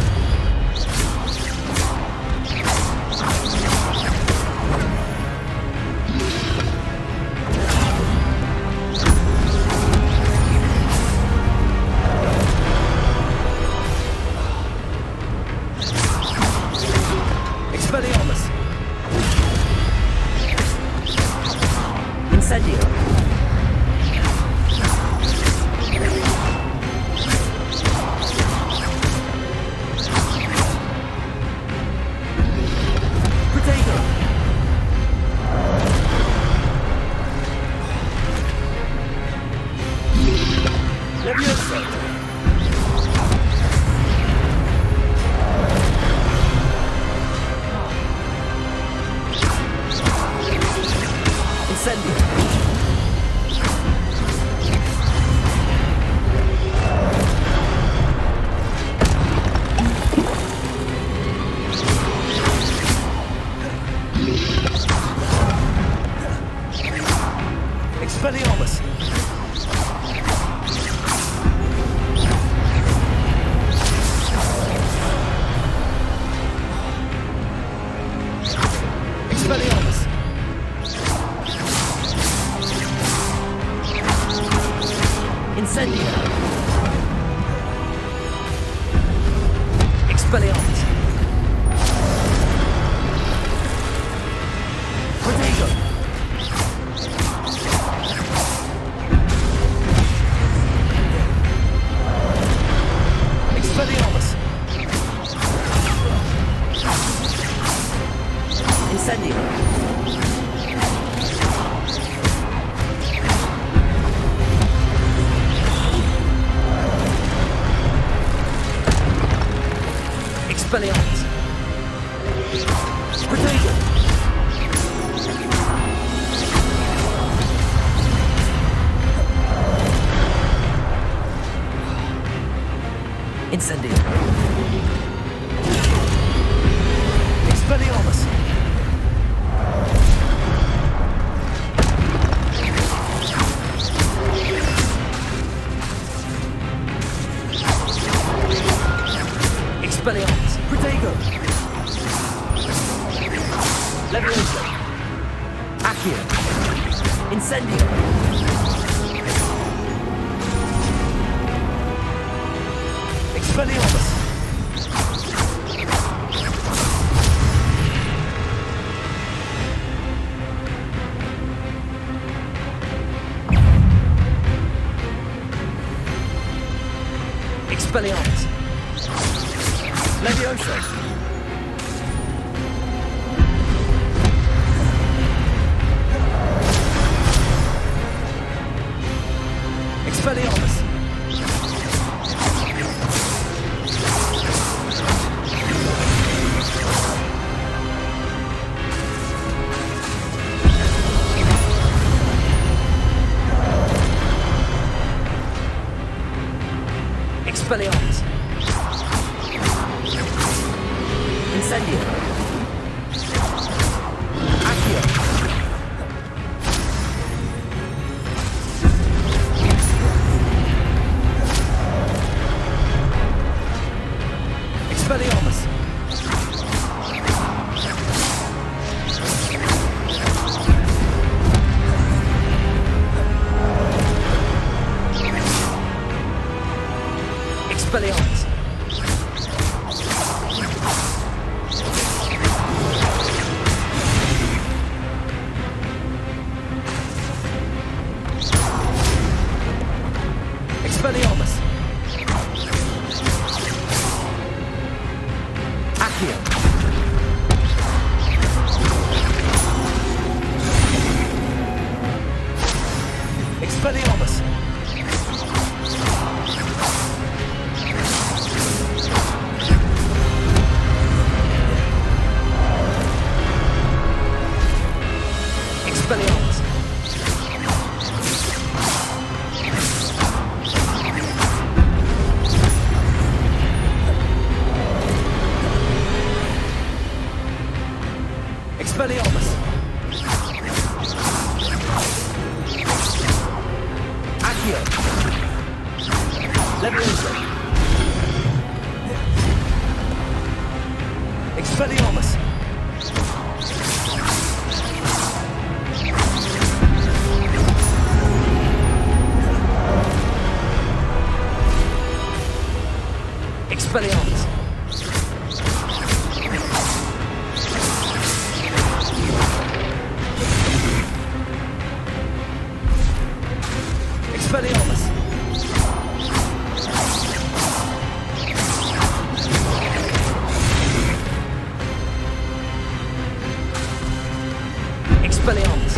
Expelliarmus! Protego! Incendio! Expelliarmus! Expelliarmus! Protego! Levioso! Accio! Incendio! Expelliarmus! Expelliarmus! Levioso! Expelliarmus! Expelliarmus! Incendio! Accio! Expelliarmus! Expelliarmus! Expelliarmus! Accio! Expelliarmus! Expelliarmus! Expelliarmus! Accio! Levioso! Expelliarmus! Expelliarmus! Expelliarmus! Expelliarmus!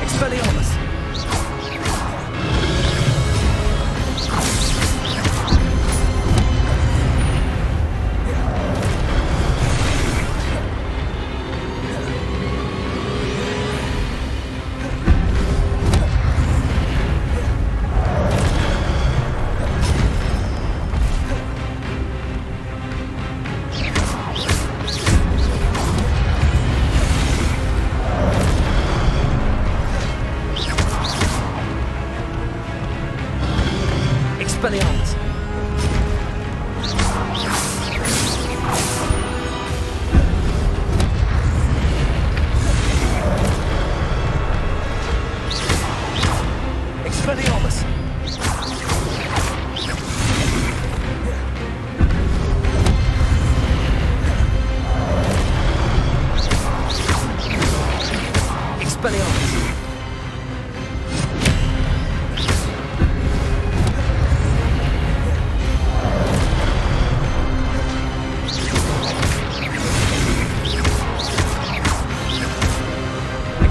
Expelliarmus! Expelliarmus! Expelliarmus! Expelliarmus!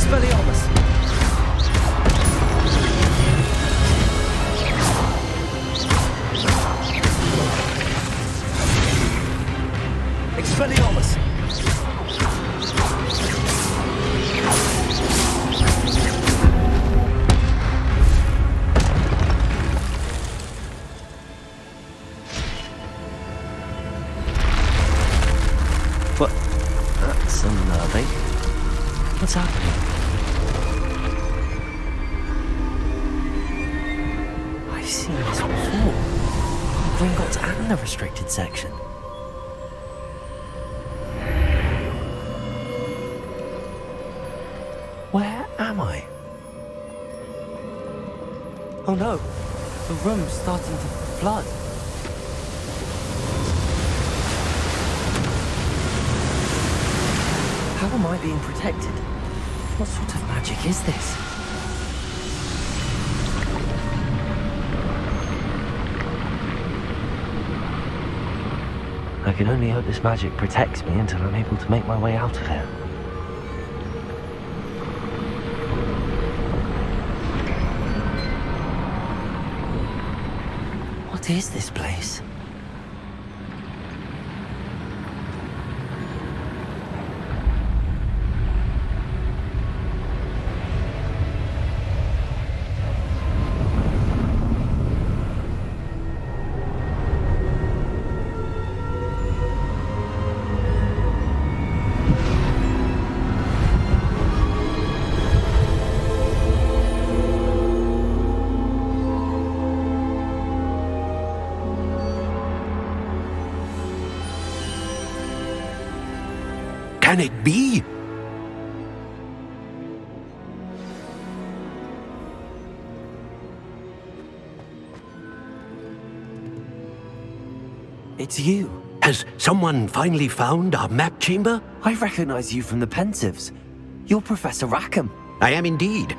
Expelliarmus! Expelliarmus! What? That's unnerving. What's happening? I've seen this before. Gringotts and the restricted section. Where am I? Oh no, the room's starting to flood. How am I being protected? What sort of magic is this? I can only hope this magic protects me until I'm able to make my way out of here. What is this place? Can it be? It's you. Has someone finally found our map chamber? I recognize you from the Pensives. You're Professor Rackham. I am indeed.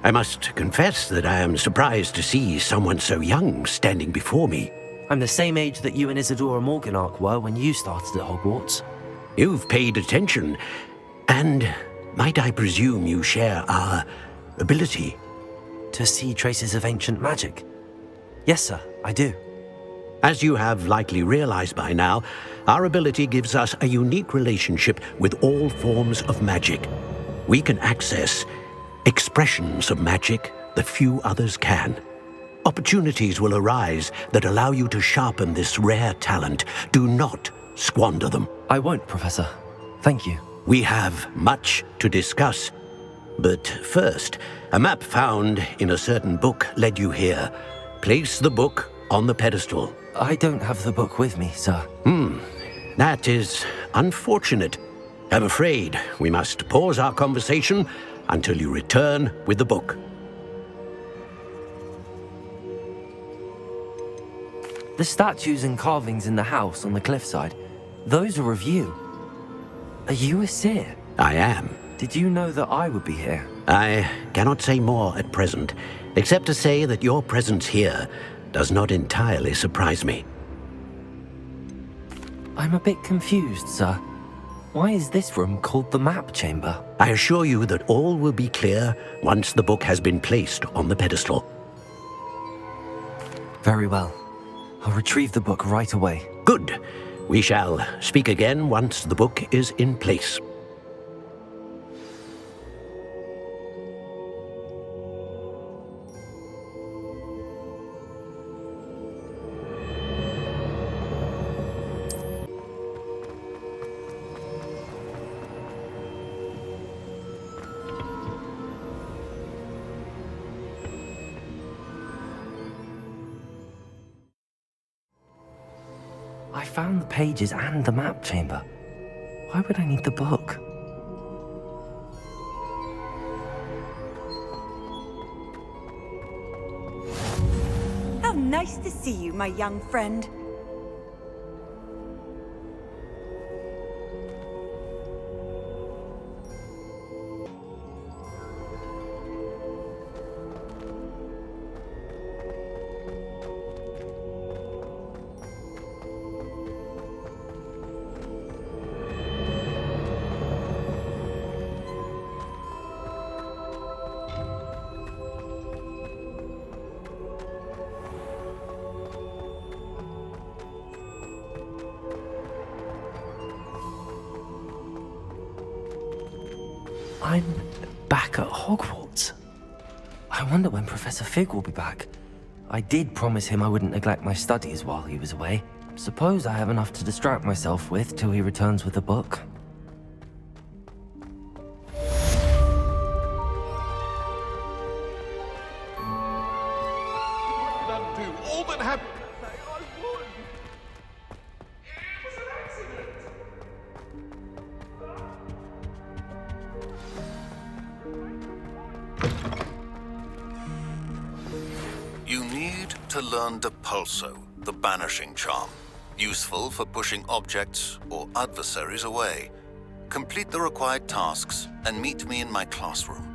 I must confess that I am surprised to see someone so young standing before me. I'm the same age that you and Isadora Morganach were when you started at Hogwarts. You've paid attention, and might I presume you share our ability? To see traces of ancient magic? Yes, sir, I do. As you have likely realized by now, our ability gives us a unique relationship with all forms of magic. We can access expressions of magic that few others can. Opportunities will arise that allow you to sharpen this rare talent. Do not squander them. I won't, Professor. Thank you. We have much to discuss. But first, a map found in a certain book led you here. Place the book on the pedestal. I don't have the book with me, sir. That is unfortunate. I'm afraid we must pause our conversation until you return with the book. The statues and carvings in the house on the cliffside, those are of you. Are you a seer? I am. Did you know that I would be here? I cannot say more at present, except to say that your presence here does not entirely surprise me. I'm a bit confused, sir. Why is this room called the map chamber? I assure you that all will be clear once the book has been placed on the pedestal. Very well. I'll retrieve the book right away. Good. We shall speak again once the book is in place. I found the pages and the map chamber. Why would I need the book? How nice to see you, my young friend. I'm back at Hogwarts. I wonder when Professor Fig will be back. I did promise him I wouldn't neglect my studies while he was away. Suppose I have enough to distract myself with till he returns with a book. All that happened. You need to learn Depulso, the banishing charm. Useful for pushing objects or adversaries away. Complete the required tasks and meet me in my classroom.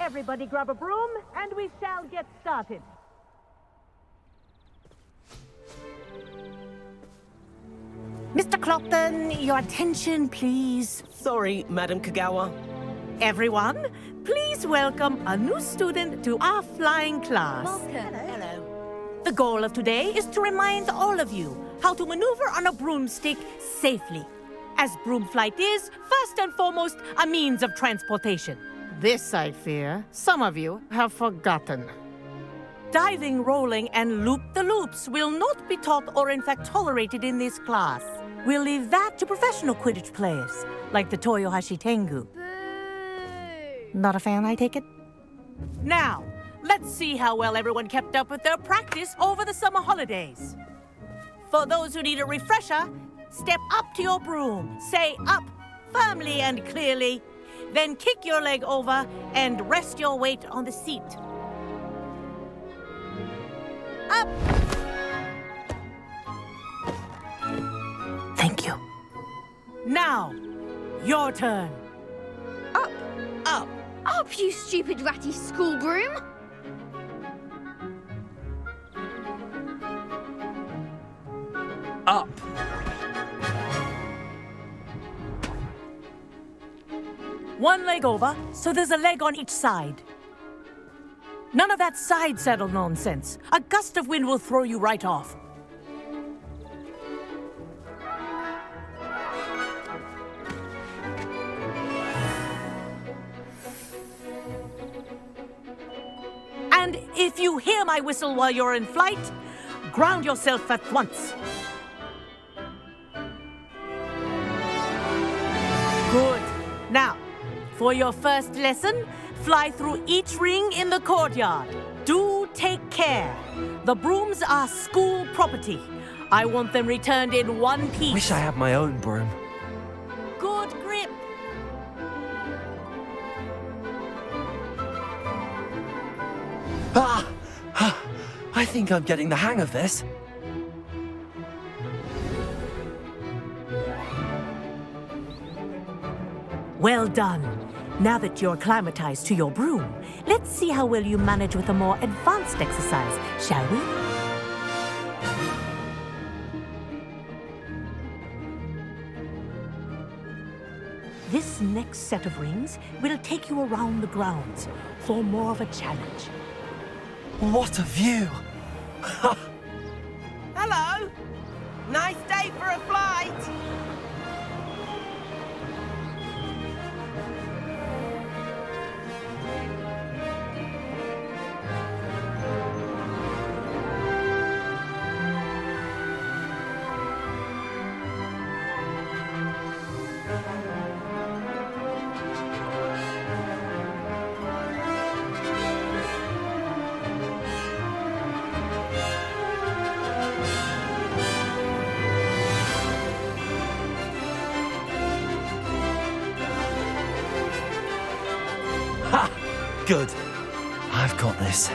Everybody grab a broom, and we shall get started. Mr. Clopton, your attention, please. Sorry, Madam Kagawa. Everyone, please welcome a new student to our flying class. Welcome. Hello. The goal of today is to remind all of you how to maneuver on a broomstick safely, as broom flight is, first and foremost, a means of transportation. This, I fear, some of you have forgotten. Diving, rolling, and loop-the-loops will not be taught or in fact tolerated in this class. We'll leave that to professional Quidditch players, like the Toyohashi Tengu. Not a fan, I take it? Now, let's see how well everyone kept up with their practice over the summer holidays. For those who need a refresher, step up to your broom, say up firmly and clearly, then kick your leg over and rest your weight on the seat. Up! Thank you. Now, your turn. Up! Up! Up, you stupid ratty school broom! Up! One leg over, so there's a leg on each side. None of that side saddle nonsense. A gust of wind will throw you right off. And if you hear my whistle while you're in flight, ground yourself at once. Good. Now, for your first lesson, fly through each ring in the courtyard. Do take care. The brooms are school property. I want them returned in one piece. Wish I had my own broom. Good grip. Ah! I think I'm getting the hang of this. Well done. Now that you're acclimatized to your broom, let's see how well you manage with a more advanced exercise, shall we? This next set of rings will take you around the grounds for more of a challenge. What a view! Hello! Nice day for a flight! Good. I've got this.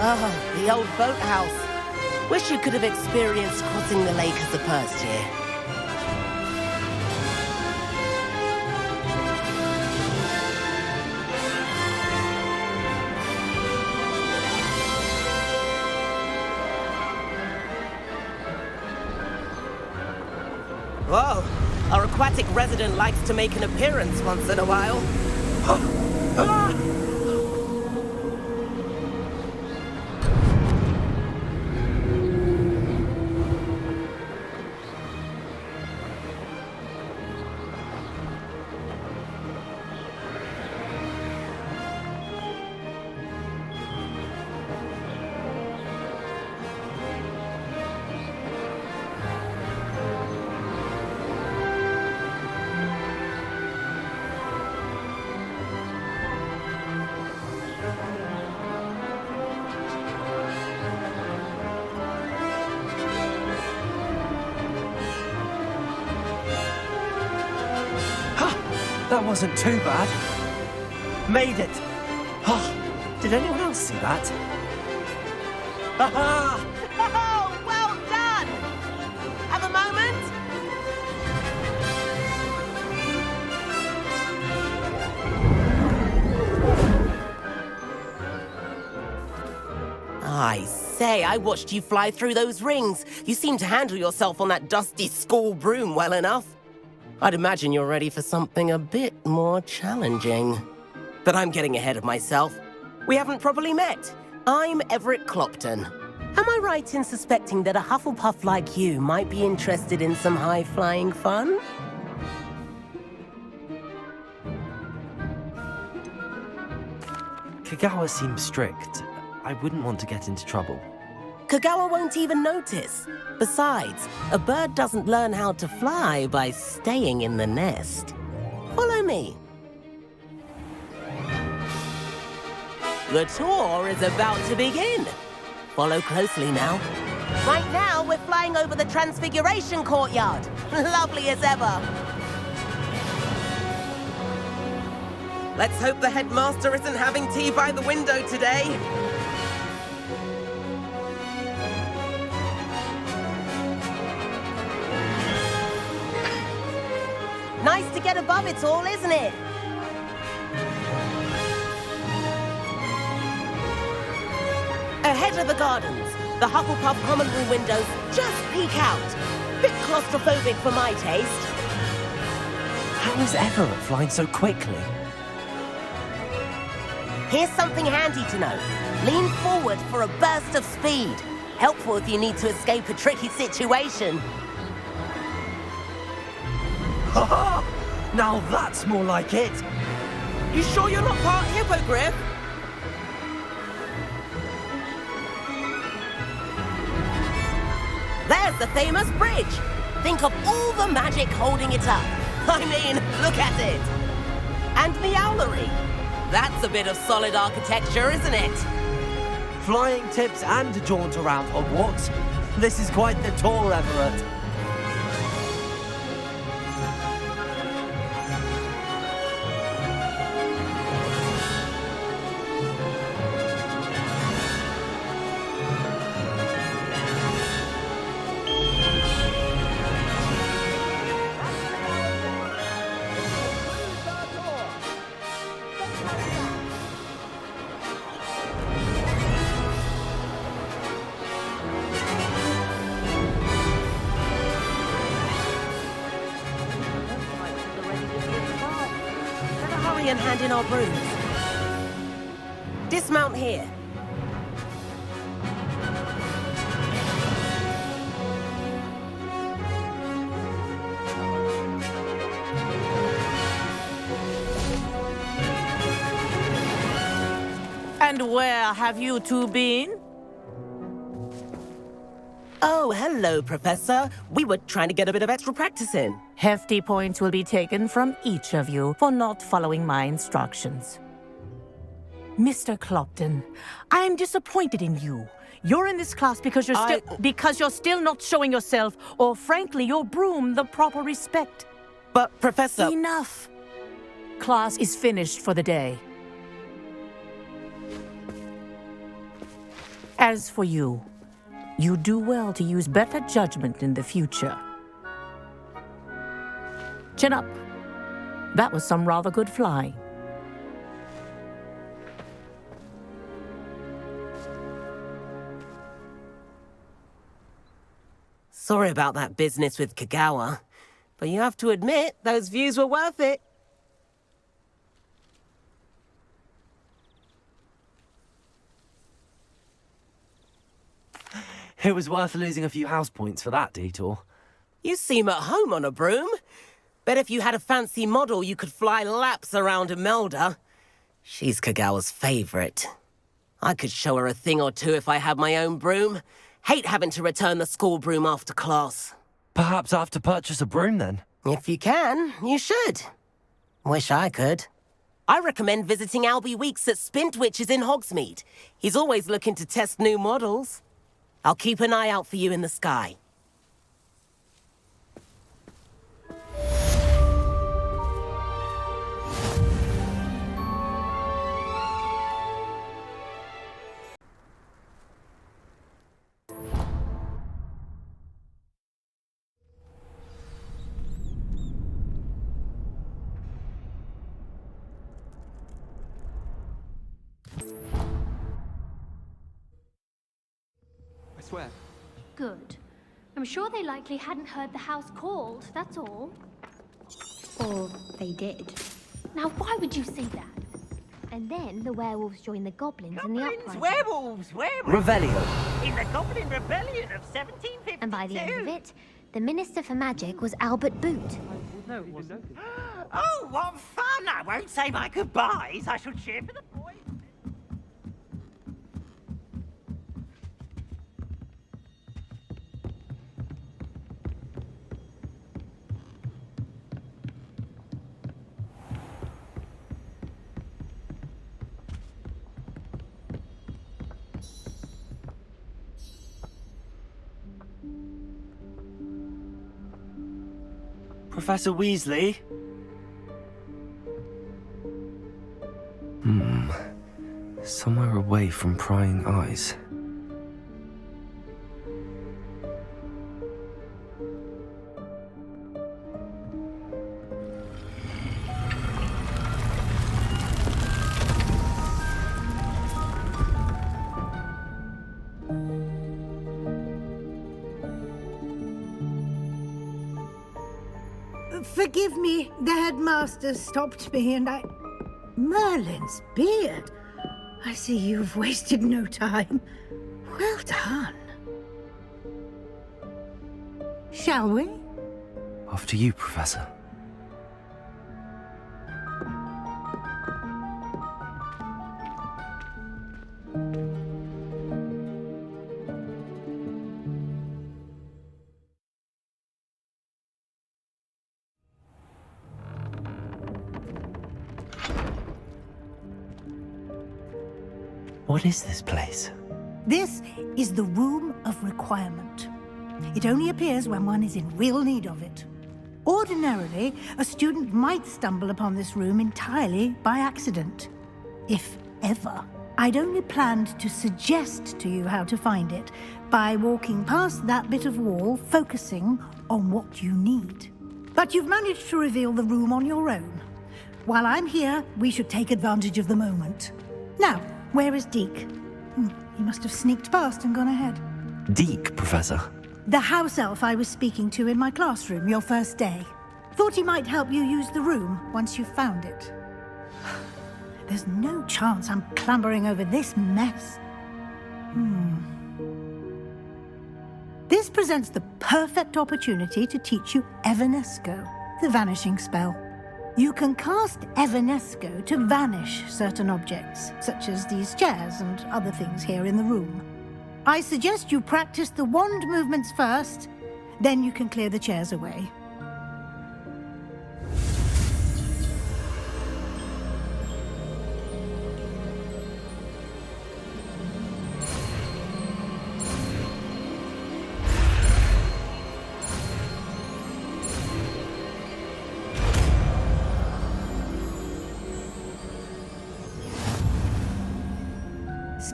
Oh, the old boathouse. Wish you could have experienced crossing the lake as a first year. Whoa, our aquatic resident likes to make an appearance once in a while. That wasn't too bad. Made it. Oh, did anyone else see that? Ha-ha! Oh, well done! Have a moment? I say, I watched you fly through those rings. You seem to handle yourself on that dusty school broom well enough. I'd imagine you're ready for something a bit more challenging. But I'm getting ahead of myself. We haven't properly met. I'm Everett Clopton. Am I right in suspecting that a Hufflepuff like you might be interested in some high-flying fun? Kagawa seems strict. I wouldn't want to get into trouble. Kagawa won't even notice. Besides, a bird doesn't learn how to fly by staying in the nest. Follow me. The tour is about to begin. Follow closely now. Right now, we're flying over the Transfiguration Courtyard. Lovely as ever. Let's hope the headmaster isn't having tea by the window today. Nice to get above it all, isn't it? Ahead of the gardens, the Hufflepuff common room windows just peek out. Bit claustrophobic for my taste. How is Everett flying so quickly? Here's something handy to know. Lean forward for a burst of speed. Helpful if you need to escape a tricky situation. Ha-ha! Now that's more like it! You sure you're not part hippogriff? There's the famous bridge! Think of all the magic holding it up. I mean, look at it! And Meowlery. That's a bit of solid architecture, isn't it? Flying tips and a jaunt around Hogwarts. This is quite the tour, Everett. And hand in our brooms. Dismount here. And where have you two been? Oh, hello, Professor. We were trying to get a bit of extra practice in. Hefty points will be taken from each of you for not following my instructions. Mr. Clopton, I am disappointed in you. You're in this class because you're still not showing yourself, or frankly, your broom the proper respect. But, Professor... Enough. Class is finished for the day. As for you, you do well to use better judgment in the future. Chin up. That was some rather good flying. Sorry about that business with Kagawa, but you have to admit, those views were worth it. It was worth losing a few house points for that detour. You seem at home on a broom. Bet if you had a fancy model, you could fly laps around Imelda. She's Kagawa's favorite. I could show her a thing or two if I had my own broom. Hate having to return the school broom after class. Perhaps I have to purchase a broom then? If you can, you should. Wish I could. I recommend visiting Albie Weeks at Spintwitches in Hogsmeade. He's always looking to test new models. I'll keep an eye out for you in the sky. I swear. Good. I'm sure they likely hadn't heard the house called, that's all. Or they did. Now, why would you say that? And then the werewolves joined the goblins in the uprising. Werewolves! Revelio. In the Goblin Rebellion of 1752. And by the end of it, the Minister for Magic was Albert Boot. No, it wasn't. Oh, what fun! I won't say my goodbyes. I shall cheer for the boys. Professor Weasley? Somewhere away from prying eyes. Forgive me, the headmaster stopped me and I... Merlin's beard. I see you've wasted no time. Well done. Shall we? After you, Professor. What is this place? This is the Room of Requirement. It only appears when one is in real need of it. Ordinarily, a student might stumble upon this room entirely by accident. If ever. I'd only planned to suggest to you how to find it by walking past that bit of wall, focusing on what you need. But you've managed to reveal the room on your own. While I'm here, we should take advantage of the moment. Now, where is Deke? He must have sneaked past and gone ahead. Deke, Professor. The house elf I was speaking to in my classroom your first day. Thought he might help you use the room once you found it. There's no chance I'm clambering over this mess. This presents the perfect opportunity to teach you Evanesco, the vanishing spell. You can cast Evanesco to vanish certain objects, such as these chairs and other things here in the room. I suggest you practice the wand movements first, then you can clear the chairs away.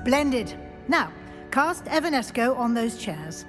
Splendid. Now, cast Evanesco on those chairs.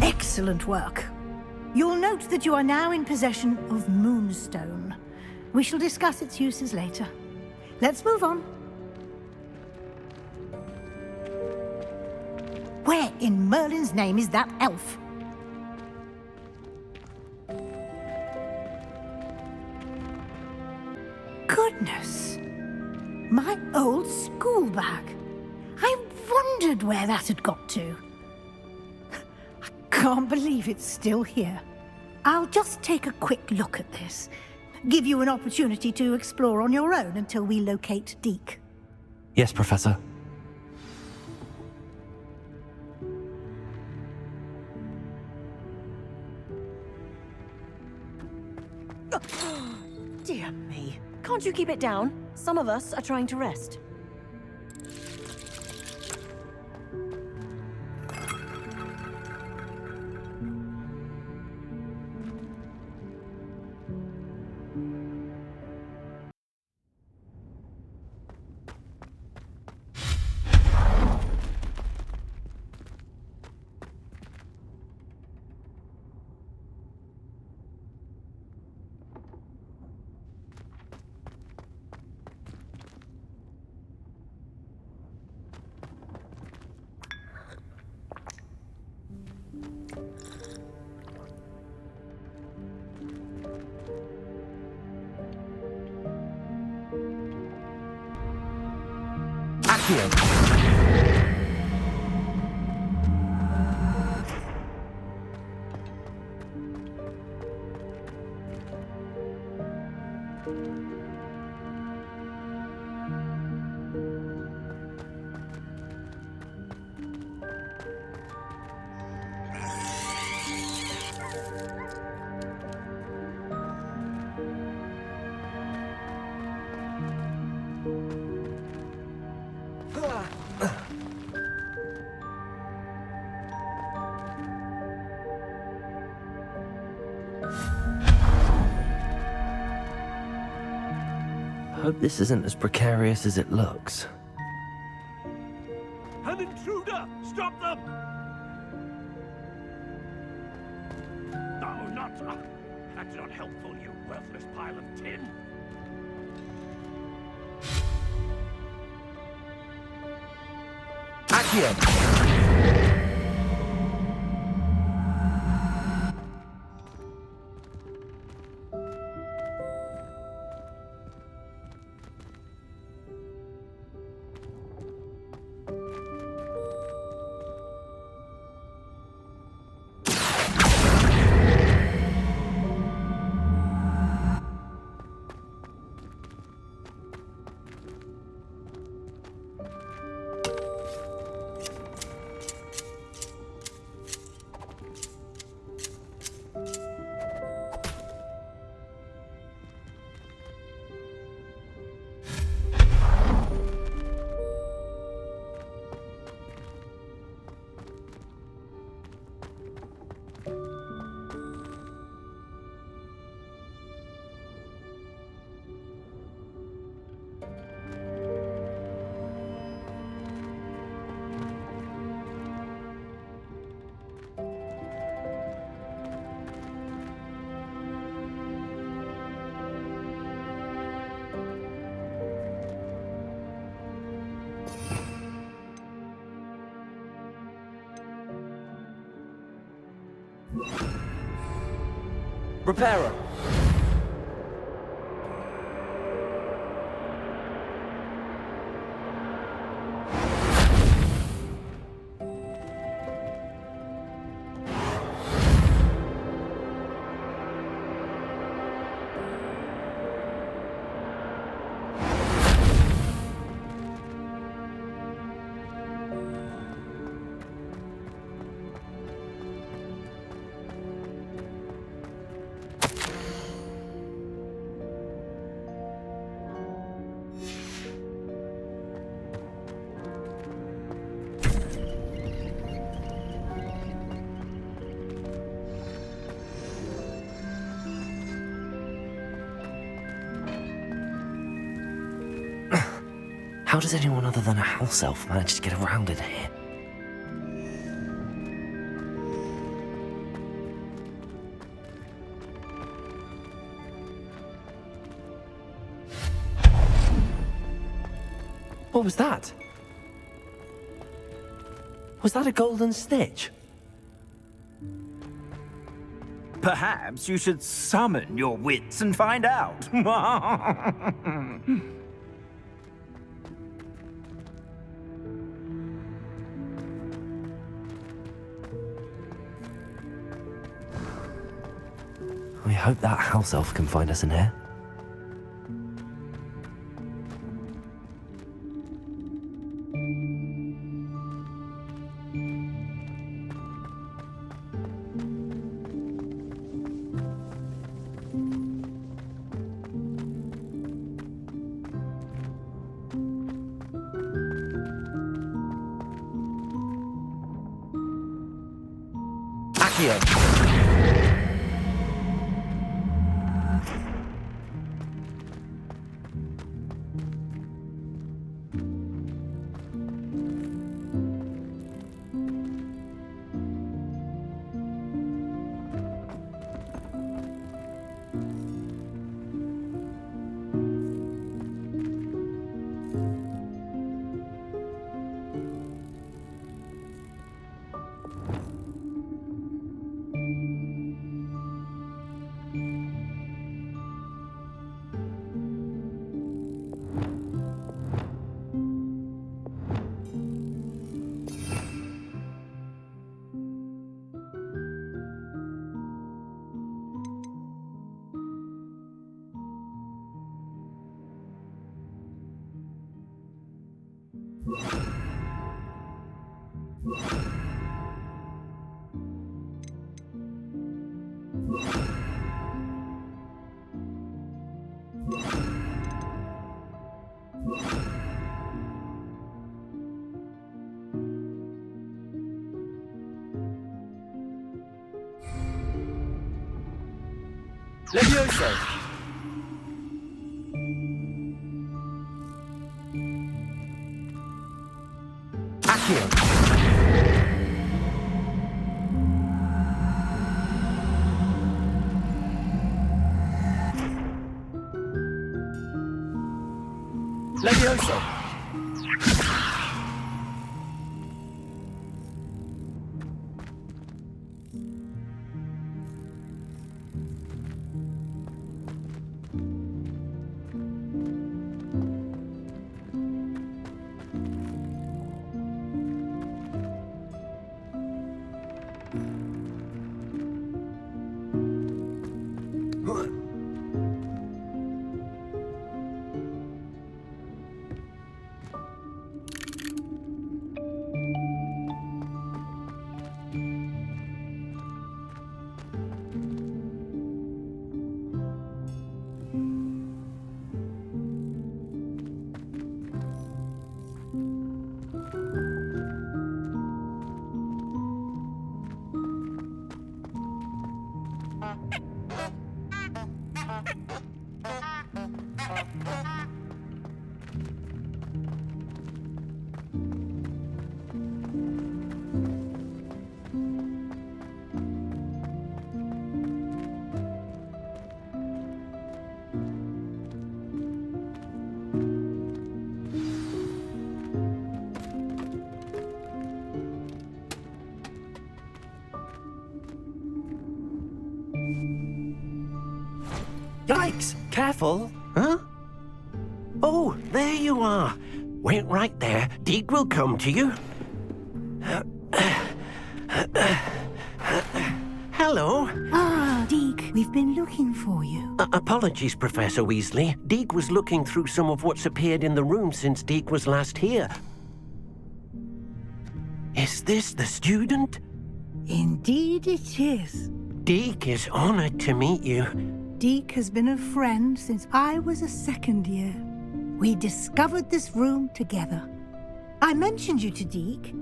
Excellent work. You'll note that you are now in possession of Moonstone. We shall discuss its uses later. Let's move on. Where in Merlin's name is that elf? Goodness. My old school bag. I wondered where that had got to. Can't believe it's still here. I'll just take a quick look at this. Give you an opportunity to explore on your own until we locate Deke. Yes, Professor. Dear me. Can't you keep it down? Some of us are trying to rest. Hope this isn't as precarious as it looks. An intruder! Stop them! No, not... that's not helpful, you worthless pile of tin. Accio! Reparo. How does anyone other than a house elf manage to get around in here? What was that? Was that a golden snitch? Perhaps you should summon your wits and find out. We hope that house elf can find us in here. Levioso! Accio! Levioso! Yikes! Careful! Huh? Oh, there you are. Wait right there. Deke will come to you. Hello. Ah, Deke, we've been looking for you. Apologies, Professor Weasley. Deke was looking through some of what's appeared in the room since Deke was last here. Is this the student? Indeed it is. Deke is honored to meet you. Deke has been a friend since I was a second year. We discovered this room together. I mentioned you to Deke.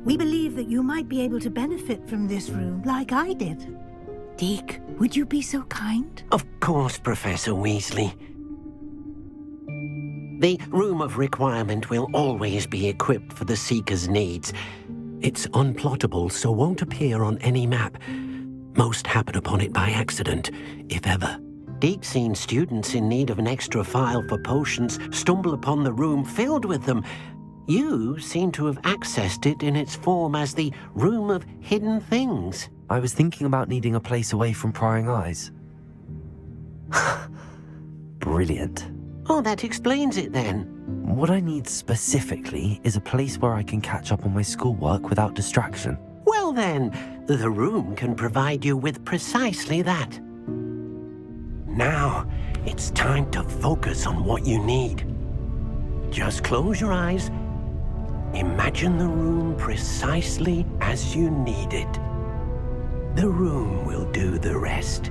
We believe that you might be able to benefit from this room like I did. Deke, would you be so kind? Of course, Professor Weasley. The Room of Requirement will always be equipped for the Seeker's needs. It's unplottable, so won't appear on any map. Most happen upon it by accident, if ever. Deke's seen students in need of an extra file for potions stumble upon the room filled with them. You seem to have accessed it in its form as the Room of Hidden Things. I was thinking about needing a place away from prying eyes. Brilliant. Oh, that explains it then. What I need specifically is a place where I can catch up on my schoolwork without distraction. Well then, the room can provide you with precisely that. Now, it's time to focus on what you need. Just close your eyes. Imagine the room precisely as you need it. The room will do the rest.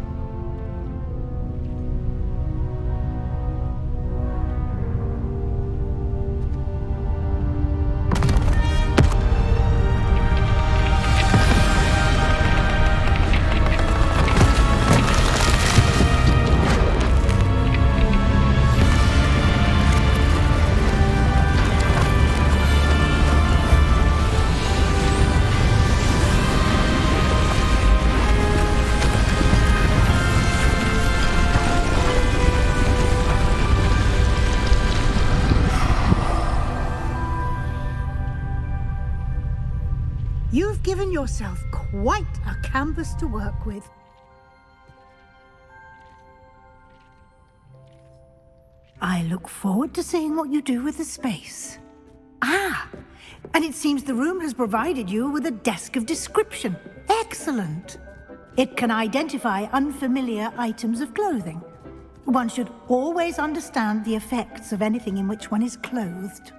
You've given yourself quite a canvas to work with. I look forward to seeing what you do with the space. Ah, and it seems the room has provided you with a desk of description. Excellent. It can identify unfamiliar items of clothing. One should always understand the effects of anything in which one is clothed.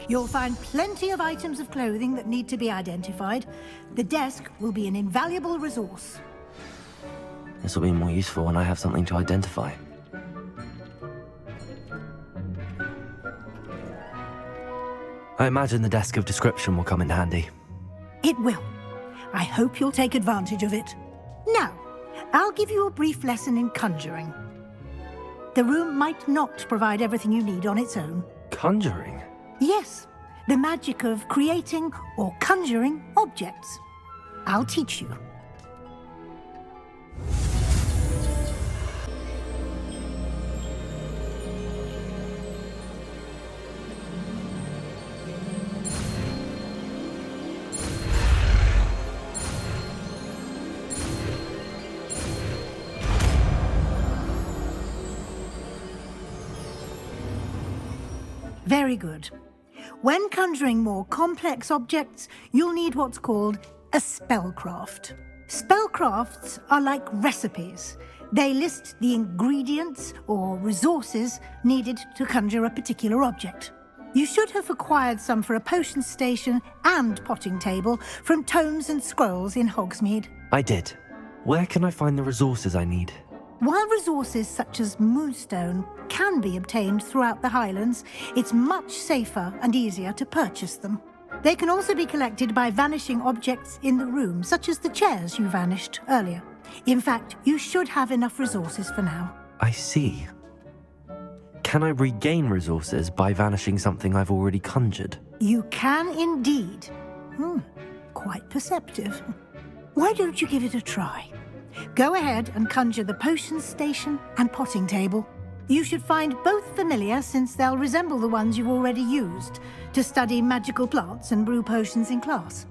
You'll find plenty of items of clothing that need to be identified. The desk will be an invaluable resource. This will be more useful when I have something to identify. I imagine the desk of description will come in handy. It will. I hope you'll take advantage of it. Now, I'll give you a brief lesson in conjuring. The room might not provide everything you need on its own. Conjuring? Yes, the magic of creating or conjuring objects. I'll teach you. Very good. When conjuring more complex objects, you'll need what's called a spellcraft. Spellcrafts are like recipes. They list the ingredients or resources needed to conjure a particular object. You should have acquired some for a potion station and potting table from tomes and scrolls in Hogsmeade. I did. Where can I find the resources I need? While resources such as moonstone can be obtained throughout the Highlands, it's much safer and easier to purchase them. They can also be collected by vanishing objects in the room, such as the chairs you vanished earlier. In fact, you should have enough resources for now. I see. can I regain resources by vanishing something I've already conjured? You can indeed. Quite perceptive. Why don't you give it a try? Go ahead and conjure the potions station and potting table. You should find both familiar, since they'll resemble the ones you've already used to study magical plants and brew potions in class.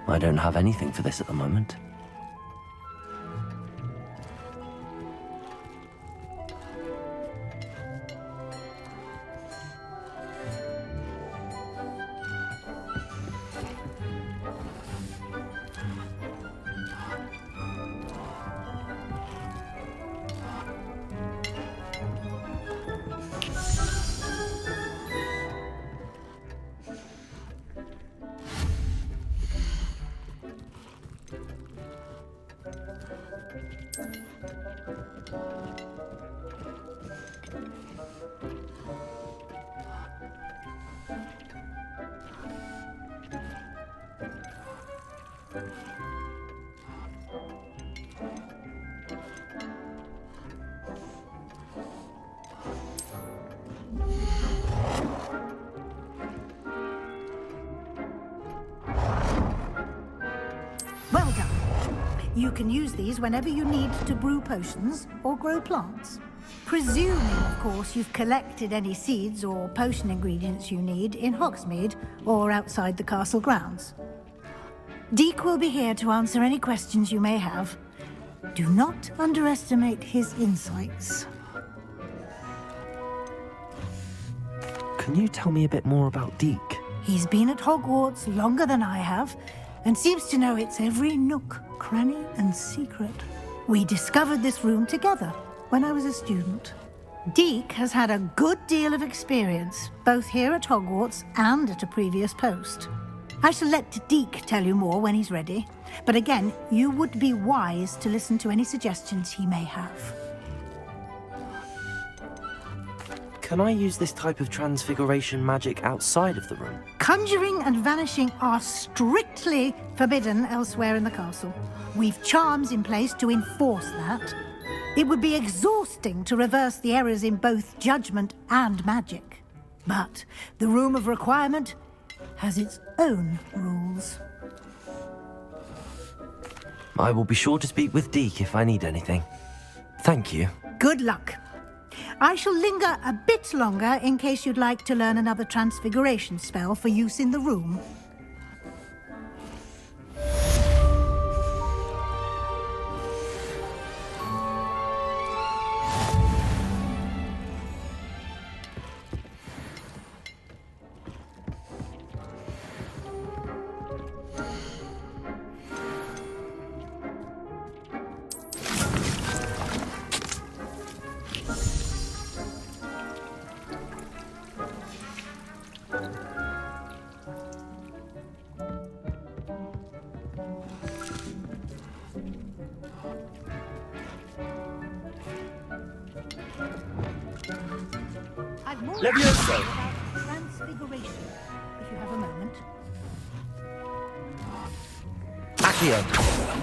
I don't have anything for this at the moment. Well done. You can use these whenever you need to brew potions or grow plants. Presuming, of course, you've collected any seeds or potion ingredients you need in Hogsmeade or outside the castle grounds. Deek will be here to answer any questions you may have. Do not underestimate his insights. Can you tell me a bit more about Deek? He's been at Hogwarts longer than I have, and seems to know its every nook, cranny, and secret. We discovered this room together when I was a student. Deek has had a good deal of experience, both here at Hogwarts and at a previous post. I shall let Deek tell you more when he's ready, but again, you would be wise to listen to any suggestions he may have. Can I use this type of transfiguration magic outside of the room? Conjuring and vanishing are strictly forbidden elsewhere in the castle. We've charms in place to enforce that. It would be exhausting to reverse the errors in both judgment and magic. But the Room of Requirement has its own rules. I will be sure to speak with Deek if I need anything. Thank you. Good luck. I shall linger a bit longer in case you'd like to learn another transfiguration spell for use in the room. Levioso! Transfiguration, if you have a moment. Accio!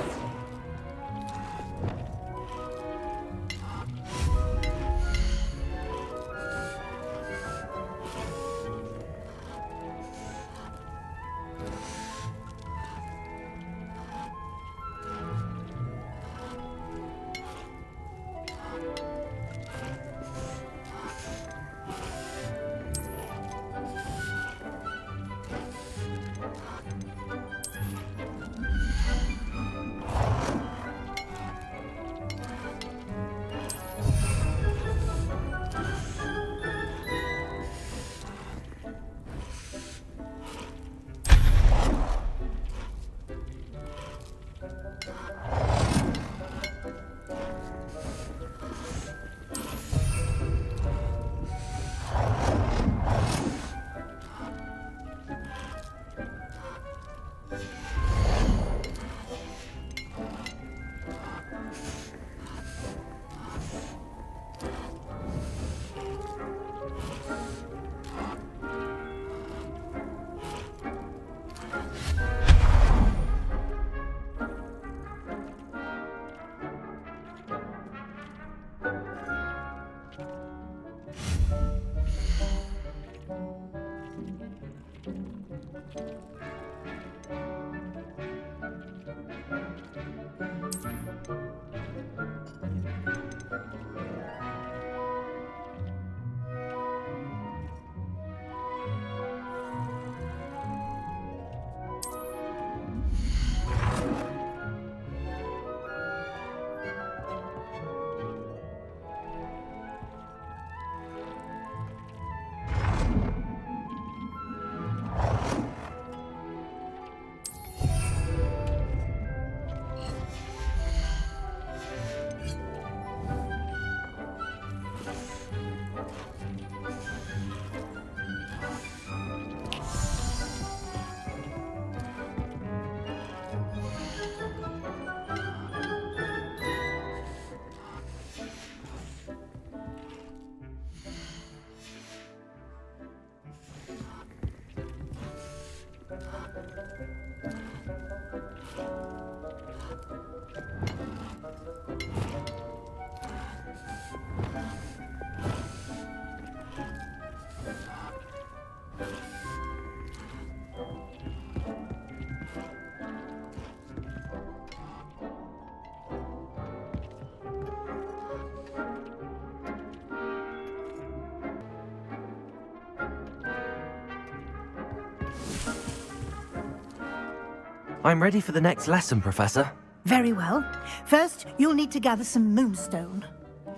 I'm ready for the next lesson, Professor. Very well. First, you'll need to gather some moonstone.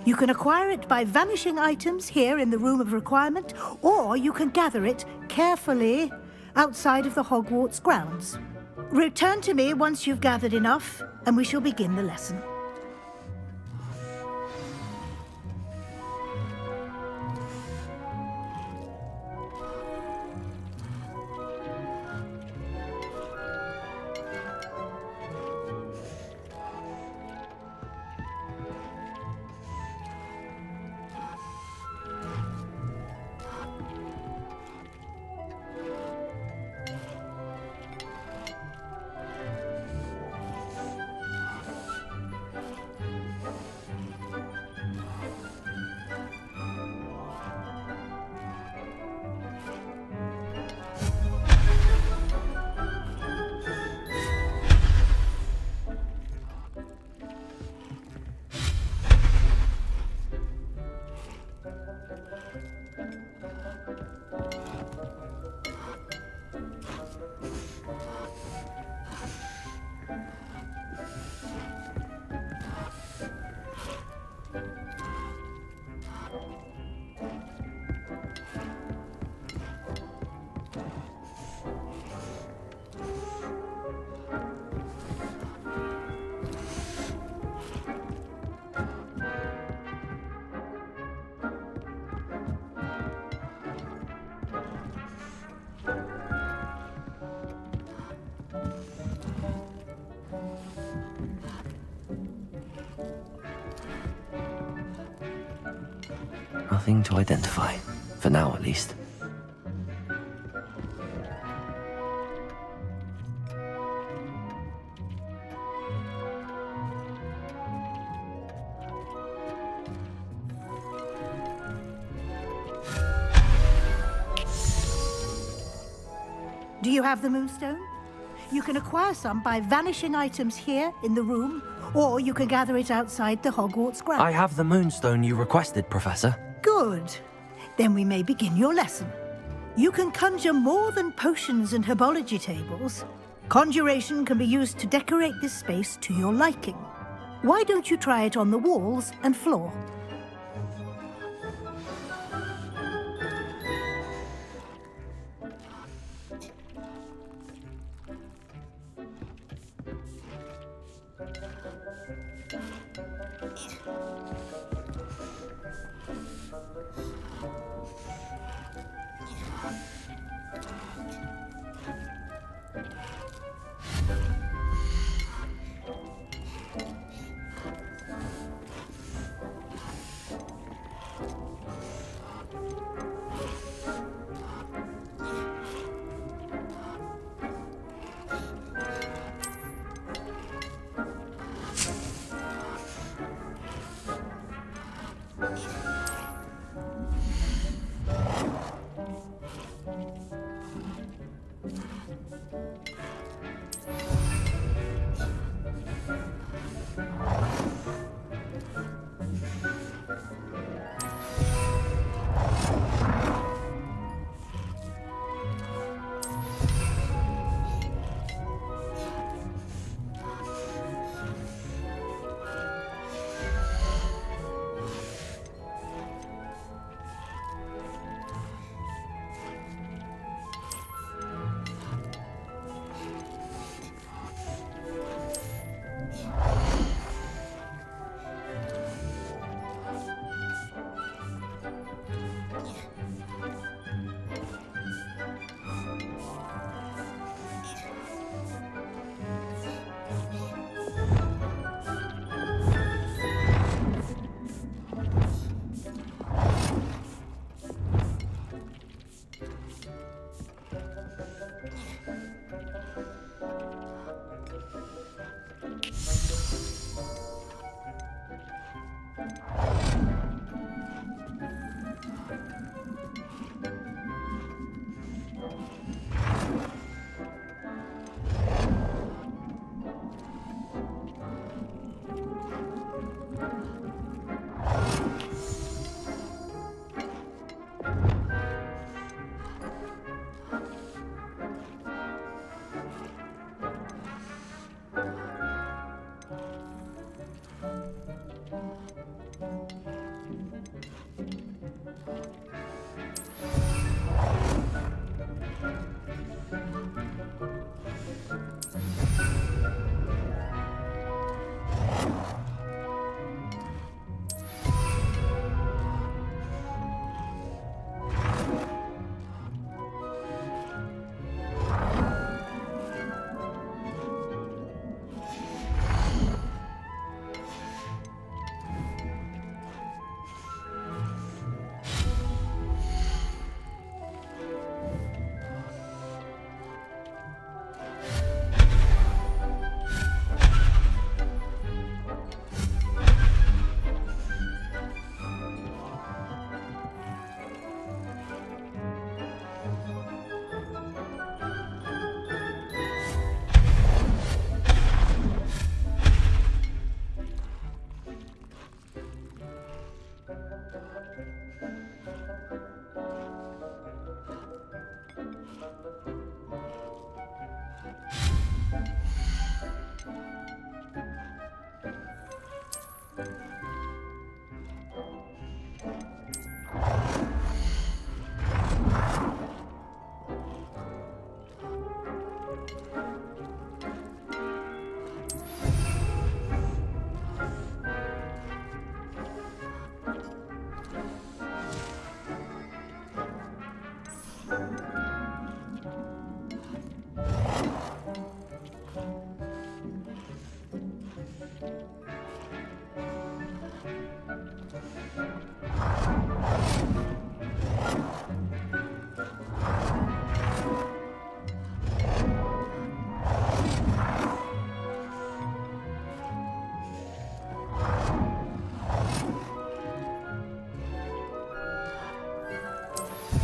You can acquire it by vanishing items here in the Room of Requirement, or you can gather it carefully outside of the Hogwarts grounds. Return to me once you've gathered enough, and we shall begin the lesson. Nothing to identify, for now at least. Do you have the moonstone? You can acquire some by vanishing items here in the room, or you can gather it outside the Hogwarts grounds. I have the moonstone you requested, Professor. Good. Then we may begin your lesson. You can conjure more than potions and herbology tables. Conjuration can be used to decorate this space to your liking. Why don't you try it on the walls and floor?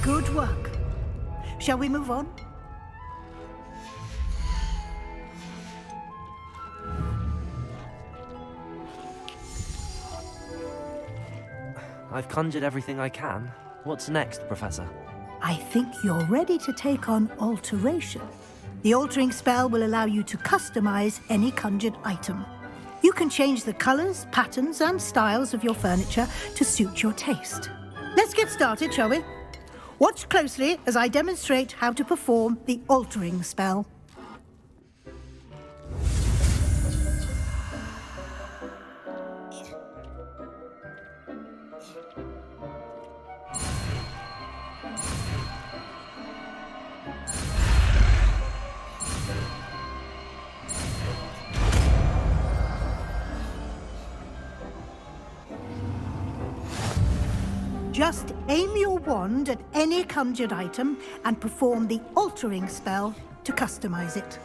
Good work. Shall we move on? I've conjured everything I can. What's next, Professor? I think you're ready to take on alteration. The altering spell will allow you to customize any conjured item. You can change the colors, patterns, and styles of your furniture to suit your taste. Let's get started, shall we? Watch closely as I demonstrate how to perform the altering spell. Just aim your wand at any conjured item and perform the altering spell to customize it.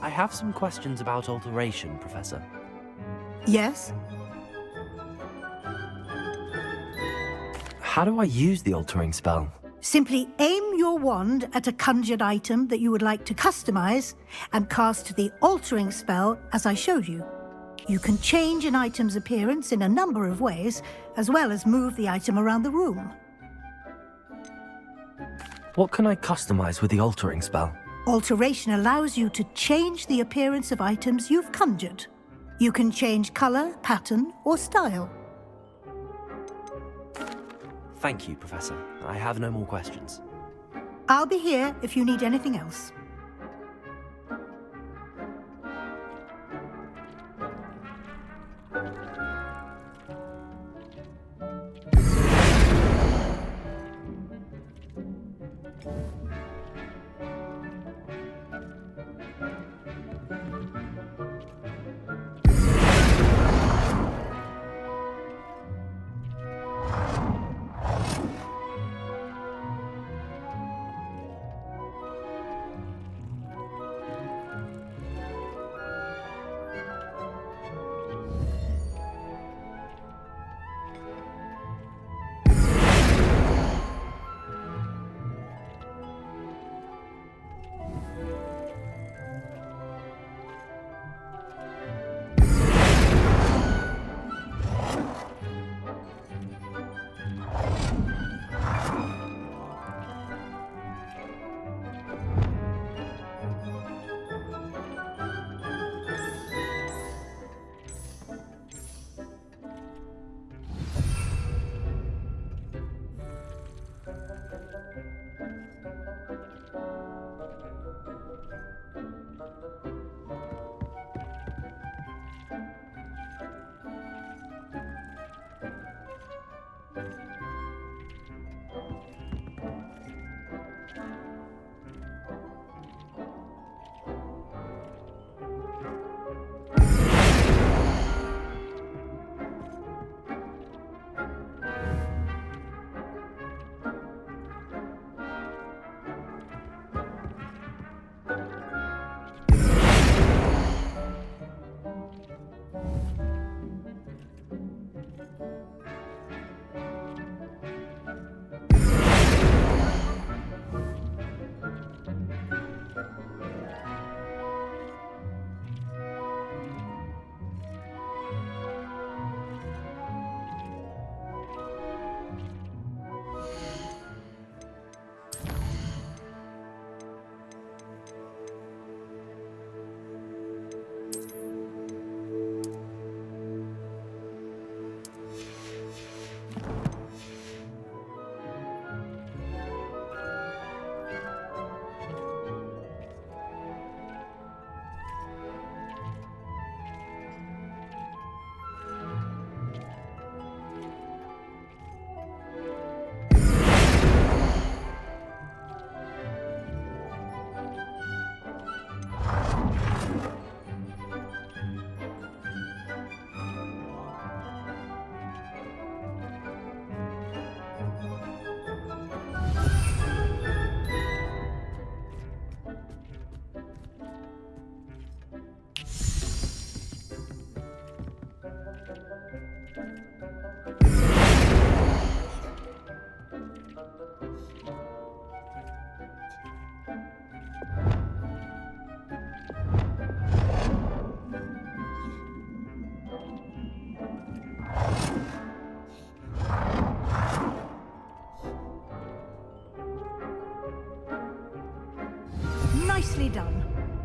I have some questions about alteration, Professor. Yes? How do I use the altering spell? Simply aim your wand at a conjured item that you would like to customize and cast the altering spell as I showed you. You can change an item's appearance in a number of ways, as well as move the item around the room. What can I customize with the altering spell? Alteration allows you to change the appearance of items you've conjured. You can change color, pattern, or style. Thank you, Professor. I have no more questions. I'll be here if you need anything else.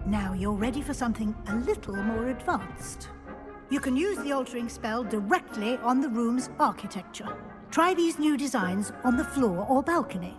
Now you're ready for something a little more advanced. You can use the altering spell directly on the room's architecture. Try these new designs on the floor or balcony.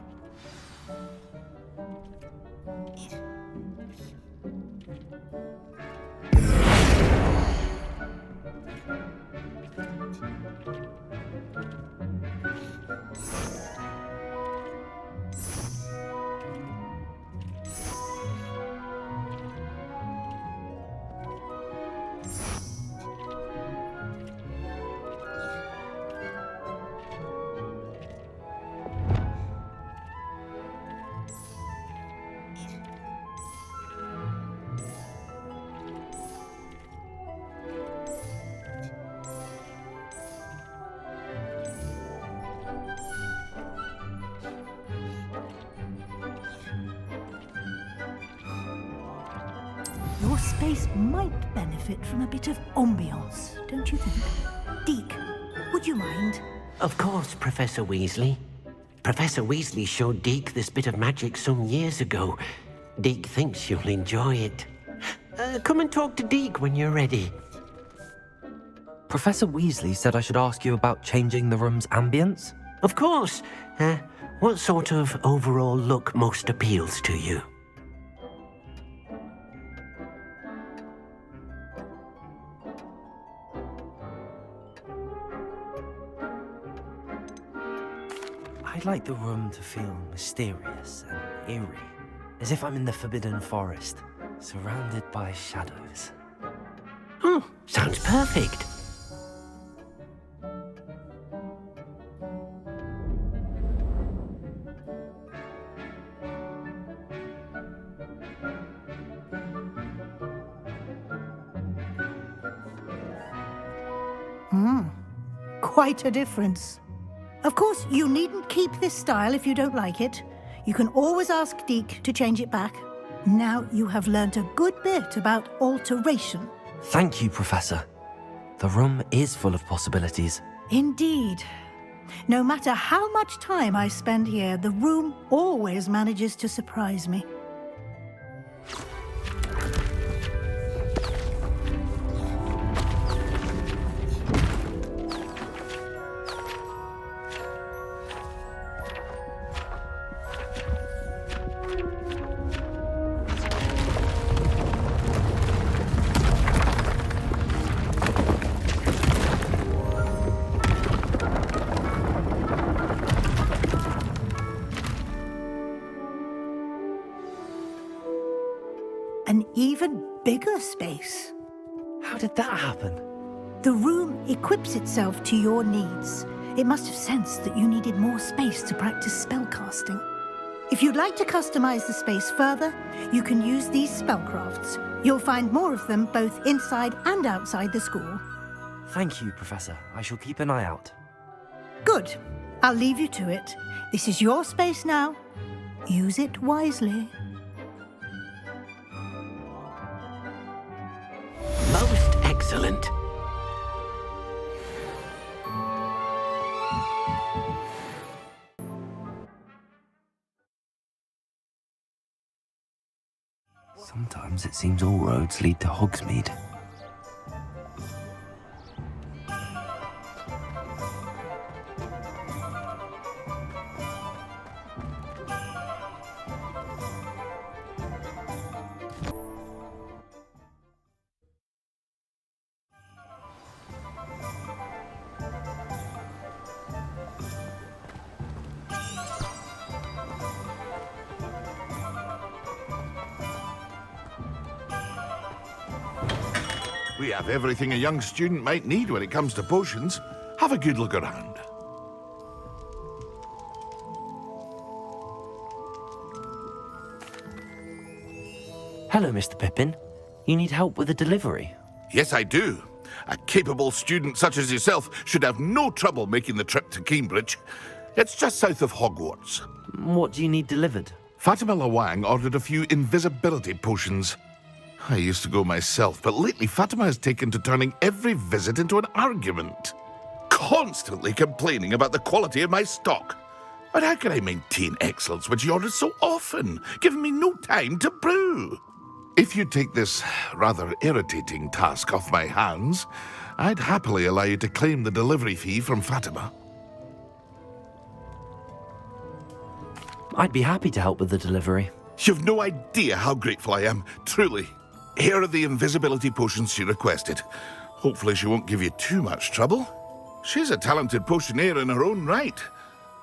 Your space might benefit from a bit of ambiance, don't you think? Deke, would you mind? Of course, Professor Weasley. Professor Weasley showed Deke this bit of magic some years ago. Deke thinks you'll enjoy it. Come and talk to Deke when you're ready. Professor Weasley said I should ask you about changing the room's ambience? Of course. What sort of overall look most appeals to you? I'd like the room to feel mysterious and eerie, as if I'm in the Forbidden Forest, surrounded by shadows. Oh, sounds perfect. Quite a difference. Of course, you needn't keep this style if you don't like it. You can always ask Deke to change it back. Now you have learnt a good bit about alteration. Thank you, Professor. The room is full of possibilities. Indeed. No matter how much time I spend here, the room always manages to surprise me. An even bigger space. How did that happen? The room equips itself to your needs. It must have sensed that you needed more space to practice spellcasting. If you'd like to customize the space further, you can use these spellcrafts. You'll find more of them both inside and outside the school. Thank you, Professor. I shall keep an eye out. Good. I'll leave you to it. This is your space now. Use it wisely. Most excellent. Sometimes it seems all roads lead to Hogsmeade. We have everything a young student might need when it comes to potions. Have a good look around. Hello, Mr. Pippin. You need help with a delivery? Yes, I do. A capable student such as yourself should have no trouble making the trip to Cambridge. It's just south of Hogwarts. What do you need delivered? Fatima Lawang ordered a few invisibility potions. I used to go myself, but lately Fatima has taken to turning every visit into an argument. Constantly complaining about the quality of my stock. But how can I maintain excellence when she orders so often, giving me no time to brew? If you take this rather irritating task off my hands, I'd happily allow you to claim the delivery fee from Fatima. I'd be happy to help with the delivery. You've no idea how grateful I am, truly. Here are the invisibility potions she requested. Hopefully she won't give you too much trouble. She's a talented potioneer in her own right.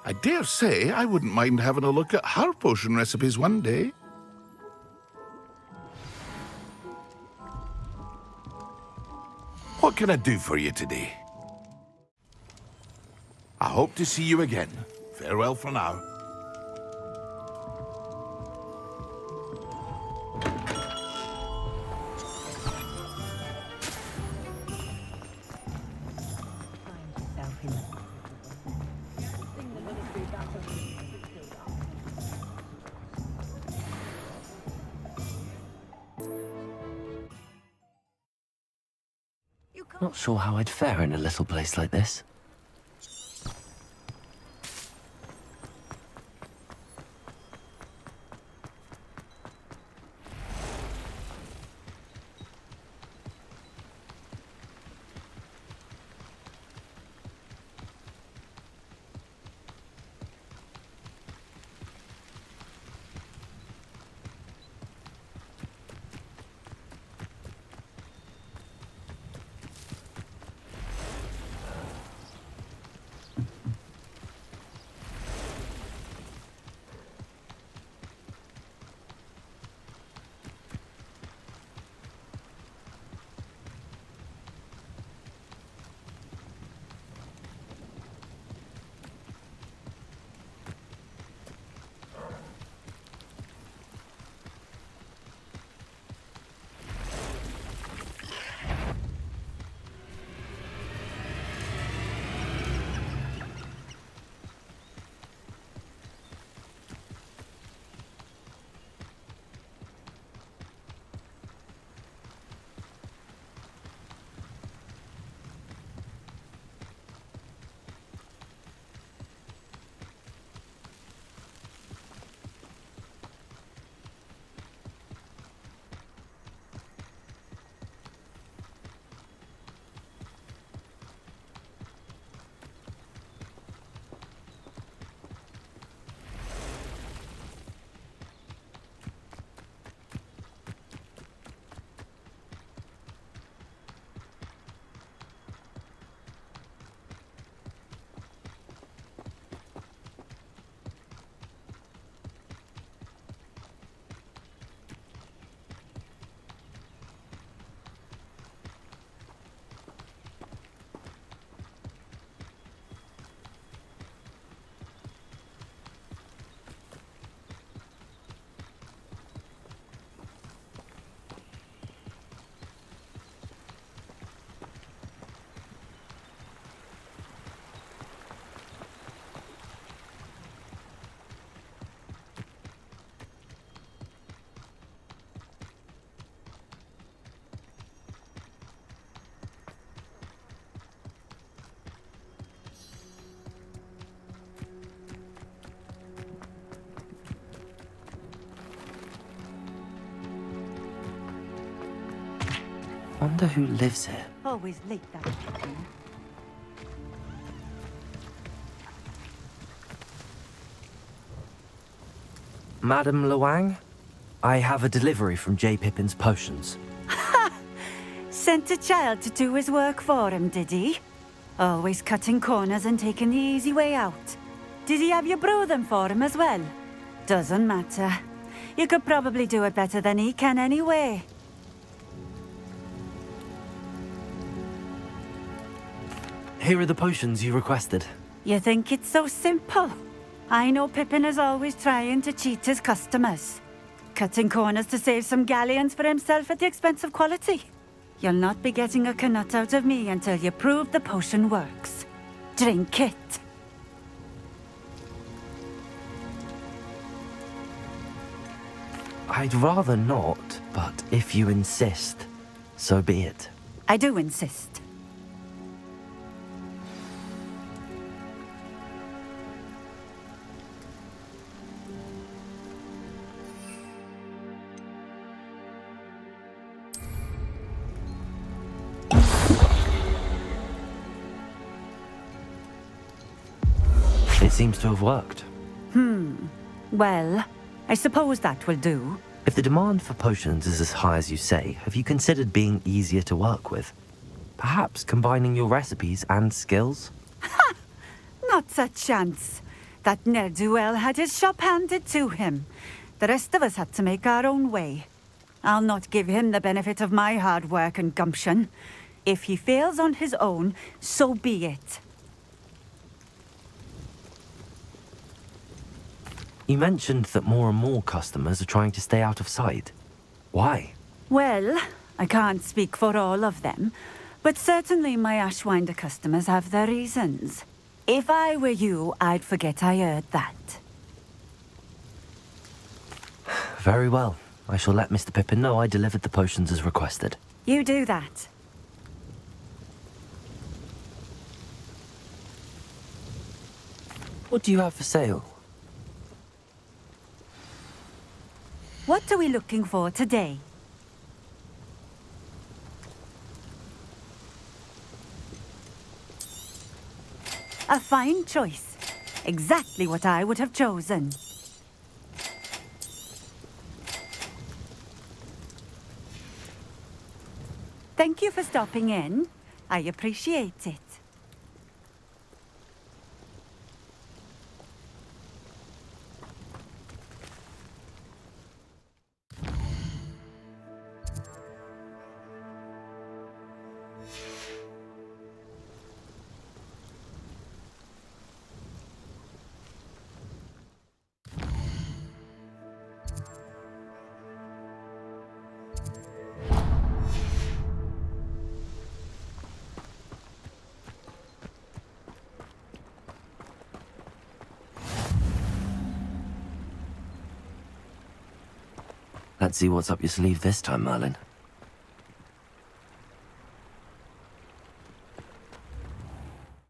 I dare say I wouldn't mind having a look at her potion recipes one day. What can I do for you today? I hope to see you again. Farewell for now. Not sure how I'd fare in a little place like this. Wonder who lives here. Always late that evening. Madame Luang? I have a delivery from J. Pippin's Potions. Sent a child to do his work for him, did he? Always cutting corners and taking the easy way out. Did he have you brew them for him as well? Doesn't matter. You could probably do it better than he can anyway. Here are the potions you requested. You think it's so simple? I know Pippin is always trying to cheat his customers. Cutting corners to save some galleons for himself at the expense of quality. You'll not be getting a canut out of me until you prove the potion works. Drink it. I'd rather not, but if you insist, so be it. I do insist. It seems to have worked. Well, I suppose that will do. If the demand for potions is as high as you say, have you considered being easier to work with? Perhaps combining your recipes and skills? Not a chance. That ne'er-do-well had his shop handed to him. The rest of us had to make our own way. I'll not give him the benefit of my hard work and gumption. If he fails on his own, so be it. You mentioned that more and more customers are trying to stay out of sight. Why? Well, I can't speak for all of them, but certainly my Ashwinder customers have their reasons. If I were you, I'd forget I heard that. Very well. I shall let Mr. Pippin know I delivered the potions as requested. You do that. What do you have for sale? What are we looking for today? A fine choice. Exactly what I would have chosen. Thank you for stopping in. I appreciate it. Let's see what's up your sleeve this time, Merlin.